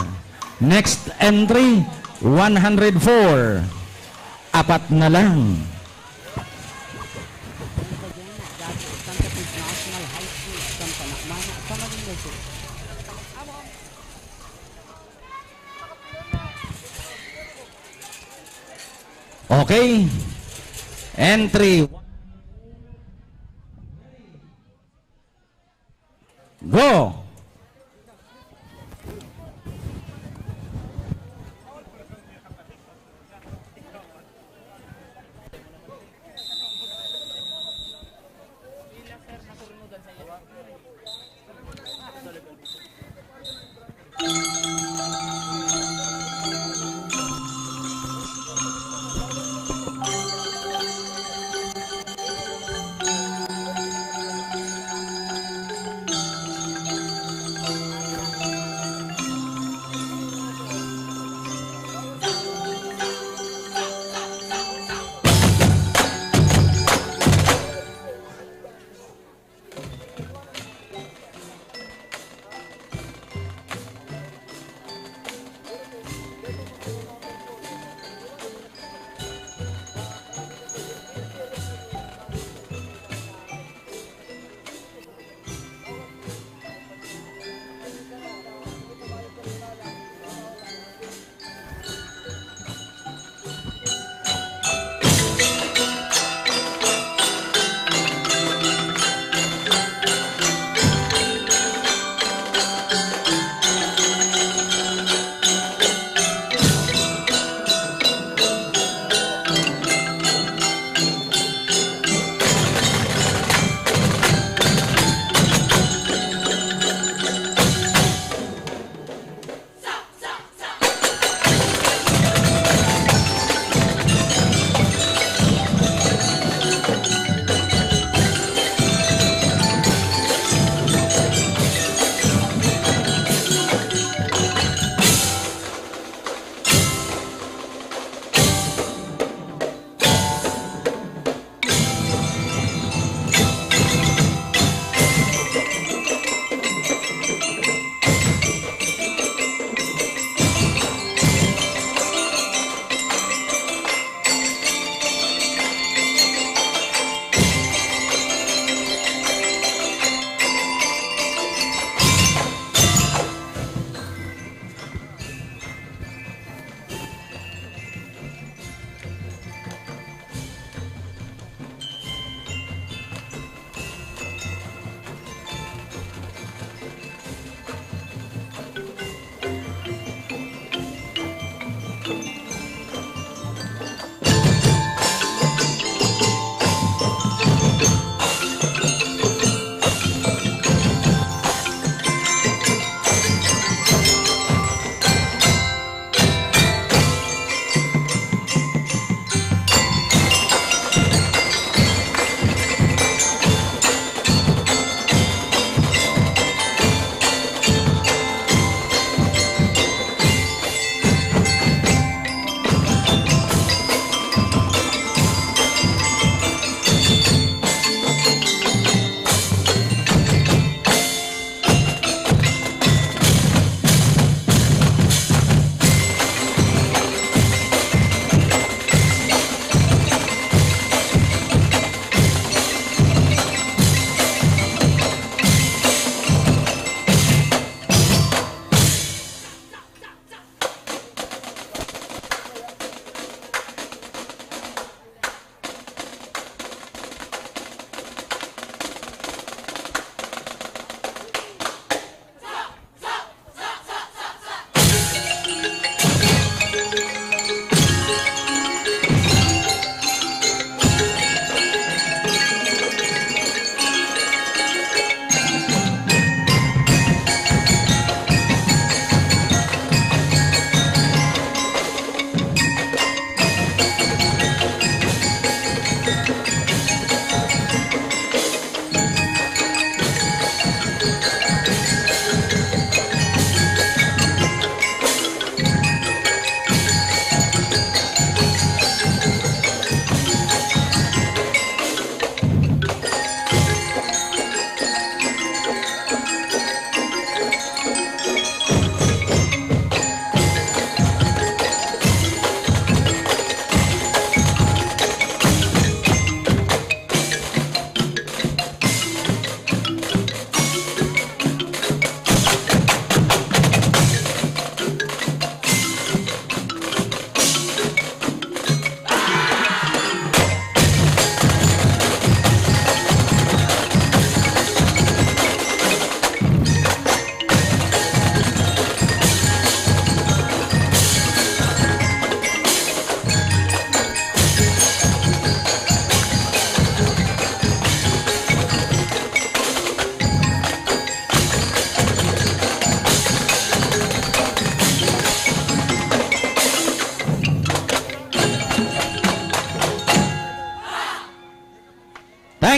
Next entry, 104. Apat na lang. Okay. Entry. Go.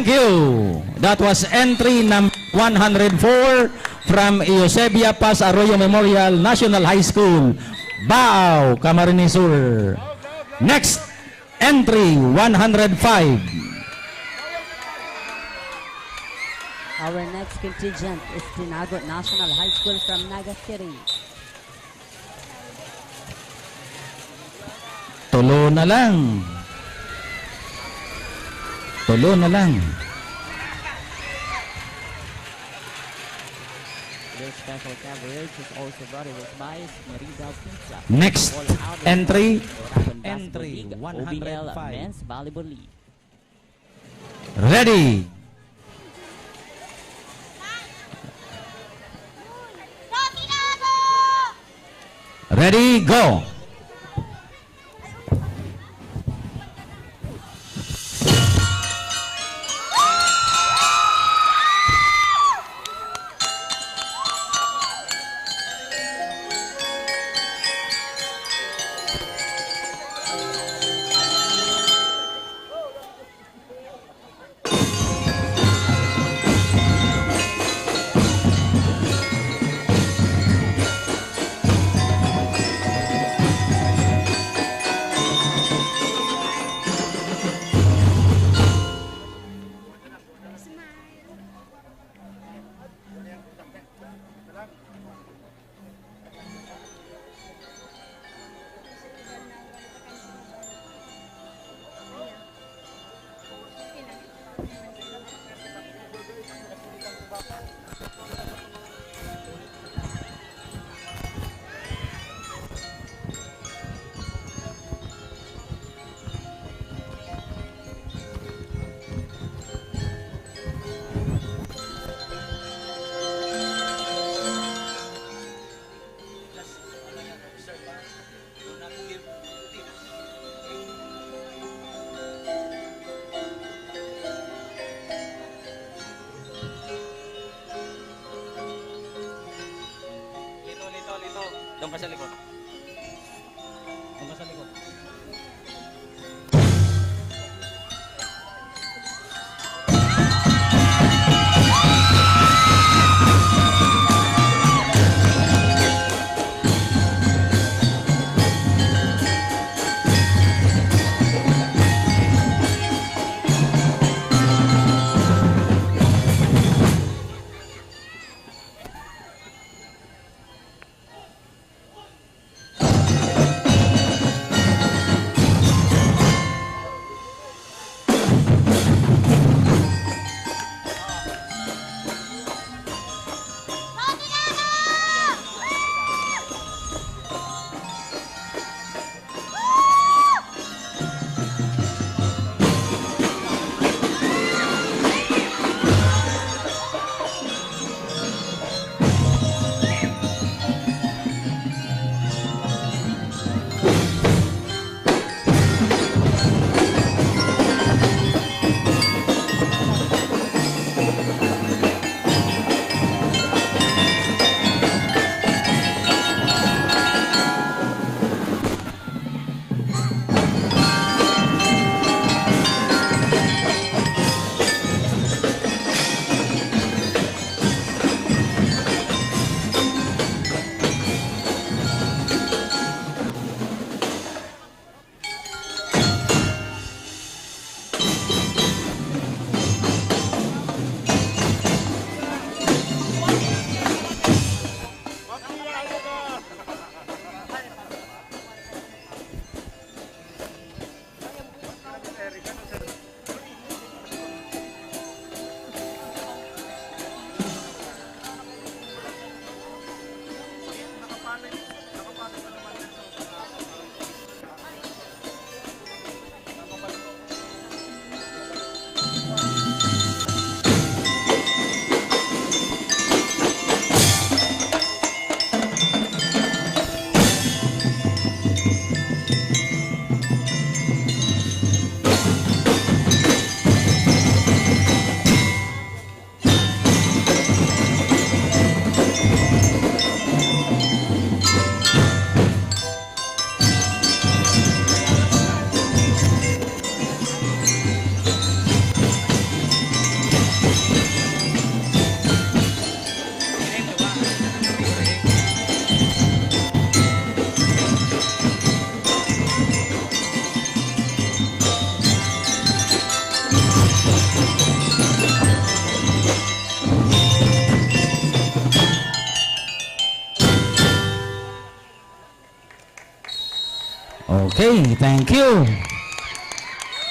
Thank you. That was entry number 104 from Eusebia Paz Arroyo Memorial National High School, Bao, Camarines Sur. Next, entry 105. Our next contingent is Tinagot National High School from Naga City. Tulo na lang. Tulo na lang. This special coverage is also brought to us by Sgimirita Pizza. Next entry, Entry OBL 105. Men's Volleyball League. Ready. Ready, go. Doon ka sa likod. Doon ka sa likod. Okay, thank you.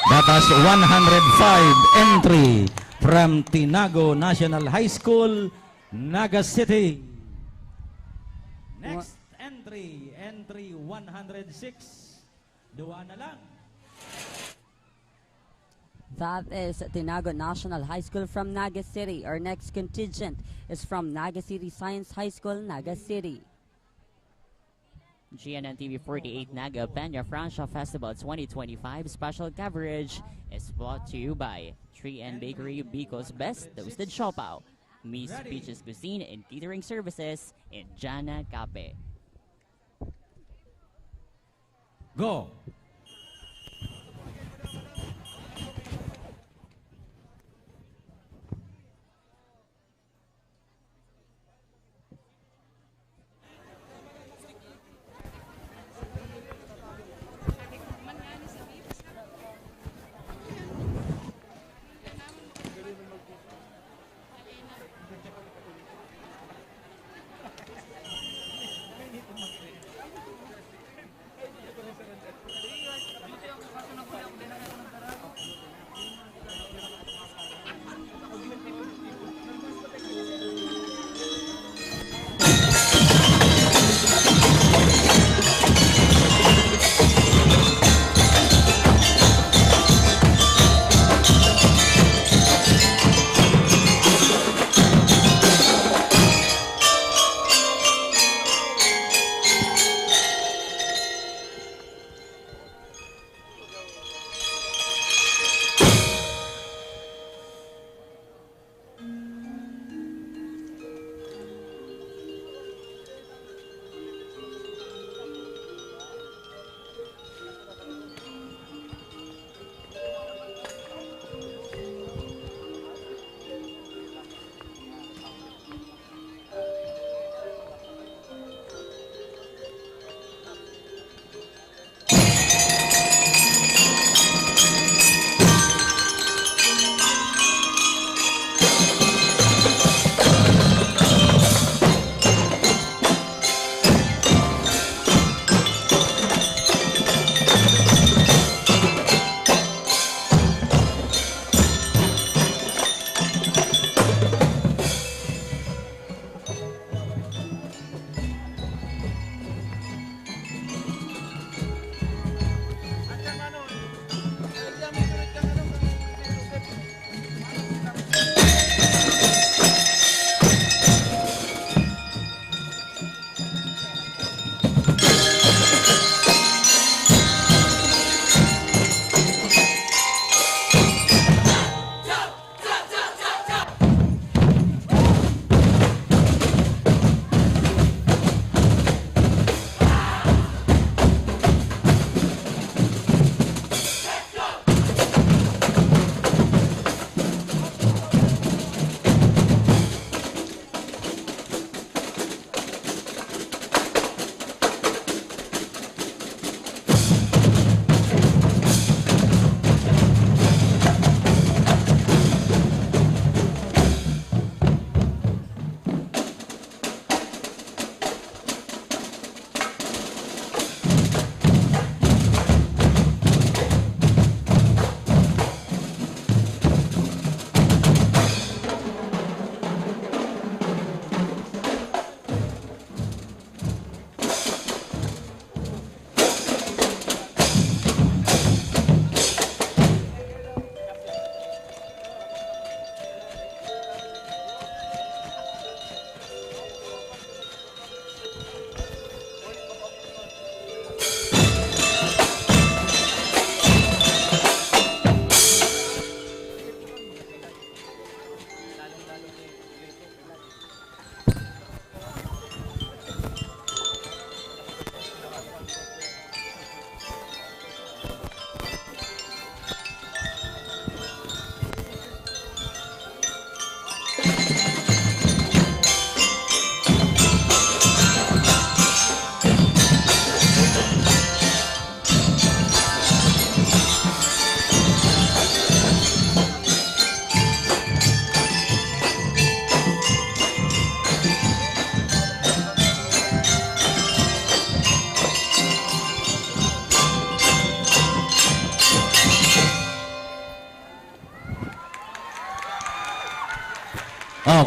That was 105 entry from Tinago National High School, Naga City. Next entry 106. Dua na lang. That is Tinago National High School from Naga City. Our next contingent is from Naga City Science High School, Naga City. GNN TV 48 Naga Peña Francia Festival 2025 special coverage is brought to you by 3N Bakery, Bico's best toasted siopaw, Miss Peach's Cuisine and Catering Services in Jana Cafe. Go.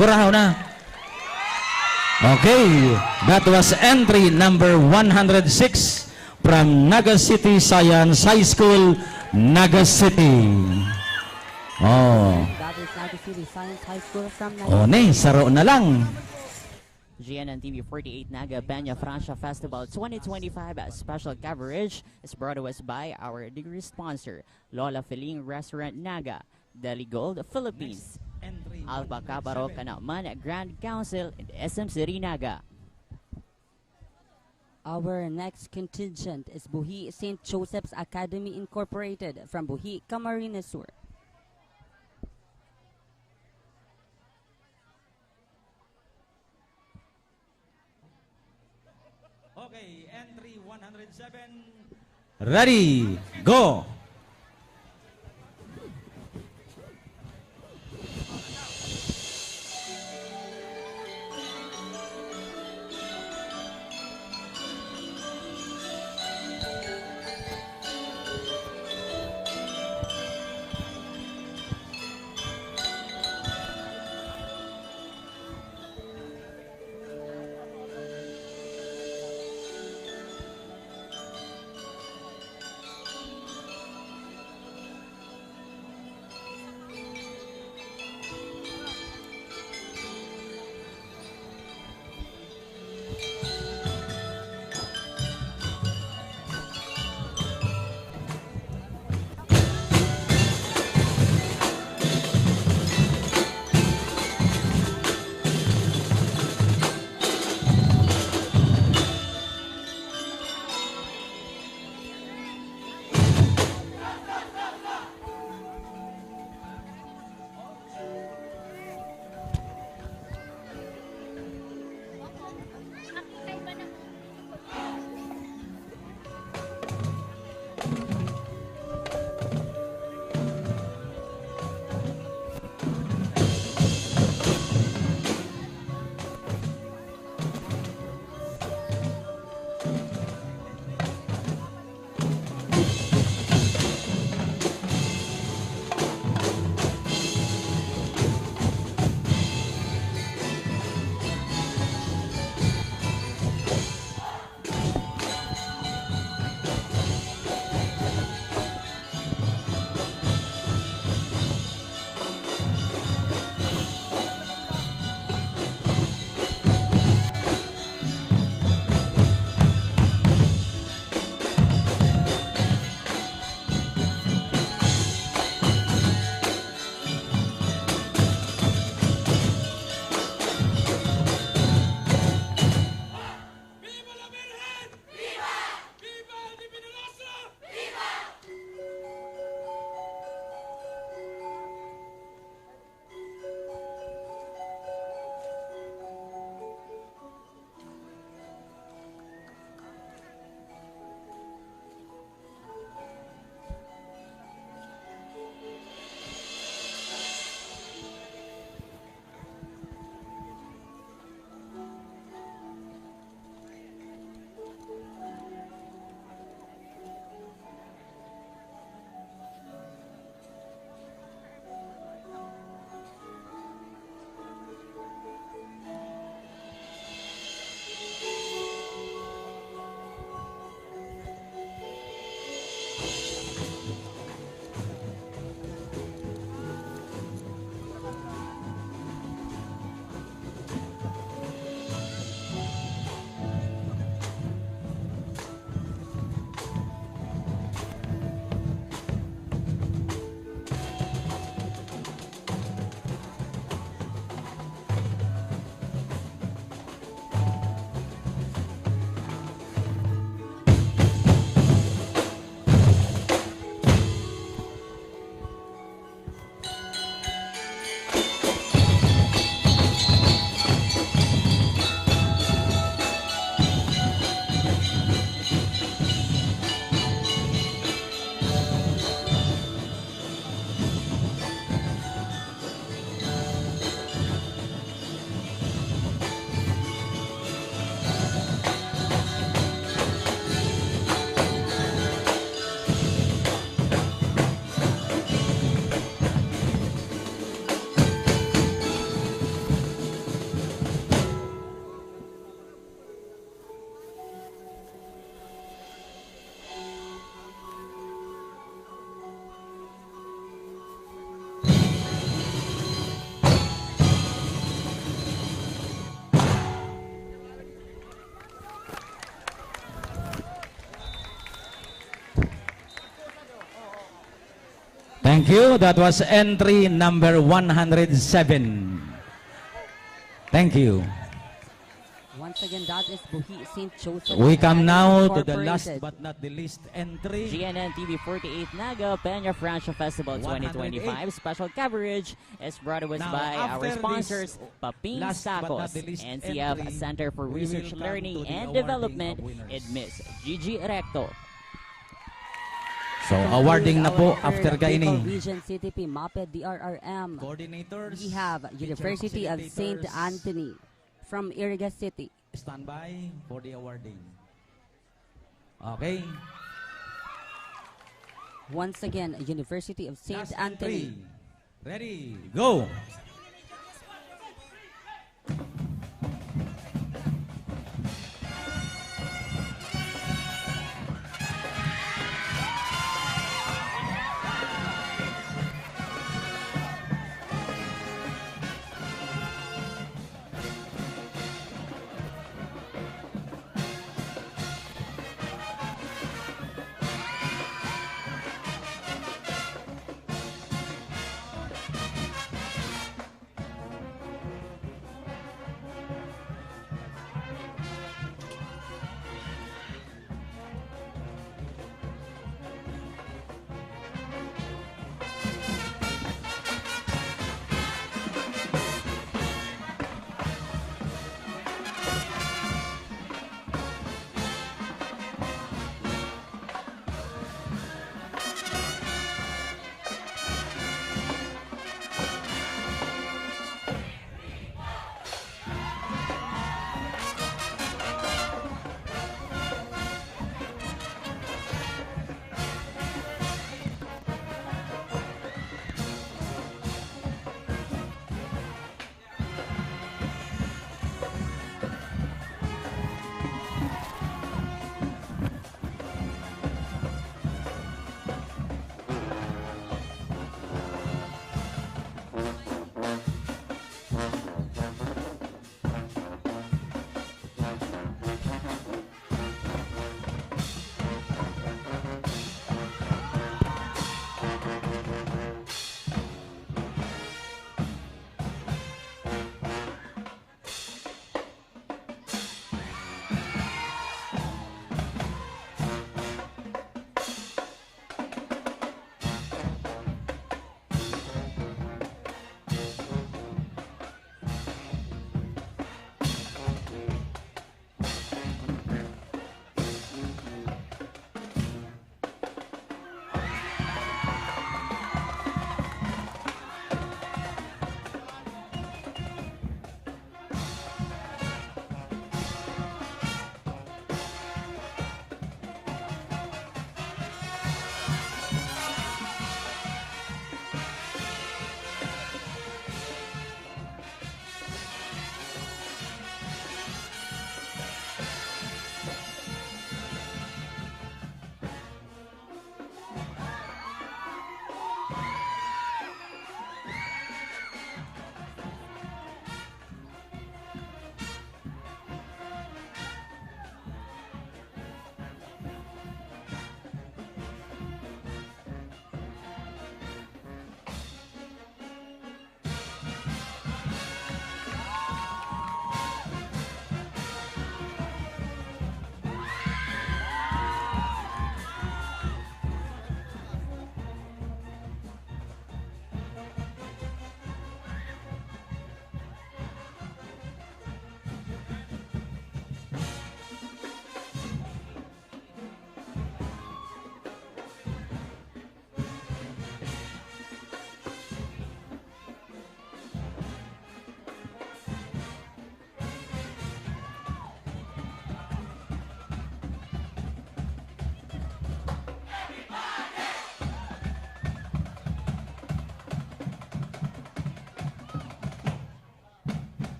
Burahaw na. Okay, that was entry number 106 from Naga City Science High School, Naga City. Oh. That is Naga City Science High School from Naga Oh, ne, saro na lang. GNN-TV 48 Naga Peña Francia Festival 2025 special coverage is brought to us by our degree sponsor, Lola Feling Restaurant Naga, Deli Gold Philippines, Alpha Kaparo Canaman Grand Council, and SM City Naga. Our next contingent is Buhi St. Joseph's Academy Incorporated from Buhi, Camarines Sur. Okay, entry 107. Ready, go. Thank you. That was entry number 107. Thank you. Once again, that is Buhi St. Joseph. We come now to the Incorporated. last but not the least entry. GNN TV 48 Naga Peña Franco Festival 2025 special coverage is brought to us Now, by our after sponsors, this Paping last but not Tacos, the least NCF entry, Center for we Research, will come Learning, to the and awarding Development, of winners. and Miss Gigi Recto. So, awarding na po Our after third kaini. Region CTP MAPE DRRM. Coordinators. We have University of St. facilitators. Anthony from Iriga City. Stand by for the awarding. Okay. Once again, University of St. Last Anthony. entry. Ready, go.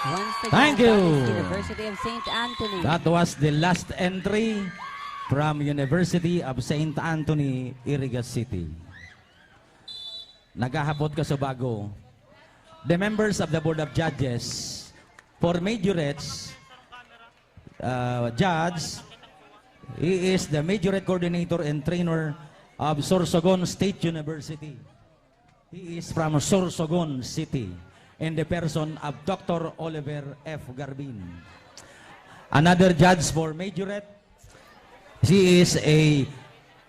Once again, Thank that you. is University of St. Anthony. That was the last entry from University of St. Anthony, Iriga City. Nagahapot ka sa bago. The members of the Board of Judges, for majorettes, judge, he is the majorette coordinator and trainer of Sorsogon State University. He is from Sorsogon City in the person of Dr. Oliver F. Garbin. Another judge for majorette, she is a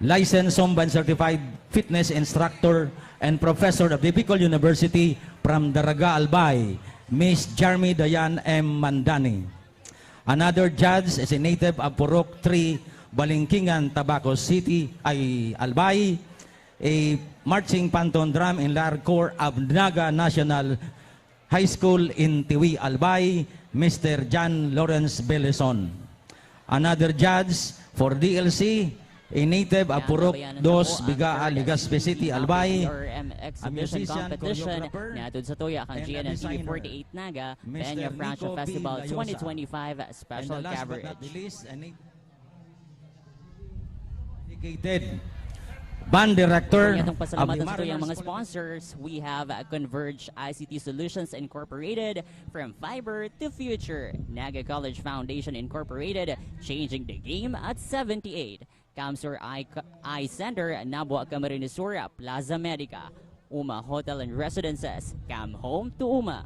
licensed Somban certified fitness instructor and professor of the Bicol University from Daraga Albay, Miss Jeremy Dayan M. Mandani. Another judge is a native of Purok 3, Balingkingan, Tabaco City, Albay, a marching panton drum in Lar Corps of Naga National High School in Tiwi, Albay, Mr. John Lawrence Beleson. Another judge for DLC, a native of Purok 2, Bigaa, Legazpi City, Albay, a musician, choreographer, Natod sa tuya kang and a GNN designer, TV48 Naga, Mr. Peña Francia Nico P. Festival Layosa. 2025 special And the last but coverage. not the least, a dedicated band director Kung itong of the pasalamatan sa tuyang Mariners mga sponsors, we have Converge ICT Solutions Incorporated, from fiber to future. Naga College Foundation Incorporated, changing the game at 78. Camsur Eye Center, Nabua, Camarines, Plaza Medica. Uma Hotel and Residences, Cam Home to Uma.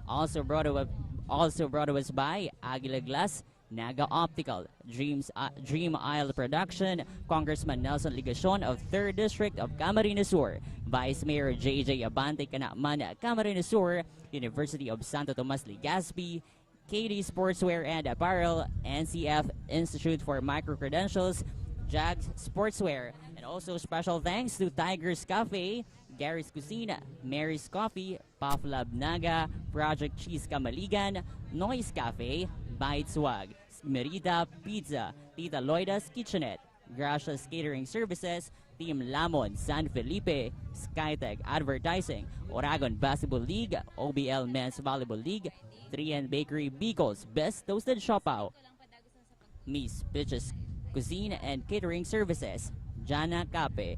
Also brought to us by Aguila Glass, Naga Optical, Dream Isle Production, Congressman Nelson Legacion of 3rd District of Camarines Sur, Vice Mayor JJ Abante Canaman, Camarines Sur, University of Santo Tomas-Legazpi, JAG Sportswear and Apparel, NCF-Institute for Micro-Credentials, JAG Sportswear, and also special thanks to Tiger's Cafe, Gary's Cuisine, Mary's Coffee, Lab-Naga, Project Cheese Kamaligan, Noice Cafe, Swag, Sgimirita Pizza, Tita Loida's Kitchenette, Gracias Catering Services, Team Lamon, San Felipe, Skytech Advertising, Oragon Basketball League, OBL Men's Volleyball League, 3N Bakery Bicol's Best Toasted Siopaw, Miss Bitches Cuisine and Catering Services, Jana Cafe,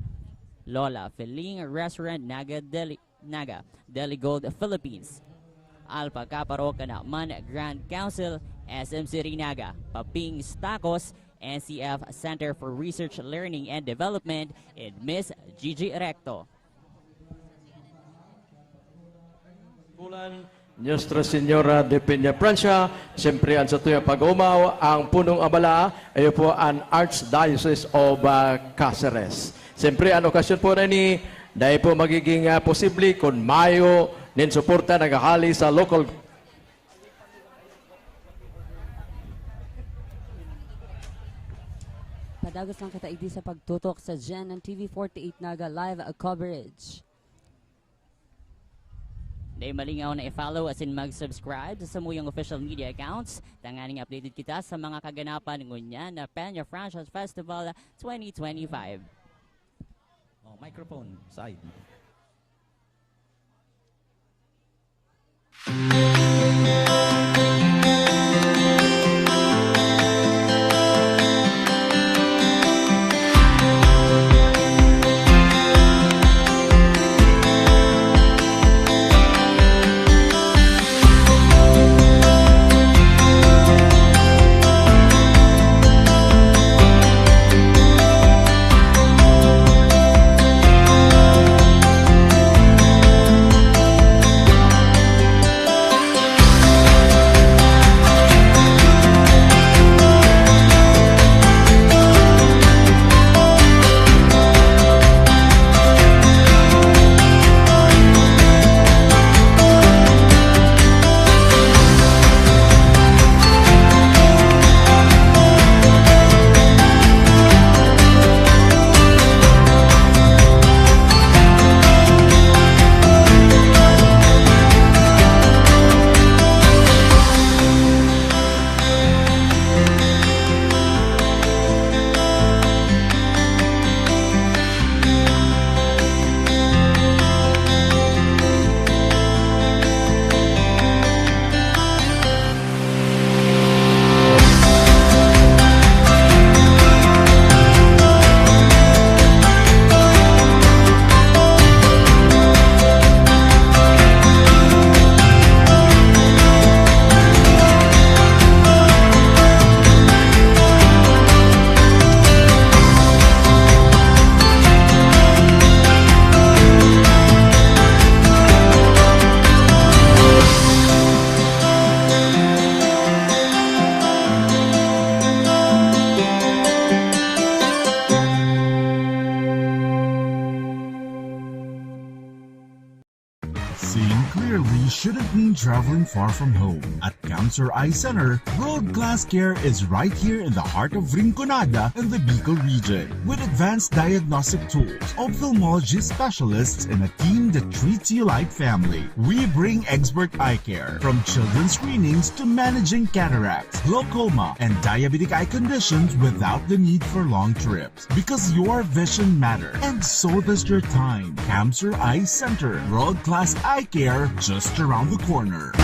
Lola Feling Restaurant, Naga Deli Gold Philippines, Alpha Kaparo Canaman Grand Council, SMC Naga, Paping's Tacos, NCF Center for Research, Learning and Development, and Miss Gigi Recto. Nuestra Señora de Peña Francia, siyempre ang sa tuyang pag-umaw, ang punong abala ay po ang Archdiocese of Cáceres. Siyempre, ang okasyon po na ni, dahil po magiging posible kung mayo nin suporta naghahali sa local Padagos lang kita idi sa pagtutok sa GNN TV48 Naga live coverage. Dahil malingaw na i-follow as in mag-subscribe sa samuyang official media accounts. Tanganing updated kita sa mga kaganapan ngunyan na Peña Franchise Festival 2025. Oh, microphone side. Seeing clearly shouldn't mean traveling far from home. At Cancer Eye Center, world-class care is right here in the heart of Rinconada and the Bicol region. With advanced diagnostic tools, ophthalmology specialists, and a team that treats you like family, we bring expert eye care. From children's screenings to managing cataracts, glaucoma, and diabetic eye conditions without the need for long trips. Because your vision matters, and so does your time. Cancer Eye Center, world-class eye care just around the corner.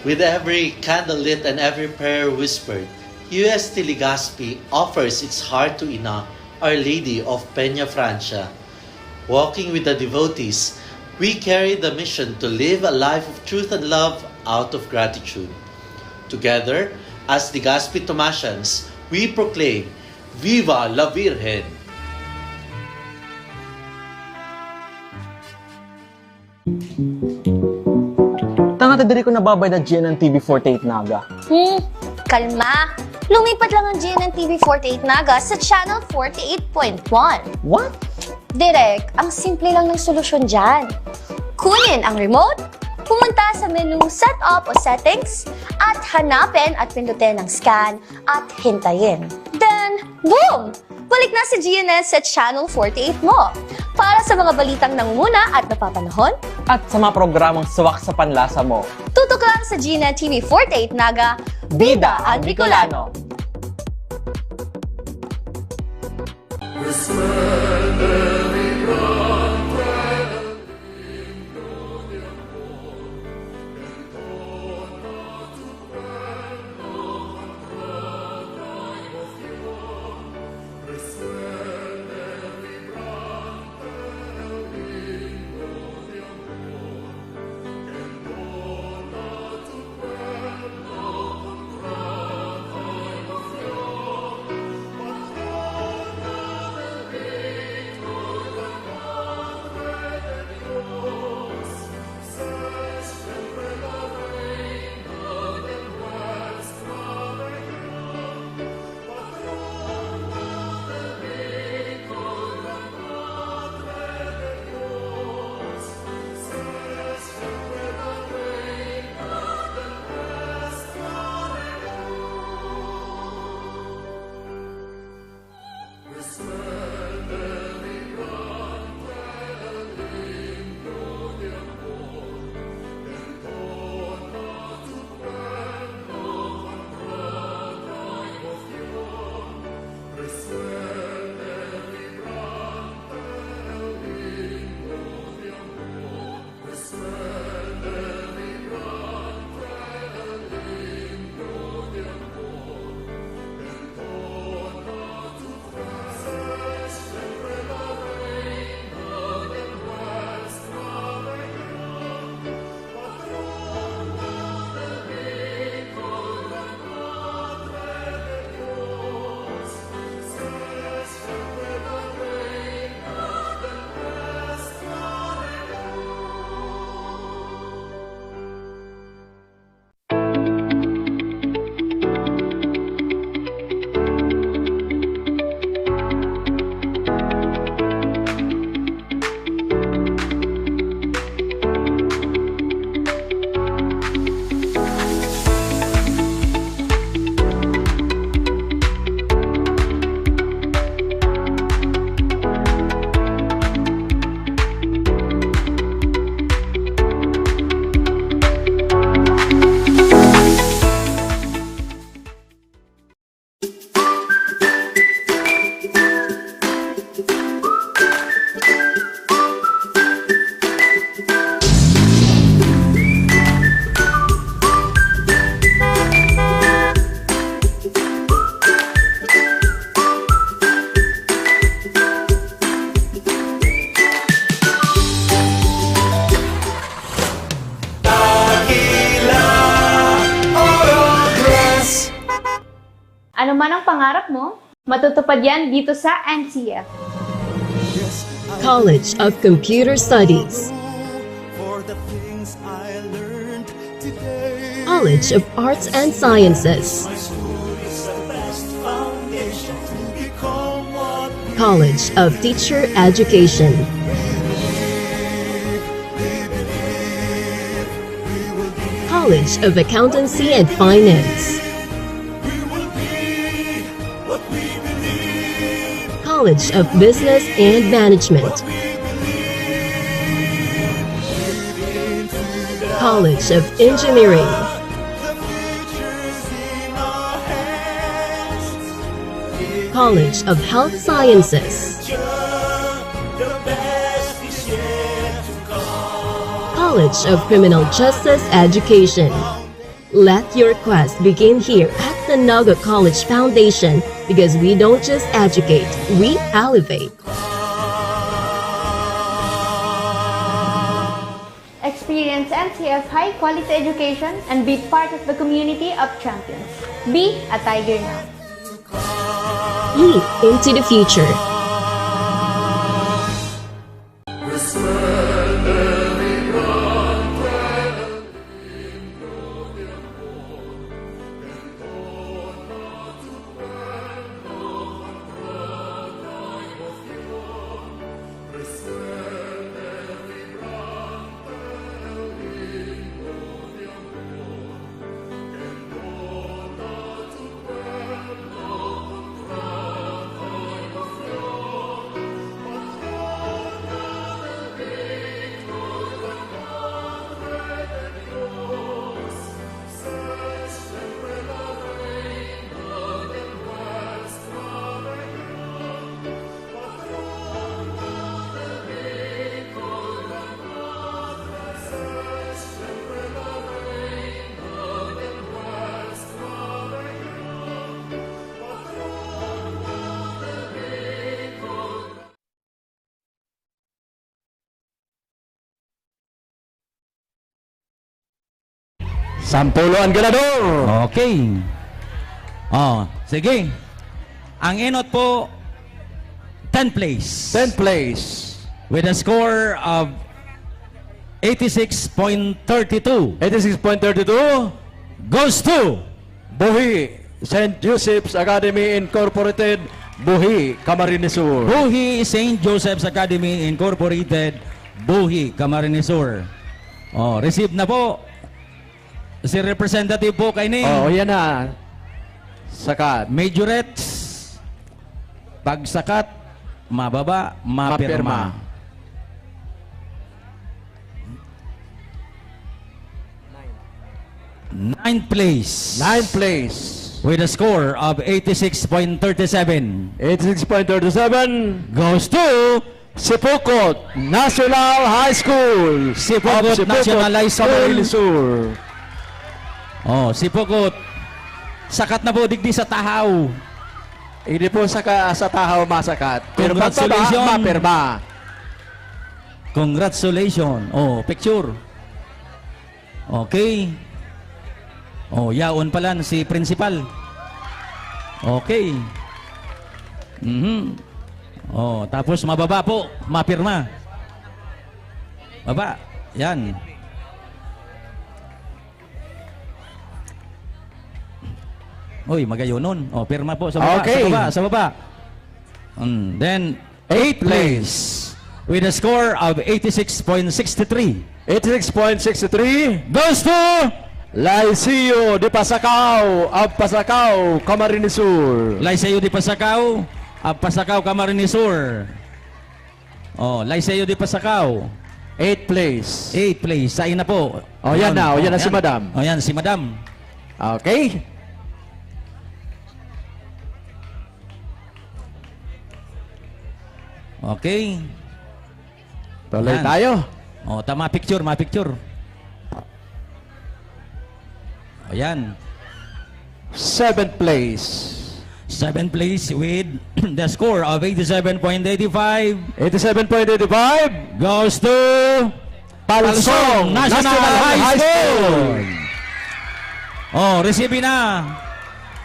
With every candle lit and every prayer whispered, UST Legazpi offers its heart to Ina, Our Lady of Peña Francia. Walking with the devotees, we carry the mission to live a life of truth and love out of gratitude. Together, as Legazpi Tomasians, we proclaim, Viva la Virgen! Tanga diri ko nababay na GNN TV 48 Naga. Kalma! Lumipat lang ang GNN TV 48 Naga sa channel 48.1. What? Direk, ang simple lang ng solusyon dyan. Kunin ang remote, pumunta sa menu Setup o Settings, at hanapin at pindutin ang scan at hintayin. Then, boom! Balik na si GNN sa channel 48 mo. Para sa mga balitang nangunguna at napapanahon, at sa mga programang suwak sa panlasa mo. Tutok lang sa GNN TV 48 Naga, Bida ang Bicolano! Ano man ang pangarap mo, matutupad yan dito sa NCF. College of Computer Studies, College of Arts and Sciences, College of Teacher Education, College of Accountancy and Finance, College of Business and Management, College of Engineering, College of Health Sciences, College of Criminal Justice Education. Let your quest begin here at the Naga College Foundation, because we don't just educate, we elevate. Experience NCF high-quality education and be part of the community of champions. Be a Tiger now. Leap into the future. Sampuluan ganador. Okay. Oh, sige. Ang inot po 10 place. 10 place. With a score of 86.32. 86.32 goes to Buhi, St. Joseph's Academy Incorporated, Buhi, Camarines Sur. Buhi St. Joseph's Academy Incorporated, Buhi, Camarines Sur. Oh, receive na po. Si representative po kay ni. Oh, yan na. Sakat. Majorettes. Pag sakat, mababa, mapirma. Ninth place. Ninth place. With a score of 86.37. 86.37 goes to Sipukot National High School. Sipukot National High School. Oh, Sipukot. Sakat na po digdi sa tahaw. Hindi po sa tahaw masakat. Pero congratulations. Mapirma. Congratulations. Oh, picture. Okay. Oh, yaon pala si principal. Okay. Oh, tapos mababa po, mapirma. Baba. Yan. Uy, magayon nun. Oh, pirma po sa baba, okay. sa baba. Then 8th place with a score of 86.63. 86.63 goes to Liceo de Pasacao of Pasacao, Camarines Sur. Liceo de Pasacao of Pasacao, Camarines Sur. Oh, Liceo de Pasacao. 8th place. 8th place. Sain na po. Oh, yan na. Oh, yan na si Madam. Oh, yan si Madam. Okay. Okay. Tuloy tayo. Oh, tama picture, ma-picture. Oh, yan. 7th place. 7th place with the score of 87.85. 87.85 goes to Palsong National High School. Oh, receive na.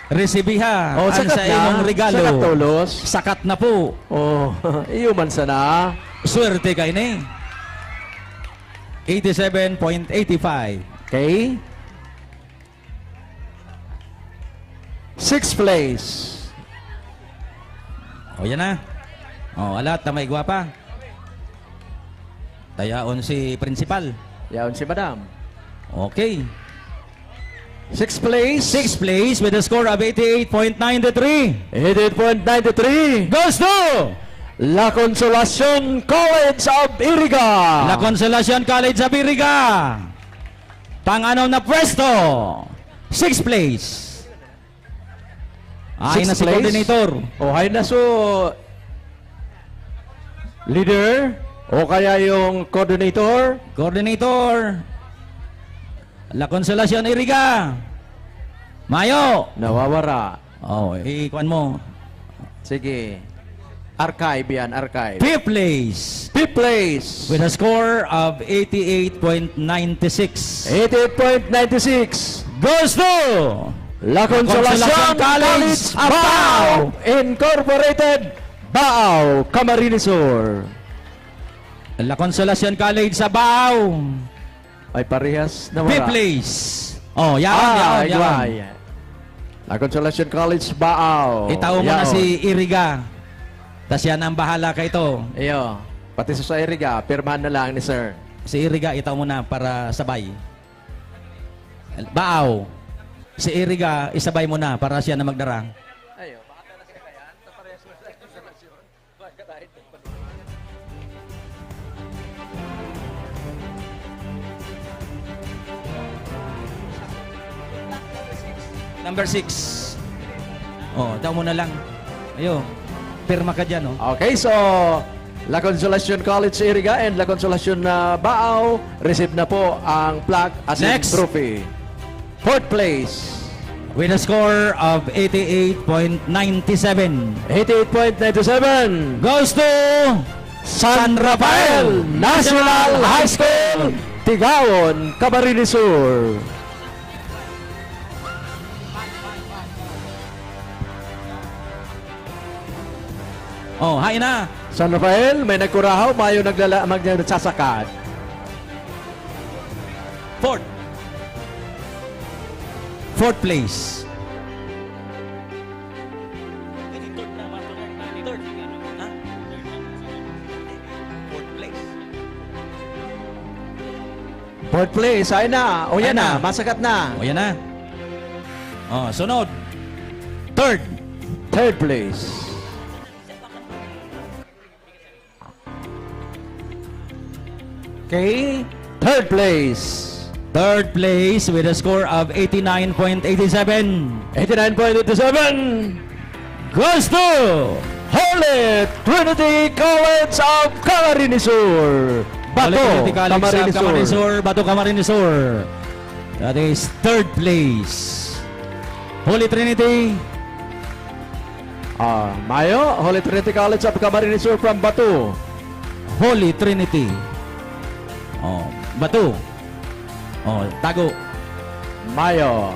Resibiha. Oh, ang sakat sa na. imong regalo. Sakat tulos. Sakat na po. Oh, iuman sana. Swerte kay ni. 87.85. Okay. 6th place. O yan na. O, alat na may gwapa. Tayaon si principal. Yaon si madam. Okay. 6th place. 6th place with a score of 88.93. 88.93 goes to La Consolacion College of Iriga. La Consolacion College of Iriga. Pang-anom na pwesto. 6th place. Ay na si coordinator. O hay na so leader o kaya yung coordinator. Coordinator. La Consolacion Iriga. Mayo. Nawawara. Oh, ikuan mo. Sige. Archive yan, archive. 5th place. 5th place. With a score of 88.96. 88.96 goes to La Consolacion College Bao Incorporated, Bao, Camarines Sur. La Consolacion College sa Bao. Ay parehas na wala. 5th place. Oh, yaon. La Consolacion College, Bao. Itaw mo na si Iriga. Tas yan ang bahala kay ito. Iyo. Pati sa Iriga, pirmahan na lang ni sir. Si Iriga, itaw mo na para sabay. Baaw. Si Iriga, isabay mo na para siya na magdara. Ayo. Number 6. Oh, itaw mo na lang. Ayo. Pirma ka dyan, oh. Okay, so La Consolacion College Iriga and La Consolacion Bao receive na po ang plaque as in trophy. 4th place. With a score of 88.97. 88.97 goes to San Rafael National High School, Tigawon, Camarines Sur. Oh, hay na. San Rafael, may nagkurahaw, mayo nagsasakad. 4th place. Fourth place, ay na. O yan na, masakat na. O yan na. Oh, sunod. 3rd. 3rd place. Okay, 3rd place. 3rd place with a score of 89.87. 89.87 goes to Holy Trinity College of Camarines Sur. Bato, Camarines Sur. Bato, Camarines Sur. That is 3rd place. Holy Trinity. Mayo, Holy Trinity College of Camarines Sur from Bato. Holy Trinity. Oh, Bato. Oh, Tago. Mayo.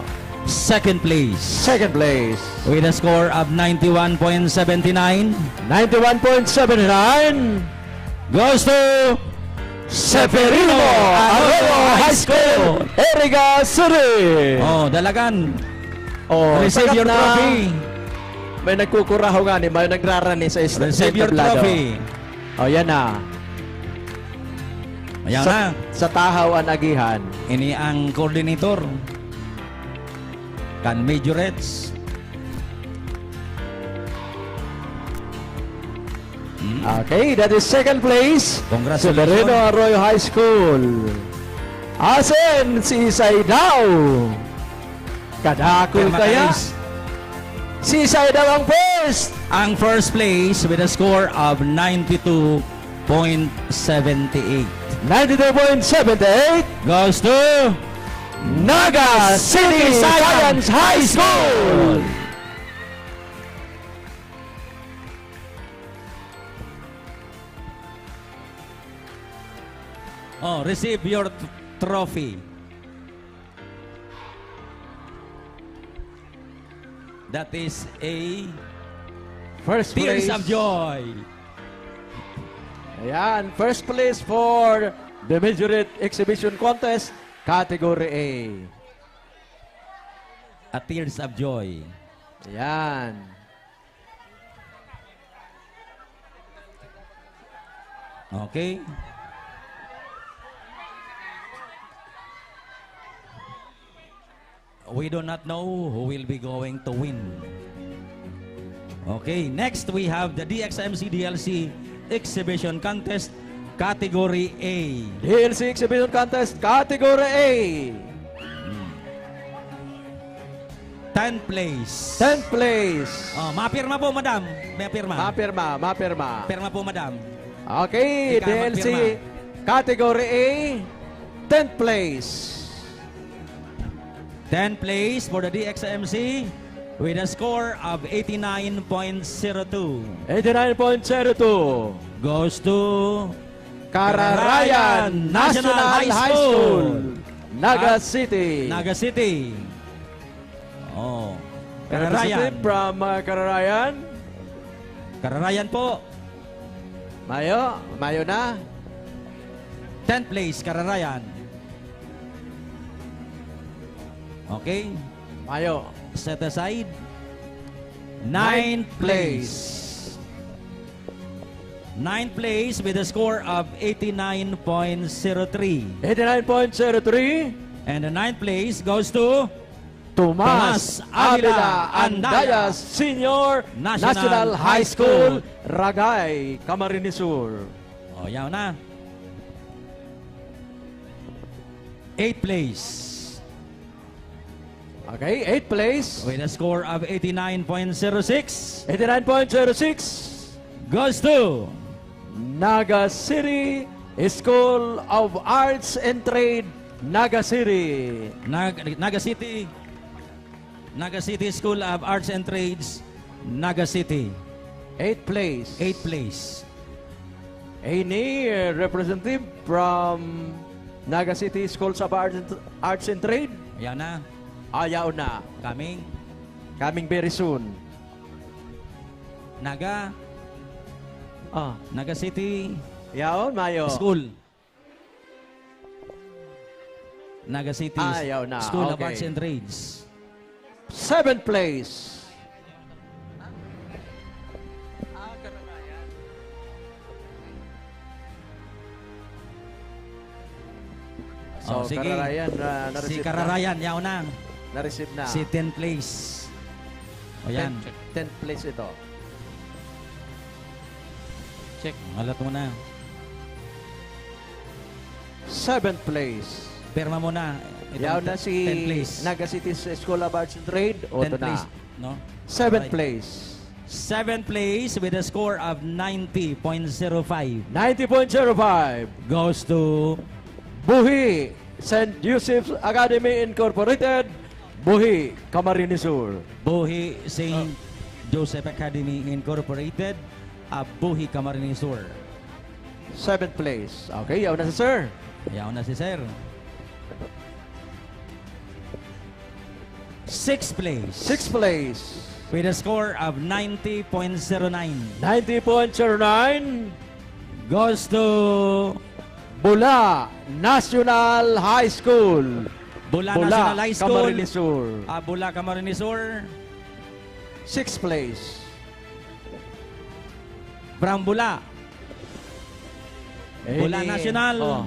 2nd place. 2nd place. With a score of 91.79. 91.79 goes to Severino Arroyo High School, Iriga City. Oh, Dalagan. Oh, receive your trophy. May nagkukuraho nga ni, may nagrarani sa receive your trophy. Oh, yan na. Ayan na. Sa tahaw ang agihan. Ini ang coordinator. Kan Majorets. Okay, that is 2nd place. Congratulations. Severino Arroyo High School. Asen si Isaydaw. Kadakul kaya. Si Isaydaw ang first. Ang first place with a score of 92.78. 92.78 goes to Naga City Science High School. Oh, receive your trophy. That is a First tears place. of joy. Ayan, first place for the Majorette Exhibition Contest, Category A. A tears of joy. Ayan. Okay. We do not know who will be going to win. Okay, next we have the DXMC DLC Exhibition Contest Category A. DLC Exhibition Contest, Category A. 10th place. 10th place. Oh, mapirma po, madam. Mapirma. Mapirma. Pirma po, madam. Okay, Ika DLC magpirma. Category A, 10th place. 10th place for the DXMC with a score of 89.02. 89.02 goes to Kararayan National High School, Naga City. Naga City. Oh, Kararayan. From Kararayan. Kararayan po. Mayo na. 10th place, Kararayan. Okay. Mayo. Set aside. 9th place. 9th place with a score of 89.03. 89.03. And the 9th place goes to Tomas Aguila Andayas Senior National High School, Ragay, Camarines Sur. Oh, yaw na. 8th place. Okay, 8th place. With a score of 89.06. 89.06 goes to Naga City School of Arts and Trade, Naga City. Naga City. Naga City School of Arts and Trades, Naga City. 8th place. 8th place. Any representative from Naga City Schools of Arts and Trade? Ayaw na. Ayaw na. Coming very soon. Naga. Naga City. Yaon, Mayo. School. Naga City Ayaw na. School of Okay. Arts and Trades. 7th place. So, sige. Kararayan, Si Kararayan, yaw na. Na-receive na. Si 10th place. O yan. 10th place ito. Check. Alat mo na. 7th place. Perma mo na. Yaw na si 10th place. Naga City School of Arts and Trade. O, 10th ito na. place. No? 7th Right. place. 7th place with a score of 90.05 90.05 goes to Buhi, St. Joseph's Academy Incorporated, Buhi, Camarines Sur. Buhi St. Joseph Academy Incorporated, Buhi, Camarines Sur. 7th place. Okay, yaw na si Sir. Yaw na si Sir. 6th place. 6th place. With a score of 90.09 90.09 goes to Bula National High School. Bula National High School. Camarines Sur. Bula, Camarines Sur. 6th place. From Bula. Bula National. Oh.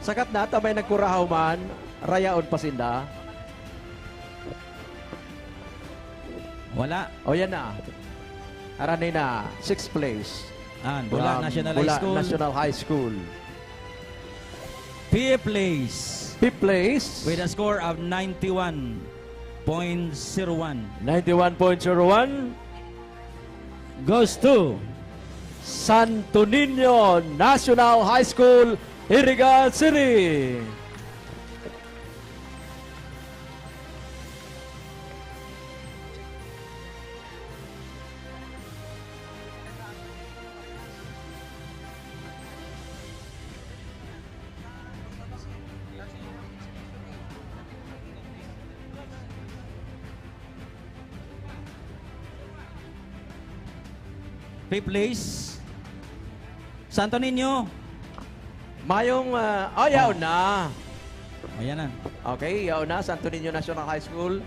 Sakat na, tamay nagkurahaw man. Rayaon pasinda. Wala. O yan na. Aranay na. 6th place. Bula National High Bula School. National High School. 5th place. 5th place. With a score of 91.01 91.01 goes to Santo Niño National High School, Iriga City. Fifth place. Santo Niño. Mayong, yaw na. Ayan na. Okay, yaw na. Santo Niño National High School.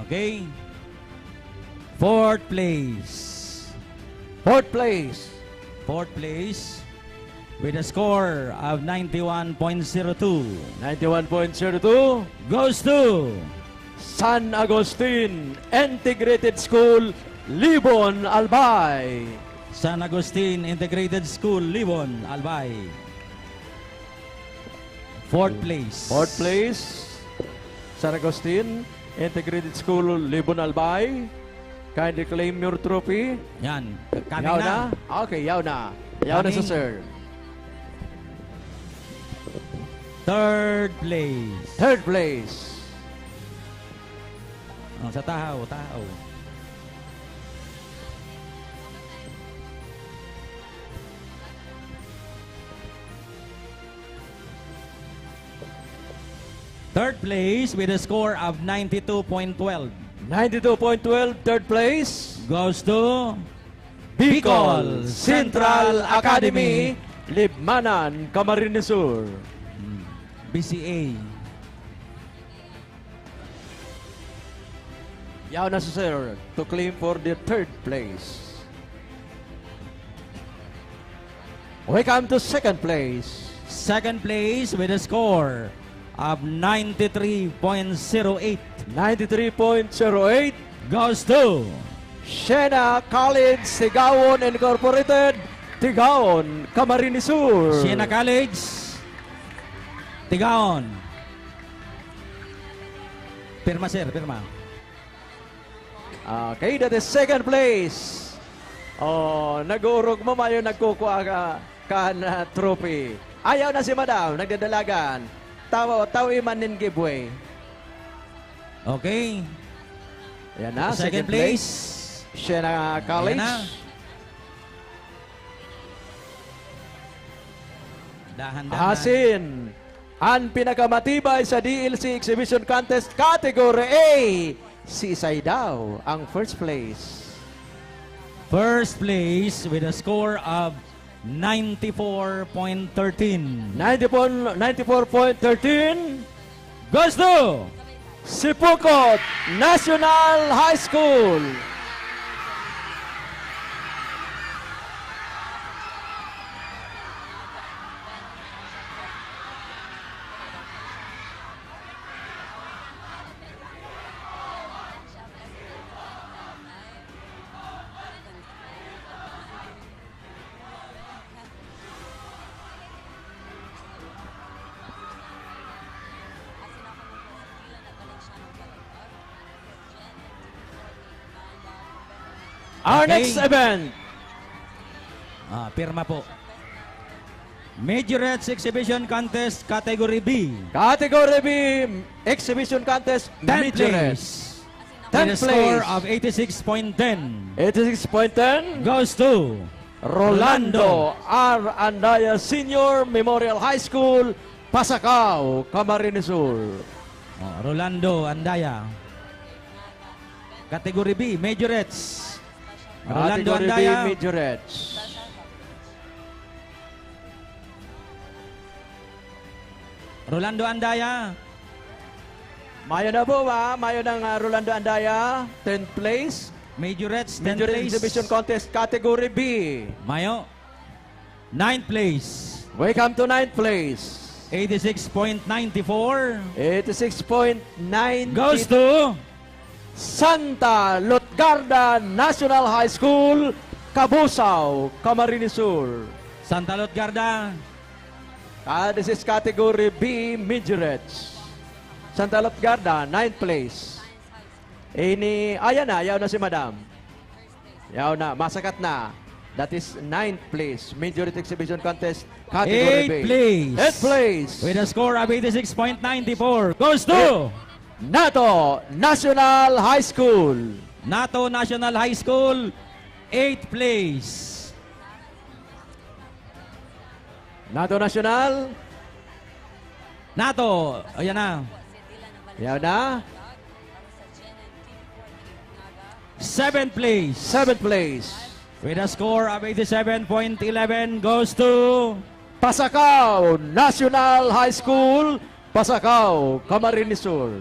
Okay. Fourth place. Fourth place. Fourth place with a score of 91.02. 91.02 goes to San Agustin Integrated School, Libon, Albay. San Agustin Integrated School, Libon, Albay. Fourth place. Fourth place, San Agustin Integrated School, Libon, Albay. Kindly claim your trophy. Yan. Kami Yaw na. Okay, yaw na. Yaw na sa sir. Third place. Third place. Oh, sa tahaw, tahaw. Third place with a score of 92.12. 92.12, third place goes to Bicol Central Academy, Libmanan, Camarines Sur. BCA. Yaw na sa sir to claim for the third place. Welcome to second place. Second place with a score of 93.08. 93.08 goes to Siena College, Tigawon Incorporated, Tigawon, Camarines Sur. Siena College, Tigawon. Pirma sir, pirma. Okay, that is second place. Oh, nag-uurog mo mayo nagkukuha ka na trophy. Ayaw na si madam, nagdadalagan. Tawi man nin giveaway. Okay. Yan na, second place. Siena College. Dahan-dahan. Asin, ang pinakamatibay sa DLC Exhibition Contest Category A, si Isay daw ang first place. First place with a score of 94.13. 94.13 goes to Sipukot National High School. Our next event. Pirma po. Majorettes Exhibition Contest Category B. Category B Exhibition Contest 10th place. 10th With a score place. of 86.10. 86.10 goes to Rolando R. Andaya Senior Memorial High School, Pasacao, Camarines Sur. Rolando Andaya. Category B, Majorettes. Rolando Category B Andaya. Majorettes. Rolando Andaya. Mayo na po ba? Mayo ng Rolando Andaya, 10th place. Majorettes, 10th Majorette place. Exhibition Contest Category B. Mayo. 9th place. Welcome to 9th place. 86.94. 86.9 goes to Santa Lutgarda National High School, Cabusao, Camarines Sur. Santa Lutgarda. This is category B, Majorettes. Santa Lutgarda, 9th place. Ayan na, yaw na si madam. Yaw na, masakat na. That is 9th place, Majorette Exhibition Contest, category B. 8th place. 8th place. With a score of 86.94 goes to NATO National High School. NATO National High School, 8th place. NATO National. NATO, ayan na. Yan na. 7th place. 7th place. With a score of 87.11 goes to Pasakaw National High School, Pasakaw, Camarines Sur.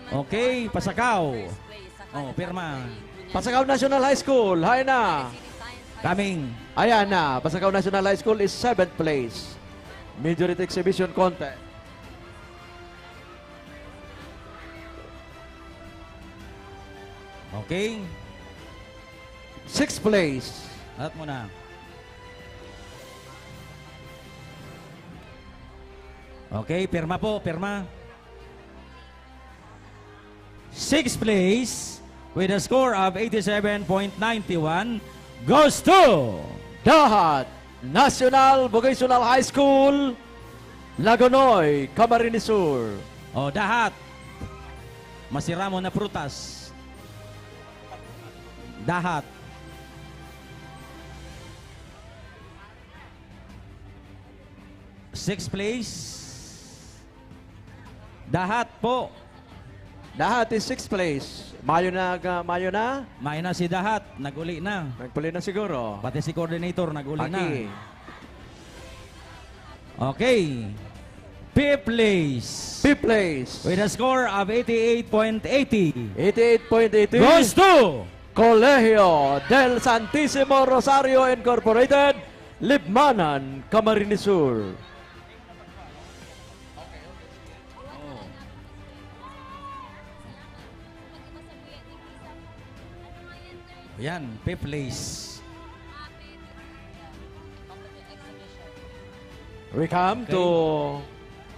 Okay, Pasakaw. Oh, pirma. Pasakaw National High School, hay na. Coming. Ayan na, Pasakaw National High School is 7th place. Majority Exhibition Contest. Okay. 6th place. Alat mo na. Okay, pirma po, pirma. 6th place with a score of 87.91 goes to Dahat National Vocational High School, Lagonoy, Camarines Sur. O, Dahat. Masira mo na prutas. Dahat. Sixth place. Dahat po. Dahat is 6th place. Mayo na. Mayo na si Dahat. Nag-uli na. Nag-uli na siguro. Pati si coordinator nag-uli na. Paki. Okay. 5th place. 5th place. With a score of 88.80. 88.80. Goes to Colegio del Santísimo Rosario Incorporated, Libmanan, Camarines Sur. Yan, 5th place. We come to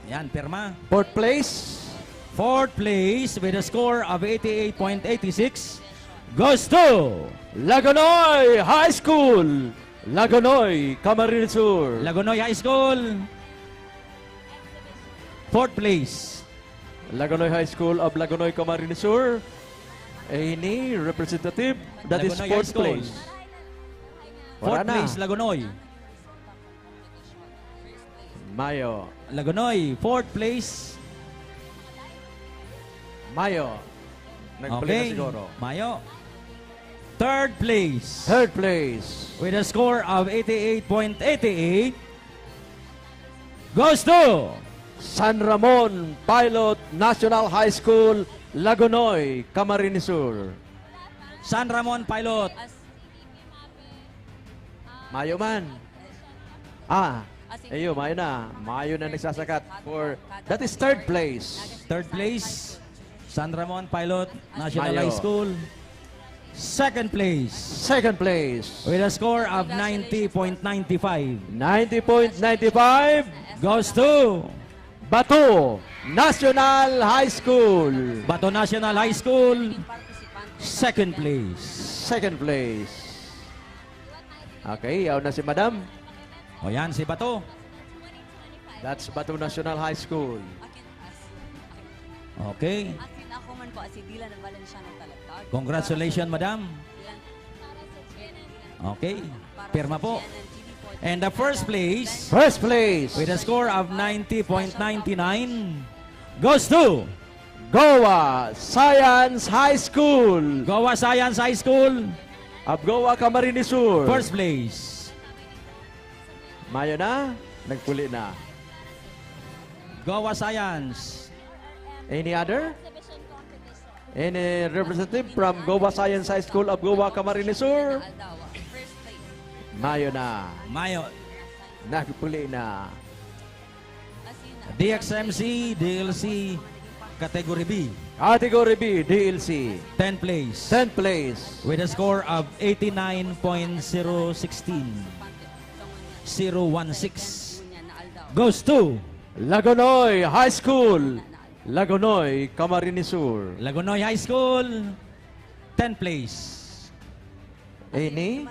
yan, pirma. 4th place. 4th place with a score of 88.86 goes to Lagonoy High School, Lagonoy, Camarines Sur. Lagonoy High School. 4th place. Lagonoy High School of Lagonoy, Camarines Sur. Any representative, that is Lagonoy 4th place. 4th place, Lagonoy. Mayo. Lagonoy, 4th place. Mayo. Nagpuli na siguro. Mayo. 3rd place. 3rd place. With a score of 88.88 goes to San Ramon Pilot National High School, Lagonoy, Camarines Sur. San Ramon Pilot. Mayo man. Ayo, mayo na. Mayo na nagsasakat for, that is 3rd place. 3rd place, San Ramon Pilot National Mayo. High School. 2nd place. 2nd place. With a score of 90.95. 90.95 goes to Bato National High School. Bato National High School. 2nd place. 2nd place. Okay, yaw na si Madam. O yan, si Bato. That's Bato National High School. Okay. Congratulations, Madam. Okay. Pirma po. And the first place. First place. With a score of 90.99 goes to Goa Science High School. Goa Science High School. Of Goa, Camarines Sur. First place. Mayo na. Nagpuli na. Goa Science. Any other? Any representative from Goa Science High School of Goa, Camarines Sur? Mayo na. Mayo. Nagpuli na. DXMC, DLC, Category B. Category B, DLC. 10th place. 10th place. With a score of 89.016. 016. Goes to Lagonoy High School. Lagonoy, Camarines Sur. Lagonoy High School. 10th place. Any?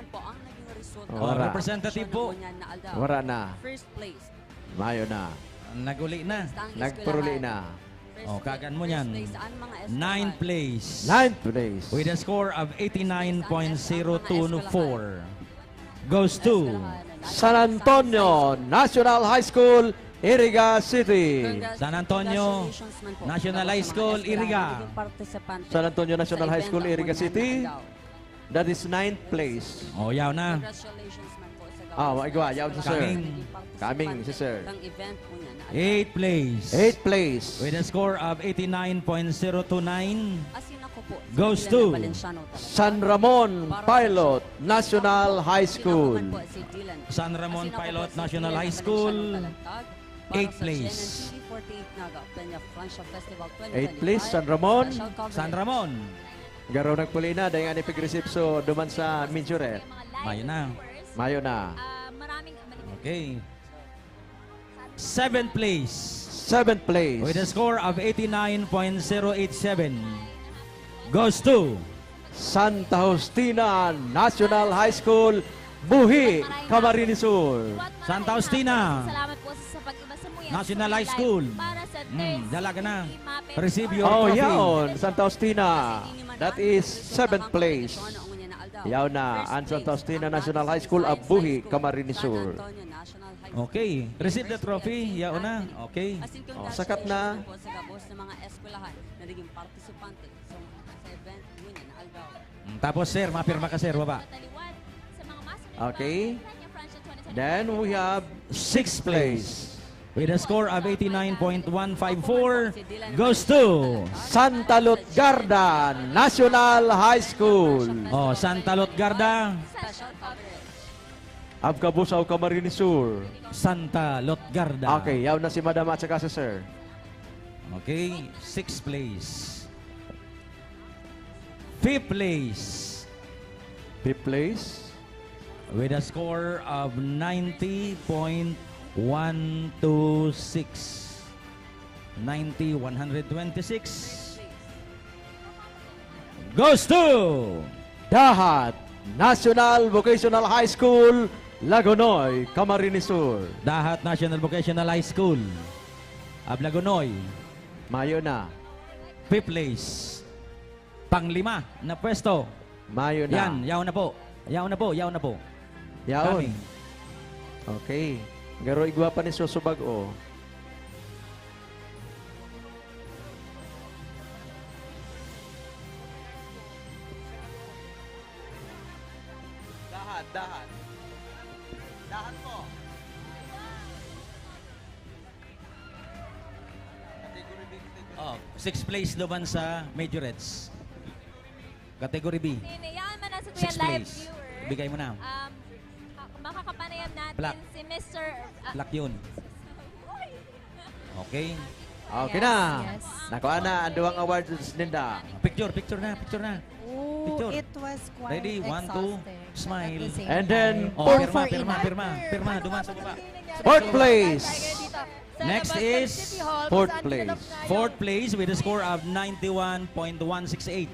Wara. Representative po. Wara na. First place. Mayo na. Naguli na. Nagpuruli na. Oh, kagan mo yan. Ninth place. Ninth place. With a score of 89.024. Goes to San Antonio National High School, Iriga City. San Antonio National High School, Iriga. San Antonio National High School, Iriga City. That is ninth place. Oh, yaw na. Yaw si sir. Coming si sir. 8th place. 8th place. With a score of 89.029. Goes to San Ramon Pilot National High School. San Ramon Pilot National High School. 8th place. 8th place, San Ramon. San Ramon. Garo nagpuli na, dahil nga ni pag-recepso duman sa Minsuret. Mayo na. Mayo na. Okay. 7th place. 7th place. With a score of 89.087. Goes to Santa Justina National High School, Buhi, Camarines Sur. Santa Justina Salamat po sa pag-iba sa muyan. National High School. Para sa third Dalaga na. Mapin. Receive your Oh, trophy. yaon. Santa Justina. That is 7th place. Yaw na ang Santa Justina National High School, Buhi, Camarines Sur. Okay. Receive the trophy. Yaon na. Okay. Oh, sakat na. Tapos sir, mapirma ka sir, baba. Okay. Then we have 6th place. With a score of 89.154, goes to Santa Lutgarda National High School. Oh, Santa Lutgarda. Abkabusaw, Camarines Sur. Santa Lutgarda. Okay, yaw na si Madam at saka si Sir. Okay, 6th place. 5th place. 5th place. With a score of 90.126. 90.126. Goes to Dahat National Vocational High School, Lagonoy, Camarines Sur. Dahat National Vocational High School of Lagonoy. Mayo na. 5th place. Panglima na pwesto. Mayo na. Yan, yaw na po. Yaw na po, yaw na po. Yaon. Coming. Okay. Garo igwa pa ni Susubag o. Dahat. Dahat po. Oh, 6th place naman sa Majorettes. Category B. Yan man na sa Kuya 6th live place. viewer. Bigay mo na. Makakapanayam natin Black. si Mr. Black yun. Okay. Okay na. Nakuha na ang duwang awards ninda. Picture na. Oh, Picture. it was quite Ready? 1, 2, smile. And then, Oh, pirma. Duman sa baba. 4th place. Next is 4th place. 4th place with a score of 91.168.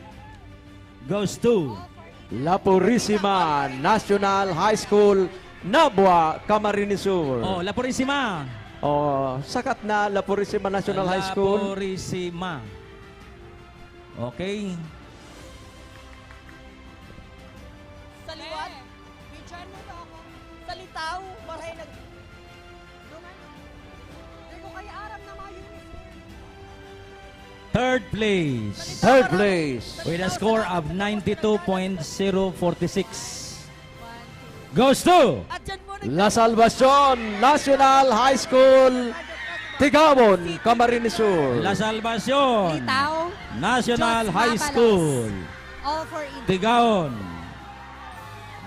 Goes to La Purísima National High School, Nabua, Camarines Sur. Oh, La Purísima. Oh, sakat na La Purísima National High School. La Purísima. Okay. Sa liwat, picture mo na ako. Sa litaw, maray nag... Hindi ko kaya aram na mga uniform. 3rd place. 3rd place. With a score of 92.046. Goes to La Salvacion National High School, Tigawon, Camarines Sur. La Salvacion Litaw. National Jos High Mabalos. School, All for India. Tigaon.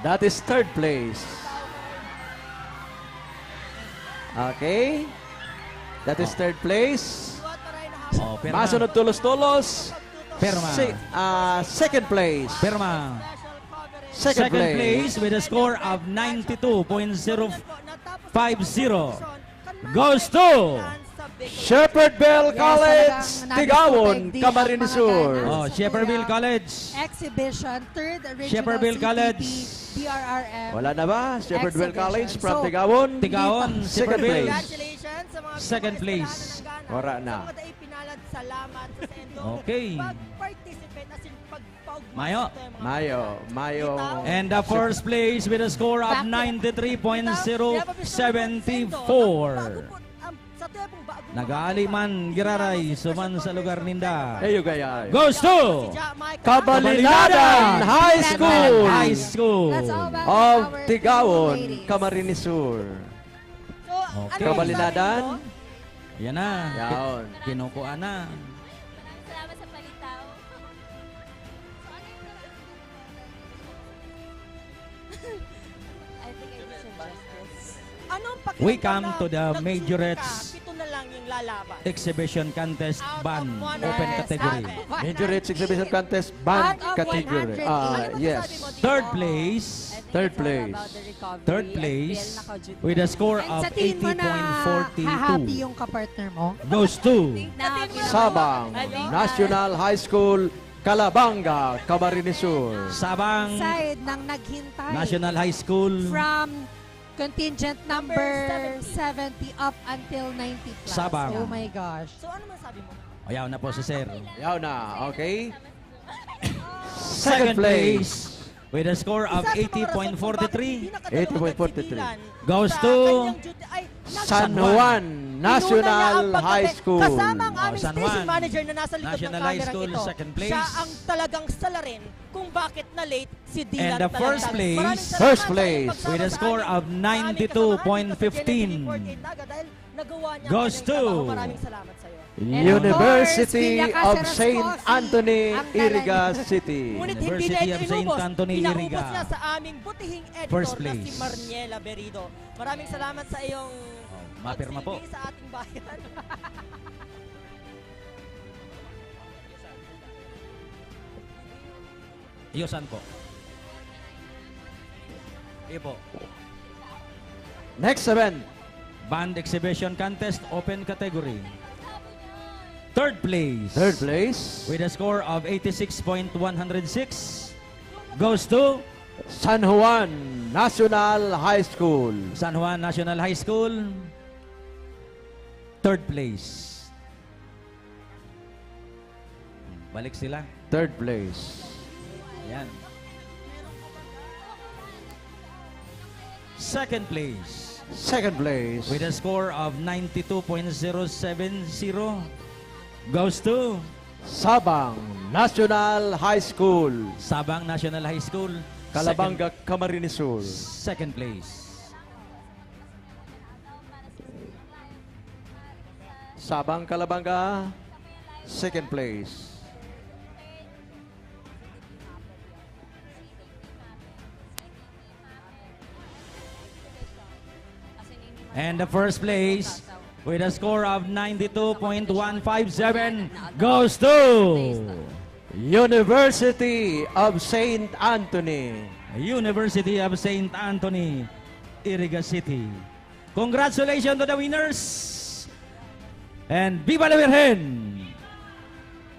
That is 3rd place. Okay. That is 3rd place. Oh, pirma. Masunod tulos-tulos. Pirma. 2nd place. Pirma. Second place with a score of 92.050 goes to Shepherdville College, Tigawon, Camarines Sur. Oh, Shepherdville College. Exhibition, 3rd Regional Shepherdville College. BRRM. Wala na ba? Shepherdville College Exhibition. from So, Tigawon. Tigaon, Second Shepherdville. place. Congratulations sa mga Second place. Wala na. pinalad sa salamat sa sendo. Okay. Pag-participate as in pagpaugma. Mayo. Mayo. And the first place with a score of 93.074. Nag-aaliman Giraray suman sa lugar ninda. Ayo gaya. Goes to Cabalinadan High School. High School of Tigawon, Camarines Sur. Okay. Cabalinadan. Yan na. Yan. Kinukuha na. Salamat sa palitaw. I think I deserve justice. Anong pakiramdam We come to the na majorettes pito na lang yung lalaban? exhibition contest band open category. Majorettes exhibition contest band Out of category. 100. Yes. Third place. Third place. Third place with a score of Sa tingin mo na happy 80.42 yung kapartner mo? goes to Sabang National High School, Calabanga, Camarines Sur. Sabang Side ng naghintay. National High School. From contingent number 70 up until 90 plus. Sabang. Oh my gosh. So ano masabi mo? Ayaw na po si Sir. Yaw na, okay? Second place with a score of 80.43 80.43 goes to San Juan National High School. Kasama ang aming San station Juan manager na nasa likod National ng High kamerang School, ito. second place. Siya ang talagang salarin kung bakit na late si Dylan And the first Talantag. place, Maraming salamat First sa place, pagsama with a sa score amin. of Sa aming kasamahan dito sa 92.15 JNTV48 Naga dahil nagawa niya ang goes kanyang to trabaho. Maraming salamat sa iyo. University Of of course, St. Coffee Anthony, ang Iriga City. Ngunit hindi University niya of ito St. inubos. Anthony, Pinaubos Iriga. niya sa aming butihing editor First na si place. Marniela Berido. Maraming salamat sa iyong mapirma po. pagsilbi sa ating bayan. Iyosan po. Iyo po. Next event. Band exhibition contest open category. Third place. Third place. With a score of 86.106 goes to San Juan National High School. San Juan National High School. Third place. Balik sila. Third place. Ayan. Second place. Second place. With a score of 92.070 goes to Sabang National High School. Sabang National High School. Calabanga, Camarines Sur. Second place. Sabang, Calabanga. Second place. And the first place with a score of 92.157 goes to University of St. Anthony. University of St. Anthony, Iriga City. Congratulations to the winners! And Viva la Virgen!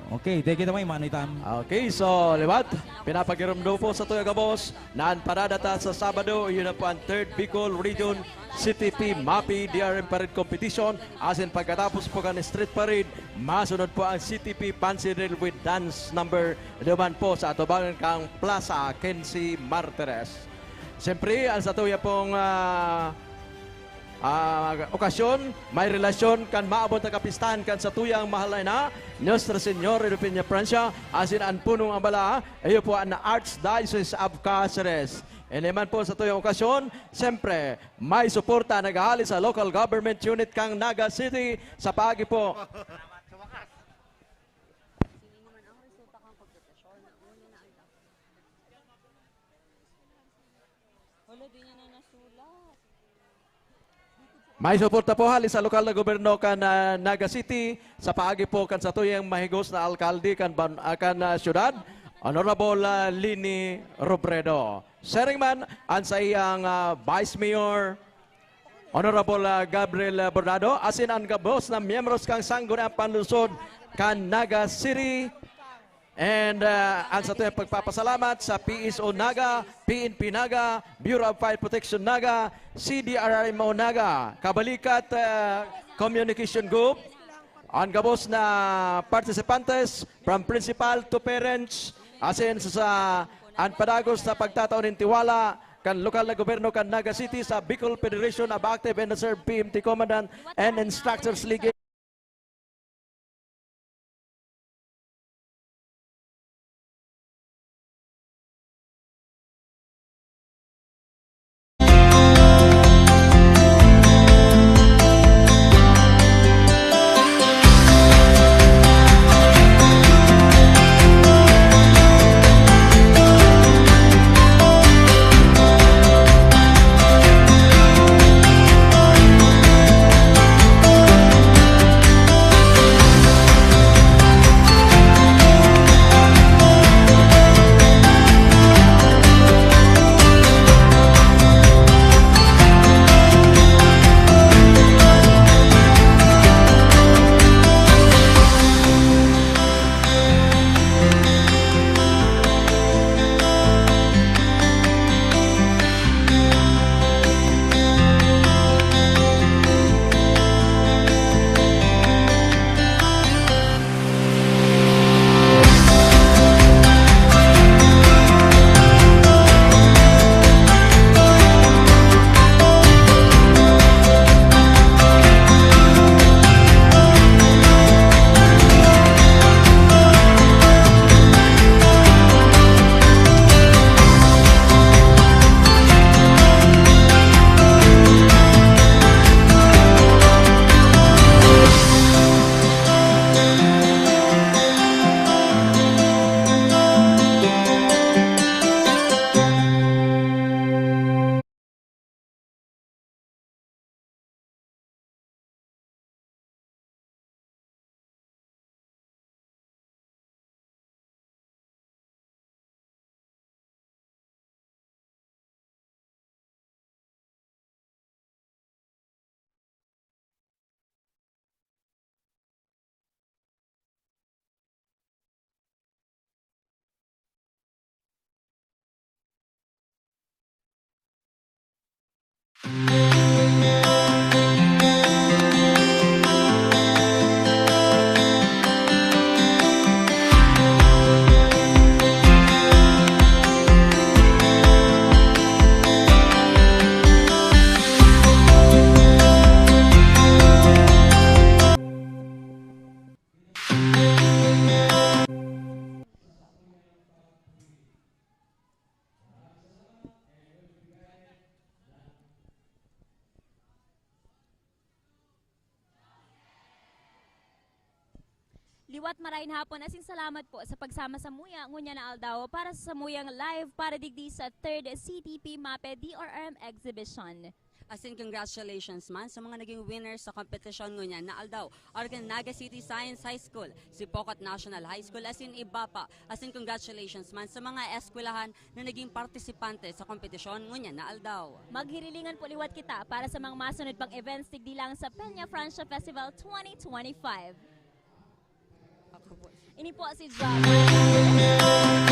Okay, take it away, Manitam. Okay, so liwat, pinapagiram daw po sa Tuyaga Boss na ang paradata sa Sabado, yun na po ang 3rd Bicol Region CTP MAPI DRM Parade Competition. As in pagkatapos po kan street parade, masunod po ang CTP Fancy Drill with Dance number naman po sa atubangan kang Plaza, Kensi Martires. Siyempre, ang sa tuya pong okasyon, may relasyon kan maabot na kapistahan kan sa tuyang mahalay na Nuestra Señora de Peña Francia, asin ang punong ambala, iyo po ang Archdiocese of Cáceres. E naman po sa tuyang okasyon, siyempre, may suporta naghahali sa local government unit kang Naga City sa pagi po. May suporta po hali sa lokal na gobyerno kan Naga City sa paagi po kan sa tuyang mahigos na alkalde kan syudad, Honorable Lini Robredo. Sharingman ang sa iyang Vice Mayor Honorable Gabriel Bordado, asin ang gabos na miyembros kang sangguniang panlusod kan Naga City. And ang sa tuyang pagpapasalamat sa PSO Naga, PNP Naga, Bureau of Fire Protection Naga, CDRRMO Naga, Kabalikat Communication Group, ang gabos na participantes from principal to parents asin sa ang padagos sa pagtataon ng tiwala kan lokal na gobyerno kan Naga City sa Bicol Federation of Active and Reserve PMT Commandant and Instructors League. Liwat marahin hapon asin salamat po sa pagsama sa muya ngunya na aldaw para sa samuyang live para digdi sa 3rd CTP MAPE DRM exhibition. Asin congratulations man sa mga naging winners sa competition ngunya na aldaw. Organ Naga City Science High School, si Pocot National High School, asin iba pa. Asin congratulations man sa mga eskwelahan na naging partisipante sa kompetisyon ngunya na aldaw. Maghirilingan po liwat kita para sa mga masunod pang events digdi lang sa Peña Francia Festival 2025. Ini po si JAG.